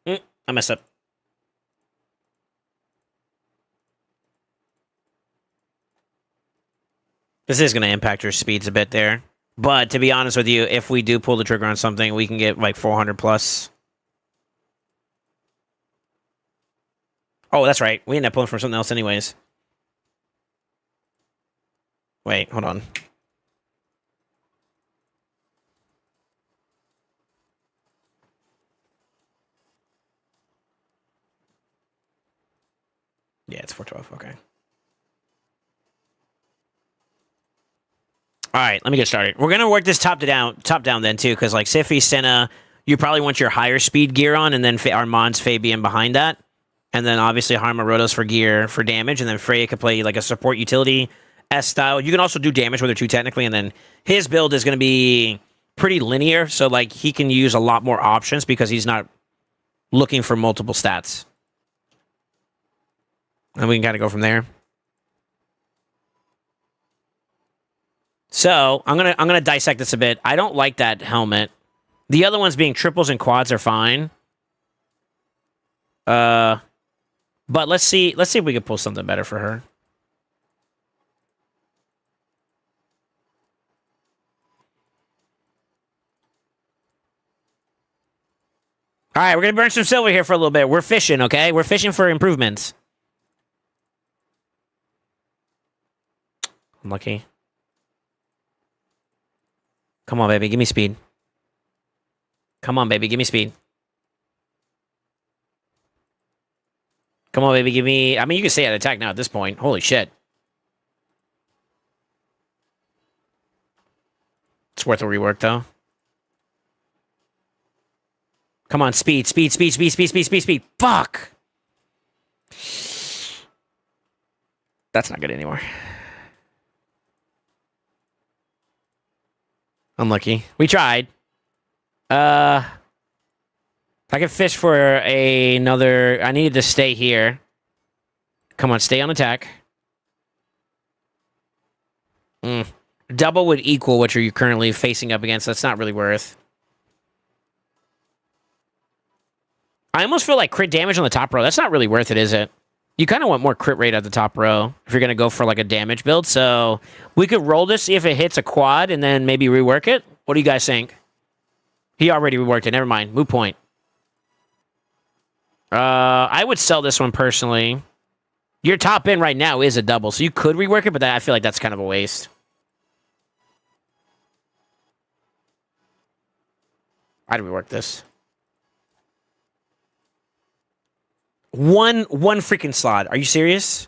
Speaker 1: I messed up. This is going to impact your speeds a bit there. But to be honest with you, if we do pull the trigger on something, we can get like 400 plus. Oh, that's right. We end up pulling from something else anyways. Wait, hold on. Yeah, it's 412. Okay. All right, let me get started. We're going to work this top down then, too, because, like, Sify, Senna, you probably want your higher speed gear on, and then Armand's Fabian behind that. And then, obviously, Harma Rotos for gear for damage, and then Freya could play, like, a support utility S-style. You can also do damage with her, too, technically, and then his build is going to be pretty linear, so, like, he can use a lot more options because he's not looking for multiple stats. And we can kind of go from there. So I'm gonna dissect this a bit. I don't like that helmet. The other ones being triples and quads are fine. But let's see if we can pull something better for her. All right, we're going to burn some silver here for a little bit. We're fishing, okay? We're fishing for improvements. Unlucky. Come on, baby. Give me speed. Come on, baby. Give me speed. Come on, baby. Give me... I mean, you can stay at attack now at this point. Holy shit. It's worth a rework, though. Come on, speed, speed, speed, speed, speed, speed, speed, speed. Fuck! That's not good anymore. Unlucky. We tried. I can fish for another... I needed to stay here. Come on, stay on attack. Double would equal what you're currently facing up against. That's not really worth. I almost feel like crit damage on the top row. That's not really worth it, is it? You kind of want more crit rate at the top row if you're going to go for like a damage build. So we could roll this, see if it hits a quad, and then maybe rework it. What do you guys think? He already reworked it. Never mind. Moot point. I would sell this one personally. Your top end right now is a double, so you could rework it, but I feel like that's kind of a waste. I'd rework this. One freaking slot. Are you serious?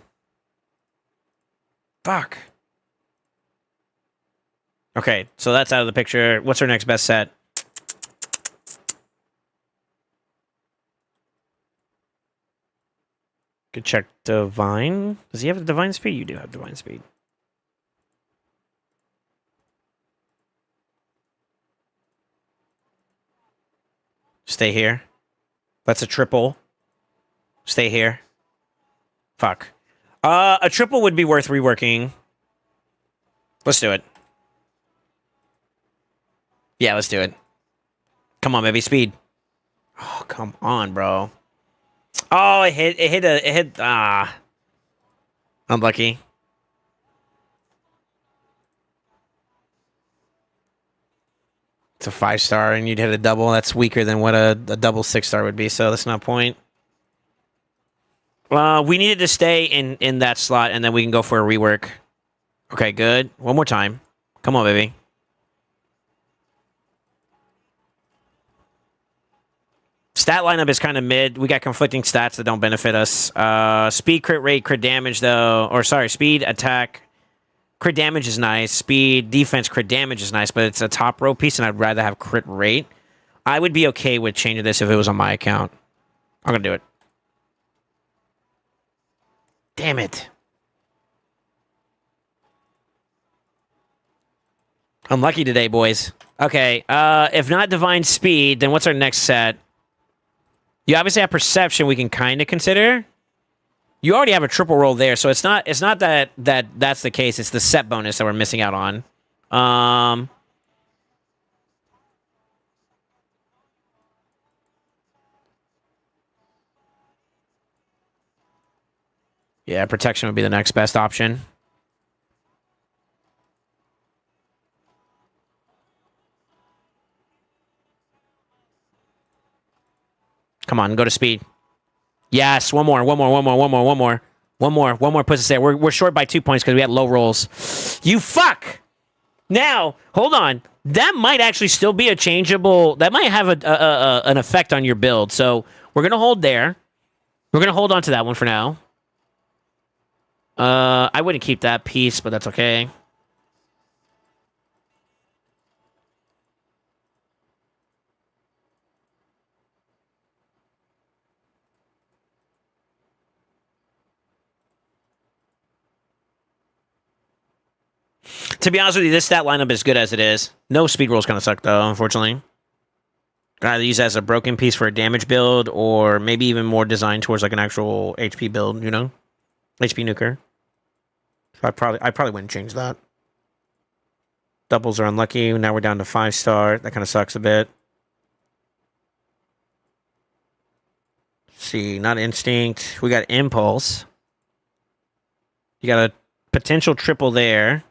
Speaker 1: Fuck. Okay, so that's out of the picture. What's our next best set? Could check divine. Does he have divine speed? You do have divine speed. Stay here. That's a triple. Stay here. Fuck. A triple would be worth reworking. Let's do it. Yeah, let's do it. Come on, baby, speed. Oh, come on, bro. Oh, it hit, unlucky. It's a 5-star, and you'd hit a double. That's weaker than what a double 6-star would be, so that's not a point. We needed to stay in that slot, and then we can go for a rework. Okay, good. One more time. Come on, baby. Stat lineup is kind of mid. We got conflicting stats that don't benefit us. Speed, crit rate, crit damage, though. Or, sorry, speed, attack. Crit damage is nice. Speed, defense, crit damage is nice, but it's a top row piece, and I'd rather have crit rate. I would be okay with changing this if it was on my account. I'm going to do it. Damn it. Unlucky today, boys. Okay, if not divine speed, then what's our next set? You obviously have perception we can kind of consider. You already have a triple roll there, so it's not that that's the case. It's the set bonus that we're missing out on. Yeah, protection would be the next best option. Come on, go to speed. Yes, one more puts us there. We're short by 2 points because we had low rolls. You fuck! Now, hold on. That might actually still be a changeable... That might have an effect on your build. So, we're going to hold there. We're going to hold on to that one for now. I wouldn't keep that piece, but that's okay. To be honest with you, this stat lineup is good as it is. No speed rolls kind of suck, though, unfortunately. Either use it as a broken piece for a damage build, or maybe even more designed towards like an actual HP build, you know? HP nuker. So I probably wouldn't change that. Doubles are unlucky. Now we're down to 5-star. That kind of sucks a bit. Let's see, not instinct. We got impulse. You got a potential triple there.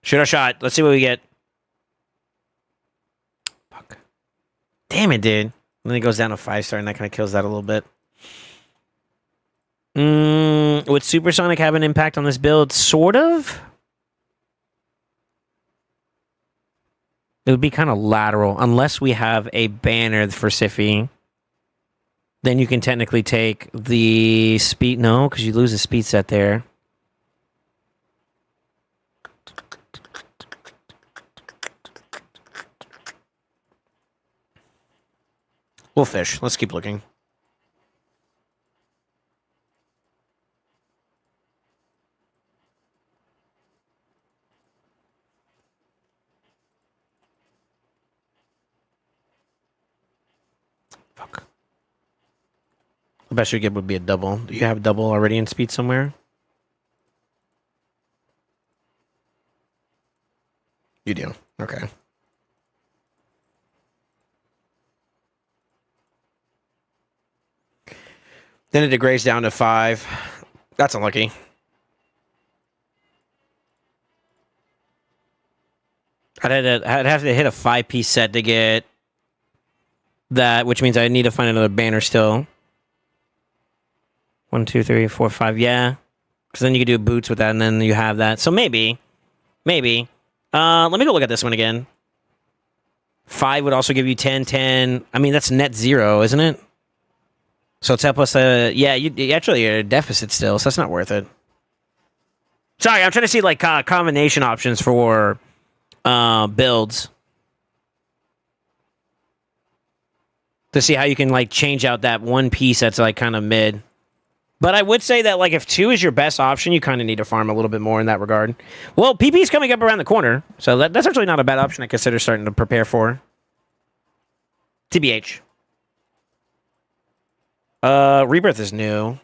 Speaker 1: Shoot our shot. Let's see what we get. Fuck. Damn it, dude. And then it goes down to 5-star, and that kind of kills that a little bit. Would Supersonic have an impact on this build? Sort of. It would be kind of lateral, unless we have a banner for Siffy. Then you can technically take the speed. No, because you lose the speed set there. We'll fish. Let's keep looking. Fuck. The best you get would be a double. Do you have double already in speed somewhere? You do. Okay. Then it degrades down to 5. That's unlucky. I'd have to hit a 5-piece set to get that, which means I need to find another banner still. 1, 2, 3, 4, 5. Yeah. Because then you could do boots with that, and then you have that. So maybe. Let me go look at this one again. 5 would also give you 10, 10. I mean, that's net 0, isn't it? So 10 plus, yeah, you actually are a deficit still, so that's not worth it. Sorry, I'm trying to see, like, combination options for builds. To see how you can, like, change out that one piece that's, like, kind of mid. But I would say that, like, if 2 is your best option, you kind of need to farm a little bit more in that regard. Well, PP is coming up around the corner, so that's actually not a bad option to consider starting to prepare for. TBH. Rebirth is new.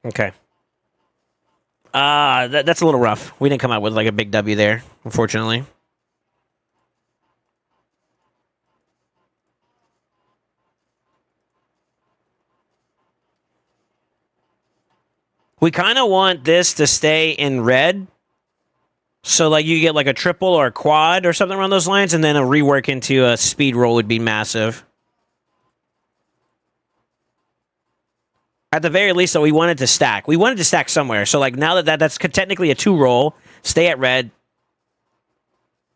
Speaker 1: Okay. That's a little rough. We didn't come out with like a big W there, unfortunately. We kind of want this to stay in red. So, like, you get, like, a triple or a quad or something around those lines, and then a rework into a speed roll would be massive. At the very least, though, we wanted to stack. We wanted to stack somewhere. So, like, now that's technically a 2 roll, stay at red.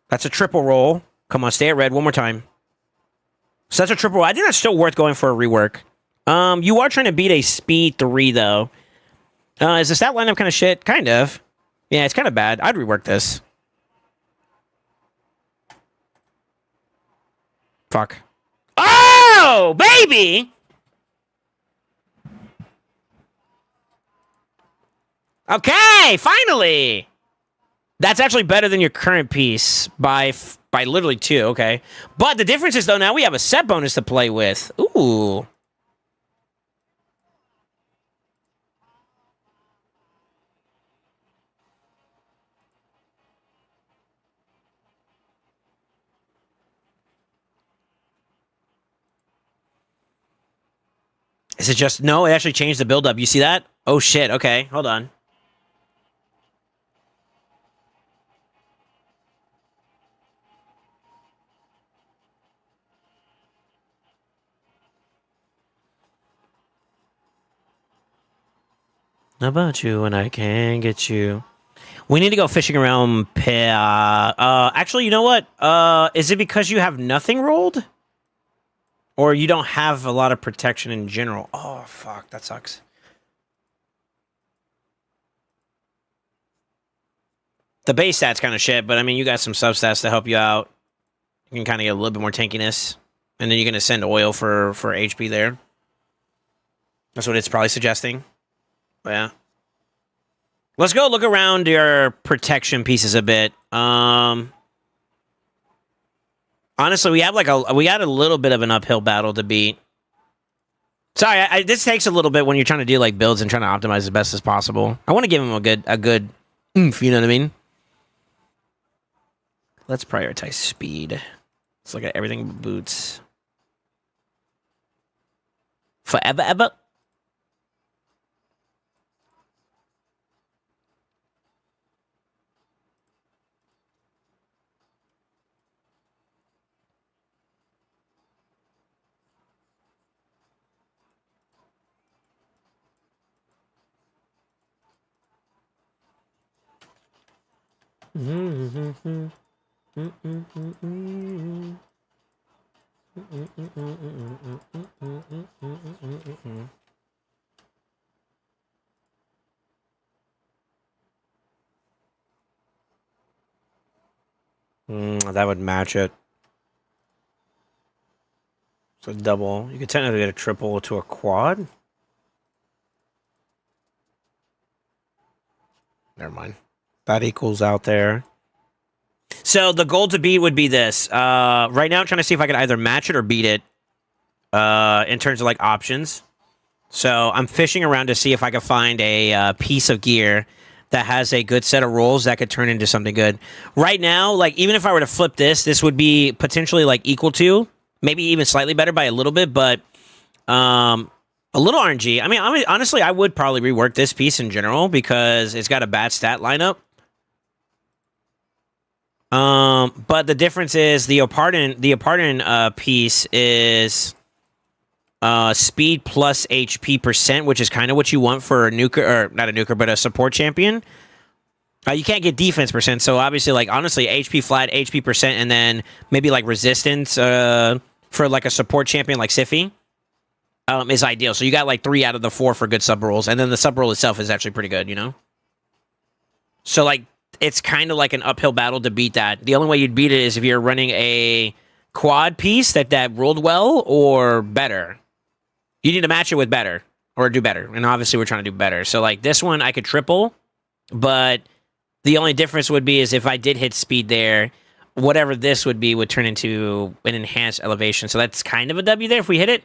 Speaker 1: That's a triple roll. Come on, stay at red one more time. So that's a triple roll. I think that's still worth going for a rework. You are trying to beat a speed 3, though. Is the stat lineup kind of shit? Kind of. Yeah, it's kind of bad. I'd rework this. Fuck. Oh, baby! Okay, finally! That's actually better than your current piece by literally 2, okay. But the difference is, though, now we have a set bonus to play with. Ooh. Is it just... No, it actually changed the build-up. You see that? Oh, shit. Okay, hold on. About you and I can get you. We need to go fishing around... actually, you know what? Is it because you have nothing rolled? Or you don't have a lot of protection in general? Oh, fuck. That sucks. The base stat's kind of shit, but I mean, you got some substats to help you out. You can kind of get a little bit more tankiness. And then you're going to send oil for HP there. That's what it's probably suggesting. But yeah. Let's go look around your protection pieces a bit. Honestly, we have we got a little bit of an uphill battle to beat. Sorry, this takes a little bit when you're trying to do like builds and trying to optimize as best as possible. I want to give him a good oomph, you know what I mean? Let's prioritize speed. Let's look at everything but boots. Forever, ever. That would match it. So double. You could technically get a triple to a quad. Never mind. That equals out there. So the goal to beat would be this. Right now, I'm trying to see if I can either match it or beat it in terms of like options. So I'm fishing around to see if I can find a piece of gear that has a good set of rolls that could turn into something good. Right now, like even if I were to flip this would be potentially like equal to, maybe even slightly better by a little bit, but a little RNG. I mean, honestly, I would probably rework this piece in general because it's got a bad stat lineup. But the difference is the Apartment piece is speed plus HP percent, which is kind of what you want for a nuker, or not a nuker, but a support champion. You can't get defense percent, so obviously, like honestly, HP flat, HP percent, and then maybe like resistance for like a support champion like Siffy is ideal. So you got like 3 out of the 4 for good sub rolls, and then the sub roll itself is actually pretty good, you know. So like it's kind of like an uphill battle to beat that. The only way you'd beat it is if you're running a quad piece that rolled well or better. You need to match it with better or do better. And obviously we're trying to do better. So like this one I could triple, but the only difference would be is if I did hit speed there, whatever this would be would turn into an enhanced elevation. So that's kind of a W there if we hit it.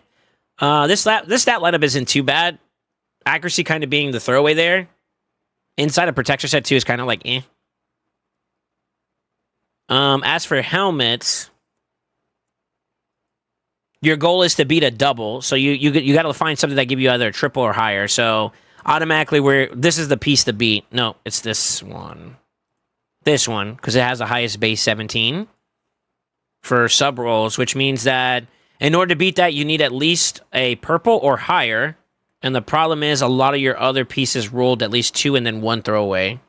Speaker 1: This stat lineup isn't too bad. Accuracy kind of being the throwaway there. Inside of Protector set 2 is kind of like eh. As for helmets, your goal is to beat a double, so you got to find something that give you either a triple or higher. So automatically, this is the piece to beat. No, it's this one, because it has the highest base 17 for sub rolls, which means that in order to beat that, you need at least a purple or higher. And the problem is a lot of your other pieces rolled at least 2 and then 1 throwaway.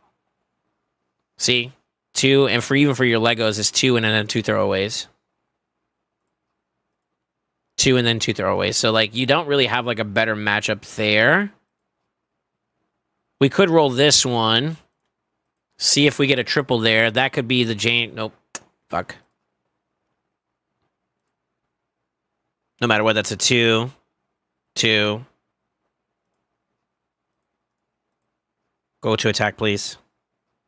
Speaker 1: See, 2, and even for your Legos, it's 2 and then 2 throwaways. 2 and then 2 throwaways. So, like, you don't really have, like, a better matchup there. We could roll this one. See if we get a triple there. That could be the Jane. Nope. Fuck. No matter what, that's a 2. 2. Go to attack, please.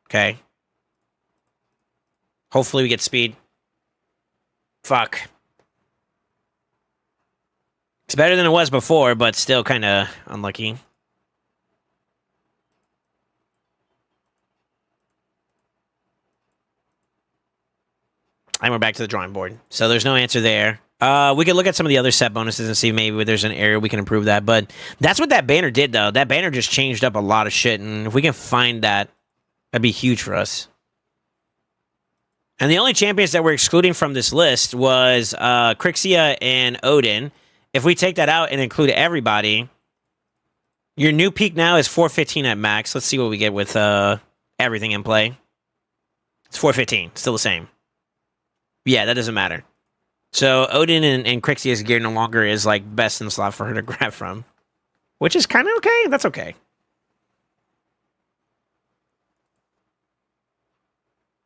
Speaker 1: Okay. Hopefully we get speed. Fuck. It's better than it was before, but still kind of unlucky. And we're back to the drawing board. So there's no answer there. We could look at some of the other set bonuses and see maybe there's an area we can improve that. But that's what that banner did, though. That banner just changed up a lot of shit. And if we can find that, that'd be huge for us. And the only champions that we're excluding from this list was Crixia and Odin. If we take that out and include everybody, your new peak now is 415 at max. Let's see what we get with everything in play. It's 415. Still the same. Yeah, that doesn't matter. So Odin and Crixia's gear no longer is like best in the slot for her to grab from. Which is kind of okay. That's okay.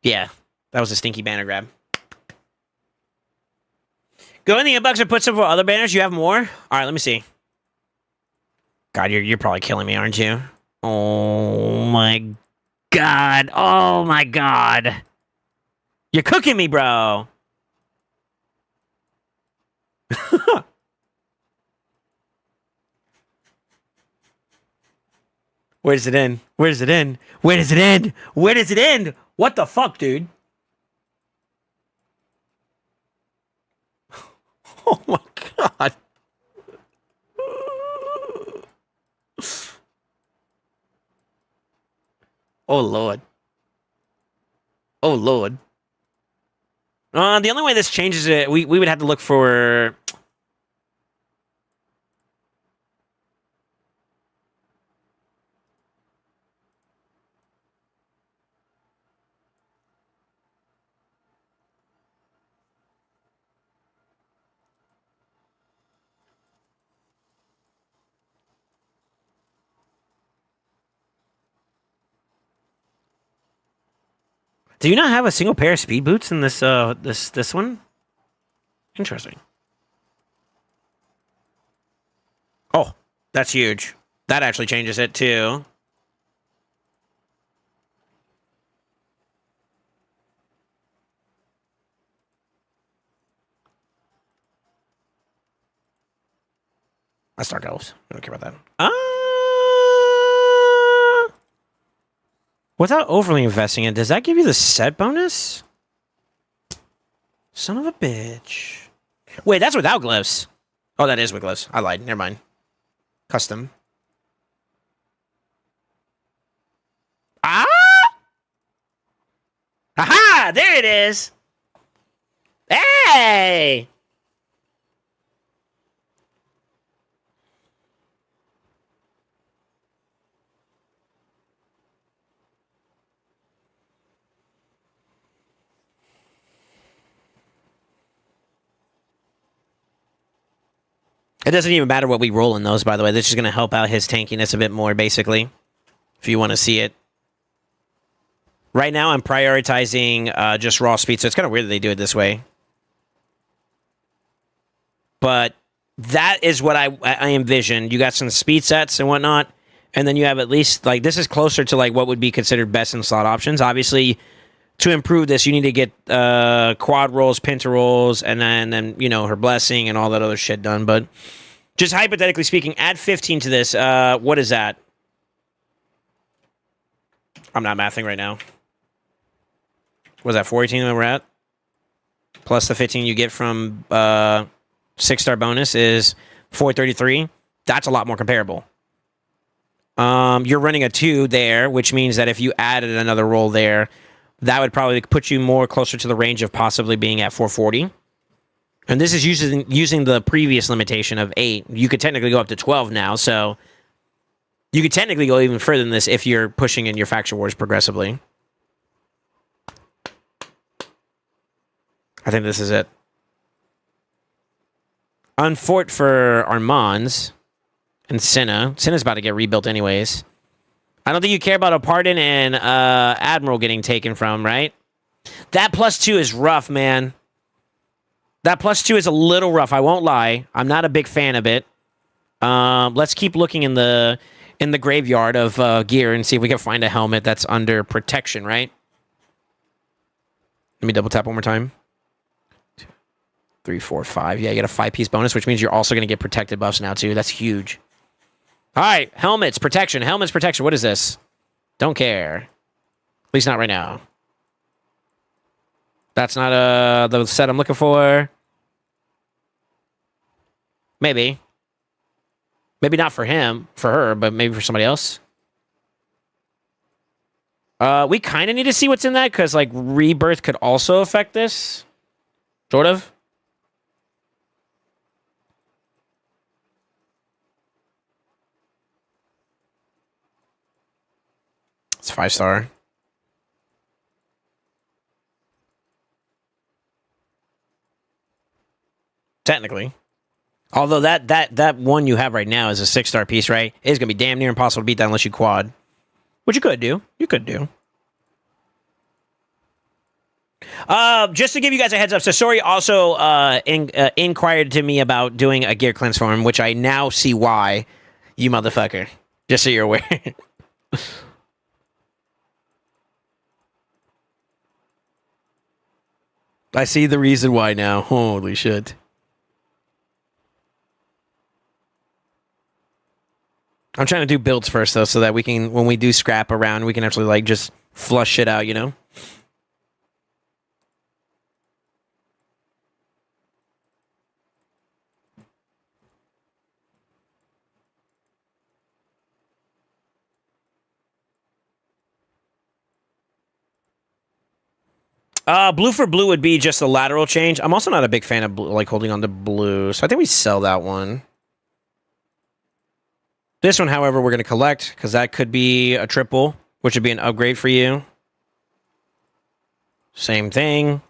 Speaker 1: Yeah, that was a stinky banner grab. Go in the inbox and put some other banners. You have more? All right, let me see. God, you're probably killing me, aren't you? Oh my God. Oh my God. You're cooking me, bro. Where does it end? Where does it end? Where does it end? Where does it end? What the fuck, dude? Oh my God. Oh Lord. Oh Lord. The only way this changes it, we would have to look for. Do you not have a single pair of speed boots in this this one? Interesting. Oh, that's huge. That actually changes it too. That's Dark Elves. I don't care about that. Without overly investing in, does that give you the set bonus? Son of a bitch. Wait, that's without glyphs. Oh, that is with glyphs. I lied. Never mind. Custom. Ah! Aha! There it is! Hey! It doesn't even matter what we roll in those, by the way. This is going to help out his tankiness a bit more, basically, if you want to see it. Right now, I'm prioritizing just raw speed, so it's kind of weird that they do it this way. But that is what I envisioned. You got some speed sets and whatnot, and then you have at least, like, this is closer to, like, what would be considered best in slot options. Obviously, to improve this, you need to get quad rolls, penta rolls, and then you know, her blessing and all that other shit done. But just hypothetically speaking, add 15 to this. What is that? I'm not mathing right now. Was that 418 that we're at? Plus the 15 you get from 6-star bonus is 433. That's a lot more comparable. You're running a 2 there, which means that if you added another roll there, that would probably put you more closer to the range of possibly being at 440. And this is using the previous limitation of 8. You could technically go up to 12 now, so you could technically go even further than this if you're pushing in your faction wars progressively. I think this is it. Unfort for Armands and Cinna. Cinna's about to get rebuilt anyways. I don't think you care about a pardon and Admiral getting taken from, right? That +2 is rough, man. That +2 is a little rough. I won't lie. I'm not a big fan of it. Let's keep looking in the graveyard of gear and see if we can find a helmet that's under protection, right? Let me double tap one more time. 2, 3, 4, 5. Yeah, you get a 5-piece bonus, which means you're also going to get protected buffs now, too. That's huge. All right, helmets, protection. Helmets, protection. What is this? Don't care. At least not right now. That's not the set I'm looking for. Maybe. Maybe not for him, for her, but maybe for somebody else. We kind of need to see what's in that, because, like, rebirth could also affect this. Sort of. It's 5-star. Technically. Although that one you have right now is a 6-star piece, right? It's going to be damn near impossible to beat that unless you quad. Which you could do. You could do. Just to give you guys a heads up, so Sori also inquired to me about doing a gear cleanse for him, which I now see why, you motherfucker. Just so you're aware. I see the reason why now. Holy shit. I'm trying to do builds first, though, so that we can, when we do scrap around, we can actually, like, just flush shit out, you know? Blue for blue would be just a lateral change. I'm also not a big fan of blue, like holding on to blue, so I think we sell that one. This one, however, we're going to collect, because that could be a triple, which would be an upgrade for you. Same thing.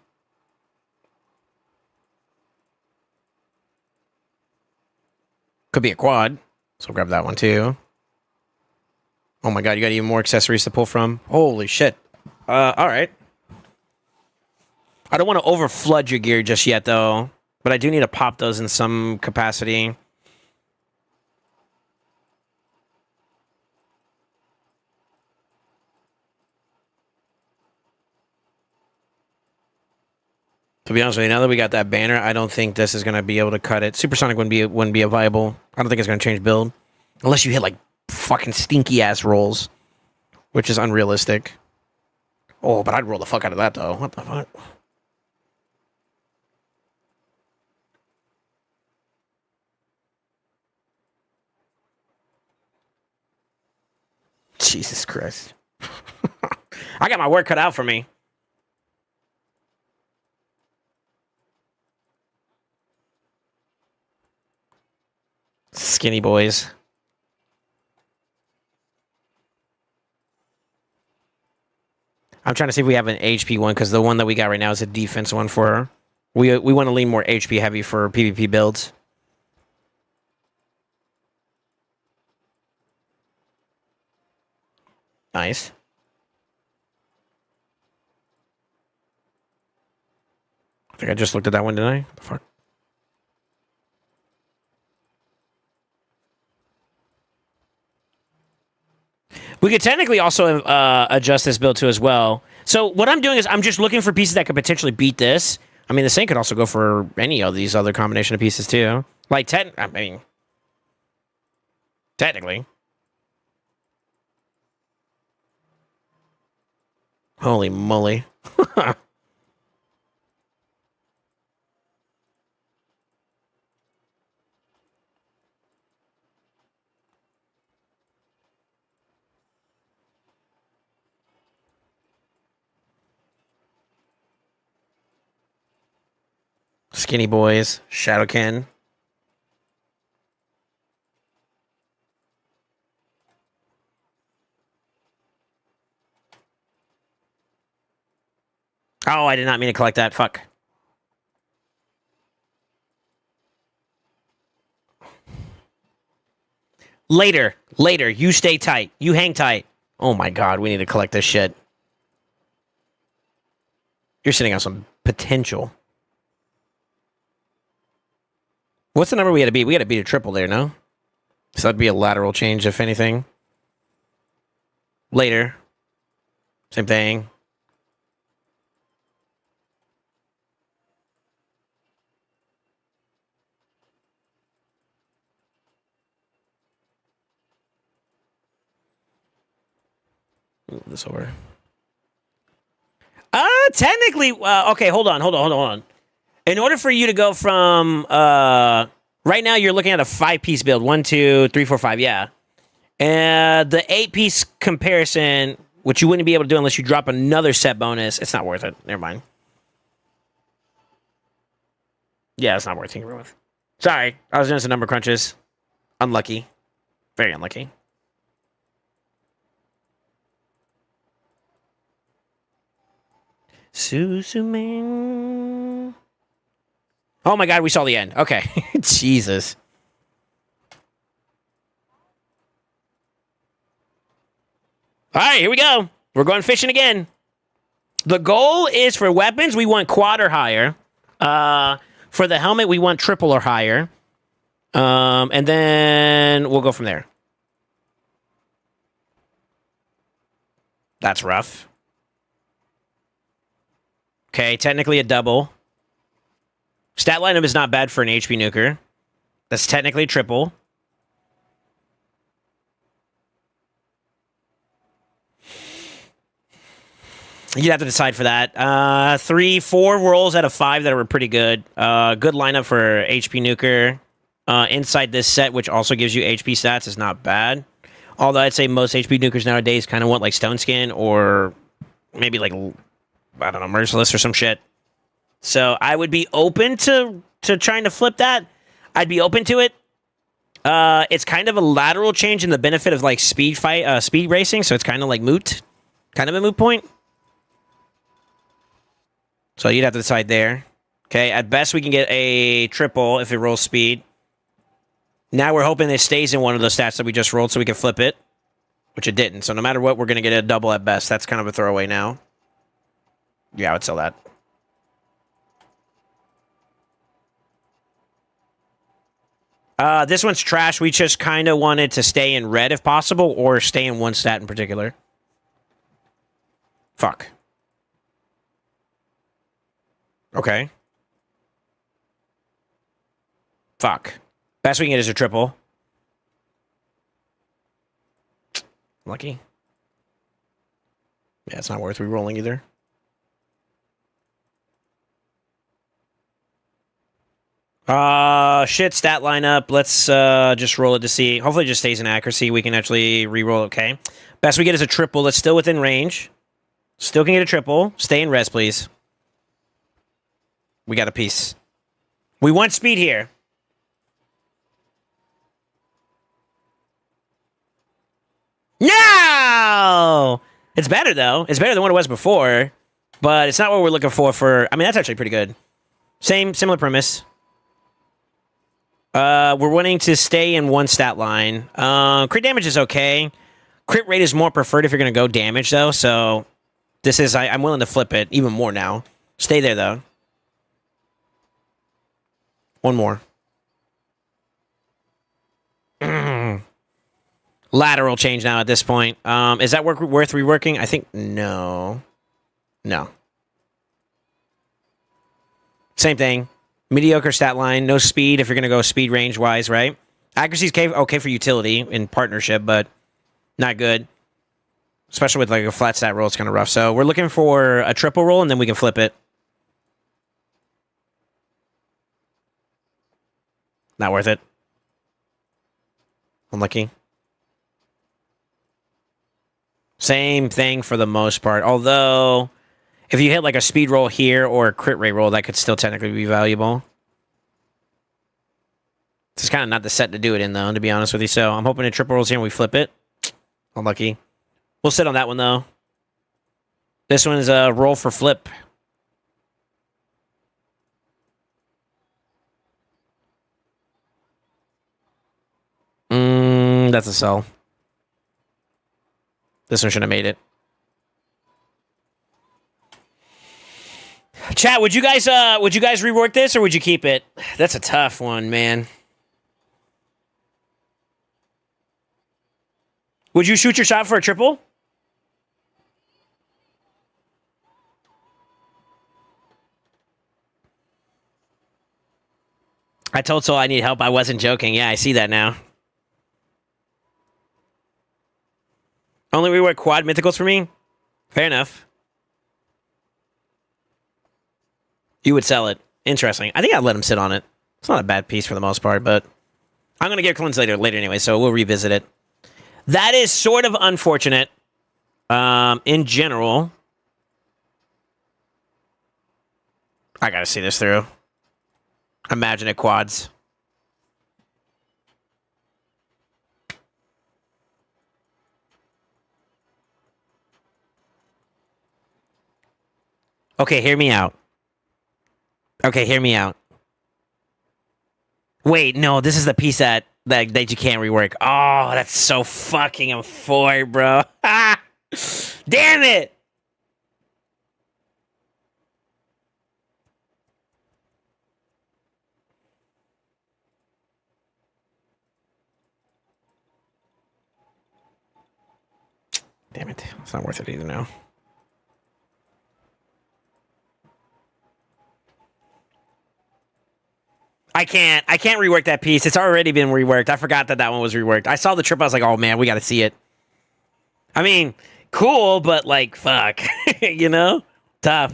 Speaker 1: Could be a quad, so grab that one too. Oh my god, you got even more accessories to pull from. Holy shit. All right. I don't want to overflood your gear just yet, though. But I do need to pop those in some capacity. To be honest with you, now that we got that banner, I don't think this is going to be able to cut it. Supersonic wouldn't be a viable. I don't think it's going to change build. Unless you hit, like, fucking stinky-ass rolls. Which is unrealistic. Oh, but I'd roll the fuck out of that, though. What the fuck? Jesus Christ. I got my work cut out for me. Skinny boys. I'm trying to see if we have an HP one, because the one that we got right now is a defense one for her. We want to lean more HP heavy for PvP builds. Nice. I think I just looked at that one, didn't I? The fuck? We could technically also adjust this build too as well. So what I'm doing is I'm just looking for pieces that could potentially beat this. I mean, the Saint could also go for any of these other combination of pieces too. Like, technically. Holy moly. Skinny boys, Shadowkin. Oh, I did not mean to collect that. Fuck. Later. You stay tight. You hang tight. Oh my god, we need to collect this shit. You're sitting on some potential. What's the number we had to beat? We had to beat a triple there, no? So that'd be a lateral change, if anything. Later. Same thing. Move this over. Technically, okay, hold on. In order for you to go from, right now you're looking at a 5-piece build. 1, 2, 3, 4, 5, yeah. And the 8-piece comparison, which you wouldn't be able to do unless you drop another set bonus, it's not worth it. Never mind. Yeah, it's not worth tinkering with. Sorry, I was doing some number crunches. Unlucky. Very unlucky. Suzuman. Oh my god, we saw the end. Okay. Jesus. Alright, here we go. We're going fishing again. The goal is for weapons, we want quad or higher. For the helmet, we want triple or higher. And then we'll go from there. That's rough. Okay, technically a double. Stat lineup is not bad for an HP nuker. That's technically a triple. You'd have to decide for that. 3, 4 rolls out of 5 that were pretty good. Good lineup for HP nuker. Inside this set, which also gives you HP stats, is not bad. Although I'd say most HP nukers nowadays kind of want like Stone Skin or maybe like, I don't know, Merciless or some shit. So I would be open to trying to flip that. I'd be open to it. It's kind of a lateral change in the benefit of like speed racing, so it's kind of like moot. Kind of a moot point. So you'd have to decide there. Okay, at best we can get a triple if it rolls speed. Now we're hoping it stays in one of the stats that we just rolled so we can flip it. Which it didn't. So no matter what, we're going to get a double at best. That's kind of a throwaway now. Yeah, I would sell that. This one's trash. We just kind of wanted to stay in red if possible, or stay in one stat in particular. Fuck. Okay. Fuck. Best we can get is a triple. Lucky. Yeah, it's not worth re-rolling either. Shit, stat lineup. Let's just roll it to see. Hopefully it just stays in accuracy. We can actually re-roll, okay? Best we get is a triple. That's still within range. Still can get a triple. Stay in res, please. We got a piece. We want speed here. No! It's better, though. It's better than what it was before. But it's not what we're looking for... I mean, that's actually pretty good. Similar premise. We're wanting to stay in one stat line. Crit damage is okay. Crit rate is more preferred if you're going to go damage, though. So, this is... I'm willing to flip it even more now. Stay there, though. One more. Lateral change now at this point. Is that worth reworking? I think no. No. Same thing. Mediocre stat line. No speed if you're going to go speed range-wise, right? Accuracy is okay for utility in partnership, but not good. Especially with like a flat stat roll, it's kind of rough. So we're looking for a triple roll, and then we can flip it. Not worth it. Unlucky. Same thing for the most part. Although, if you hit like a speed roll here or a crit rate roll, that could still technically be valuable. This is kind of not the set to do it in, though, to be honest with you. So I'm hoping it triple rolls here and we flip it. Unlucky. We'll sit on that one, though. This one is a roll for flip. That's a sell. This one should have made it. Chat, would you guys rework this or would you keep it? That's a tough one, man. Would you shoot your shot for a triple? I told Soul I need help. I wasn't joking. Yeah, I see that now. Only rework quad mythicals for me? Fair enough. You would sell it. Interesting. I think I'd let him sit on it. It's not a bad piece for the most part, but I'm going to get cleanse later anyway, so we'll revisit it. That is sort of unfortunate in general. I got to see this through. Imagine it quads. Okay, hear me out. Okay, hear me out. Wait, no, this is the piece that you can't rework. Oh, that's so fucking unfortunate, bro. Damn it! Damn it. It's not worth it either now. I can't rework that piece. It's already been reworked. I forgot that one was reworked. I saw the trip. I was like, oh man, we got to see it. I mean, cool, but like, fuck. You know? Tough.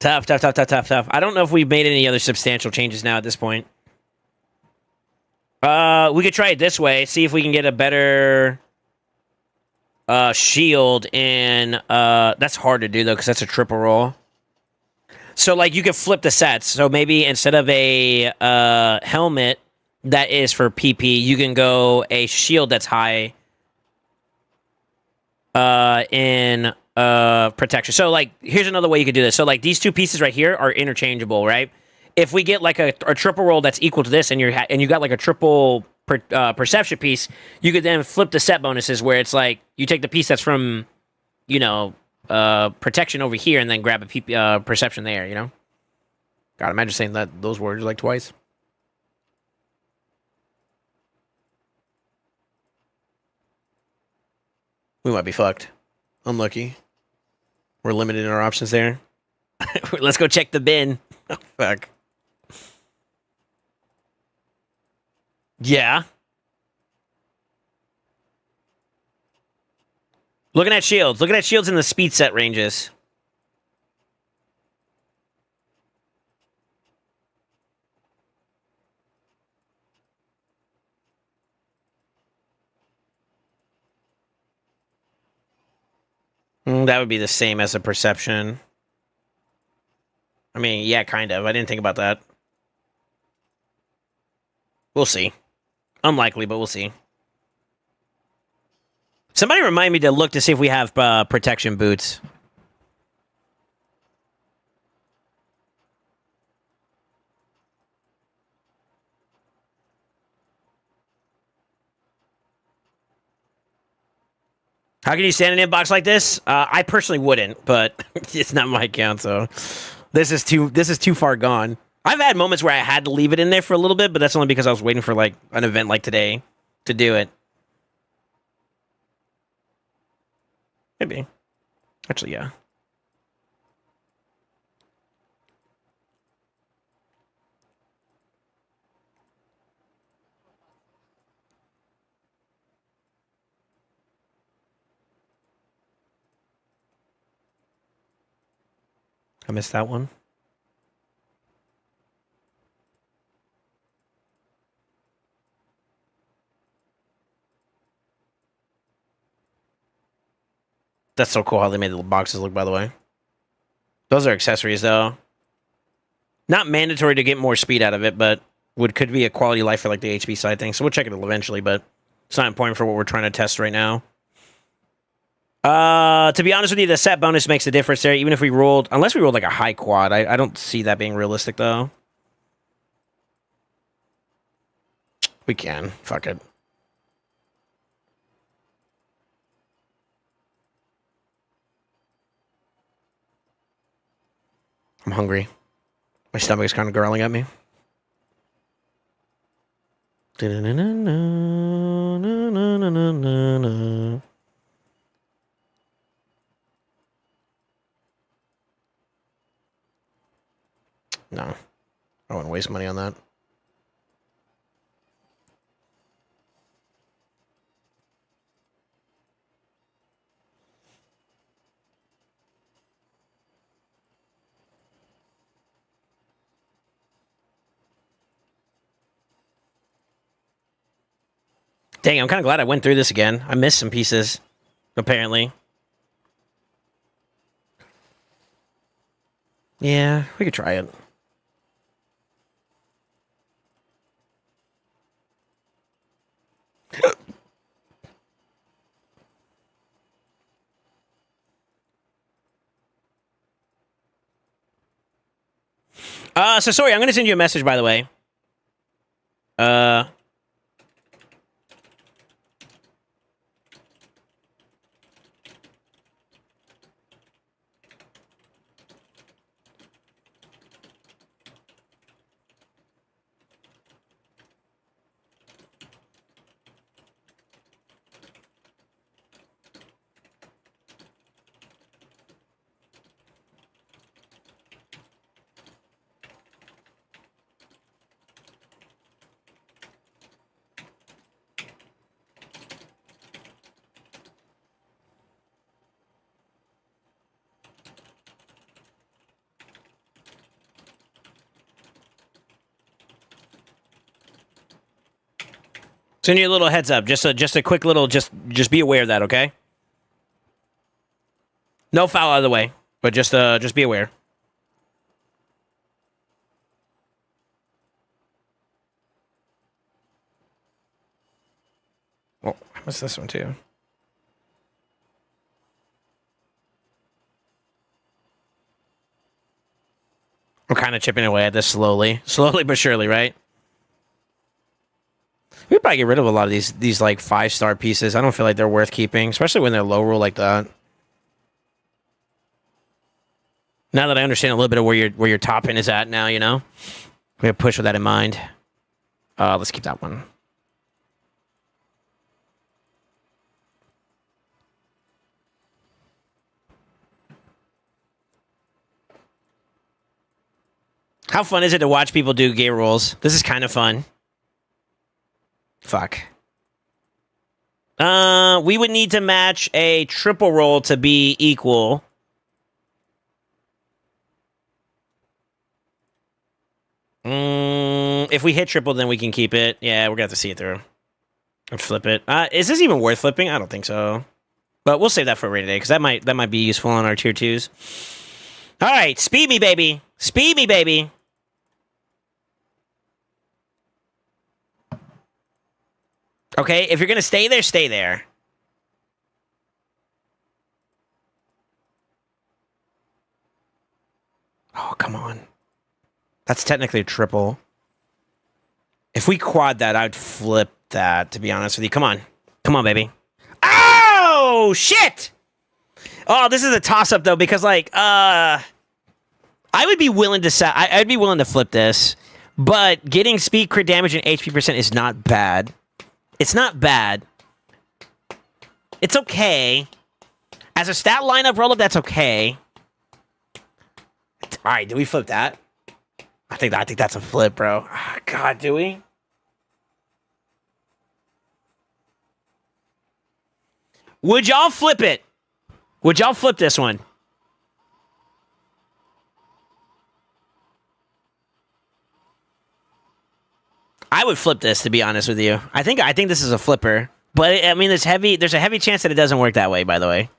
Speaker 1: I don't know if we've made any other substantial changes now at this point. We could try it this way. See if we can get a better shield in... that's hard to do, though, because that's a triple roll. So, like, you could flip the sets. So maybe instead of a helmet that is for PP, you can go a shield that's high in protection. So, like, here's another way you could do this. So, like, these two pieces right here are interchangeable, right? If we get, like, a triple roll that's equal to this and you got, like, a triple perception piece, you could then flip the set bonuses where it's, like, you take the piece that's from, you know... protection over here and then grab a perception there, you know? God, imagine saying those words like twice. We might be fucked. Unlucky. We're limited in our options there. Let's go check the bin. Oh, fuck. Yeah. Looking at shields. Looking at shields in the speed set ranges. That would be the same as a perception. I mean, yeah, kind of. I didn't think about that. We'll see. Unlikely, but we'll see. Somebody remind me to look to see if we have protection boots. How can you stand an inbox like this? I personally wouldn't, but it's not my account, so this is too far gone. I've had moments where I had to leave it in there for a little bit, but that's only because I was waiting for like an event like today to do it. Maybe. Actually, yeah. I missed that one. That's so cool how they made the boxes look, by the way. Those are accessories, though. Not mandatory to get more speed out of it, but could be a quality of life for like the HP side thing. So we'll check it eventually, but it's not important for what we're trying to test right now. To be honest with you, the set bonus makes a difference there. Even if we rolled, unless we rolled like a high quad, I don't see that being realistic though. We can. Fuck it. I'm hungry. My stomach is kind of growling at me. No. I don't want to waste money on that. Dang, I'm kind of glad I went through this again. I missed some pieces, apparently. Yeah, we could try it. So sorry, I'm gonna send you a message, by the way. Send you a little heads up, just a quick little, just be aware of that, okay? No foul out of the way, but just be aware. Oh, I missed this one too. I'm kind of chipping away at this slowly but surely, right? We'd probably get rid of a lot of these like 5-star pieces. I don't feel like they're worth keeping, especially when they're low roll like that. Now that I understand a little bit of where your top end is at now, you know? We have to push with that in mind. Let's keep that one. How fun is it to watch people do gear rolls? This is kind of fun. Fuck. We would need to match a triple roll to be equal. If we hit triple, then we can keep it. Yeah, we're gonna have to see it through. Or flip it. Is this even worth flipping? I don't think so. But we'll save that for a rainy day, because that might be useful on our tier 2s. Alright, speed me, baby. Speed me, baby. Okay, if you're gonna stay there, stay there. Oh, come on. That's technically a triple. If we quad that, I'd flip that, to be honest with you. Come on. Come on, baby. Oh, shit! Oh, this is a toss-up, though, because, like, I would be willing to I'd be willing to flip this, but getting speed, crit damage, and HP percent is not bad. It's not bad. It's okay. As a stat lineup roll-up, that's okay. All right, do we flip that? I think that's a flip, bro. Oh, God, do we? Would y'all flip it? Would y'all flip this one? I would flip this, to be honest with you. I think this is a flipper, but I mean, there's a heavy chance that it doesn't work that way. By the way.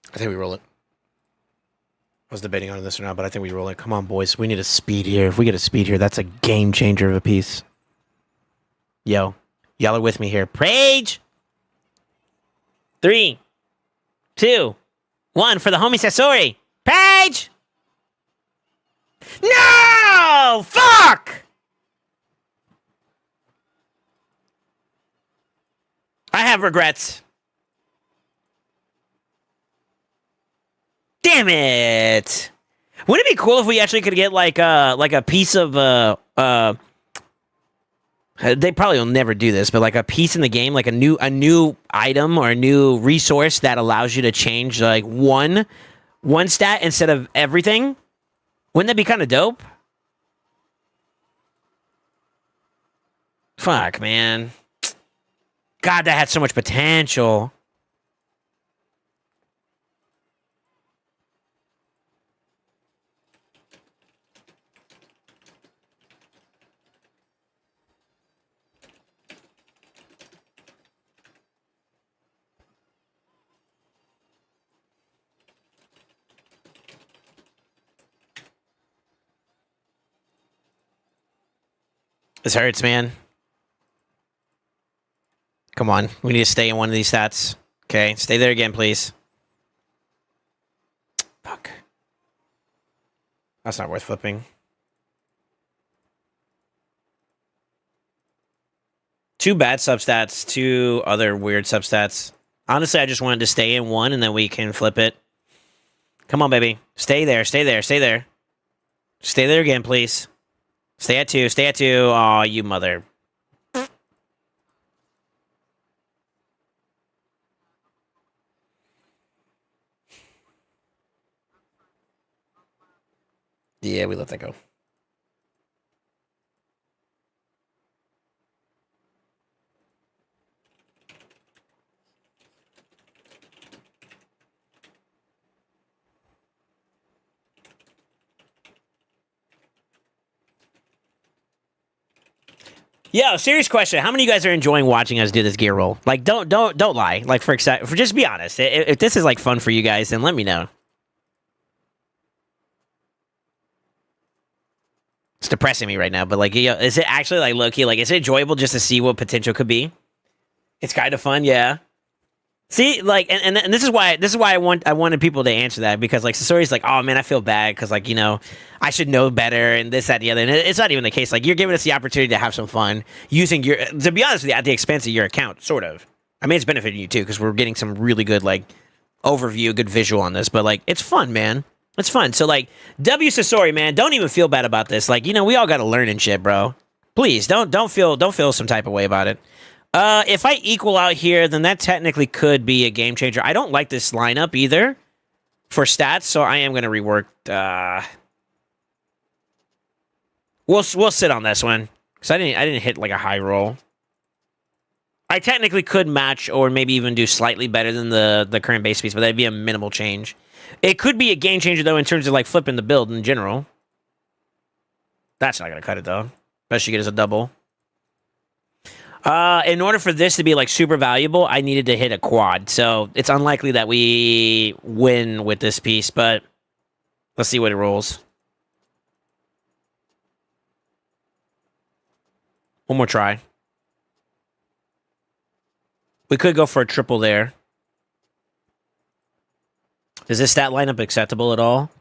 Speaker 1: I think we roll it. I was debating on this or not, but I think we roll it. Come on, boys. We need a speed here. If we get a speed here, that's a game changer of a piece. Yo. Y'all are with me here. Prage! 3, 2, 1 for the homie Sasori. Page! No! Fuck! I have regrets. Damn it! Wouldn't it be cool if we actually could get like a piece of they probably will never do this, but like a piece in the game, like a new item or a new resource that allows you to change like one stat instead of everything. Wouldn't that be kind of dope? Fuck, man. God, that had so much potential. This hurts, man. Come on. We need to stay in one of these stats. Okay, stay there again, please. Fuck. That's not worth flipping. Two bad substats, two other weird substats. Honestly, I just wanted to stay in one, and then we can flip it. Come on, baby. Stay there, stay there, stay there. Stay there again, please. Stay at 2, stay at 2. Aw, you mother. Yeah, we let that go. Yo, serious question. How many of you guys are enjoying watching us do this gear roll? Like, don't lie. Like, for just be honest. If this is like fun for you guys, then let me know. It's depressing me right now, but like, is it actually like low key? Like, is it enjoyable just to see what potential could be? It's kind of fun, yeah. See, like, and this is why I wanted people to answer that, because like Sasori's like, oh man, I feel bad because like I should know better and this that and the other, and it's not even the case. Like, you're giving us the opportunity to have some fun using your, to be honest with you, at the expense of your account, sort of. I mean, it's benefiting you too because we're getting some really good like overview, good visual on this, but like it's fun, man. It's fun. So like, W Sasori, man, don't even feel bad about this. Like, we all got to learn and shit, bro. Please don't feel some type of way about it. If I equal out here, then that technically could be a game changer. I don't like this lineup either for stats, so I am gonna rework. We'll sit on this one because I didn't hit like a high roll. I technically could match or maybe even do slightly better than the current base piece, but that'd be a minimal change. It could be a game changer though in terms of like flipping the build in general. That's not gonna cut it though, especially get as a double. In order for this to be like super valuable, I needed to hit a quad. So it's unlikely that we win with this piece, but let's see what it rolls. One more try. We could go for a triple there. Is this stat lineup acceptable at all?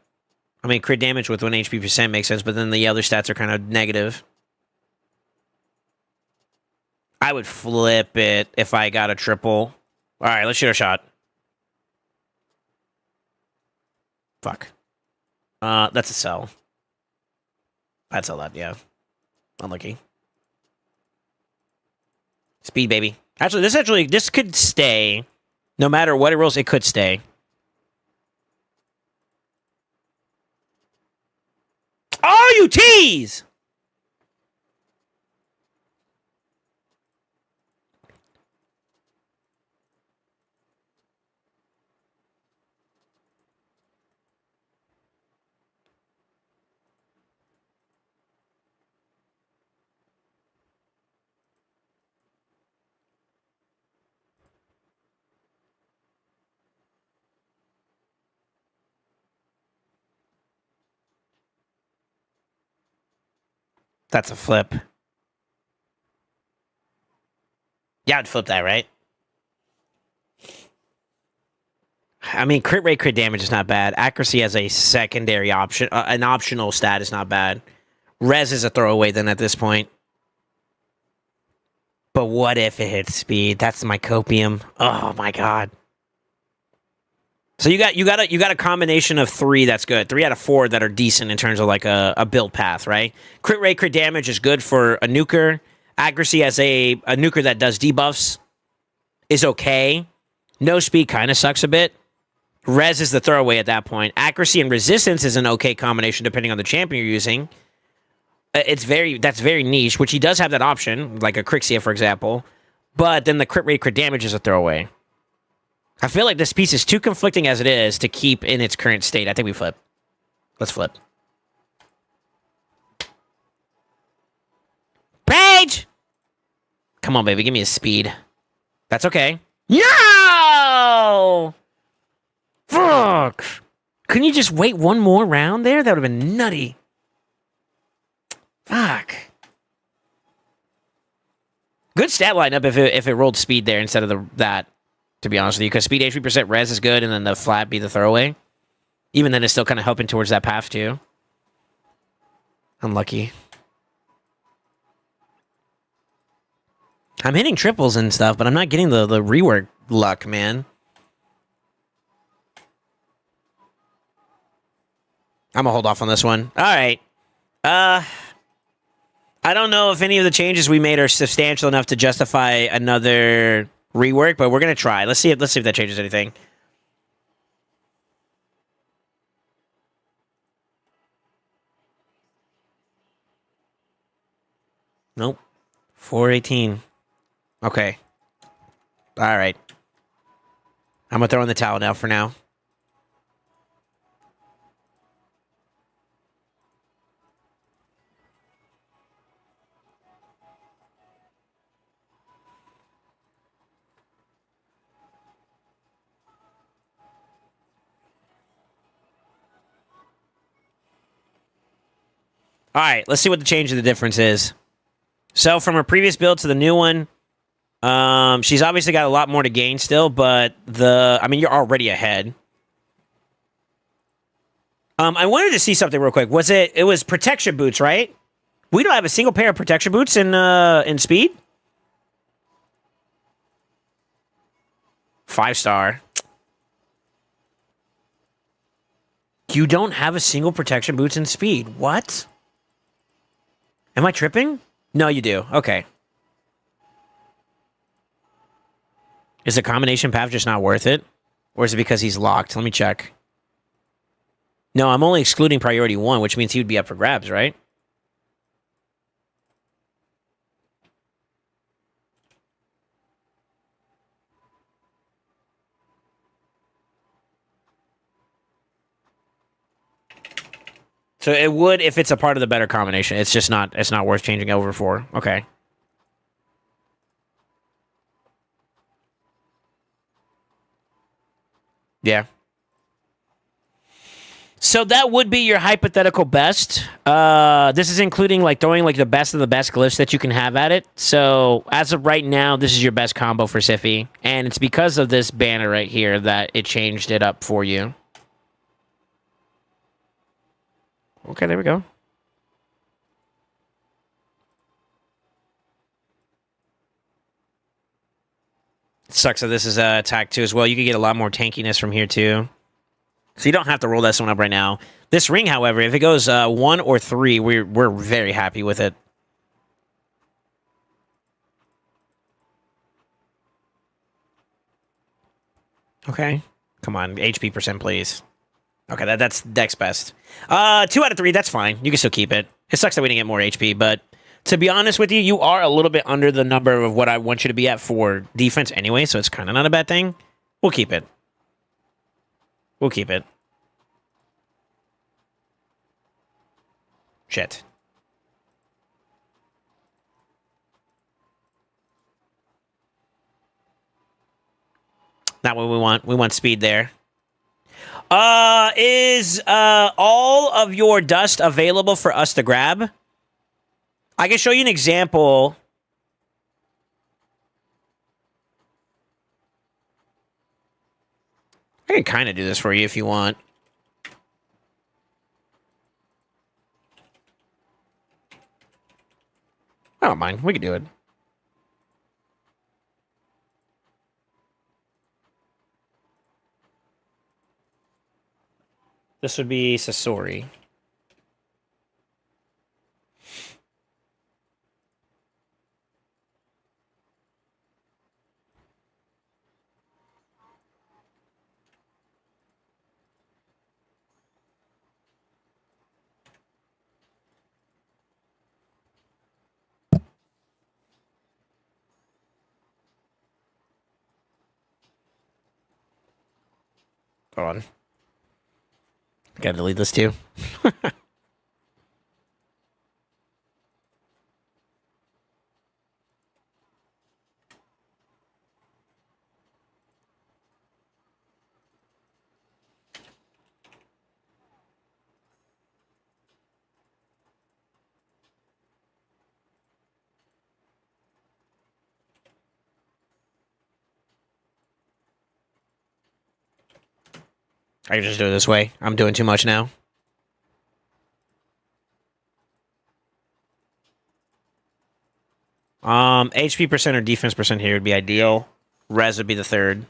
Speaker 1: I mean, crit damage with 1 HP percent makes sense, but then the other stats are kind of negative. I would flip it if I got a triple. All right, let's shoot a shot. Fuck. That's a sell. I'd sell that, yeah. Unlucky. Speed, baby. Actually, this could stay. No matter what it rolls, it could stay. Oh, you tease! That's a flip. Yeah, I'd flip that, right? I mean, crit rate, crit damage is not bad. Accuracy as a secondary option, an optional stat is not bad. Res is a throwaway then at this point. But what if it hits speed? That's my copium. Oh my god. So you got a combination of 3 that's good. 3 out of 4 that are decent in terms of like a build path, right? Crit rate, crit damage is good for a nuker. Accuracy as a nuker that does debuffs is okay. No speed kind of sucks a bit. Res is the throwaway at that point. Accuracy and resistance is an okay combination depending on the champion you're using. That's very niche, which he does have that option, like a Crixia, for example. But then the crit rate, crit damage is a throwaway. I feel like this piece is too conflicting as it is to keep in its current state. I think we flip. Let's flip. Page! Come on, baby. Give me a speed. That's okay. No! Fuck! Couldn't you just wait one more round there? That would have been nutty. Fuck. Good stat lineup if it rolled speed there instead of that, to be honest with you, because speed HP% res is good, and then the flat be the throwaway. Even then, it's still kind of helping towards that path, too. Unlucky. I'm hitting triples and stuff, but I'm not getting the rework luck, man. I'm gonna hold off on this one. All right. I don't know if any of the changes we made are substantial enough to justify another rework, but we're gonna try. Let's see if that changes anything. Nope. 418. Okay. All right. I'm gonna throw in the towel now for now. All right, let's see what the change of the difference is. So from her previous build to the new one, she's obviously got a lot more to gain still, but you're already ahead. I wanted to see something real quick. It was protection boots, right? We don't have a single pair of protection boots in speed. 5-star. You don't have a single protection boots in speed. What? Am I tripping? No, you do. Okay. Is the combination path just not worth it? Or is it because he's locked? Let me check. No, I'm only excluding priority 1, which means he would be up for grabs, right? So it would if it's a part of the better combination. It's just not worth changing over for. Okay. Yeah. So that would be your hypothetical best. This is including like throwing like the best of the best glyphs that you can have at it. So as of right now, this is your best combo for Siffy. And it's because of this banner right here that it changed it up for you. Okay, there we go. Sucks that this is attack 2 as well. You could get a lot more tankiness from here too. So you don't have to roll this one up right now. This ring, however, if it goes 1 or 3, we're very happy with it. Okay. Come on, HP percent, please. Okay, that's Dex best. 2 out of 3, that's fine. You can still keep it. It sucks that we didn't get more HP, but to be honest with you, you are a little bit under the number of what I want you to be at for defense anyway, so it's kind of not a bad thing. We'll keep it. We'll keep it. Shit. Not what we want. We want speed there. Is all of your dust available for us to grab? I can show you an example. I can kind of do this for you if you want. I don't mind. We can do it. This would be Sasori. Hold on. Gotta delete this too. I can just do it this way. I'm doing too much now. HP percent or defense percent here would be ideal. Res would be the third.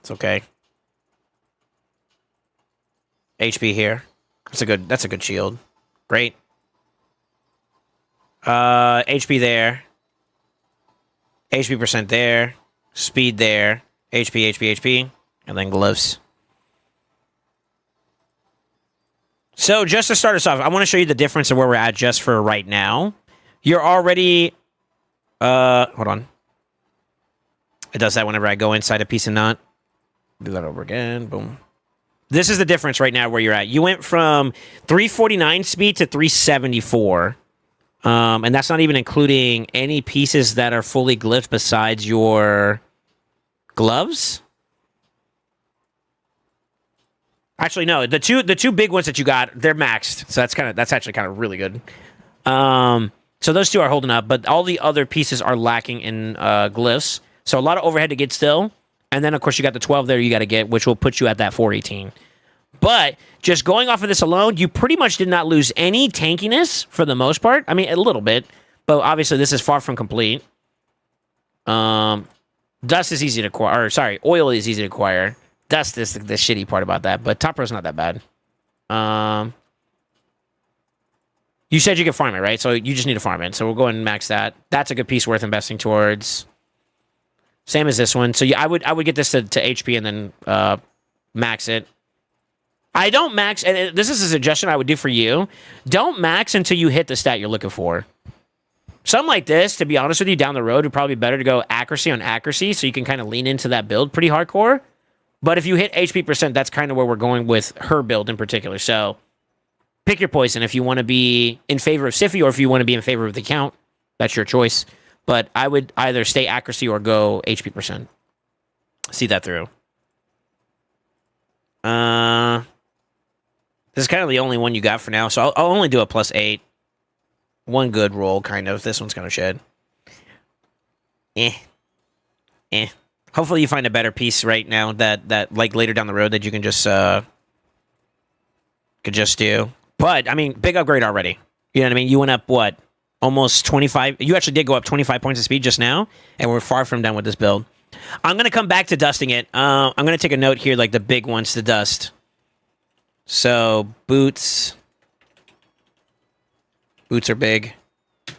Speaker 1: It's okay. HP here. That's a good shield. Great. HP there. HP percent there. Speed there. HP. And then glyphs. So just to start us off, I want to show you the difference of where we're at just for right now. You're already... hold on. It does that whenever I go inside a piece of knot. Do that over again. Boom. This is the difference right now where you're at. You went from 349 speed to 374. And that's not even including any pieces that are fully glyphed besides your gloves. Actually, no. The two big ones that you got, they're maxed. So that's actually kind of really good. So those two are holding up, but all the other pieces are lacking in glyphs. So a lot of overhead to get still. And then, of course, you got the 12 there you got to get, which will put you at that 418. But just going off of this alone, you pretty much did not lose any tankiness for the most part. I mean, a little bit. But obviously, this is far from complete. Dust is easy to acquire. Or, sorry, oil is easy to acquire. Dust is the shitty part about that. But top row's not that bad. You said you could farm it, right? So you just need to farm it. So we'll go ahead and max that. That's a good piece worth investing towards. Same as this one. So yeah, I would get this to HP and then max it. I don't max, and this is a suggestion I would do for you. Don't max until you hit the stat you're looking for. Something like this, to be honest with you, down the road would probably be better to go accuracy on accuracy so you can kind of lean into that build pretty hardcore. But if you hit HP percent, that's kind of where we're going with her build in particular. So pick your poison if you want to be in favor of Siffy or if you want to be in favor of the count. That's your choice. But I would either stay accuracy or go HP percent. See that through. This is kind of the only one you got for now, so I'll only do a +8. One good roll, kind of. This one's kind of shed. Hopefully you find a better piece right now that like later down the road that you can just do. But I mean, big upgrade already. You know what I mean? You went up what? Almost 25. You actually did go up 25 points of speed just now, and we're far from done with this build. I'm gonna come back to dusting it. I'm gonna take a note here, like the big ones to dust. So boots. Boots are big. We're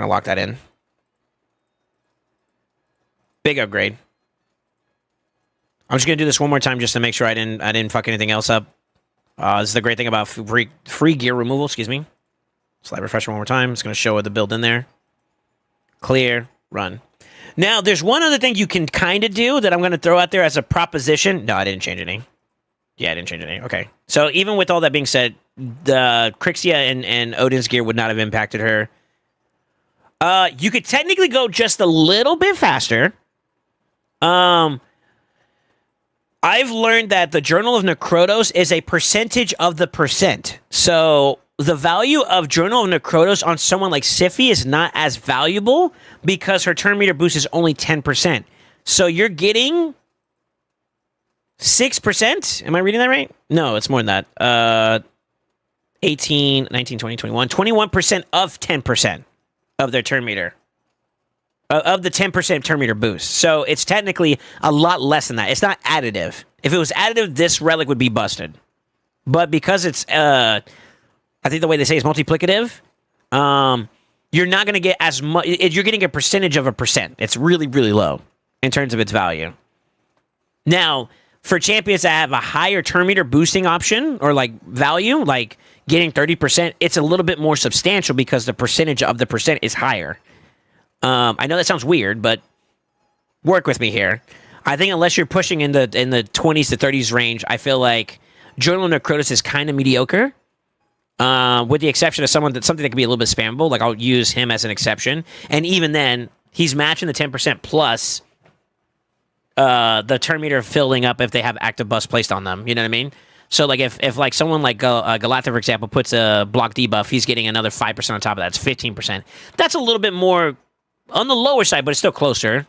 Speaker 1: gonna lock that in. Big upgrade. I'm just gonna do this one more time just to make sure I didn't fuck anything else up. This is the great thing about free gear removal. Excuse me. Slide refresher one more time. It's gonna show the build in there. Clear. Run. Now, there's one other thing you can kind of do that I'm gonna throw out there as a proposition. No, I didn't change any. Yeah, I didn't change any. Okay. So even with all that being said, the Crixia and Odin's gear would not have impacted her. You could technically go just a little bit faster. I've learned that the Journal of Necrotos is a percentage of the percent. So the value of Journal of Necrotos on someone like Siffy is not as valuable because her turn meter boost is only 10%. So you're getting 6%. Am I reading that right? No, it's more than that. 18, 19, 20, 21. 21% of 10% of their turn meter. Of the 10% turn meter boost. So it's technically a lot less than that. It's not additive. If it was additive, this relic would be busted. But because it's, I think the way they say is multiplicative, you're not going to get as much. You're getting a percentage of a percent. It's really, really low in terms of its value. Now, for champions that have a higher turn meter boosting option or like value, like getting 30%, it's a little bit more substantial because the percentage of the percent is higher. I know that sounds weird, but work with me here. I think unless you're pushing in the 20s to 30s range, I feel like Journal of Necrotos is kind of mediocre. With the exception of something that can be a little bit spammable, like I'll use him as an exception. And even then, he's matching the 10% plus the turn meter filling up if they have active buffs placed on them. You know what I mean? So like if like someone like Galatha, for example, puts a block debuff, he's getting another 5% on top of that. It's 15%. That's a little bit more on the lower side, but it's still closer.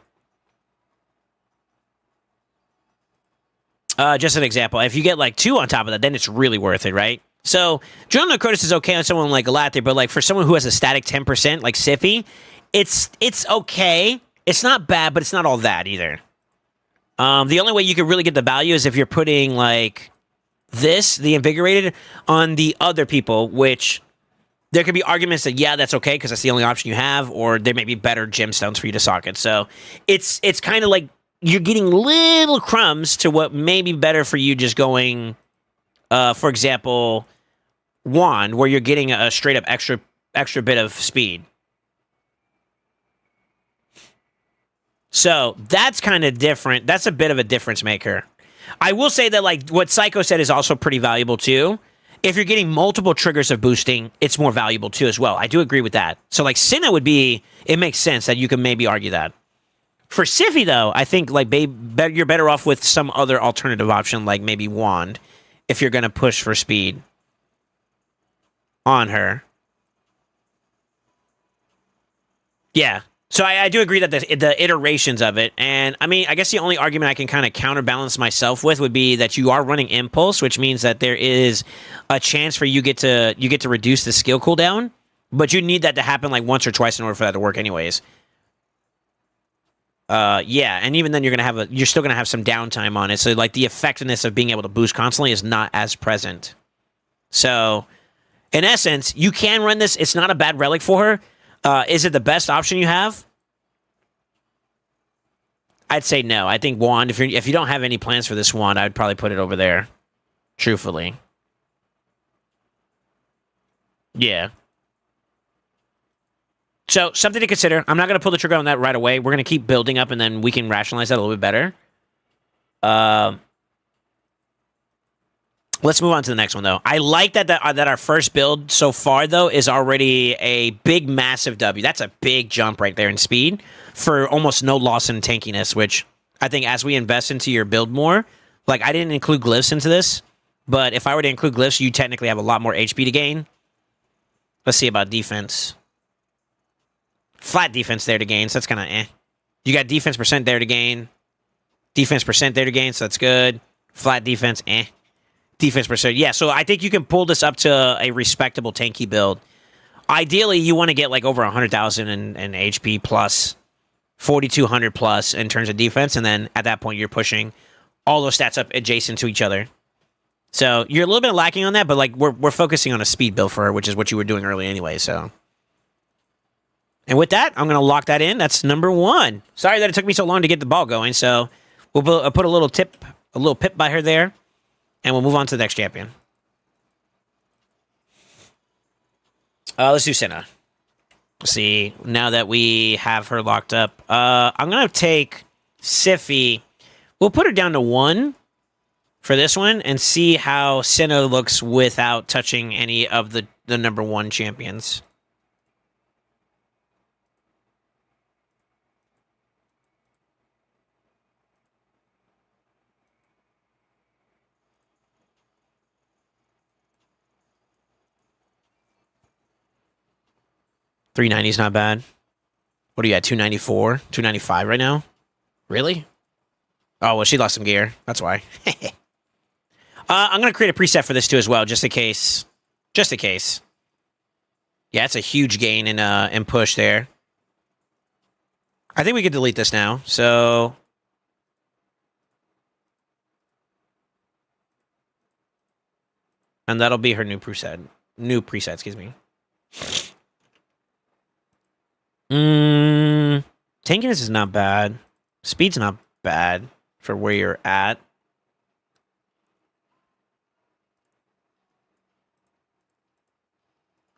Speaker 1: Just an example. If you get like 2 on top of that, then it's really worth it, right? So Journal of Necrotos is okay on someone like Galatha, but like for someone who has a static 10%, like Siffy, it's okay. It's not bad, but it's not all that either. The only way you could really get the value is if you're putting like this, the Invigorated, on the other people, which there could be arguments that, yeah, that's okay because that's the only option you have, or there may be better gemstones for you to socket. So it's kind of like you're getting little crumbs to what may be better for you just going, for example, Wand, where you're getting a straight up extra bit of speed. So that's kind of different. That's a bit of a difference maker. I will say that like what Psycho said is also pretty valuable too. If you're getting multiple triggers of boosting, it's more valuable too as well. I do agree with that. So like Cinna would be, it makes sense that you can maybe argue that. For Sify, though, I think like you're better off with some other alternative option, like maybe Wand, if you're going to push for speed on her. Yeah. So I do agree that the iterations of it, and I mean, I guess the only argument I can kind of counterbalance myself with would be that you are running Impulse, which means that there is a chance for you get to reduce the skill cooldown, but you need that to happen like once or twice in order for that to work, anyways. Yeah, and even then you're still gonna have some downtime on it, so like the effectiveness of being able to boost constantly is not as present. So, in essence, you can run this. It's not a bad relic for her. Is it the best option you have? I'd say no. I think Wand. If you don't have any plans for this Wand, I'd probably put it over there. Truthfully, yeah. So something to consider. I'm not going to pull the trigger on that right away. We're going to keep building up, and then we can rationalize that a little bit better. Let's move on to the next one, though. I like that our first build so far, though, is already a big, massive W. That's a big jump right there in speed for almost no loss in tankiness, which I think as we invest into your build more, like I didn't include glyphs into this, but if I were to include glyphs, you technically have a lot more HP to gain. Let's see about defense. Flat defense there to gain, so that's kind of eh. You got defense percent there to gain. Defense percent there to gain, so that's good. Flat defense, eh. Defense percent, yeah. So I think you can pull this up to a respectable tanky build. Ideally, you want to get like over 100,000 in HP plus 4,200 plus in terms of defense, and then at that point, you're pushing all those stats up adjacent to each other. So you're a little bit lacking on that, but like we're focusing on a speed build for her, which is what you were doing early anyway. So. And with that, I'm going to lock that in. That's number 1. Sorry that it took me so long to get the ball going. So we'll put a little pip by her there, and we'll move on to the next champion. Let's do Senna. See, now that we have her locked up, I'm going to take Sify. We'll put her down to 1 for this one and see how Senna looks without touching any of the number 1 champions. $390 is not bad. What are you at? 294, 295 right now? Really? Oh well, she lost some gear. That's why. I'm gonna create a preset for this too as well, just in case. Just in case. Yeah, it's a huge gain in push there. I think we could delete this now. So. And that'll be her new preset. New preset, excuse me. Tankiness is not bad. Speed's not bad for where you're at.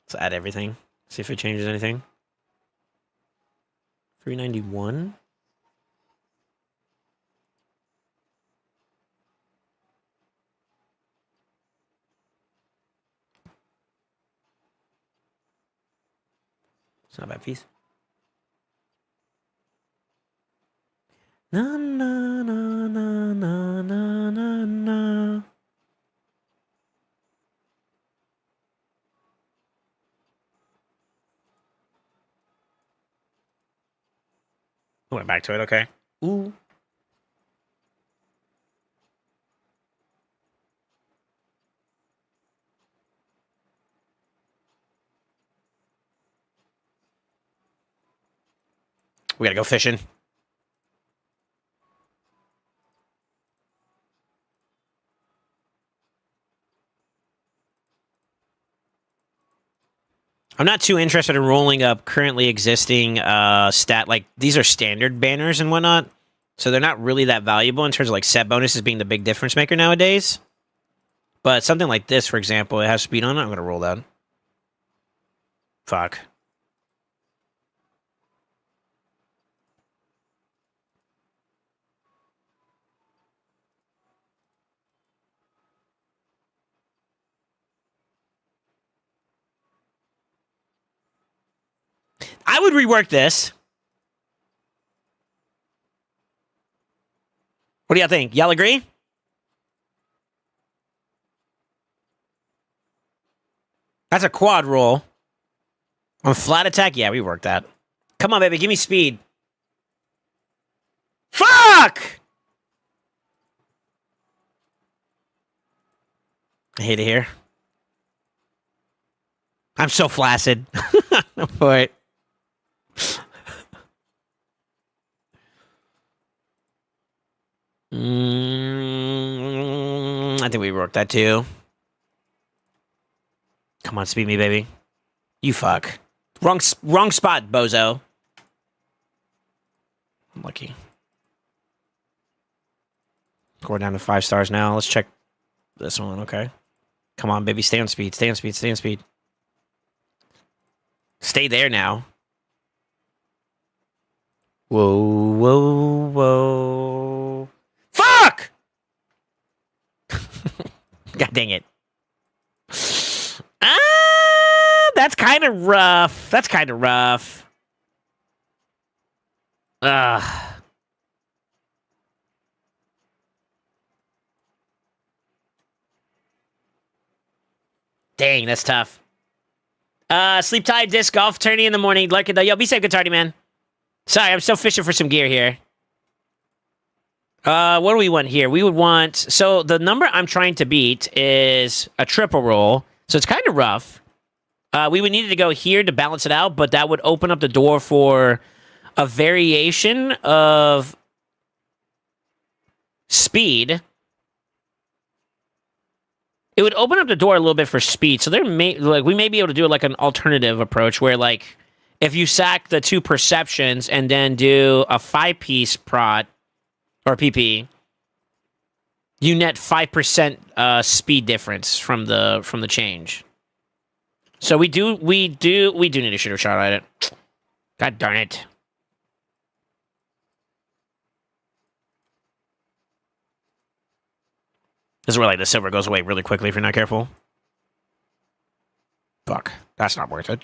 Speaker 1: Let's add everything. See if it changes anything. 391. It's not a bad piece. Na na na na na na na na. Went back to it, okay. Ooh. We gotta go fishing. I'm not too interested in rolling up currently existing like these are standard banners and whatnot, so they're not really that valuable in terms of like set bonuses being the big difference maker nowadays. But something like this, for example, it has speed on it. I'm gonna roll that. Fuck. I would rework this. What do y'all think? Y'all agree? That's a quad roll. On flat attack? Yeah, we worked that. Come on, baby. Give me speed. Fuck! I hate it here. I'm so flaccid. For it. I think we worked that too. Come on, speed me, baby. You fuck. Wrong spot, bozo. I'm lucky. We're down to 5 stars now. Let's check this one, okay? Come on, baby. Stay on speed. Stay on speed. Stay on speed. Stay there now. Whoa, whoa, whoa. Fuck! God dang it. That's kind of rough. That's kind of rough. Ugh. Dang, that's tough. Sleep tight, disc golf, tourney in the morning. Like it though. Yo, be safe, good tardy, man. Sorry, I'm still fishing for some gear here. What do we want here? We would want... So, the number I'm trying to beat is a triple roll. So, it's kind of rough. We would need to go here to balance it out, but that would open up the door for a variation of speed. It would open up the door a little bit for speed. So, we may be able to do like an alternative approach where, like, if you sack the 2 perceptions and then do a 5-piece prot, or PP, you net 5% speed difference from the change. So we do need to shoot a shot at it. God darn it. This is where like the silver goes away really quickly if you're not careful. Fuck. That's not worth it.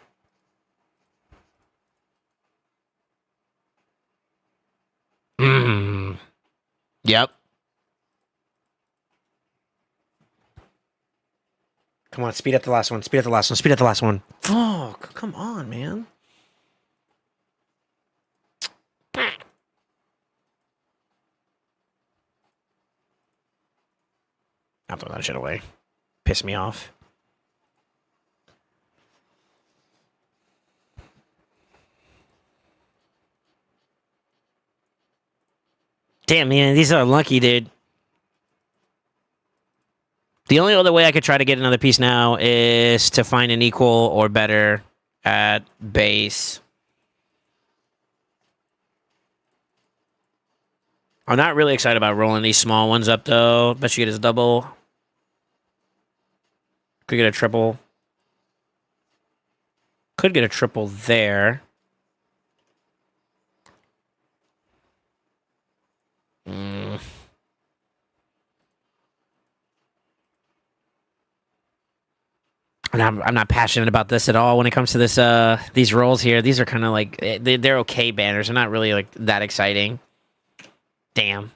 Speaker 1: Yep. Come on, speed up the last one. Speed up the last one. Speed up the last one. Fuck. Come on, man. I'll throw that shit away. Piss me off. Damn, man, these are lucky, dude. The only other way I could try to get another piece now is to find an equal or better at base. I'm not really excited about rolling these small ones up, though. Bet you get his double. Could get a triple. Could get a triple there. I'm not passionate about this at all when it comes to this these rolls here. These are kind of like they're okay banners. They're not really like that exciting. Damn.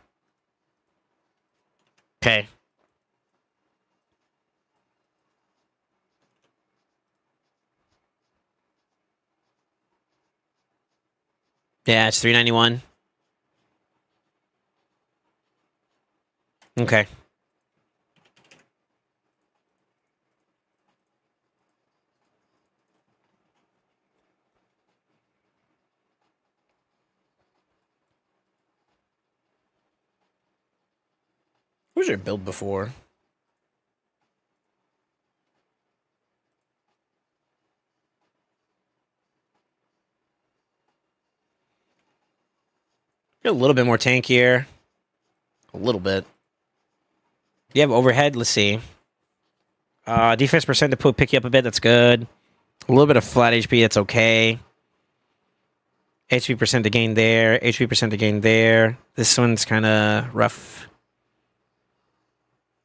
Speaker 1: Okay. Yeah, it's 391. Okay. Where's your build before? You're a little bit more tankier. A little bit. You have overhead? Let's see. Defense percent to pick you up a bit. That's good. A little bit of flat HP. That's okay. HP percent to gain there. HP percent to gain there. This one's kind of rough.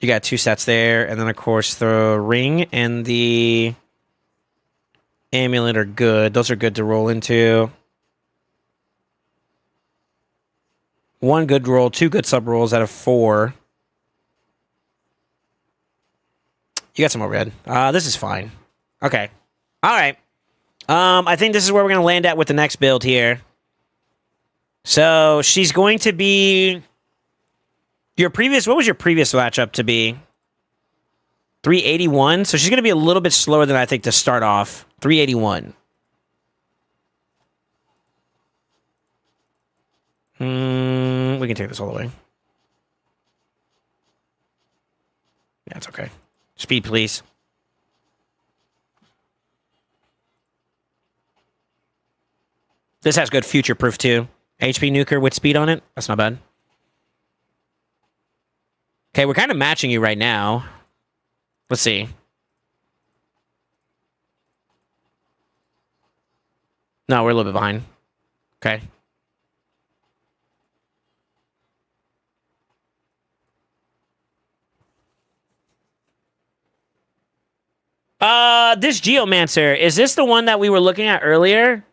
Speaker 1: You got 2 sets there. And then, of course, the ring and the amulet are good. Those are good to roll into. 1 good roll, 2 good sub rolls out of 4. You got some overhead. This is fine. Okay. All right. I think this is where we're going to land at with the next build here. So she's going to be your previous. What was your previous matchup to be? 381. So she's going to be a little bit slower than I think to start off. 381. We can take this all the way. Yeah, it's okay. Speed, please. This has good future proof too. HP nuker with speed on it. That's not bad. Okay, we're kind of matching you right now. Let's see. No, we're a little bit behind. Okay. This Geomancer, is this the one that we were looking at earlier?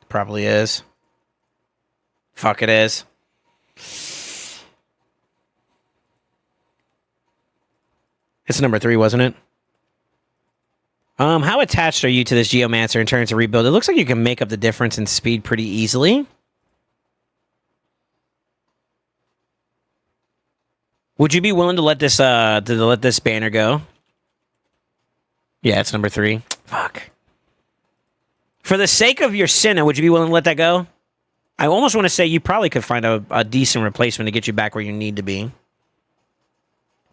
Speaker 1: Probably is. Fuck, it is. It's number 3, wasn't it? How attached are you to this Geomancer in terms of rebuild? It looks like you can make up the difference in speed pretty easily. Would you be willing to let this banner go? Yeah, it's number 3. Fuck. For the sake of your Senna, would you be willing to let that go? I almost want to say you probably could find a decent replacement to get you back where you need to be.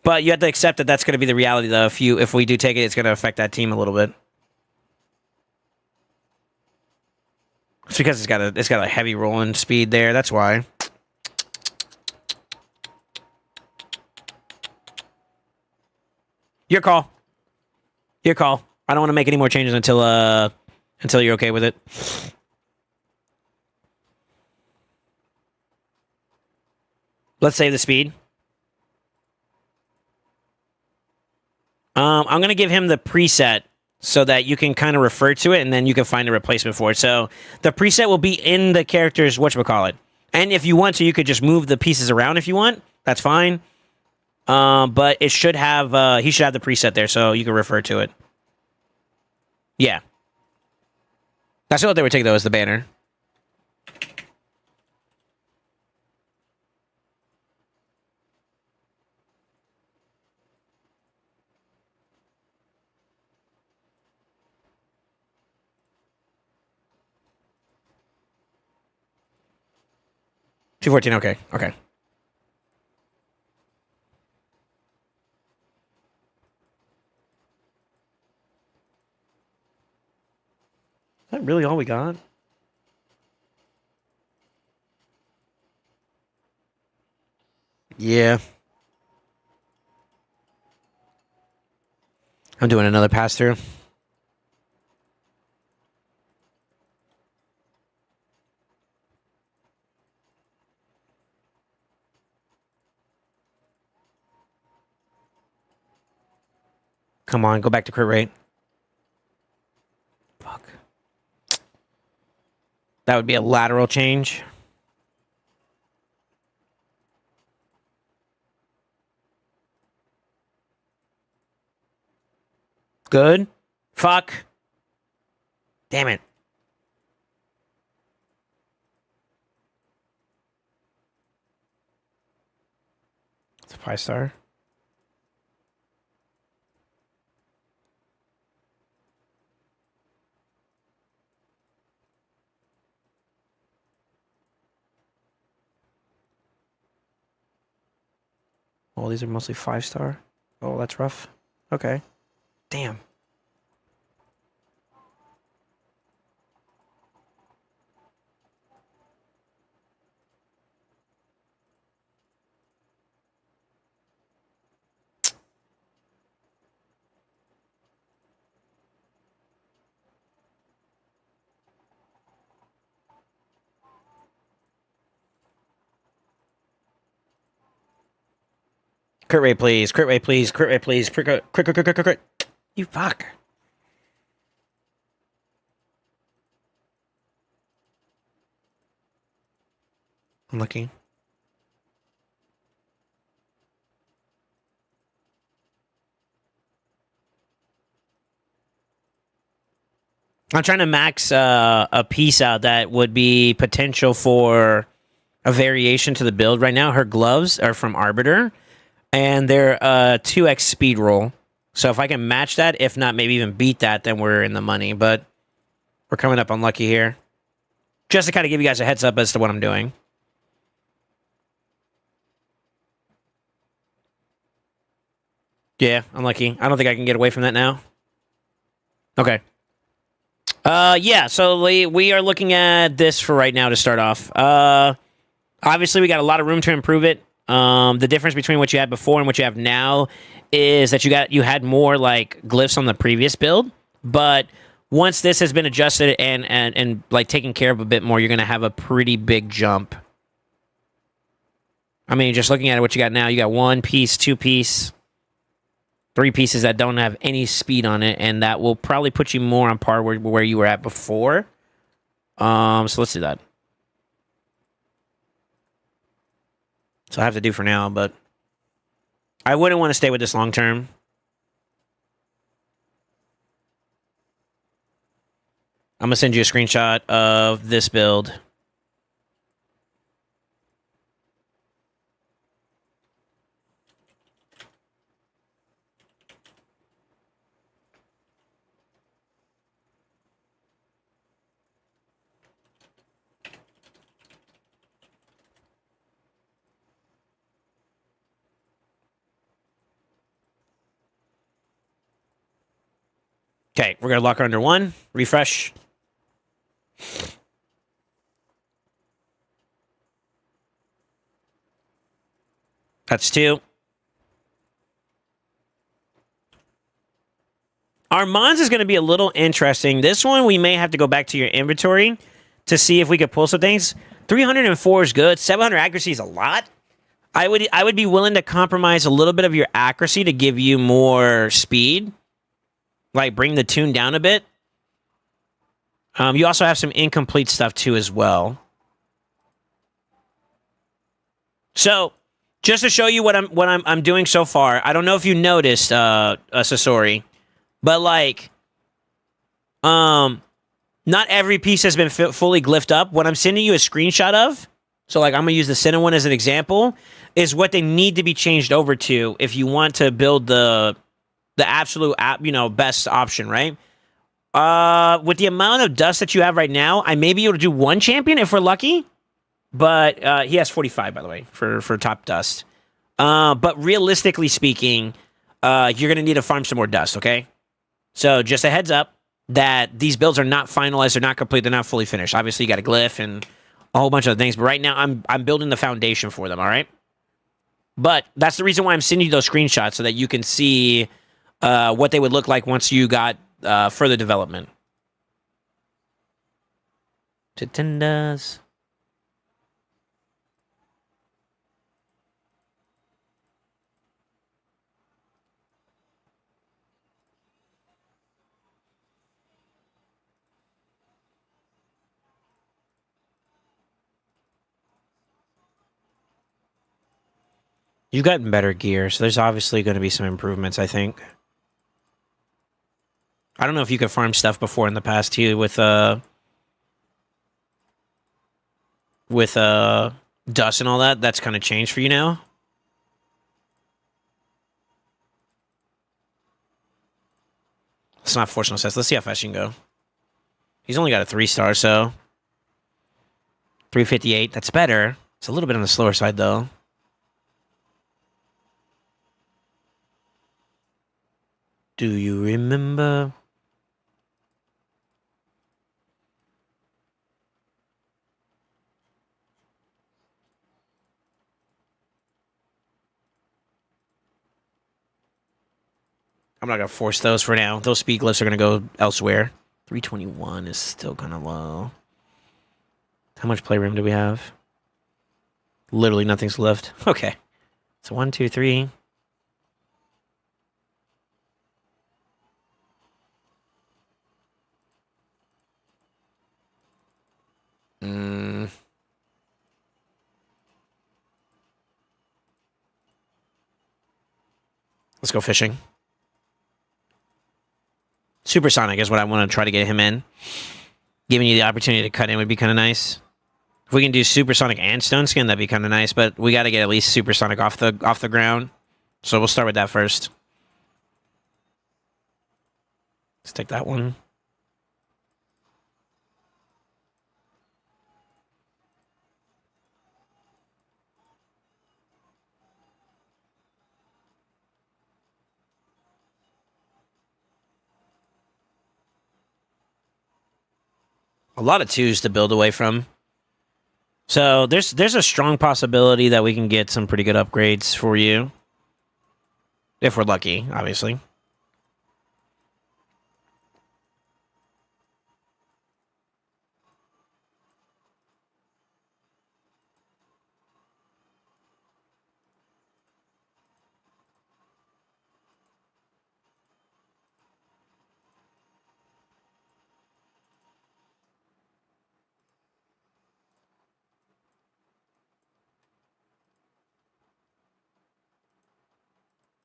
Speaker 1: But you have to accept that that's going to be the reality, though. If we do take it, it's going to affect that team a little bit. It's because it's got a heavy rolling speed there. That's why. Your call. Your call. I don't want to make any more changes until you're okay with it. Let's save the speed. I'm going to give him the preset so that you can kind of refer to it, and then you can find a replacement for it. So the preset will be in the character's whatchamacallit. And if you want to, you could just move the pieces around if you want. That's fine. But it should have he should have the preset there, so you can refer to it. Yeah. That's what they would take, though, as the banner. $214, okay. Okay. Is that really all we got? Yeah. I'm doing another pass through. Come on, go back to crit rate. Fuck. That would be a lateral change. Good. Fuck. Damn it. It's a 5-star. Oh, these are mostly 5-star. Oh, that's rough. Okay. Damn. Crit rate, please. Crit rate, please. Crit rate, please. Crit. You fuck. Unlucky. I'm trying to max a piece out that would be potential for a variation to the build. Right now, her gloves are from Arbiter, and they're 2x speed roll. So if I can match that, if not, maybe even beat that, then we're in the money. But we're coming up unlucky here. Just to kind of give you guys a heads up as to what I'm doing. Yeah, unlucky. I don't think I can get away from that now. Okay. Yeah, so we are looking at this for right now to start off. Obviously, we got a lot of room to improve it. The difference between what you had before and what you have now is that you had more like glyphs on the previous build, but once this has been adjusted and like taken care of a bit more, you're gonna have a pretty big jump. I mean, just looking at what you got now, you got 1 piece, 2 piece, 3 pieces that don't have any speed on it, and that will probably put you more on par where you were at before. So let's do that. So I have to do for now, but I wouldn't want to stay with this long term. I'm going to send you a screenshot of this build. Okay, we're going to lock her under 1. Refresh. That's 2. Our Mons is going to be a little interesting. This one, we may have to go back to your inventory to see if we could pull some things. 304 is good. 700 accuracy is a lot. I would be willing to compromise a little bit of your accuracy to give you more speed. Like, bring the tune down a bit. You also have some incomplete stuff, too, as well. So, just to show you what I'm doing so far, I don't know if you noticed, Sasori, but, like, not every piece has been fully glyphed up. What I'm sending you a screenshot of, so, like, I'm going to use the center one as an example, is what they need to be changed over to if you want to build the absolute, best option, right? With the amount of dust that you have right now, I may be able to do 1 champion if we're lucky. But he has 45, by the way, for top dust. But realistically speaking, you're going to need to farm some more dust, okay? So just a heads up that these builds are not finalized, they're not complete, they're not fully finished. Obviously, you got a glyph and a whole bunch of things. But right now, I'm building the foundation for them, all right? But that's the reason why I'm sending you those screenshots, so that you can see what they would look like once you got further development. Titindas. You've gotten better gear, so there's obviously going to be some improvements, I think. I don't know if you could farm stuff before in the past, too, with dust and all that. That's kind of changed for you now. Let's not force no sets. Let's see how fast you can go. He's only got a 3-star, so 358. That's better. It's a little bit on the slower side, though. Do you remember? I'm not going to force those for now. Those speed glyphs are going to go elsewhere. 321 is still kind of low. How much playroom do we have? Literally nothing's left. Okay. So 1, 2, 3. Let's go fishing. Supersonic is what I want to try to get him in. Giving you the opportunity to cut in would be kind of nice. If we can do Supersonic and Stone Skin, that'd be kind of nice. But we got to get at least Supersonic off the ground. So we'll start with that first. Let's take that one. A lot of twos to build away from. So there's a strong possibility that we can get some pretty good upgrades for you. If we're lucky, obviously.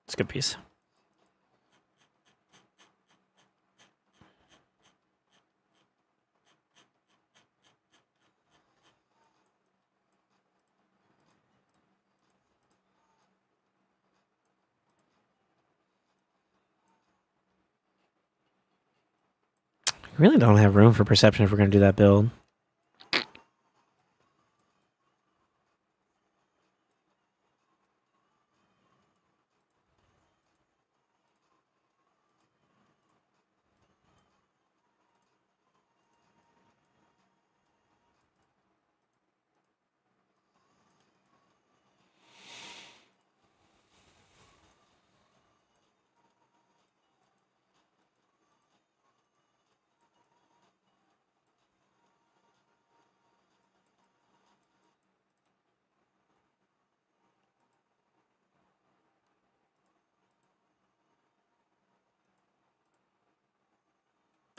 Speaker 1: It's a good piece. We really don't have room for perception if we're going to do that build.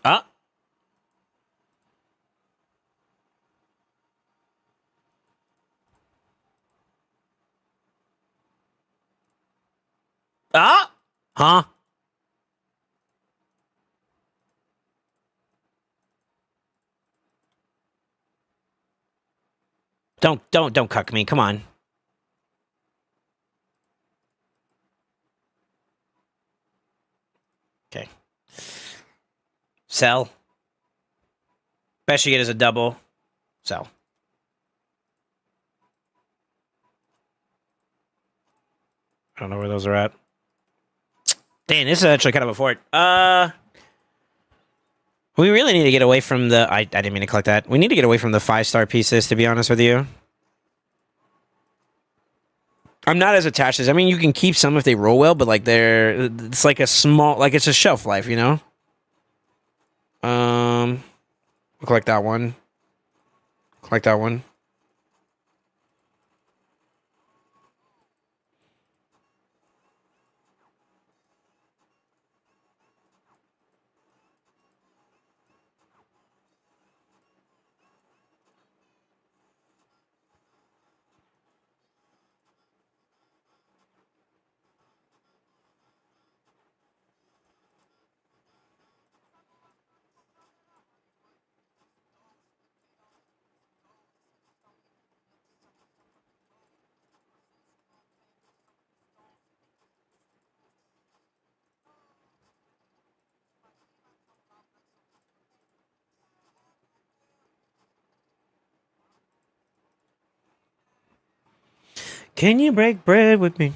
Speaker 1: Ah. Ah. Huh? Don't cuck me. Come on. Okay. Sell. Best you get is a double. Sell. I don't know where those are at. Dang, this is actually kind of a fort. We really need to get away from the... I didn't mean to collect that. We need to get away from the 5-star pieces, to be honest with you. I'm not as attached as... I mean, you can keep some if they roll well, but, like, they're... It's like a small... Like, it's a shelf life, you know? We'll collect that one. Collect that one. Can you break bread with me?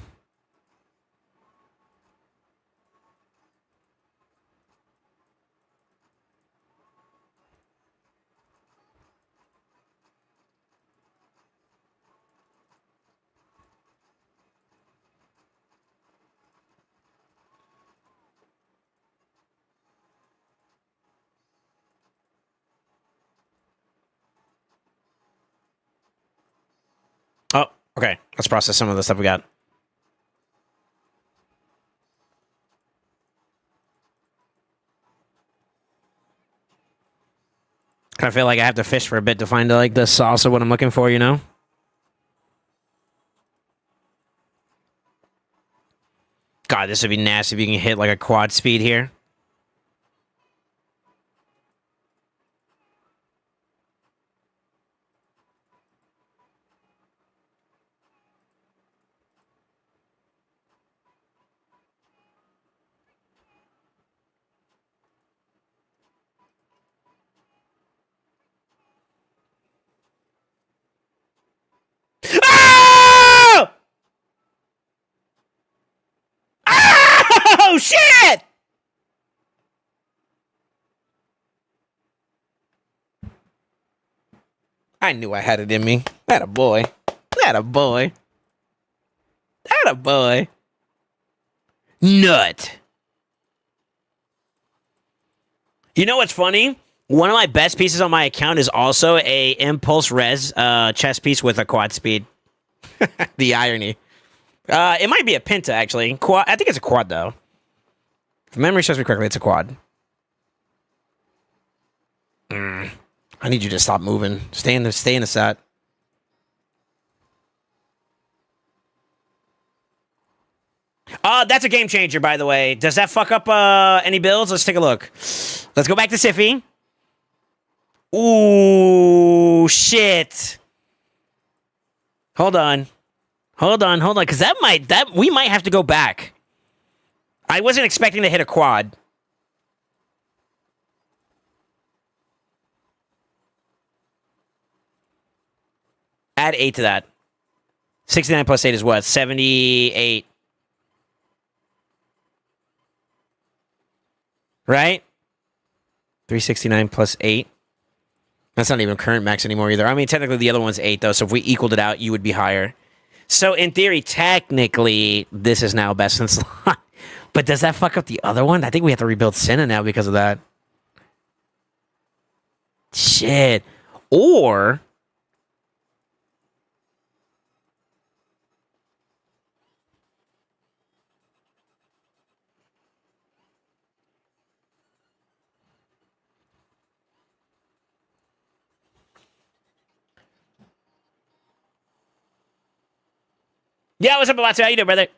Speaker 1: Oh, okay. Let's process some of the stuff we got. Kind of feel like I have to fish for a bit to find like the sauce of what I'm looking for, you know? God, this would be nasty if you can hit like a quad speed here. Oh! Oh, shit! I knew I had it in me. That a boy. That a boy. That a boy. Nut. You know what's funny? One of my best pieces on my account is also a impulse res chess piece with a quad speed. The irony. It might be a penta actually. Quad. I think it's a quad though. If memory serves me correctly, it's a quad. I need you to stop moving. Stay in the set. That's a game changer, by the way. Does that fuck up any builds? Let's take a look. Let's go back to Siffy. Ooh, shit. Hold on, because we might have to go back. I wasn't expecting to hit a quad. Add 8 to that. 69 plus 8 is what? 78. Right? 369 plus 8. That's not even current max anymore either. I mean, technically the other one's 8, though, so if we equaled it out, you would be higher. So, in theory, technically, this is now best in slot. But does that fuck up the other one? I think we have to rebuild Senna now because of that. Shit. Or... Yeah, what's up, Abatsu? How you doing, brother?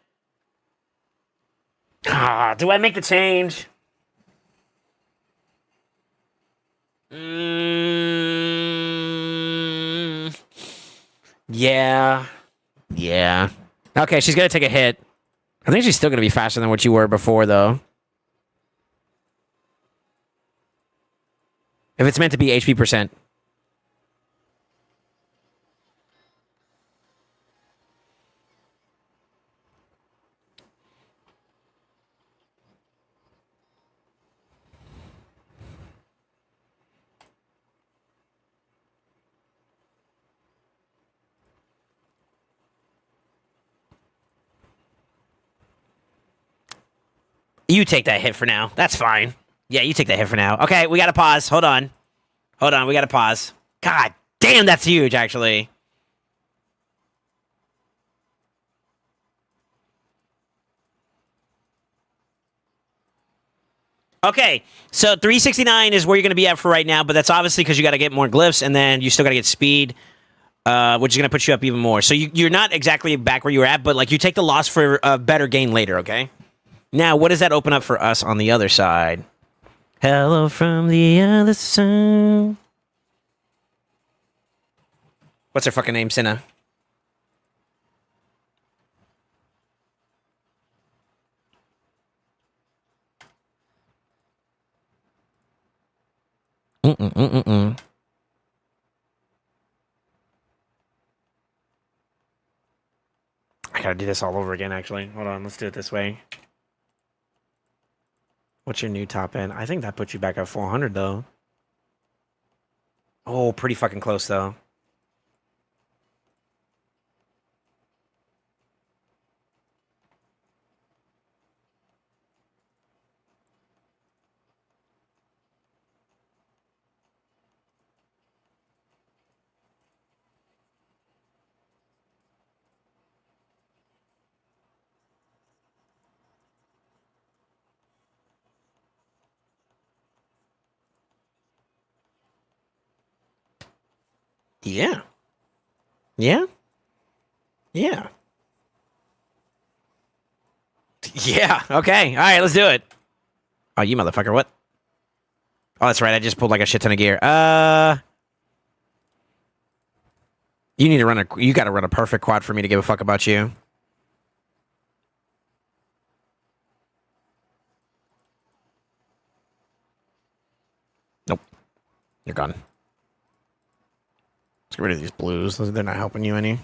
Speaker 1: Do I make the change? Yeah. Yeah. Okay, she's gonna take a hit. I think she's still gonna be faster than what you were before, though. If it's meant to be HP percent. You take that hit for now. That's fine. Yeah, you take that hit for now. Okay, we gotta pause. Hold on. We gotta pause. God damn, that's huge, actually. Okay, so 369 is where you're going to be at for right now, but that's obviously because you got to get more glyphs, and then you still got to get speed, which is going to put you up even more. So you're not exactly back where you were at, but like you take the loss for a better gain later, okay? Now, what does that open up for us on the other side? Hello from the other side. What's her fucking name, Cinna? I gotta do this all over again, actually. Hold on, let's do it this way. What's your new top end? I think that puts you back at 400, though. Oh, pretty fucking close, though. Yeah. Yeah. Yeah. Yeah. Okay. All right. Let's do it. Oh, you motherfucker! What? Oh, that's right. I just pulled like a shit ton of gear. You need to run a. You got to run a perfect quad for me to give a fuck about you. Nope. You're gone. Let's get rid of these blues. They're not helping you any.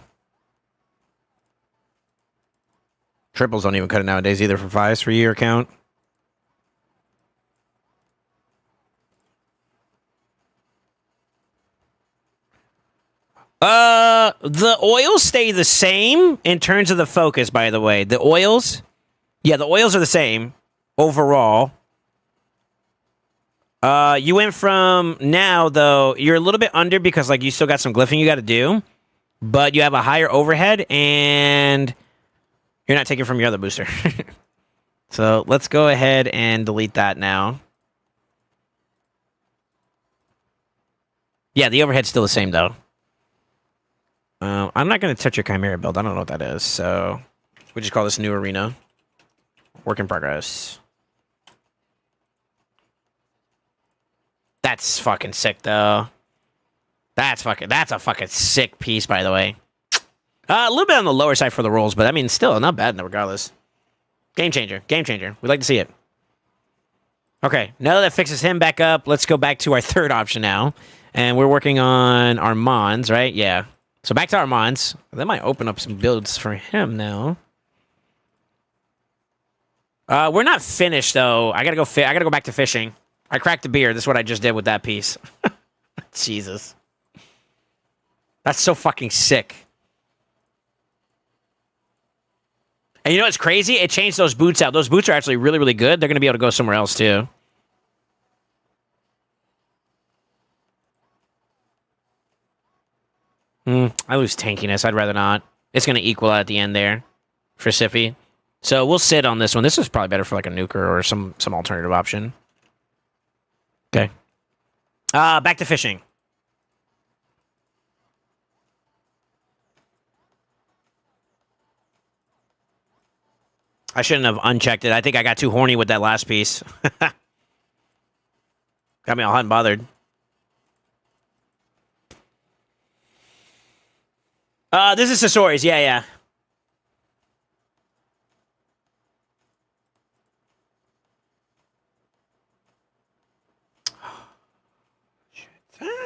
Speaker 1: Triples don't even cut it nowadays either for fives for your account. The oils stay the same in terms of the focus, by the way. The oils, yeah, the oils are the same overall. You went from now, though, you're a little bit under because, like, you still got some glyphing you got to do, but you have a higher overhead and you're not taking from your other booster. So let's go ahead and delete that now. Yeah, the overhead's still the same, though. I'm not going to touch your Chimera build. I don't know what that is. So we just call this new arena. Work in progress. That's fucking sick, though. That's a fucking sick piece, by the way. A little bit on the lower side for the rolls, but I mean, still not bad regardless. Game changer. Game changer. We'd like to see it. Okay, now that fixes him back up, let's go back to our third option now. And we're working on Armand's, right? Yeah. So back to Armand's. That might open up some builds for him now. We're not finished though. I gotta go back to fishing. I cracked the beer. This is what I just did with that piece. Jesus. That's so fucking sick. And you know what's crazy? It changed those boots out. Those boots are actually really, really good. They're gonna be able to go somewhere else too. I lose tankiness. I'd rather not. It's going to equal out at the end there for Siffy. So we'll sit on this one. This is probably better for like a nuker or some alternative option. Okay. Back to fishing. I shouldn't have unchecked it. I think I got too horny with that last piece. Got me all hot and bothered. This is Sasori's. Yeah, yeah.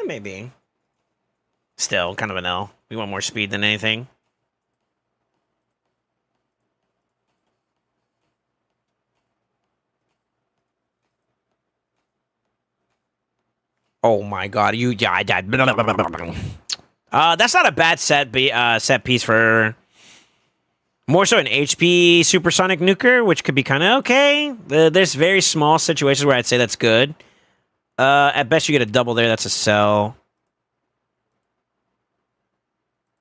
Speaker 1: Maybe. Still, kind of an L. We want more speed than anything. Oh my god, you... Yeah, I died. That's not a bad set piece for... More so an HP supersonic nuker, which could be kind of okay. There's very small situations where I'd say that's good. At best, you get a double there. That's a sell.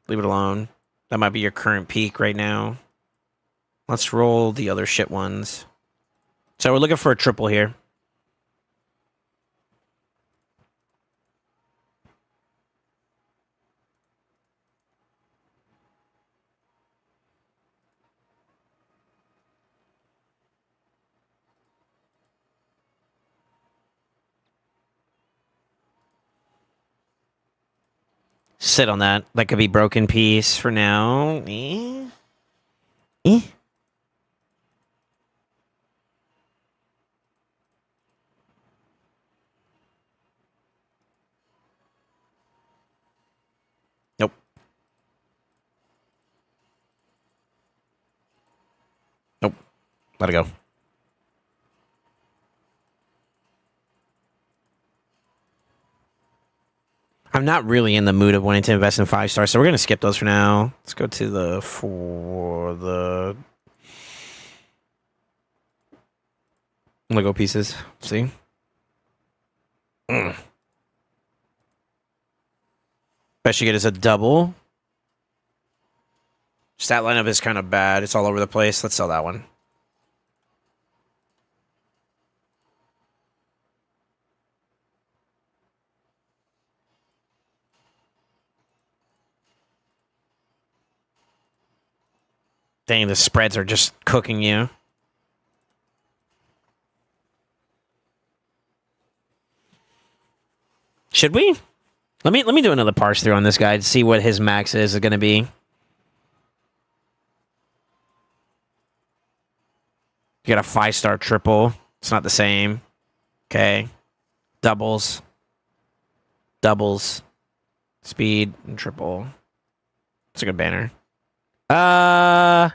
Speaker 1: Leave it alone. That might be your current peak right now. Let's roll the other shit ones. So we're looking for a triple here. Sit on that. That could be broken piece for now. Nope. Nope. Let it go. I'm not really in the mood of wanting to invest in 5 stars, so we're going to skip those for now. Let's go to the Lego pieces. See? Best you get is a double. Stat lineup is kind of bad. It's all over the place. Let's sell that one. Dang, the spreads are just cooking you. Should we? Let me do another parse through on this guy to see what his max is going to be. You got a 5-star triple. It's not the same. Okay. Doubles. Doubles. Speed and triple. It's a good banner. Let's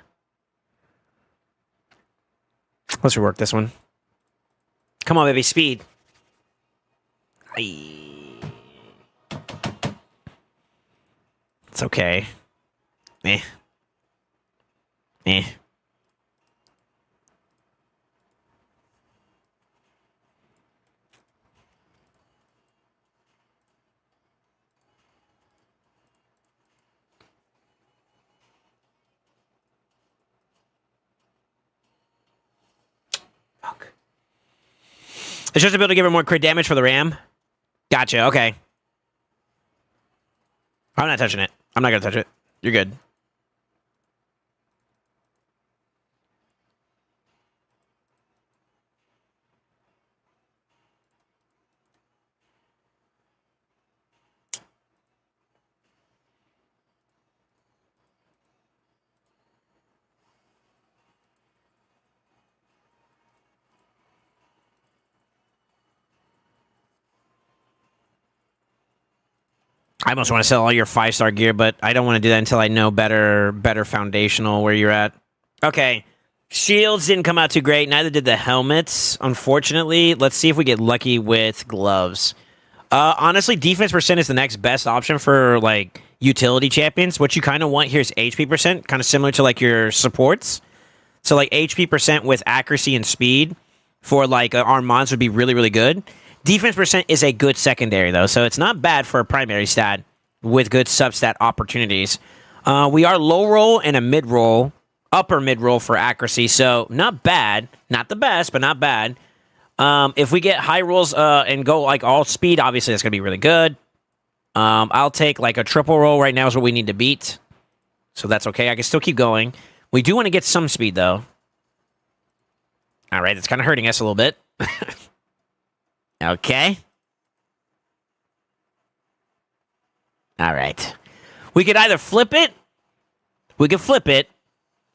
Speaker 1: rework this one. Come on, baby. Speed. Aye. It's okay. Eh. Eh. Fuck. It's just to be able to give her more crit damage for the ram. Gotcha, okay. I'm not touching it. I'm not gonna touch it. You're good. I almost want to sell all your 5-star gear, but I don't want to do that until I know better foundational where you're at. Okay. Shields didn't come out too great. Neither did the helmets, unfortunately. Let's see if we get lucky with gloves. Honestly, defense percent is the next best option for, like, utility champions. What you kind of want here is HP percent, kind of similar to, like, your supports. So, like, HP percent with accuracy and speed for, like, Armands would be really, really good. Defense percent is a good secondary, though, so it's not bad for a primary stat with good substat opportunities. We are low roll and a mid roll, upper mid roll for accuracy, so not bad. Not the best, but not bad. If we get high rolls and go like all speed, obviously that's going to be really good. I'll take like a triple roll right now is what we need to beat, so that's okay. I can still keep going. We do want to get some speed, though. All right, it's kind of hurting us a little bit. Okay. All right. We could either flip it. We could flip it.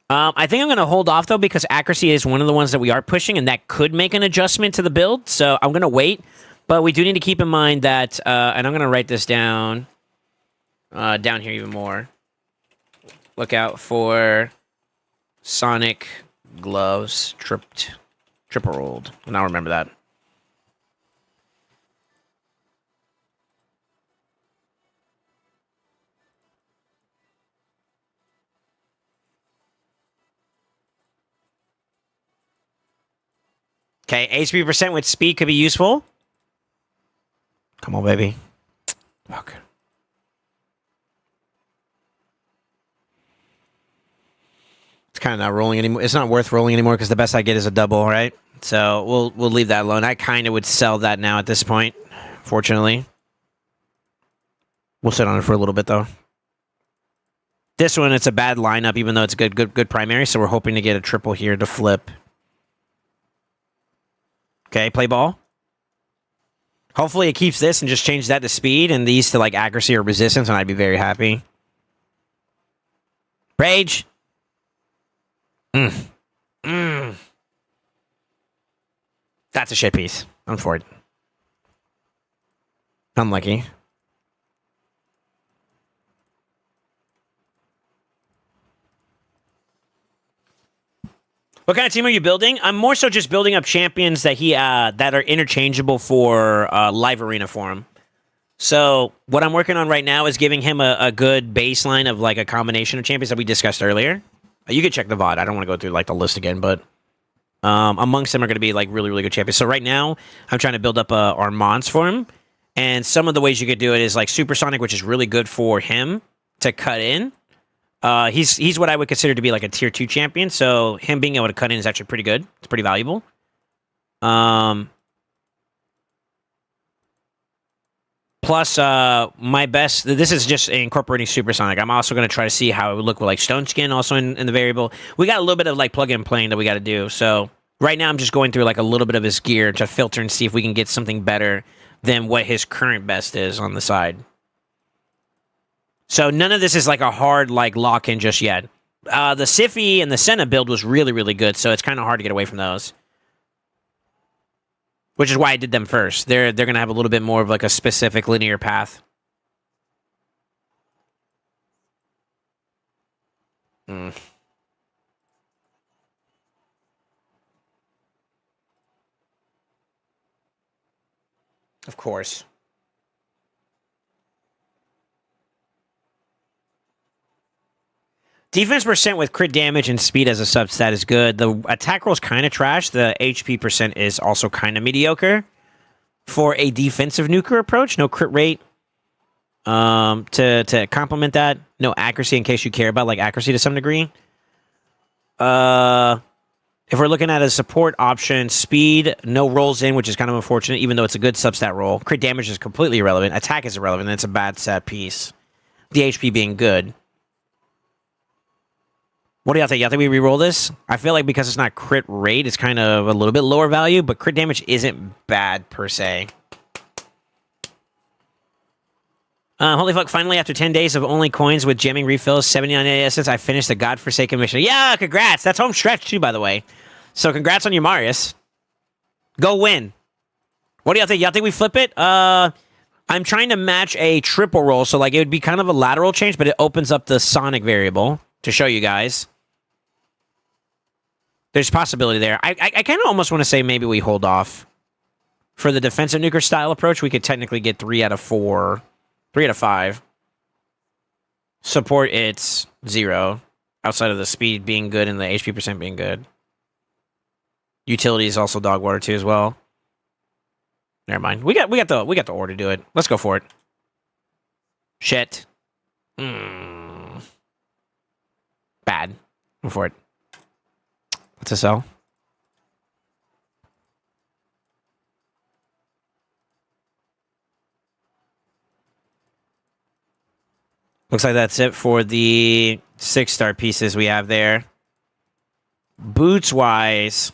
Speaker 1: I think I'm going to hold off, though, because accuracy is one of the ones that we are pushing, and that could make an adjustment to the build. So I'm going to wait. But we do need to keep in mind that, and I'm going to write this down here even more. Look out for Sonic gloves triple rolled. And I'll remember that. Okay, HP percent with speed could be useful. Come on, baby. Fuck. It's kind of not rolling anymore. It's not worth rolling anymore because the best I get is a double, right? So we'll leave that alone. I kind of would sell that now at this point, fortunately. We'll sit on it for a little bit, though. This one, it's a bad lineup, even though it's a good primary, so we're hoping to get a triple here to flip. Okay, play ball. Hopefully it keeps this and just changes that to speed and these to like accuracy or resistance, and I'd be very happy. Rage. That's a shit piece. Unfortunate. Unlucky. What kind of team are you building? I'm more so just building up champions that that are interchangeable for live arena for him. So what I'm working on right now is giving him a good baseline of like a combination of champions that we discussed earlier. You could check the VOD. I don't want to go through like the list again, but amongst them are going to be like really, really good champions. So right now I'm trying to build up Armands for him. And some of the ways you could do it is like Supersonic, which is really good for him to cut in. He's what I would consider to be like a tier 2 champion, so him being able to cut in is actually pretty good. It's pretty valuable. Plus, my best... This is just incorporating Supersonic. I'm also going to try to see how it would look with like Stone Skin also in the variable. We got a little bit of like plug and playing that we got to do. So right now I'm just going through like a little bit of his gear to filter and see if we can get something better than what his current best is on the side. So none of this is like a hard like lock-in just yet. The Siffy and the Senna build was really, really good, so it's kind of hard to get away from those. Which is why I did them first. They're going to have a little bit more of like a specific linear path. Of course. Defense percent with crit damage and speed as a substat is good. The attack roll is kind of trash. The HP percent is also kind of mediocre for a defensive nuker approach. No crit rate. To complement that, no accuracy in case you care about like accuracy to some degree. If we're looking at a support option, speed, no rolls in, which is kind of unfortunate, even though it's a good substat roll. Crit damage is completely irrelevant. Attack is irrelevant, and it's a bad stat piece. The HP being good. What do y'all think? Y'all think we re-roll this? I feel like because it's not crit rate, it's kind of a little bit lower value, but crit damage isn't bad per se. Holy fuck, finally, after 10 days of only coins with jamming refills, 79 essence, I finished the godforsaken mission. Yeah, congrats. That's home stretch, too, by the way. So congrats on your Marius. Go win. What do y'all think? Y'all think we flip it? I'm trying to match a triple roll, so like it would be kind of a lateral change, but it opens up the Sonic variable to show you guys. There's possibility there. I kind of almost want to say maybe we hold off. For the defensive nuker style approach, we could technically get 3 out of 4. 3 out of 5. Support, it's 0. Outside of the speed being good and the HP percent being good. Utility is also dog water too as well. Never mind. We got the ore to do it. Let's go for it. Shit. Bad. Go for it. What's a sell? Looks like that's it for the 6-star pieces we have there. Boots-wise,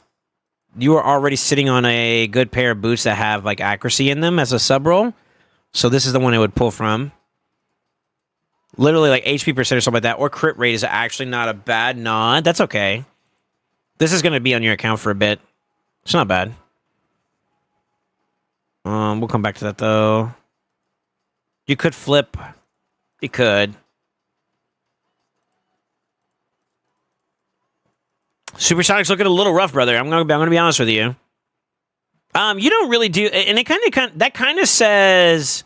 Speaker 1: you are already sitting on a good pair of boots that have like accuracy in them as a sub-roll. So this is the one it would pull from. Literally like HP percent or something like that. Or crit rate is actually not a bad nod. That's okay. This is going to be on your account for a bit. It's not bad. We'll come back to that though. You could flip... You could. Supersonic's looking a little rough, brother. I'm gonna be honest with you. You don't really do, and it kind of says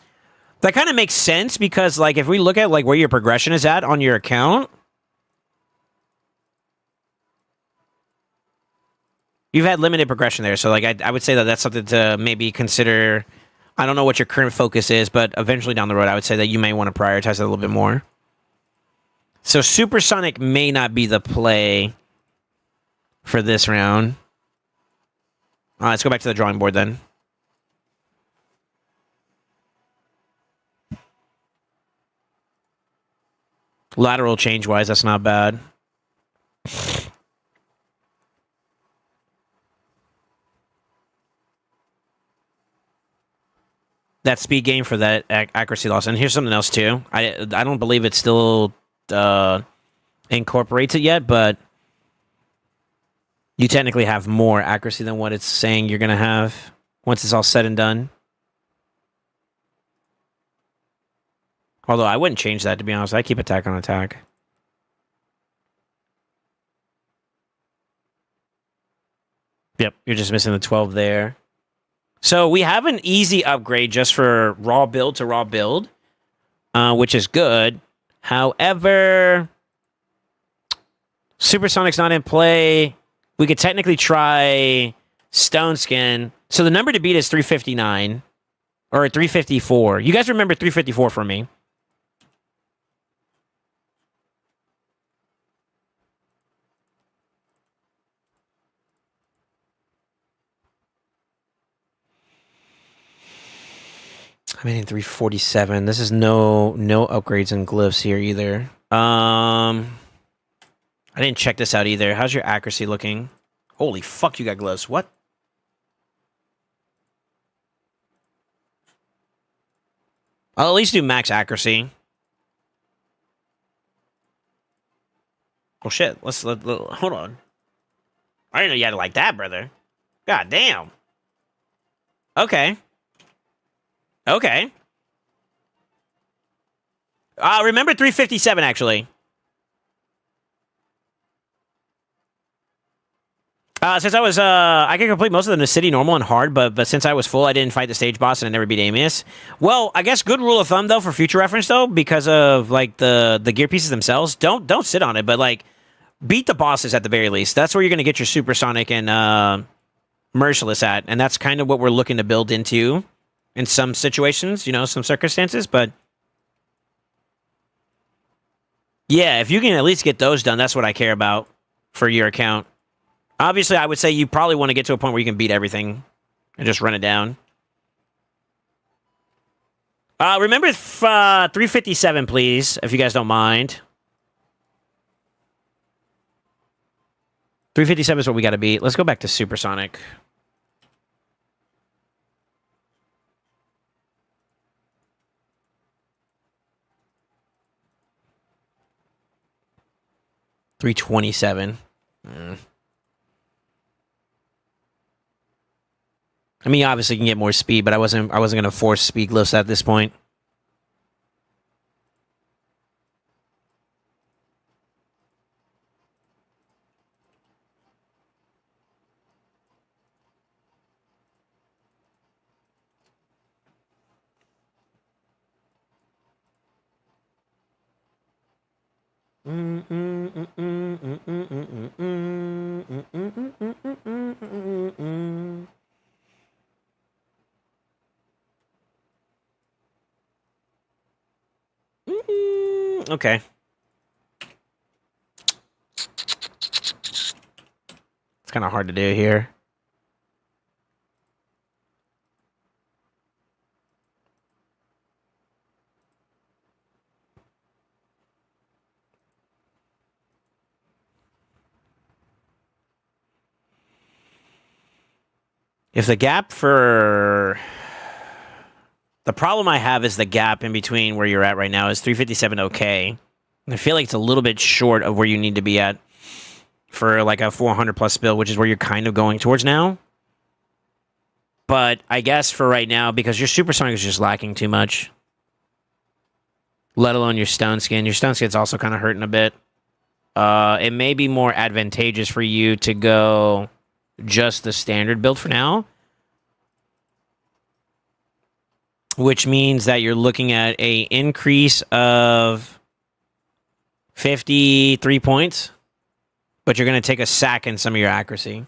Speaker 1: that kind of makes sense because like if we look at like where your progression is at on your account, you've had limited progression there. So like I would say that that's something to maybe consider. I don't know what your current focus is, but eventually down the road, I would say that you may want to prioritize it a little bit more. So Supersonic may not be the play for this round. Let's go back to the drawing board then. Lateral change-wise, that's not bad. That speed gain for that accuracy loss. And here's something else, too. I don't believe it still incorporates it yet, but you technically have more accuracy than what it's saying you're going to have once it's all said and done. Although I wouldn't change that, to be honest. I keep attack on attack. Yep, you're just missing the 12 there. So we have an easy upgrade just for raw build to raw build, which is good. However, Supersonic's not in play. We could technically try Stone Skin. So the number to beat is 359 or 354. You guys remember 354 from me. I mean, 347. This is no upgrades and glyphs here either. I didn't check this out either. How's your accuracy looking? Holy fuck, you got glyphs. What? I'll at least do max accuracy. Oh shit! Hold on. I didn't know you had it like that, brother. God damn. Okay. Okay. Remember 357 actually. Since I was, I could complete most of them in the city normal and hard, but since I was full, I didn't fight the stage boss and I never beat Amius. Well, I guess good rule of thumb though for future reference though, because of like the gear pieces themselves, don't sit on it, but like beat the bosses at the very least. That's where you're gonna get your supersonic and merciless at, and that's kind of what we're looking to build into in some situations, you know, some circumstances. But yeah, if you can at least get those done, that's what I care about for your account. Obviously, I would say you probably want to get to a point where you can beat everything and just run it down. Remember 357, please, if you guys don't mind. 357 is what we got to beat. Let's go back to supersonic. $327. I mean, obviously you can get more speed, but I wasn't gonna force speed glyphs at this point. Okay. It's kind of hard to do here. If the gap for... The problem I have is the gap in between where you're at right now is 357 okay. I feel like it's a little bit short of where you need to be at for like a 400 plus build, which is where you're kind of going towards now. But I guess for right now, because your supersonic is just lacking too much, let alone your stone skin. Your stone skin's also kind of hurting a bit. It may be more advantageous for you to go just the standard build for now, which means that you're looking at a increase of 53 points, but you're going to take a sack in some of your accuracy.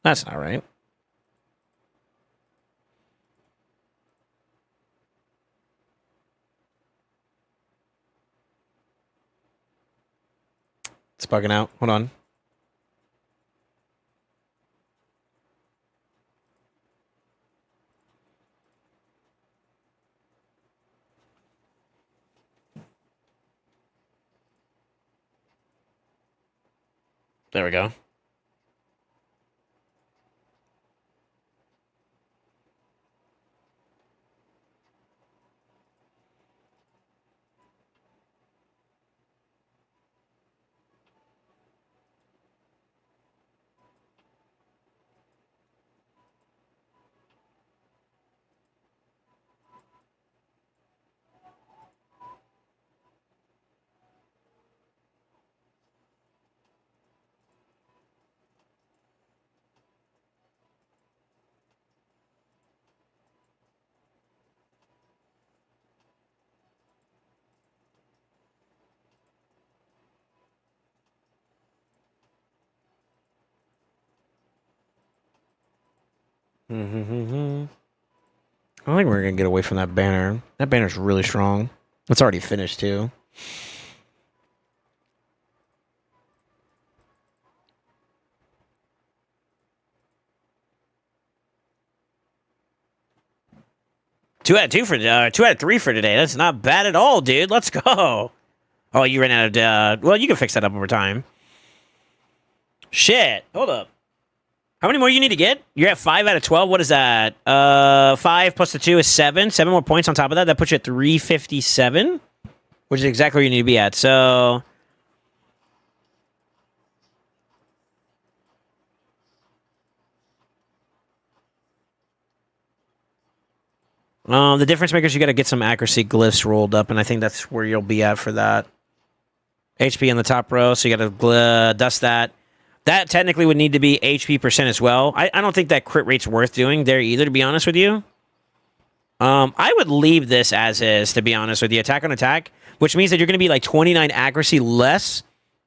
Speaker 1: That's not right. It's bugging out. Hold on. There we go. I don't think we're going to get away from that banner. That banner's really strong. It's already finished, too. Two out of three for today. That's not bad at all, dude. Let's go. Oh, you ran out of. Well, you can fix that up over time. Shit. Hold up. How many more you need to get? You're at 5 out of 12. What is that? 5 plus the 2 is 7. 7 more points on top of that. That puts you at 357, which is exactly where you need to be at. So. The difference makers, you got to get some accuracy glyphs rolled up, and I think that's where you'll be at for that. HP in the top row, so you got to dust that. That technically would need to be HP percent as well. I don't think that crit rate's worth doing there either, to be honest with you. I would leave this as is, to be honest with you. Attack on attack, which means that you're going to be like 29 accuracy less,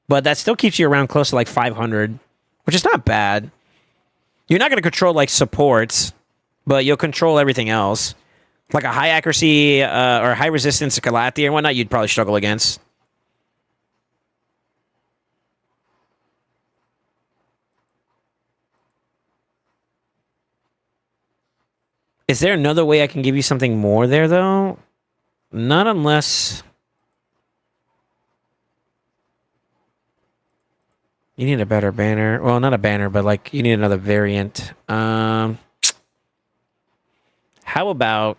Speaker 1: but that still keeps you around close to like 500, which is not bad. You're not going to control like supports, but you'll control everything else. Like a high accuracy or high resistance Calathi or whatnot, you'd probably struggle against. Is there another way I can give you something more there, though? Not unless... You need a better banner. Well, not a banner, but like you need another variant. How about...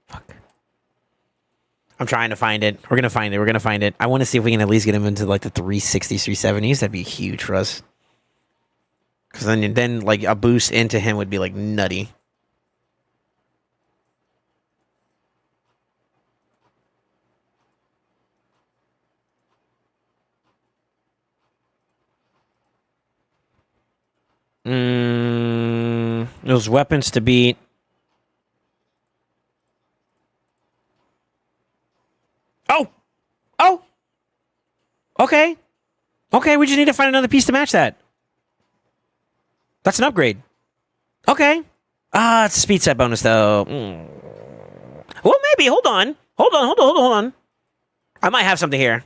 Speaker 1: Fuck. I'm trying to find it. We're going to find it. We're going to find it. I want to see if we can at least get him into like the 360s, 370s. That'd be huge for us. Because then like a boost into him would be like nutty. Those weapons to beat. Oh! Oh! Okay. Okay, we just need to find another piece to match that. That's an upgrade. Okay. It's a speed set bonus, though. Well, maybe. Hold on. Hold on. I might have something here.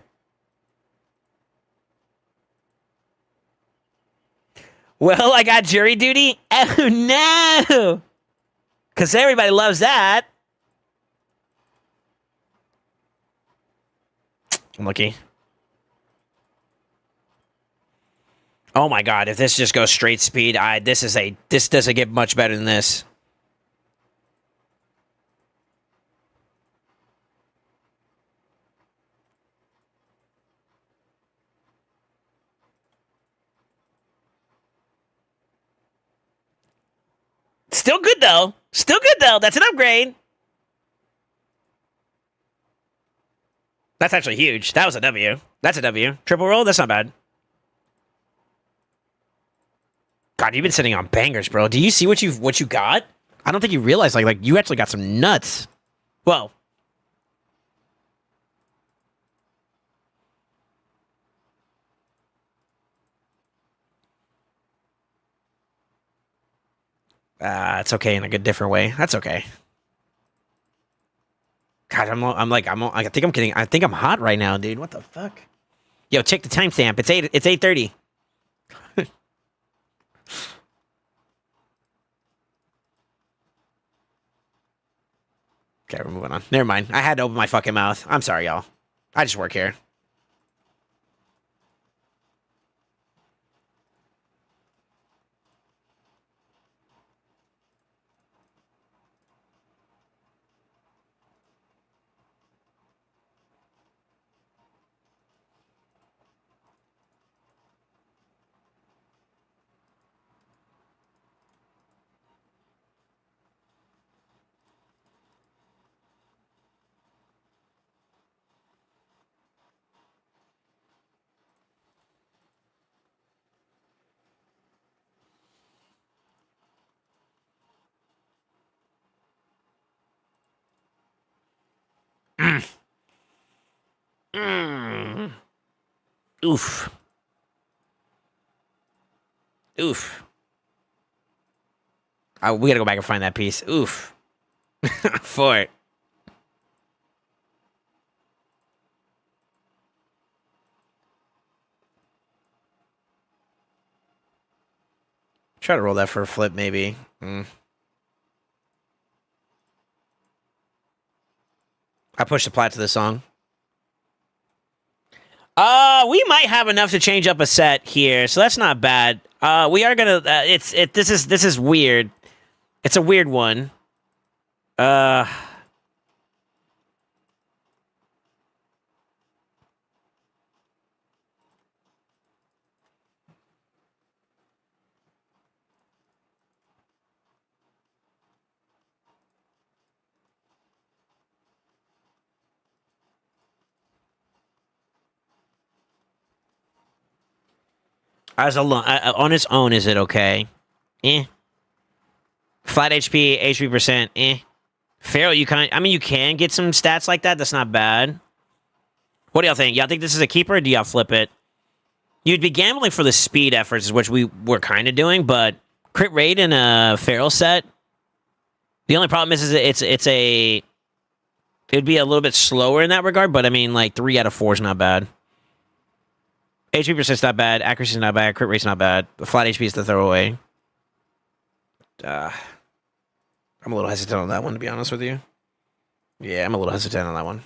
Speaker 1: Well, I got jury duty. Oh, no. Because everybody loves that. Lucky. Oh my god, if this just goes straight speed, this doesn't get much better than this. Still good though. Still good though. That's an upgrade. That's actually huge. That was a W. That's a W. Triple roll? That's not bad. God, you've been sitting on bangers, bro. Do you see what you got? I don't think you realize like you actually got some nuts. Whoa. It's okay in a good different way. That's okay. God, I think I'm kidding. I think I'm hot right now, dude. What the fuck? Yo, check the timestamp. It's 8:30. Okay, we're moving on. Never mind. I had to open my fucking mouth. I'm sorry, y'all. I just work here. Oof. Oof. We gotta go back and find that piece. Oof. For it. Try to roll that for a flip, maybe. I pushed the plat to the song. We might have enough to change up a set here, so that's not bad. We are gonna. This is weird. It's a weird one. As alone on its own, is it okay? Flat HP percent. Feral, you can get some stats like that. That's not bad. What do y'all think? Y'all think this is a keeper, or do y'all flip it? You'd be gambling for the speed efforts, which we were kind of doing, but crit rate in a feral set. The only problem is it'd be a little bit slower in that regard, but I mean, like 3 out of 4 is not bad. HP percent's not bad. Accuracy's not bad. Crit rate's not bad. The flat HP is the throwaway. I'm a little hesitant on that one, to be honest with you. Yeah, I'm a little hesitant on that one.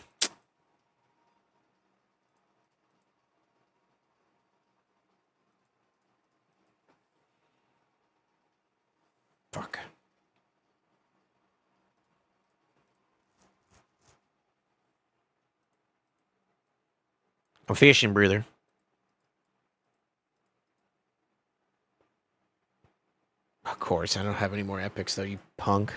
Speaker 1: Fuck. I'm fishing, brother. Of course, I don't have any more epics, though, you punk.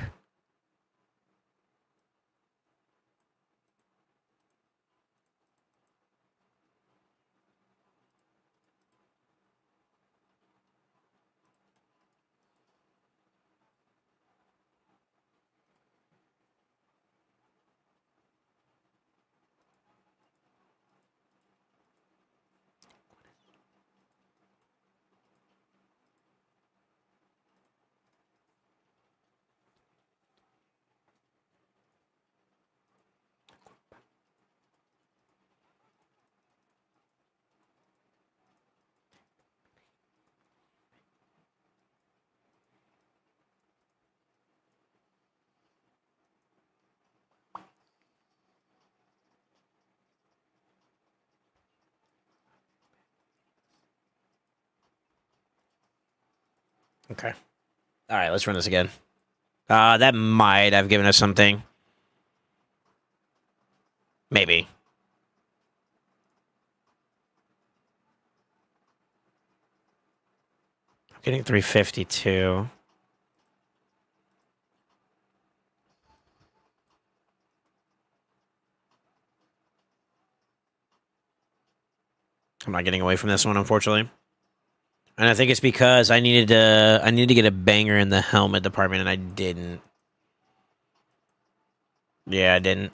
Speaker 1: Okay. All right, let's run this again. That might have given us something. Maybe. I'm getting 352. I'm not getting away from this one, unfortunately. And I think it's because I needed to get a banger in the helmet department, and I didn't. Yeah, I didn't.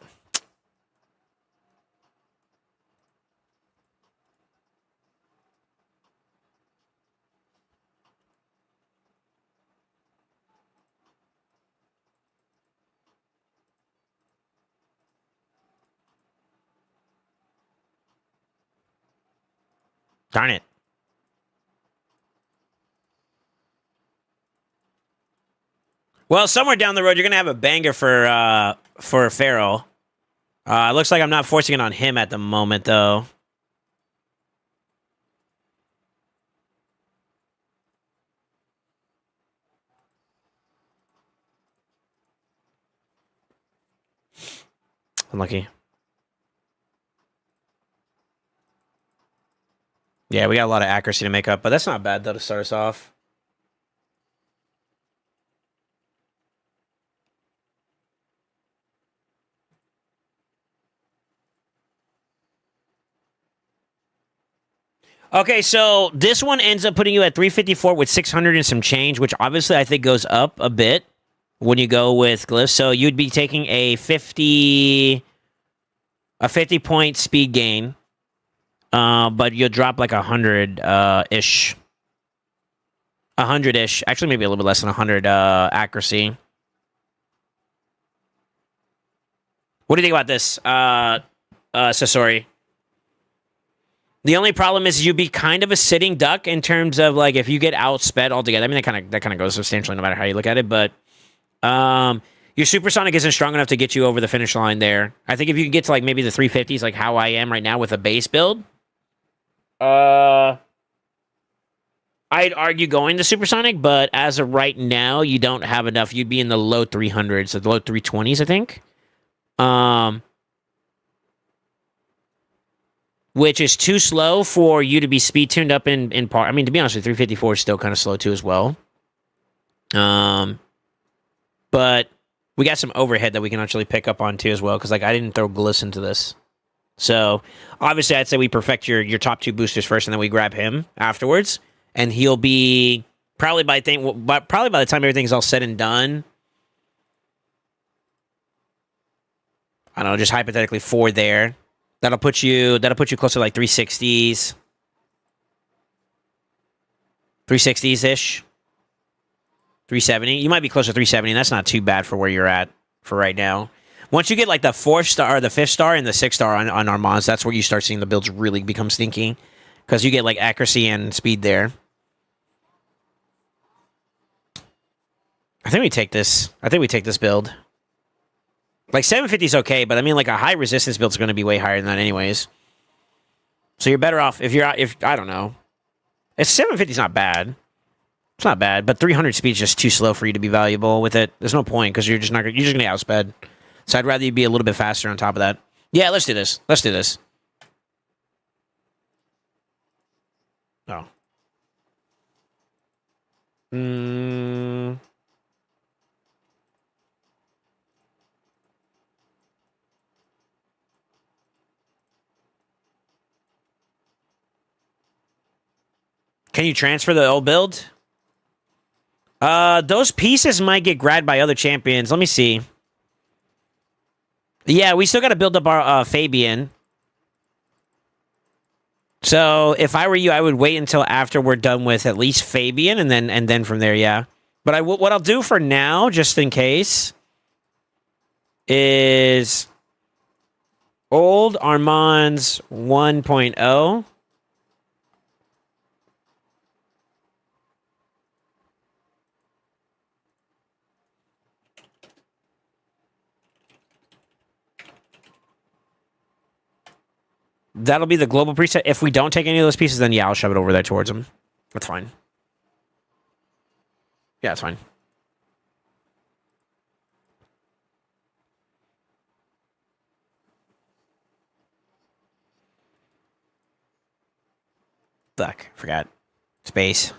Speaker 1: Darn it. Well, somewhere down the road, you're gonna have a banger for Pharaoh. It looks like I'm not forcing it on him at the moment, though. Unlucky. Yeah, we got a lot of accuracy to make up, but that's not bad, though, to start us off. Okay, so this one ends up putting you at 354 with 600 and some change, which obviously I think goes up a bit when you go with glyphs. So you'd be taking a 50... a 50-point speed gain, but you'll drop like 100 ish. 100 ish. Actually, maybe a little bit less than 100 accuracy. What do you think about this, Sasori? The only problem is you'd be kind of a sitting duck in terms of like if you get outsped altogether. I mean, that kind of goes substantially no matter how you look at it. But your supersonic isn't strong enough to get you over the finish line there. I think if you can get to like maybe the 350s, like how I am right now with a base build, I'd argue going to supersonic. But as of right now, you don't have enough. You'd be in the low 300s, the low 320s, I think. Which is too slow for you to be speed tuned up in part. I mean, to be honest with you, 354 is still kind of slow too as well. But we got some overhead that we can actually pick up on too as well, because like I didn't throw Gliss into this. So obviously I'd say we perfect your top 2 boosters first, and then we grab him afterwards. And he'll be probably by the time everything's all said and done. I don't know, just hypothetically 4 there. That'll put you close to like 360s. 360s-ish. 370. You might be close to 370, and that's not too bad for where you're at for right now. Once you get like the 4th star, the 5th star, and the 6th star on Armands, that's where you start seeing the builds really become stinky. Because you get like accuracy and speed there. I think we take this build. Like 750 is okay, but I mean like a high resistance build is going to be way higher than that anyways. So you're better off if I don't know. If 750 is not bad. It's not bad, but 300 speed is just too slow for you to be valuable with it. There's no point because you're just going to outsped. So I'd rather you be a little bit faster on top of that. Yeah, let's do this. Oh. Can you transfer the old build? Those pieces might get grabbed by other champions. Let me see. Yeah, we still got to build up our Fabian. So if I were you, I would wait until after we're done with at least Fabian, and then from there, yeah. But what I'll do for now, just in case, is old Armands 1.0. That'll be the global preset. If we don't take any of those pieces, then yeah, I'll shove it over there towards them. That's fine. Yeah, it's fine. Fuck, forgot. Space.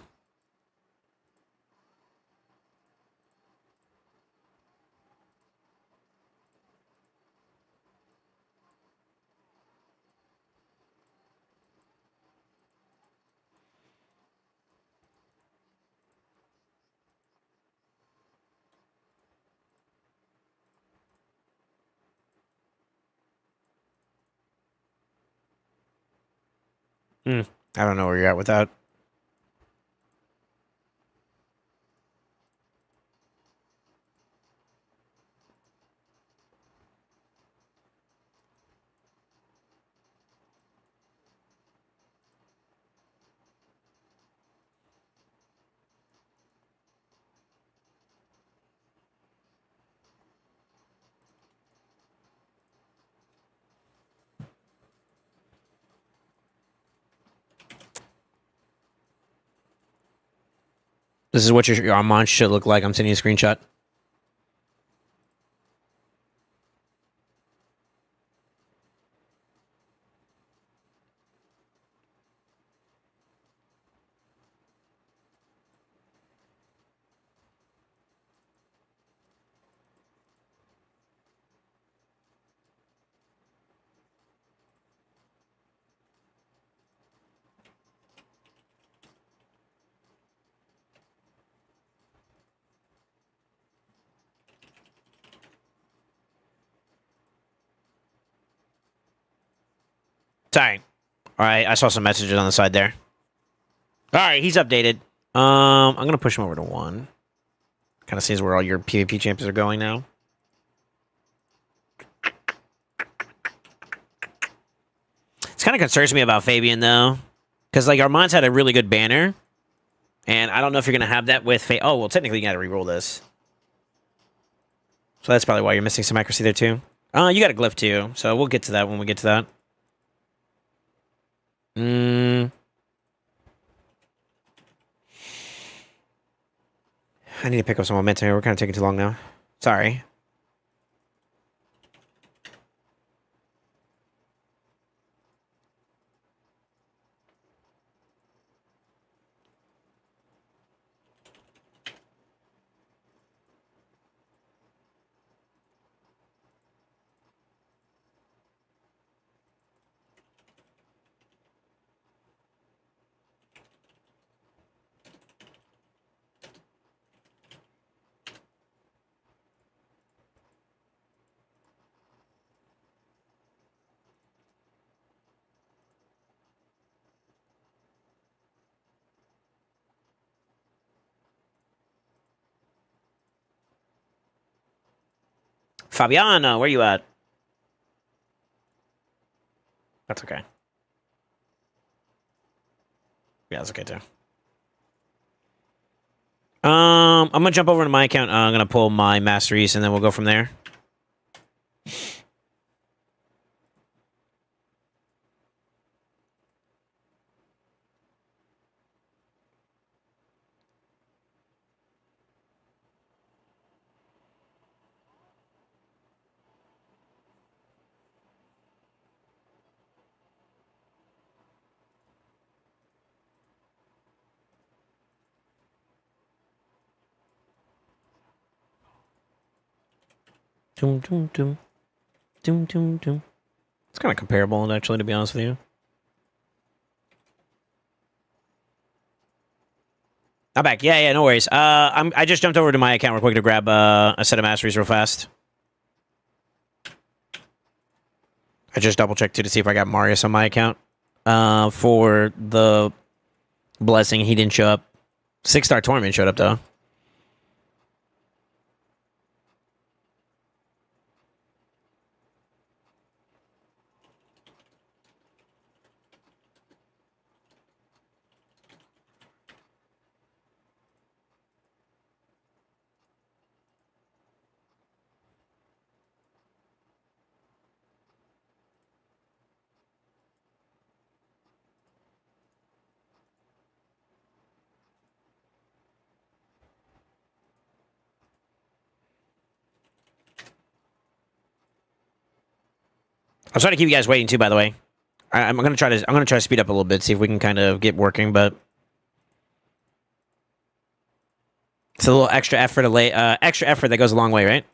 Speaker 1: I don't know where you're at with that. This is what your Armand should look like. I'm sending you a screenshot. Sorry. All right, I saw some messages on the side there. All right, he's updated. I'm gonna push him over to 1. Kind of sees where all your PvP champions are going now. It's kind of concerns me about Fabian though, because like Armand's had a really good banner, and I don't know if you're gonna have that with Oh well, technically you got to reroll this, so that's probably why you're missing some accuracy there too. You got a glyph too, so we'll get to that when we get to that. I need to pick up some momentum here. We're kind of taking too long now. Sorry. Fabiano, where you at? That's okay. Yeah, that's okay too. I'm gonna jump over to my account. I'm gonna pull my masteries, and then we'll go from there. Doom, doom, doom. Doom, doom, doom. It's kind of comparable, actually, to be honest with you. I'm back. Yeah, no worries. I just jumped over to my account real quick to grab a set of masteries real fast. I just double checked too to see if I got Marius on my account. For the blessing, he didn't show up. 6-star tournament showed up though. I'm sorry to keep you guys waiting too. By the way, I'm gonna try to speed up a little bit, see if we can kind of get working. But it's a little extra effort extra effort that goes a long way, right?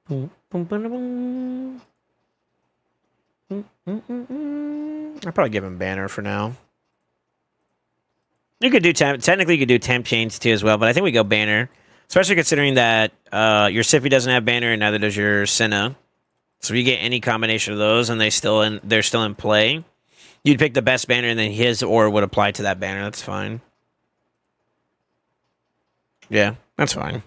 Speaker 1: Boom, boom, boom, boom. I'll probably give him banner for now. You could do technically you could do temp chains too as well, but I think we go banner, especially considering that your Siffy doesn't have banner and neither does your Senna. So if you get any combination of those and they're still in play, you'd pick the best banner and then his aura would apply to that banner. That's fine. Yeah, that's fine.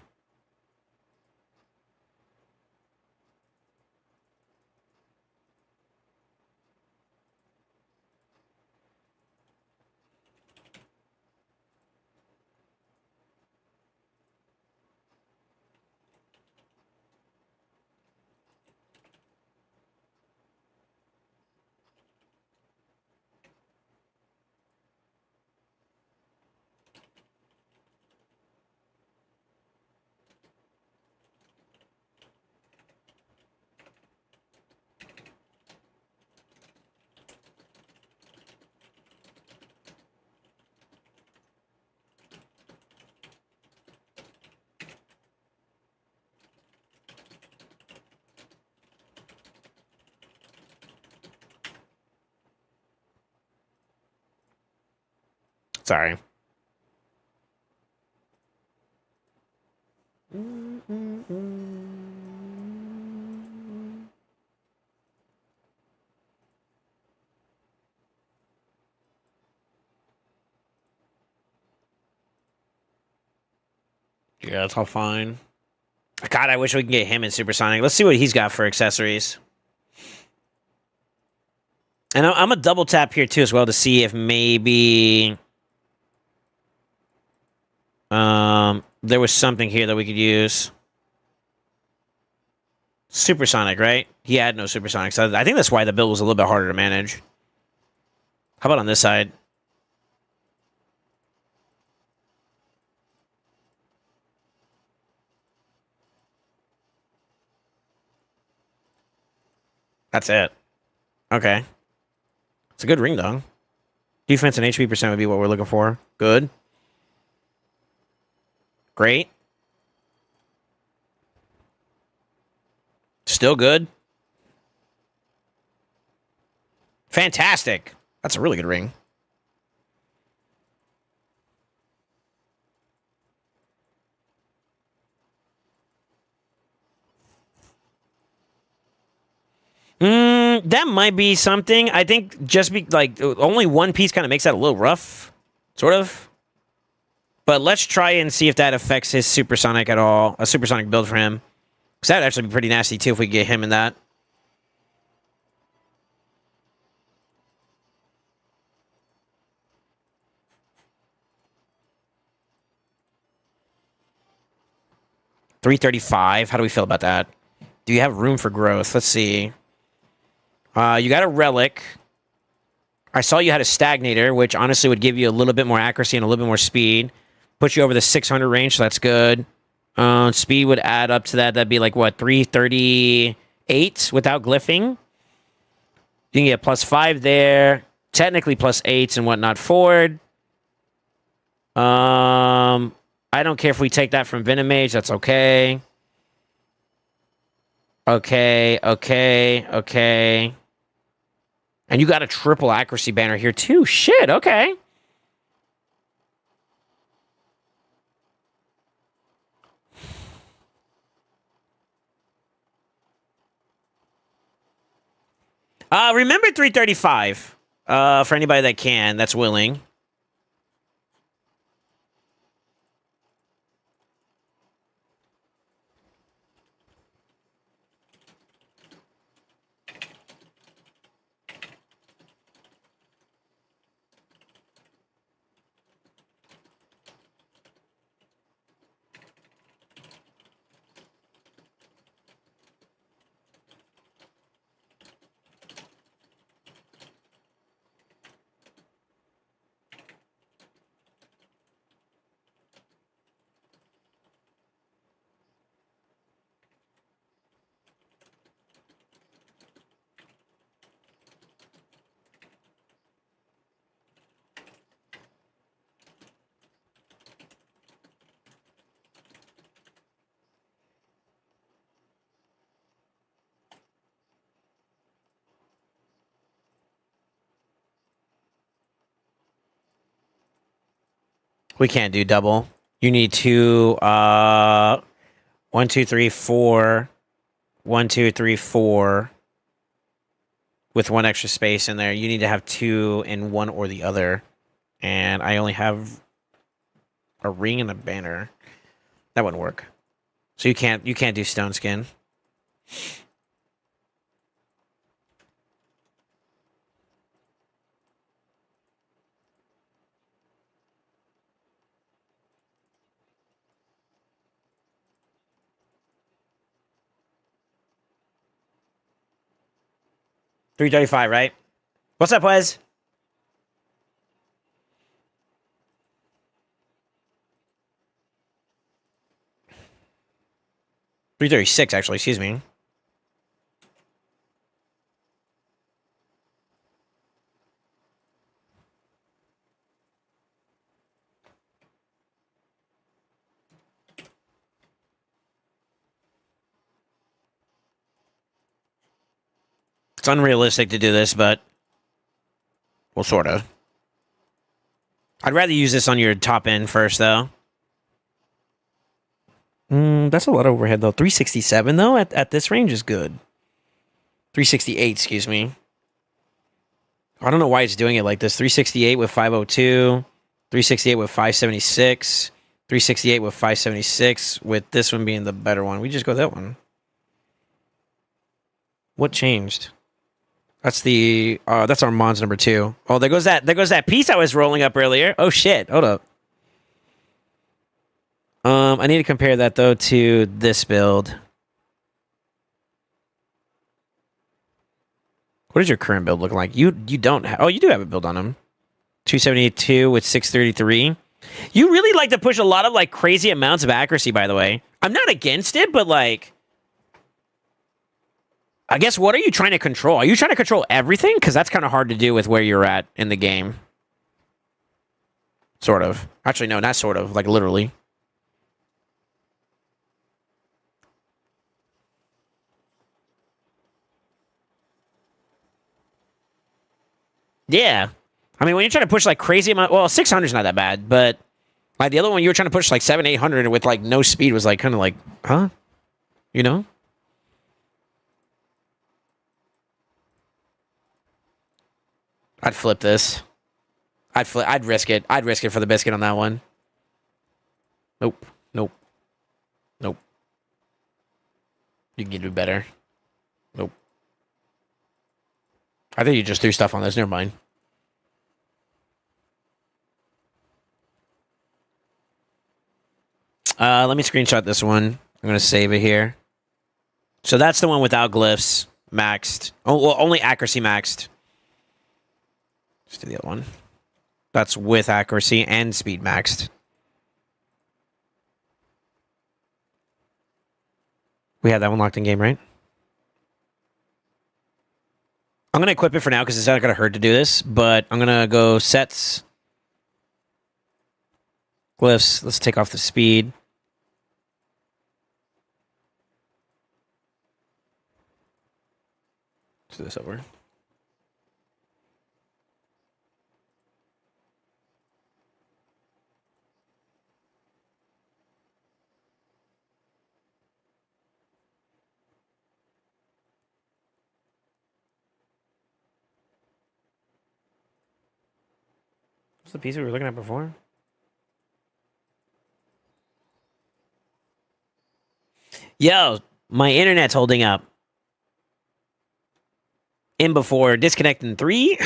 Speaker 1: Sorry. Yeah, that's all fine. God, I wish we could get him in Supersonic. Let's see what he's got for accessories. And I'm a double tap here too as well to see if maybe there was something here that we could use. Supersonic, right? He had no Supersonic, so I think that's why the build was a little bit harder to manage. How about on this side? That's it. Okay. It's a good ring, though. Defense and HP percent would be what we're looking for. Good. Great. Still good. Fantastic. That's a really good ring. That might be something. I think just be like only one piece kind of makes that a little rough, sort of. But let's try and see if that affects his supersonic at all. A supersonic build for him, because that'd actually be pretty nasty too if we get him in that. $335. How do we feel about that? Do you have room for growth? Let's see. You got a relic. I saw you had a stagnator, which honestly would give you a little bit more accuracy and a little bit more speed. Put you over the 600 range, so that's good. Speed would add up to that. That'd be like, what, 338 without glyphing? You can get +5 there. Technically +8s and whatnot forward. I don't care if we take that from Venomage. That's okay. Okay. And you got a triple accuracy banner here, too. Shit, okay. Remember 335. For anybody that can, that's willing. We can't do double. You need two, 1, 2, 3, 4. 1, 2, 3, 4. With one extra space in there. You need to have two in one or the other. And I only have a ring and a banner. That wouldn't work. So you can't do stone skin. $335, right? What's up, Wes? $336, actually. Excuse me. It's unrealistic to do this, but well, sort of. I'd rather use this on your top end first, though. That's a lot of overhead, though. 367, though, at this range is good. 368, excuse me. I don't know why it's doing it like this. 368 with 502, 368 with 576, 368 with 576, with this one being the better one. We just go that one. What changed? That's the that's Armand's number 2. Oh, there goes that piece I was rolling up earlier. Oh shit. Hold up. I need to compare that though to this build. What is your current build looking like? You don't have, oh, you do have a build on him. 272 with 633. You really like to push a lot of like crazy amounts of accuracy, by the way. I'm not against it, but like, I guess what are you trying to control? Are you trying to control everything? Because that's kind of hard to do with where you're at in the game. Sort of. Actually, no, not sort of. Like literally. Yeah. I mean, when you're trying to push like crazy amount, well, 600 is not that bad, but like the other one you were trying to push like 700, 800 with like no speed was like kind of like, huh? You know? I'd flip this. I'd risk it. I'd risk it for the biscuit on that one. Nope. Nope. Nope. You can do better. Nope. I think you just threw stuff on this. Never mind. Let me screenshot this one. I'm going to save it here. So that's the one without glyphs maxed. Oh, well, only accuracy maxed. Let's do the other one. That's with accuracy and speed maxed. We have that one locked in game, right? I'm going to equip it for now because it's not going to hurt to do this, but I'm going to go sets. Glyphs. Let's take off the speed. Let's do this over. What's the piece we were looking at before? Yo, my internet's holding up. In before, disconnect in 3.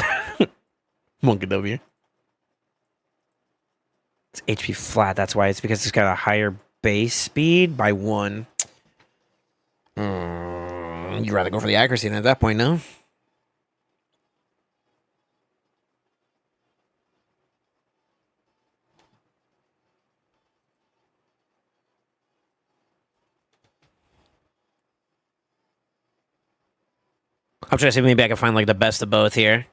Speaker 1: Monkey W. It's HP flat, that's why. It's because it's got a higher base speed by 1. You'd rather go for the accuracy than at that point, no? I'm trying to see if maybe I can find like the best of both here.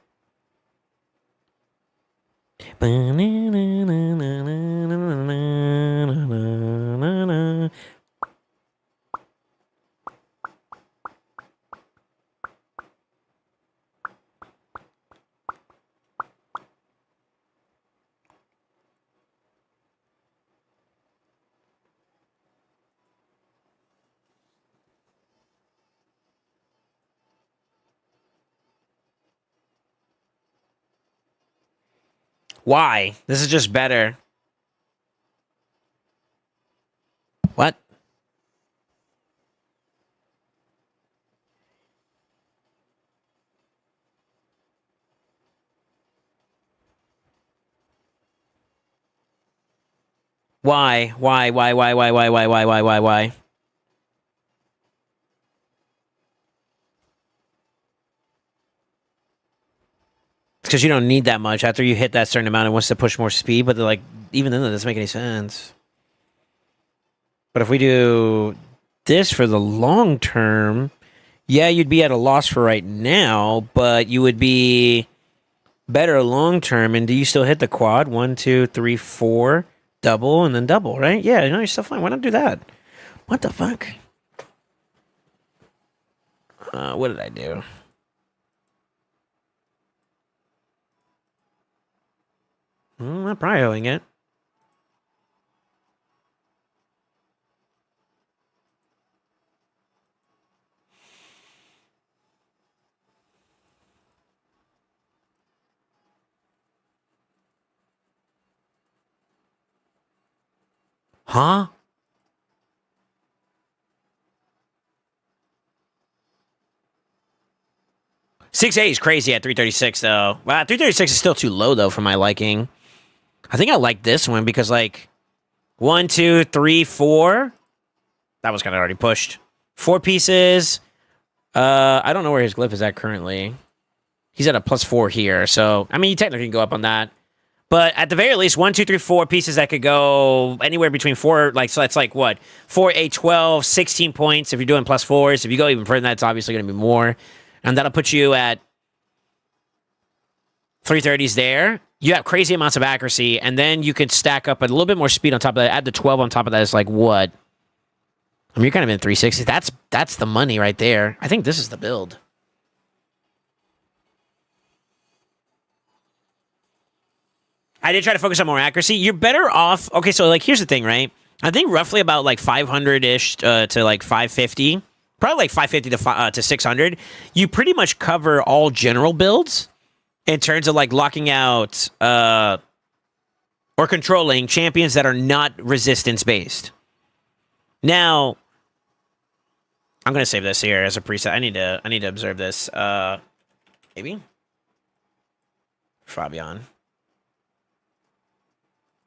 Speaker 1: Why? This is just better. What? Why? Why? It's because you don't need that much. After you hit that certain amount, it wants to push more speed, but they're like, even then, that doesn't make any sense. But if we do this for the long term, yeah, you'd be at a loss for right now, but you would be better long term. And do you still hit the quad? 1, 2, 3, 4, double, and then double, right? Yeah, you're still fine. Why not do that? What the fuck? What did I do? not prioing it. Huh? Six eight is crazy at 336 though. Wow, 336 is still too low though for my liking. I think I like this one because like 1, 2, 3, 4. That was kind of already pushed. 4 pieces. I don't know where his glyph is at currently. He's at a +4 here, so I mean, you technically can go up on that. But at the very least, 1, 2, 3, 4 pieces that could go anywhere between 4, like, so that's like what? 4, 8, 12, 16 points if you're doing +4s. If you go even further than that, it's obviously going to be more. And that'll put you at 330s there. You have crazy amounts of accuracy, and then you could stack up a little bit more speed on top of that. Add the 12 on top of that is like what? I mean, you're kind of in 360. That's the money right there. I think this is the build. I did try to focus on more accuracy. You're better off. Okay, so like here's the thing, right? I think roughly about like 500-ish to like 550. Probably like 550 to 600. You pretty much cover all general builds in terms of like locking out or controlling champions that are not resistance based. Now, I'm gonna save this here as a preset. I need to observe this. Maybe Fabian.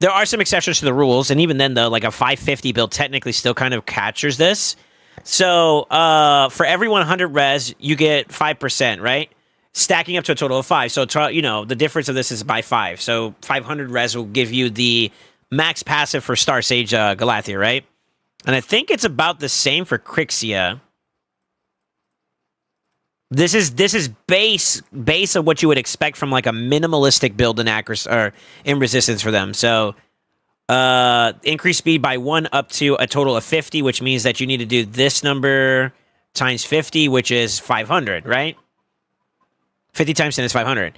Speaker 1: There are some exceptions to the rules, and even then, though, like a 550 build technically still kind of captures this. So, for every 100 res, you get 5%, right? Stacking up to a total of 5. So, you know, the difference of this is by 5. So, 500 res will give you the max passive for Star Sage Galathea, right? And I think it's about the same for Crixia. This is base of what you would expect from like a minimalistic build in accuracy or in resistance for them. So increase speed by 1 up to a total of 50, which means that you need to do this number times 50, which is 500, right? 50 times 10 is 500.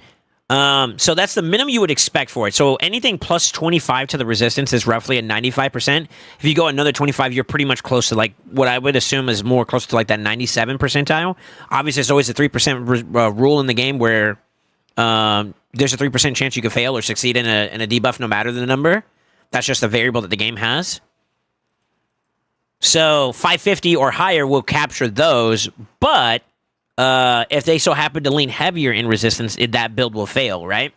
Speaker 1: So that's the minimum you would expect for it. So anything plus 25 to the resistance is roughly at 95%. If you go another 25, you're pretty much close to like what I would assume is more close to like that 97 percentile. Obviously, there's always a 3% rule in the game where there's a 3% chance you could fail or succeed in a debuff no matter the number. That's just a variable that the game has. So 550 or higher will capture those, but if they so happen to lean heavier in resistance, that build will fail, right?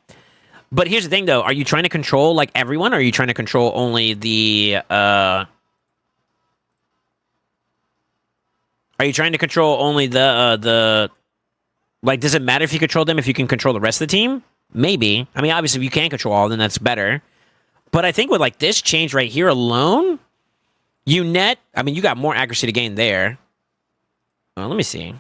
Speaker 1: But here's the thing, though. Are you trying to control, like, everyone, or are you trying to control only the, Are you trying to control only like, does it matter if you control them if you can control the rest of the team? Maybe. I mean, obviously, if you can't control all, then that's better. But I think with, like, this change right here alone, you got more accuracy to gain there. Well, let me see.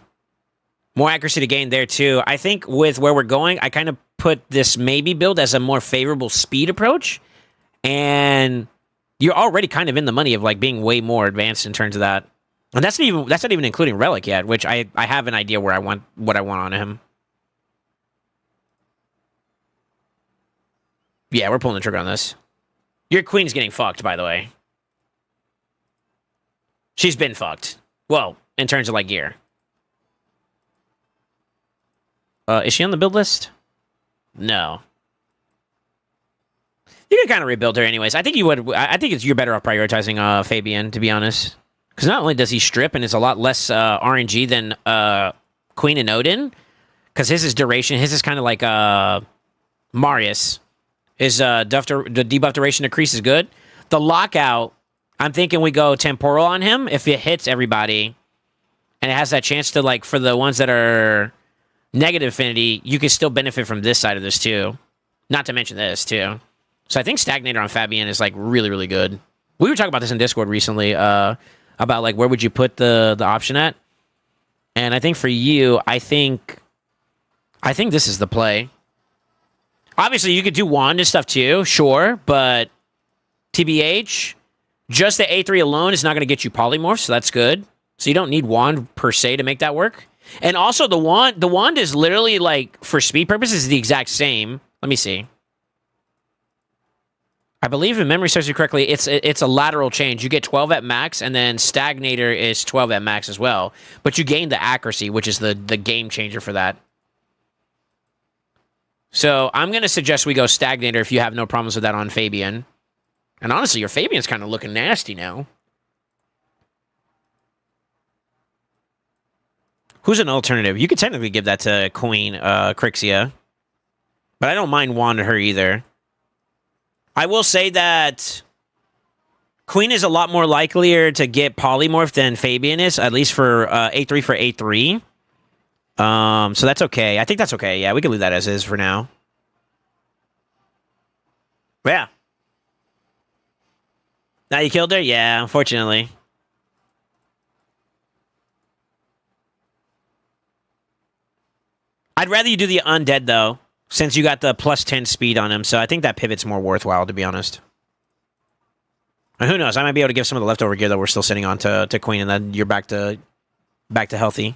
Speaker 1: More accuracy to gain there, too. I think with where we're going, I kind of put this maybe build as a more favorable speed approach. And you're already kind of in the money of, like, being way more advanced in terms of that. And that's not even including Relic yet, which I have an idea what I want on him. Yeah, we're pulling the trigger on this. Your queen's getting fucked, by the way. She's been fucked. Well, in terms of, like, gear. Is she on the build list? No. You can kind of rebuild her anyways. I think you would. I think you're better off prioritizing Fabian, to be honest. Because not only does he strip and it's a lot less RNG than Queen and Odin, because his is duration. His is kind of like Marius. His the debuff duration decrease is good. The lockout, I'm thinking we go temporal on him if it hits everybody, and it has that chance to, like, for the ones that are negative affinity, you can still benefit from this side of this too. Not to mention this too. So I think Stagnator on Fabian is like really, really good. We were talking about this in Discord recently, about like where would you put the option at? And I think for you, I think this is the play. Obviously, you could do wand and stuff too, sure, but TBH, just the A3 alone is not going to get you polymorph, so that's good. So you don't need wand per se to make that work. And also the wand is literally, like, for speed purposes, the exact same. Let me see. I believe, if memory serves you correctly, it's a lateral change. You get 12 at max, and then Stagnator is 12 at max as well. But you gain the accuracy, which is the game changer for that. So I'm going to suggest we go Stagnator if you have no problems with that on Fabian. And honestly, your Fabian's kind of looking nasty now. Who's an alternative? You could technically give that to Queen Crixia. But I don't mind Wand to her either. I will say that Queen is a lot more likelier to get polymorph than Fabian is, at least for A3 for A3. So that's okay. I think that's okay. Yeah, we can leave that as is for now. Yeah. Now you killed her? Yeah, unfortunately. I'd rather you do the undead, though, since you got the plus 10 speed on him. So I think that pivot's more worthwhile, to be honest. And who knows? I might be able to give some of the leftover gear that we're still sitting on to Queen, and then you're back to healthy.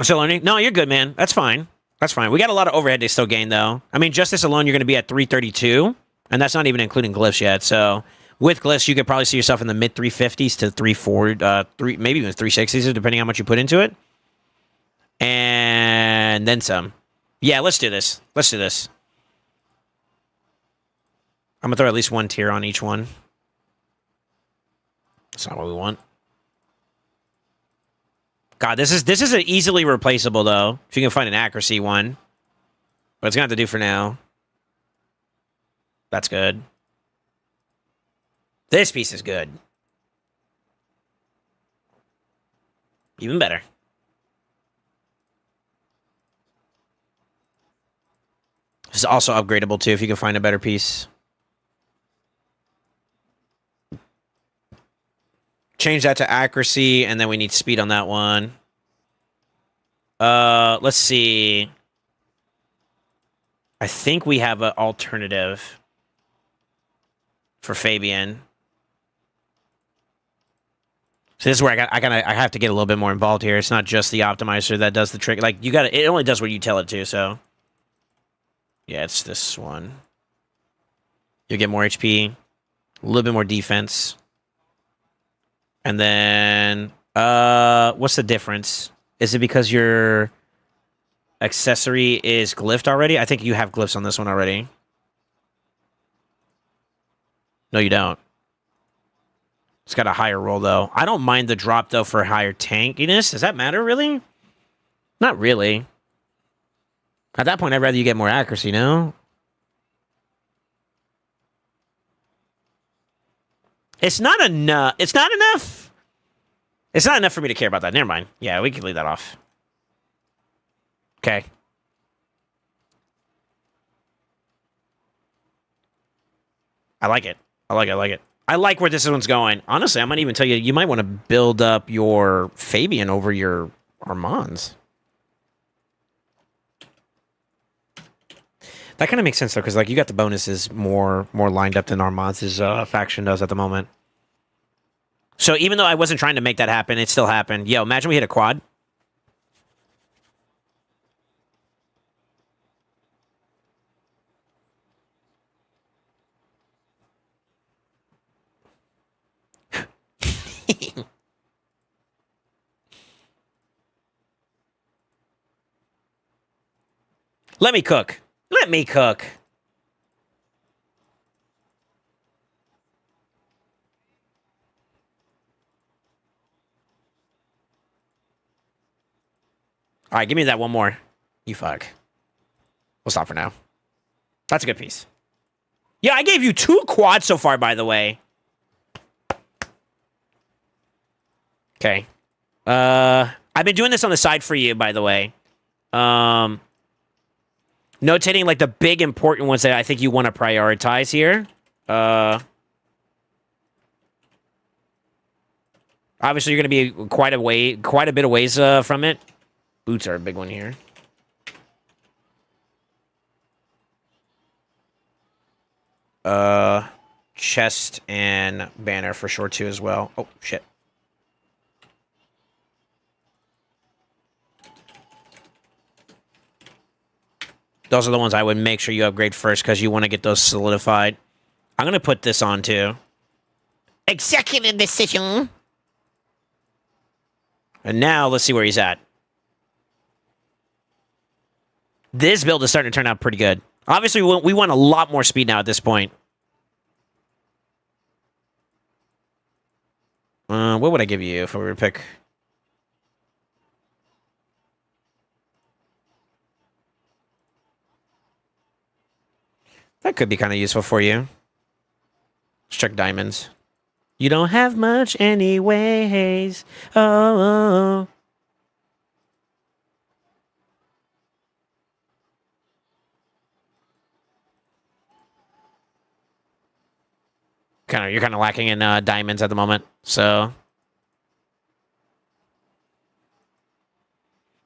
Speaker 1: Still learning? No, you're good, man. That's fine. That's fine. We got a lot of overhead to still gain, though. I mean, Justice alone, you're going to be at 332, and that's not even including glyphs yet. So with glyphs, you could probably see yourself in the mid 350s to 340, maybe even 360s, depending on how much you put into it. And then some. Yeah, let's do this. Let's do this. I'm going to throw at least one tier on each one. That's not what we want. God, this is an easily replaceable, though. If you can find an accuracy one. But it's going to have to do for now. That's good. This piece is good. Even better. This is also upgradable, too, if you can find a better piece. Change that to accuracy, and then we need speed on that one. Let's see. I think we have an alternative for Fabian. So this is where I have to get a little bit more involved here. It's not just the optimizer that does the trick. Like, you gotta, it only does what you tell it to, so. Yeah, it's this one. You'll get more HP, a little bit more defense. And then, what's the difference? Is it because your accessory is glyphed already? I think you have glyphs on this one already. No, you don't. It's got a higher roll, though. I don't mind the drop, though, for higher tankiness. Does that matter, really? Not really. At that point, I'd rather you get more accuracy, no? It's not enough. It's not enough. It's not enough for me to care about that. Never mind. Yeah, we can leave that off. Okay. I like it. I like it. I like it. I like where this one's going. Honestly, I might even tell you, you might want to build up your Fabian over your Armands. That kind of makes sense, though, because like you got the bonuses more lined up than Armands' faction does at the moment. So even though I wasn't trying to make that happen, it still happened. Yo, imagine we hit a quad. Let me cook. Let me cook. All right, give me that one more. You fuck. We'll stop for now. That's a good piece. Yeah, I gave you 2 quads so far, by the way. Okay. I've been doing this on the side for you, by the way. Notating, like, the big important ones that I think you want to prioritize here. Obviously, you're going to be quite a bit of ways from it. Boots are a big one here. Chest and banner for sure, too, as well. Oh, shit. Those are the ones I would make sure you upgrade first because you want to get those solidified. I'm going to put this on too. Executive decision. And now let's see where he's at. This build is starting to turn out pretty good. Obviously, we want a lot more speed now at this point. What would I give you if I were to pick? That could be kind of useful for you. Let's check diamonds. You don't have much anyways. Oh. You're kind of lacking in diamonds at the moment, so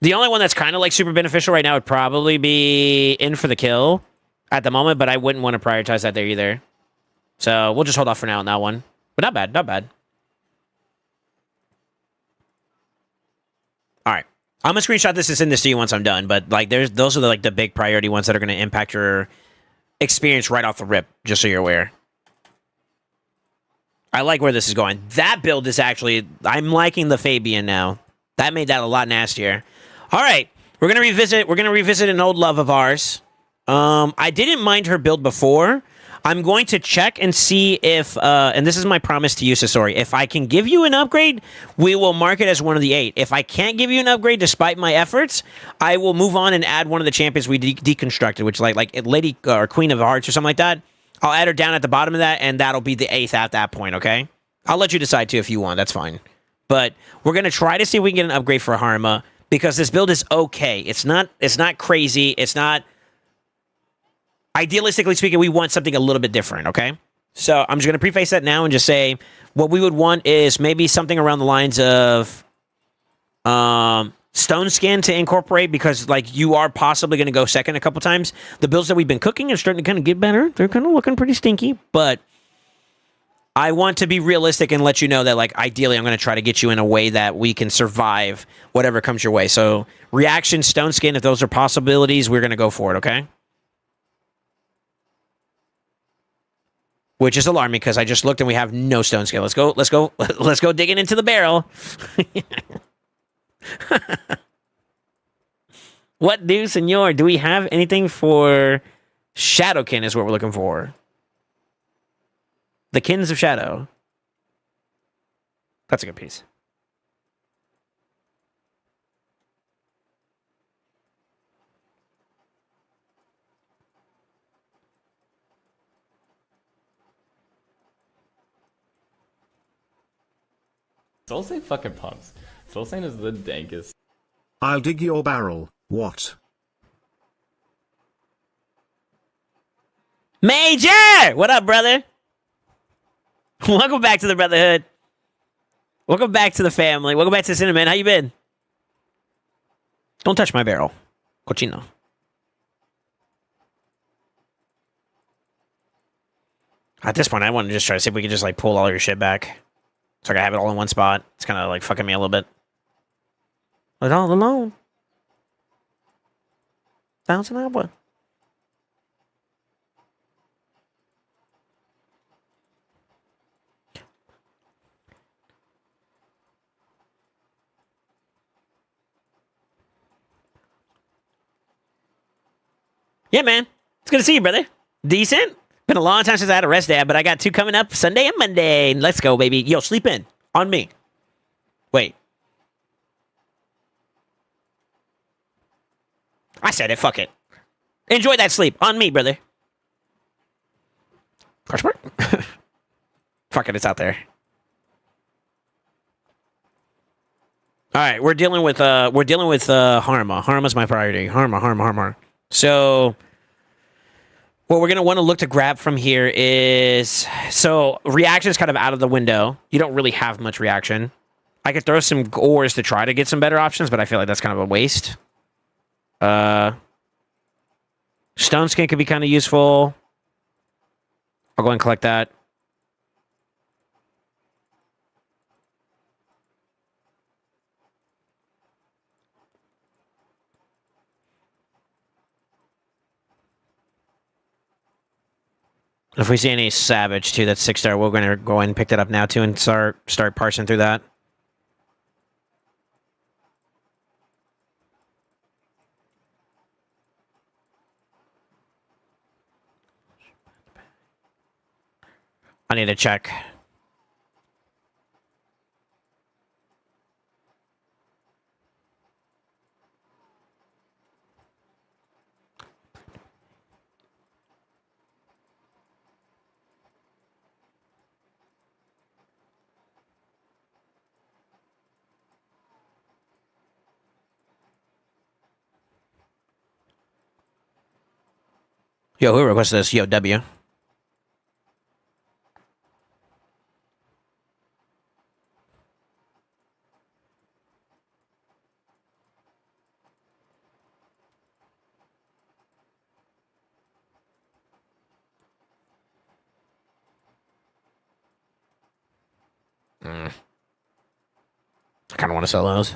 Speaker 1: the only one that's kind of like super beneficial right now would probably be in for the kill at the moment, but I wouldn't want to prioritize that there either. So we'll just hold off for now on that one. But not bad, not bad. All right, I'm gonna screenshot this and send this to you once I'm done. But like, those are the big priority ones that are gonna impact your experience right off the rip. Just so you're aware. I like where this is going. That build is actually, I'm liking the Fabian now. That made that a lot nastier. All right, we're gonna revisit an old love of ours. I didn't mind her build before. I'm going to check and see if, and this is my promise to you, Sasori. If I can give you an upgrade, we will mark it as one of the 8. If I can't give you an upgrade despite my efforts, I will move on and add one of the champions we deconstructed, which like Lady or Queen of Hearts or something like that. I'll add her down at the bottom of that, and that'll be the 8th at that point, okay? I'll let you decide, too, if you want. That's fine. But we're going to try to see if we can get an upgrade for Harma, because this build is okay. It's not crazy. It's not... Idealistically speaking, we want something a little bit different, okay? So I'm just going to preface that now and just say what we would want is maybe something around the lines of... Stone Skin to incorporate, because like you are possibly going to go second a couple times. The builds that we've been cooking are starting to kind of get better. They're kind of looking pretty stinky, but I want to be realistic and let you know that like ideally I'm going to try to get you in a way that we can survive whatever comes your way. So reaction, Stone Skin, if those are possibilities, we're going to go for it, okay? Which is alarming because I just looked and we have no Stone Skin. Let's go digging into the barrel. What do, senor? Do we have anything for Shadowkin is what we're looking for. The Kins of Shadow. That's a good piece.
Speaker 2: SoulSaint fucking pumps. SoulSaint is the dankest.
Speaker 3: I'll dig your barrel. What?
Speaker 1: Major! What up, brother? Welcome back to the Brotherhood. Welcome back to the family. Welcome back to Cinnamon. How you been? Don't touch my barrel. Cochino. At this point, I want to just try to see if we can just like pull all your shit back. So I can have it all in one spot. It's kind of like fucking me a little bit. But all alone. Bouncing outward. Yeah, man. It's good to see you, brother. Decent. Been a long time since I had a rest day, but I got 2 coming up Sunday and Monday. Let's go, baby. Yo, sleep in. On me. Wait. I said it. Fuck it. Enjoy that sleep. On me, brother. Question mark? Fuck it. It's out there. All right. We're dealing with Harma. Harma's my priority. Harma. So what we're going to want to look to grab from here is... So reaction is kind of out of the window. You don't really have much reaction. I could throw some ores to try to get some better options, but I feel like that's kind of a waste. Stone Skin could be kind of useful. I'll go and collect that. If we see any Savage, too, that's 6-star, we're going to go ahead and pick that up now, too, and start parsing through that. I need to check. Yo, who requested this? Yo, W. I kind of want to sell those.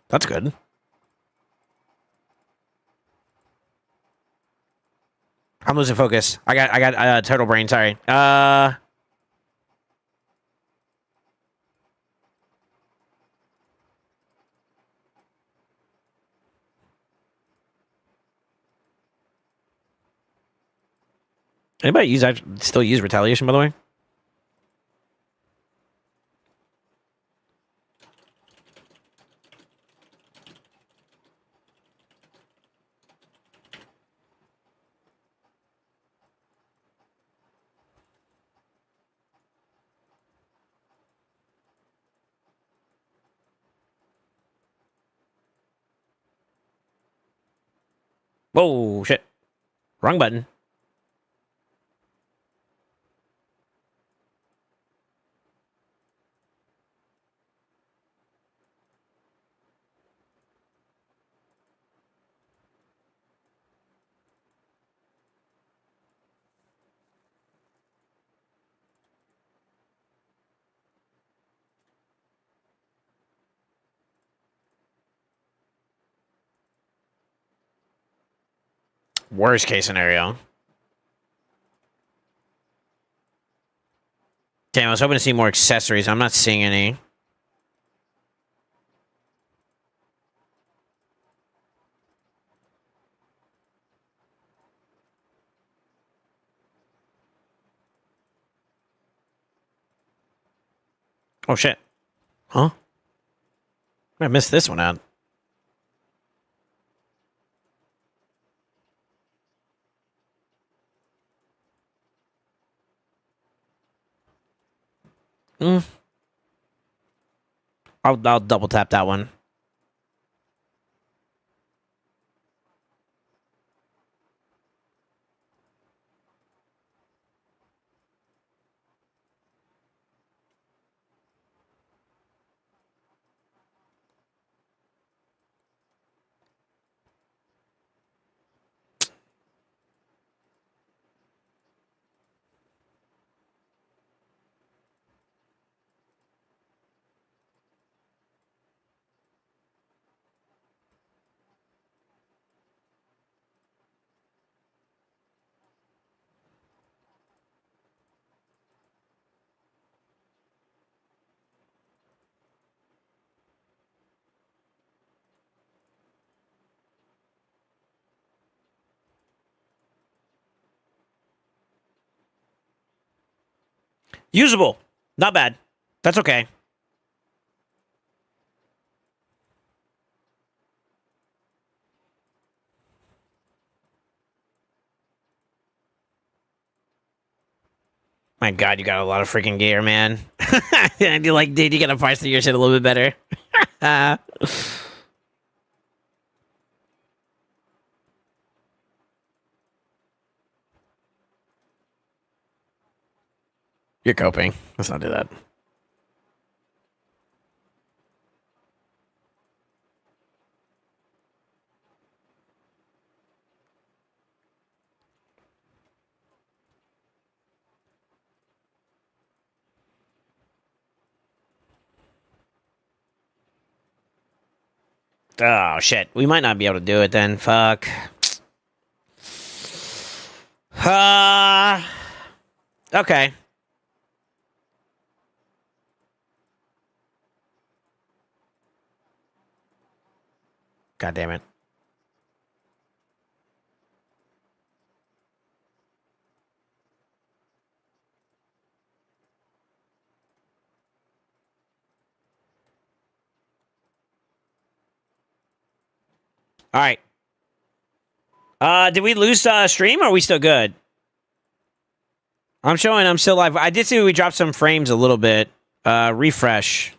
Speaker 1: That's good. I'm losing focus. I got turtle brain. Sorry. Anybody still use retaliation, by the way? Whoa, shit. Wrong button. Worst case scenario. Damn, I was hoping to see more accessories. I'm not seeing any. Oh, shit. Huh? I missed this one out. Mm. I'll double tap that one. Usable. Not bad. That's okay. My God, you got a lot of freaking gear, man. You're like, dude, you gotta price your shit a little bit better. You're coping. Let's not do that. Oh, shit. We might not be able to do it then. Fuck. Okay. God damn it. All right. Did we lose stream or are we still good? I'm showing I'm still live. I did see we dropped some frames a little bit. Refresh.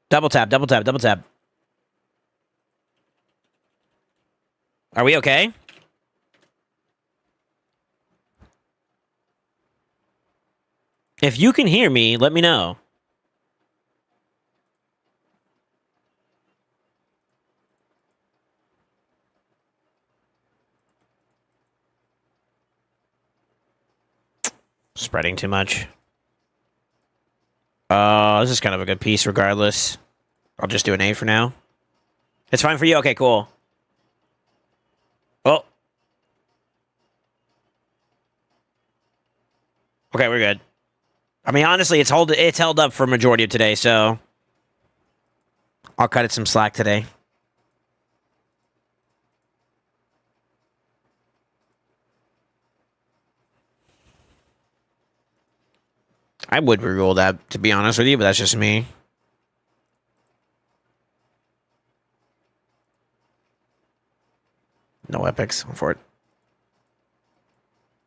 Speaker 1: Double tap, double tap, double tap. Are we okay? If you can hear me, let me know. Spreading too much. This is kind of a good piece regardless. I'll just do an A for now. It's fine for you? Okay, cool. Oh. Okay, we're good. I mean, honestly, it's held up for a majority of today, so I'll cut it some slack today. I would reroll that, to be honest with you, but that's just me. No epics for it.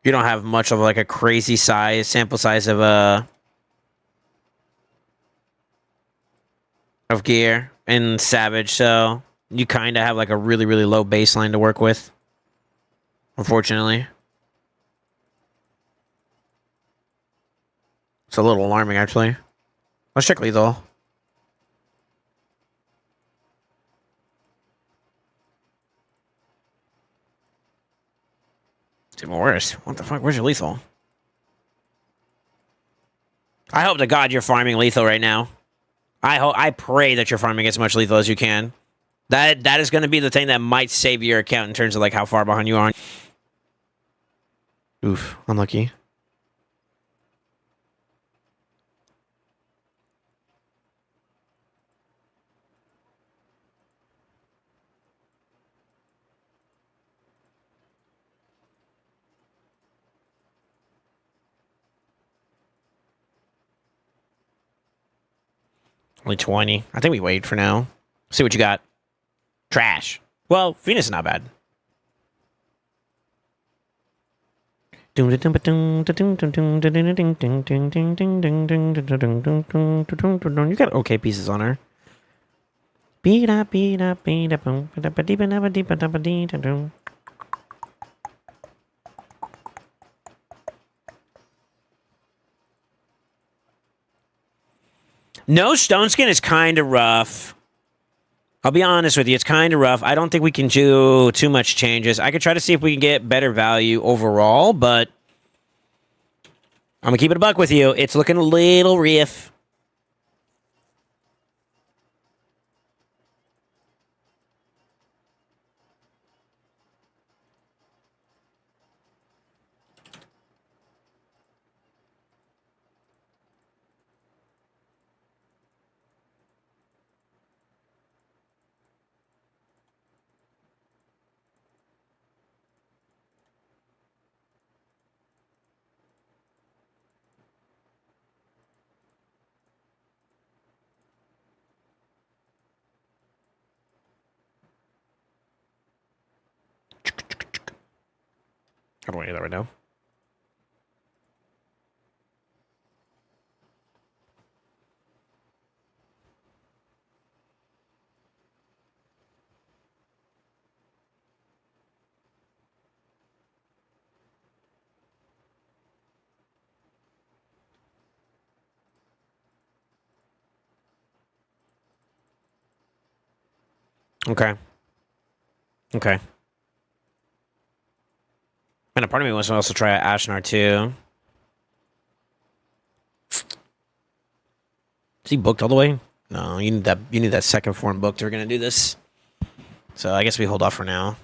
Speaker 1: You don't have much of like a crazy sample size of gear in Savage, so you kind of have like a really, really low baseline to work with. Unfortunately. It's a little alarming, actually. Let's check lethal. It's even worse. What the fuck? Where's your lethal? I hope to God you're farming lethal right now. I pray that you're farming as much lethal as you can. That is going to be the thing that might save your account in terms of like how far behind you are. Oof, unlucky. Only 20. I think we wait for now. See what you got. Trash. Well, Venus is not bad. You got okay pieces on her. No stone skin is kind of rough. I'll be honest with you, it's kind of rough. I don't think we can do too much changes. I could try to see if we can get better value overall, but I'm gonna keep it a buck with you. It's looking a little riff. I don't want to do that right now. Okay. Okay. And a part of me wants to also try Ashnar too. Is he booked all the way? No, you need that second form booked. We're gonna do this. So I guess we hold off for now.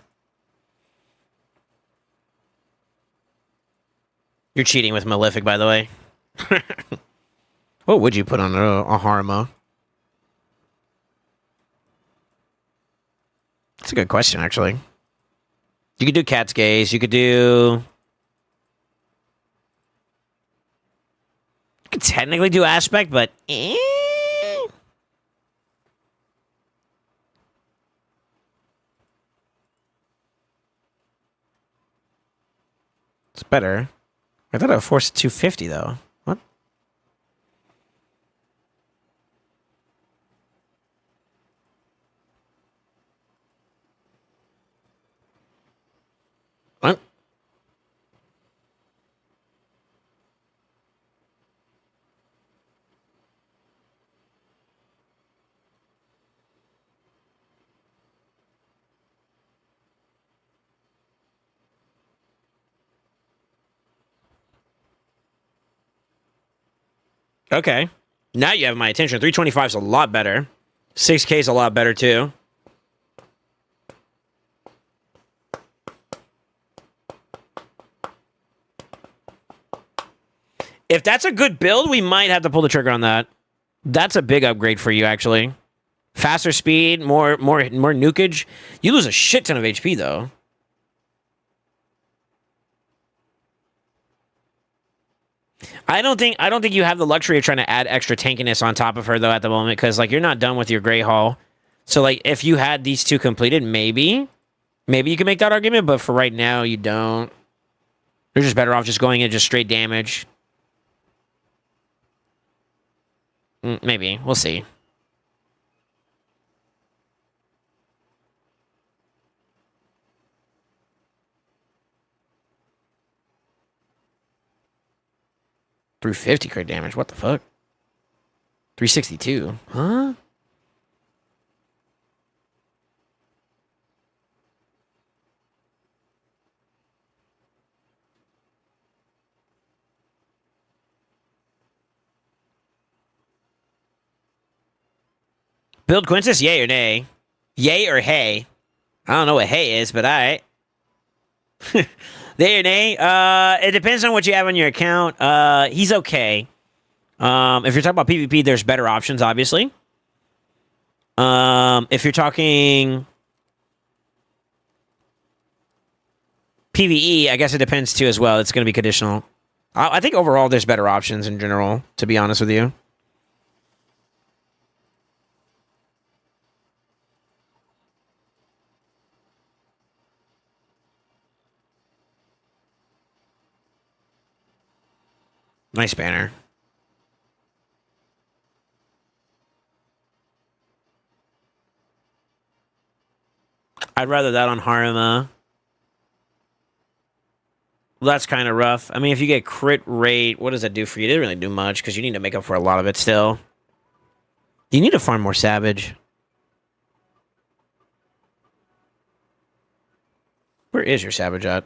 Speaker 1: You're cheating with Malefic, by the way. What would you put on a Harma? That's a good question, actually. You could do Cat's Gaze. You could do... You could technically do Aspect, but... It's better. I thought I would force 250, though. What? What? Okay. Now you have my attention. 325 is a lot better. 6K is a lot better, too. If that's a good build, we might have to pull the trigger on that. That's a big upgrade for you, actually. Faster speed, more nukage. You lose a shit ton of HP, though. I don't think you have the luxury of trying to add extra tankiness on top of her, though, at the moment, because like you're not done with your Grey Hall. So like if you had these two completed, maybe you can make that argument, but for right now, you don't. You're just better off just going in just straight damage. Maybe. We'll see. Through 50 crit damage. What the fuck? 362. Huh? Build Quintus, yay or nay? Yay or hey? I don't know what hey is, but alright. Yay or nay? It depends on what you have on your account. He's okay. If you're talking about PvP, there's better options, obviously. If you're talking PvE, I guess it depends too as well. It's going to be conditional. I think overall there's better options in general, to be honest with you. Nice banner. I'd rather that on Harima. Well, that's kind of rough. I mean, if you get crit rate, what does that do for you? It doesn't really do much, because you need to make up for a lot of it still. You need to farm more Savage. Where is your Savage at?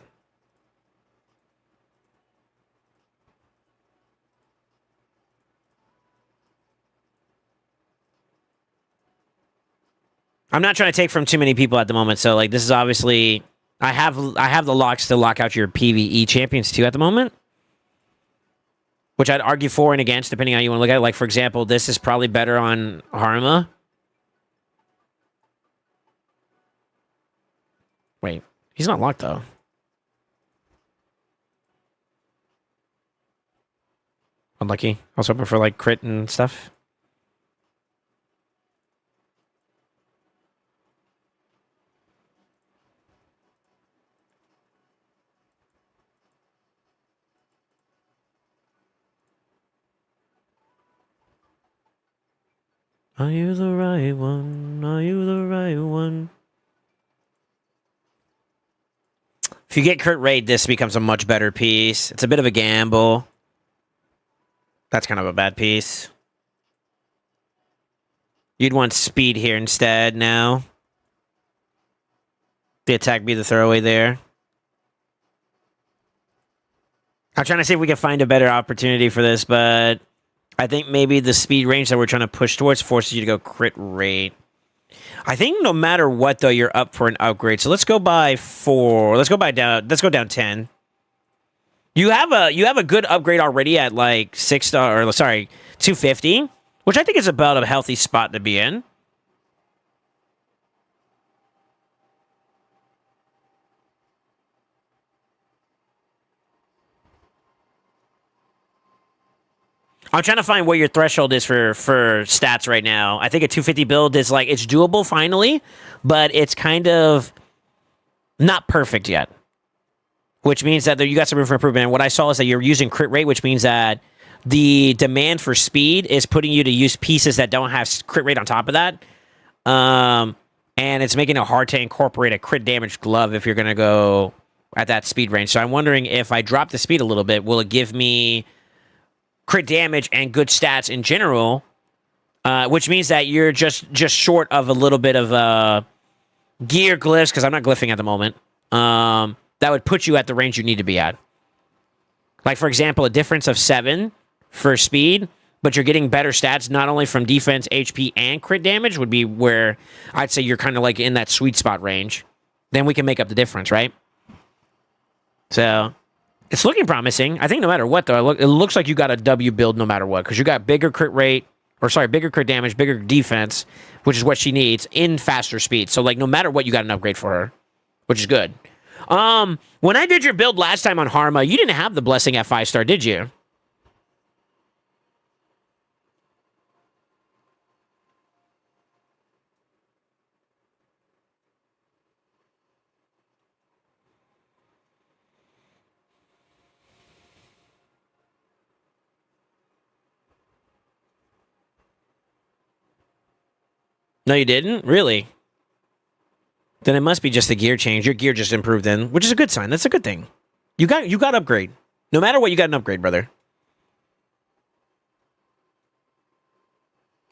Speaker 1: I'm not trying to take from too many people at the moment, so like this is obviously I have the locks to lock out your PvE champions too at the moment, which I'd argue for and against depending on how you want to look at it. Like for example, this is probably better on Harima. Wait, he's not locked though. Unlucky. I was hoping for like crit and stuff. Are you the right one? Are you the right one? If you get crit rate, this becomes a much better piece. It's a bit of a gamble. That's kind of a bad piece. You'd want speed here instead now. The attack be the throwaway there. I'm trying to see if we can find a better opportunity for this, but I think maybe the speed range that we're trying to push towards forces you to go crit rate. I think no matter what, though, you're up for an upgrade. So let's go by 4. Let's go down. Let's go down 10. You have a good upgrade already at like 6-star, or sorry, 250, which I think is about a healthy spot to be in. I'm trying to find what your threshold is for stats right now. I think a 250 build is like, it's doable finally, but it's kind of not perfect yet. Which means that you got some room for improvement. And what I saw is that you're using crit rate, which means that the demand for speed is putting you to use pieces that don't have crit rate on top of that. And it's making it hard to incorporate a crit damage glove if you're going to go at that speed range. So I'm wondering if I drop the speed a little bit, will it give me crit damage and good stats in general, which means that you're just short of a little bit of gear glyphs, because I'm not glyphing at the moment, that would put you at the range you need to be at. Like, for example, a difference of 7 for speed, but you're getting better stats not only from defense, HP, and crit damage would be where I'd say you're kind of like in that sweet spot range. Then we can make up the difference, right? So it's looking promising. I think no matter what, though, it looks like you got a W build no matter what, because you got bigger crit rate, or sorry, bigger crit damage, bigger defense, which is what she needs, in faster speed. So, like, no matter what, you got an upgrade for her, which is good. When I did your build last time on Harma, you didn't have the blessing at 5-star, did you? No, you didn't? Really? Then it must be just the gear change. Your gear just improved then, which is a good sign. That's a good thing. You got upgrade. No matter what, you got an upgrade, brother.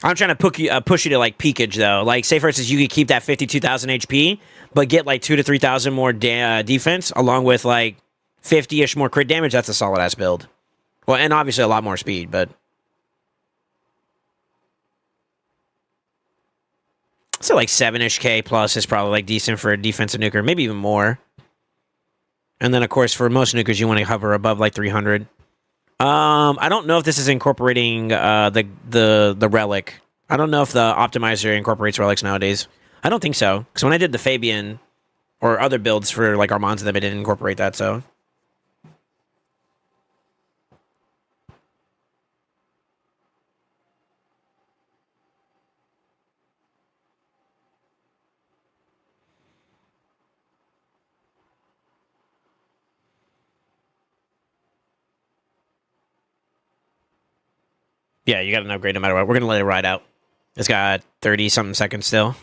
Speaker 1: I'm trying to push you to, like, peakage, though. Like, say, for instance, you could keep that 52,000 HP, but get, like, 2,000 to 3,000 more defense, along with, like, 50-ish more crit damage. That's a solid-ass build. Well, and obviously a lot more speed, but so like 7-ish K plus is probably like decent for a defensive nuker, maybe even more. And then, of course, for most nukers, you want to hover above like 300. I don't know if this is incorporating the relic. I don't know if the optimizer incorporates relics nowadays. I don't think so, because when I did the Fabian or other builds for like Armand's, them, it didn't incorporate that. So yeah, you got an upgrade no matter what. We're gonna let it ride out. It's got 30-something seconds still.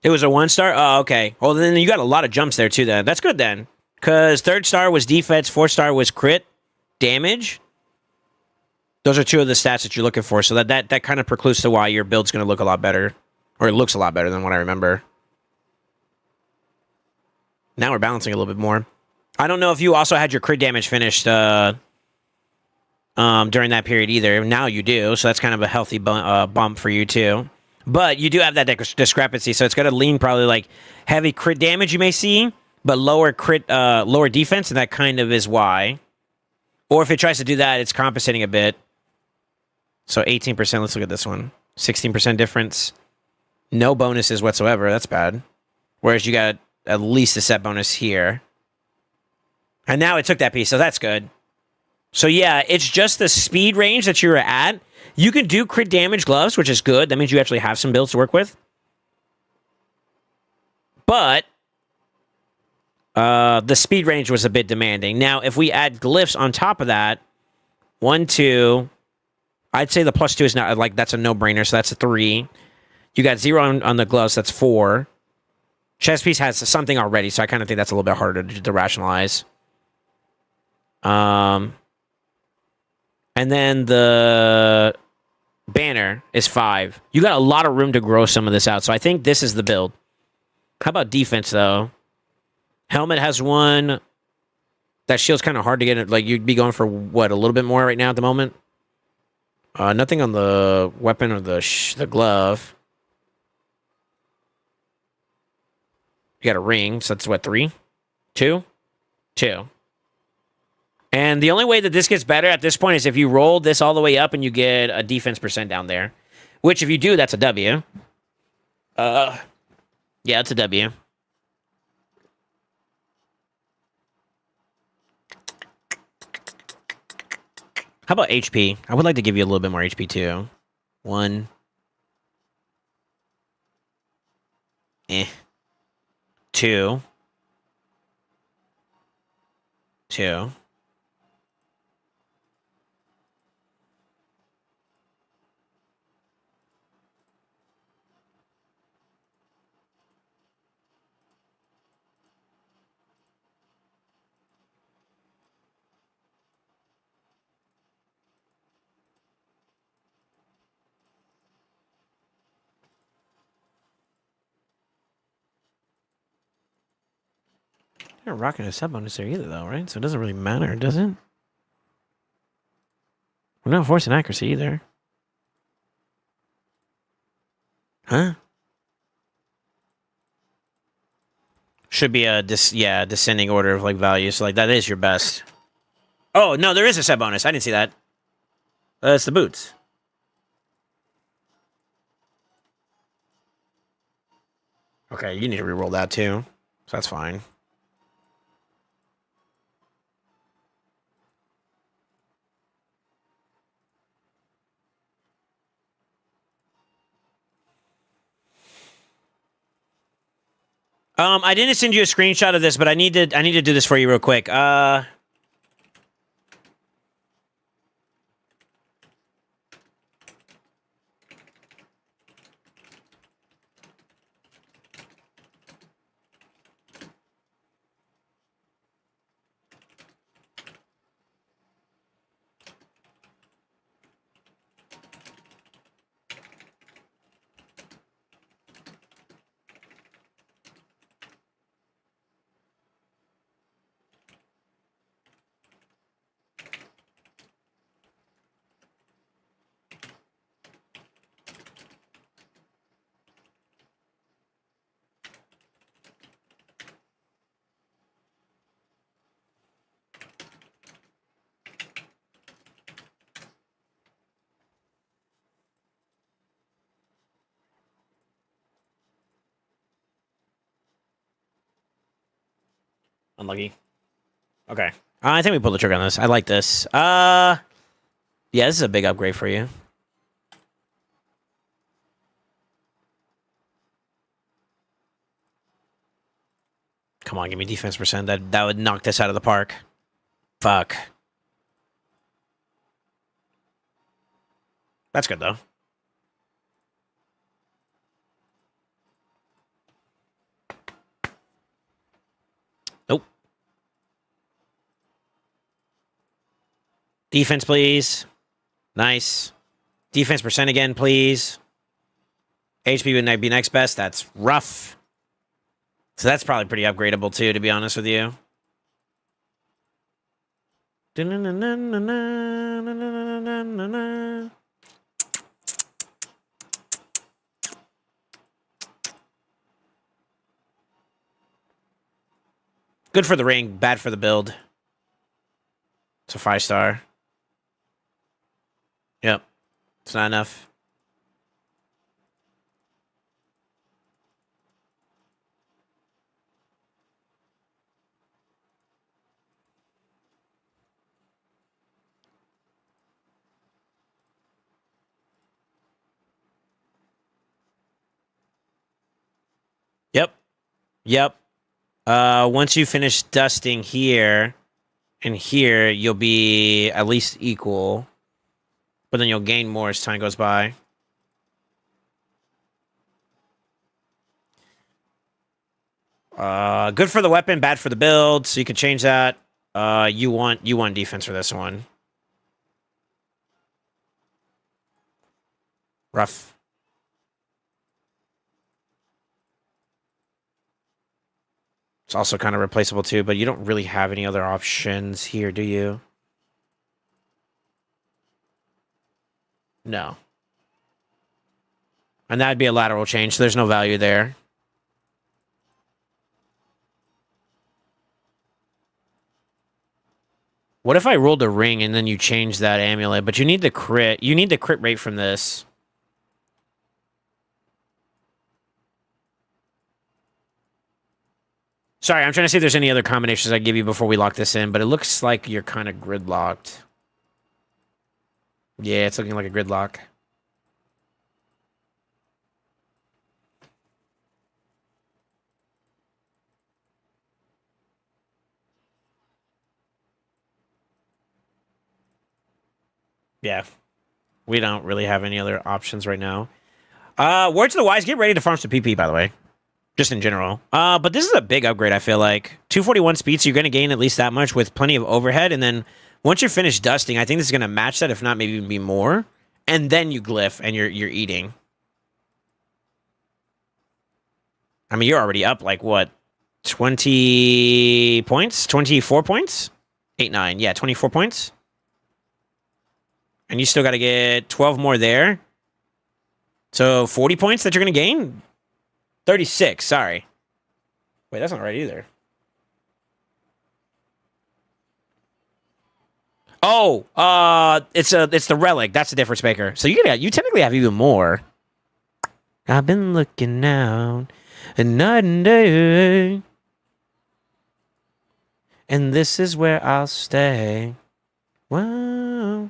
Speaker 1: It was a 1-star? Oh, okay. Well, then you got a lot of jumps there, too, then. That's good, then. Because 3rd star was defense, 4th star was crit damage. Those are 2 of the stats that you're looking for, so that kind of precludes to why your build's going to look a lot better. Or it looks a lot better than what I remember. Now we're balancing a little bit more. I don't know if you also had your crit damage finished during that period either. Now you do, so that's kind of a healthy bump for you, too. But you do have that discrepancy, so it's going to lean probably like heavy crit damage you may see, but lower defense, and that kind of is why. Or if it tries to do that, it's compensating a bit. So 18%, let's look at this one. 16% difference. No bonuses whatsoever, that's bad. Whereas you got at least a set bonus here. And now it took that piece, so that's good. So yeah, it's just the speed range that you're at. You can do crit damage gloves, which is good. That means you actually have some builds to work with. But the speed range was a bit demanding. Now, if we add glyphs on top of that, 1, 2, I'd say the +2 is not, like, that's a no-brainer, so that's a 3. You got 0 on the gloves, that's 4. Chest piece has something already, so I kind of think that's a little bit harder to rationalize. And then the banner is 5. You got a lot of room to grow some of this out, so I think this is the build. How about defense, though? Helmet has 1. That shield's kind of hard to get. Like, you'd be going for, what, a little bit more right now at the moment? Nothing on the weapon or the glove. You got a ring, so that's what, 3? 2? 2. And the only way that this gets better at this point is if you roll this all the way up and you get a defense percent down there. Which, if you do, that's a W. Yeah, it's a W. How about HP? I would like to give you a little bit more HP, too. 1. 2. 2. You're not rocking a sub bonus there either, though, right? So it doesn't really matter, does it? We're not forcing accuracy either. Huh? Should be a descending order of like values. So like that is your best. Oh no, there is a set bonus. I didn't see that. It's the boots. Okay, you need to reroll that too. So that's fine. I didn't send you a screenshot of this, but I need to do this for you real quick. Unlucky. Okay. I think we pulled the trigger on this. I like this. Yeah, this is a big upgrade for you. Come on, give me defense percent. That would knock this out of the park. Fuck. That's good, though. Nope. Defense, please. Nice. Defense percent again, please. HP would be next best. That's rough. So that's probably pretty upgradable, too, to be honest with you. Good for the ring, bad for the build. It's a 5-star. Yep. It's not enough. Yep. Yep. Once you finish dusting here and here, you'll be at least equal. But then you'll gain more as time goes by. Good for the weapon, bad for the build, so you can change that. You want defense for this one. Rough. It's also kind of replaceable too, but you don't really have any other options here, do you? No. And that'd be a lateral change, so there's no value there. What if I rolled a ring and then you change that amulet? But you need the crit. You need the crit rate from this. Sorry, I'm trying to see if there's any other combinations I give you before we lock this in, but it looks like you're kind of gridlocked. Yeah, it's looking like a gridlock. Yeah. We don't really have any other options right now. Word to the wise, get ready to farm some PP, by the way. Just in general. But this is a big upgrade, I feel like. 241 speed, so you're going to gain at least that much with plenty of overhead. And then once you're finished dusting, I think this is going to match that, if not maybe even be more. And then you glyph and you're eating. I mean, you're already up like, what? 20 points? 24 points? 8, 9. Yeah, 24 points. And you still got to get 12 more there. So 40 points that you're going to gain? 36, sorry. Wait, that's not right either. Oh, it's the relic. That's the difference maker. So you technically have even more. I've been looking out and night and day, and this is where I'll stay. Whoa,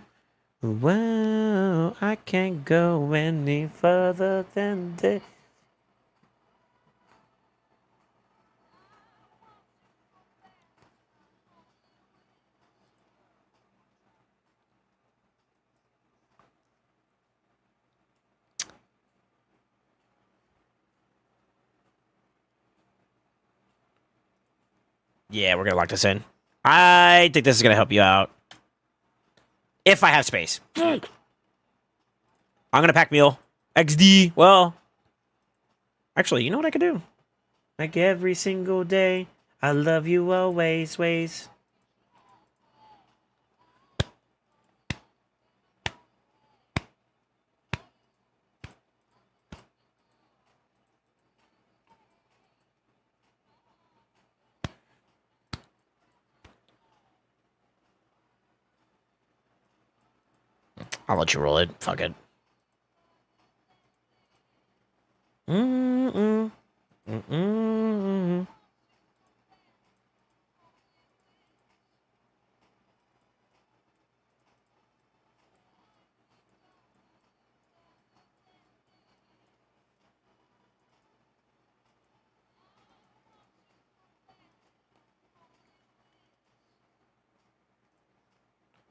Speaker 1: whoa, I can't go any further than this. Yeah, we're going to lock this in. I think this is going to help you out. If I have space. I'm going to pack meal. XD. Well, actually, you know what I could do? Like every single day, I love you always, ways. I'll let you roll it. Fuck it. Mm-mm. Mm-mm.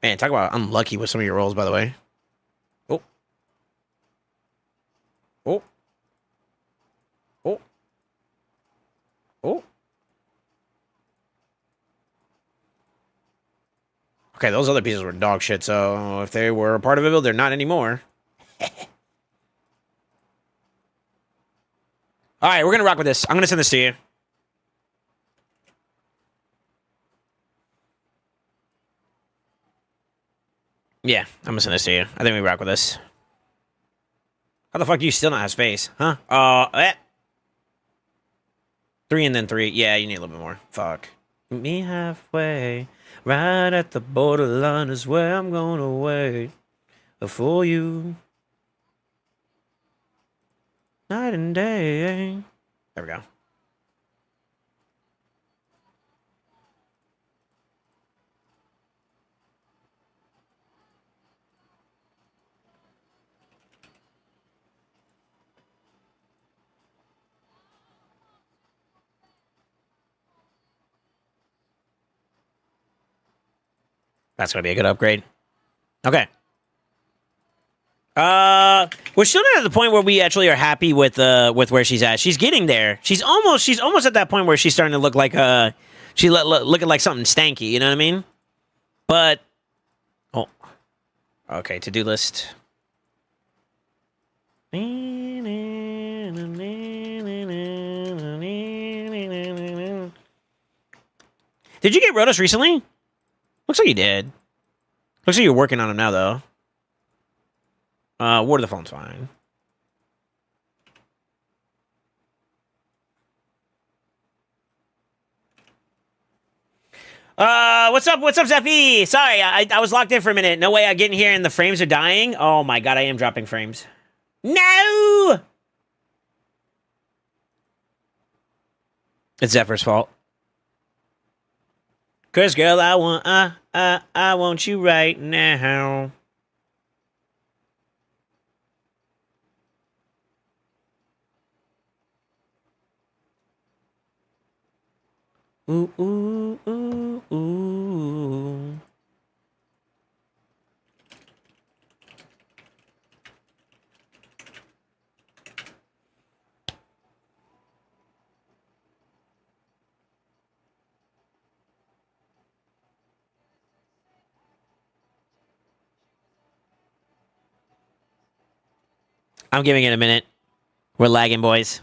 Speaker 1: Man, talk about unlucky with some of your rolls, by the way. Oh. Oh. Oh. Oh. Okay, those other pieces were dog shit, so if they were a part of a build, they're not anymore. Alright, we're gonna rock with this. I'm gonna send this to you. Yeah, I'm gonna send this to you. I think we rock with this. How the fuck do you still not have space? Huh? 3 and then 3. Yeah, you need a little bit more. Fuck. Meet me halfway. Right at the borderline is where I'm gonna wait for you. Night and day. There we go. That's gonna be a good upgrade. Okay. We're still not at the point where we actually are happy with where she's at. She's getting there. She's almost at that point where she's starting to look like looking like something stanky. You know what I mean? But oh, okay. To do list. Did you get Rotos recently? Looks like you did. Looks like you're working on him now, though. Water the phone's fine. What's up? What's up, Zephy? Sorry, I was locked in for a minute. No way I get in here and the frames are dying. Oh my god, I am dropping frames. No! It's Zephyr's fault. Cause girl, I want you right now. Ooh, ooh, ooh, ooh. I'm giving it a minute. We're lagging, boys.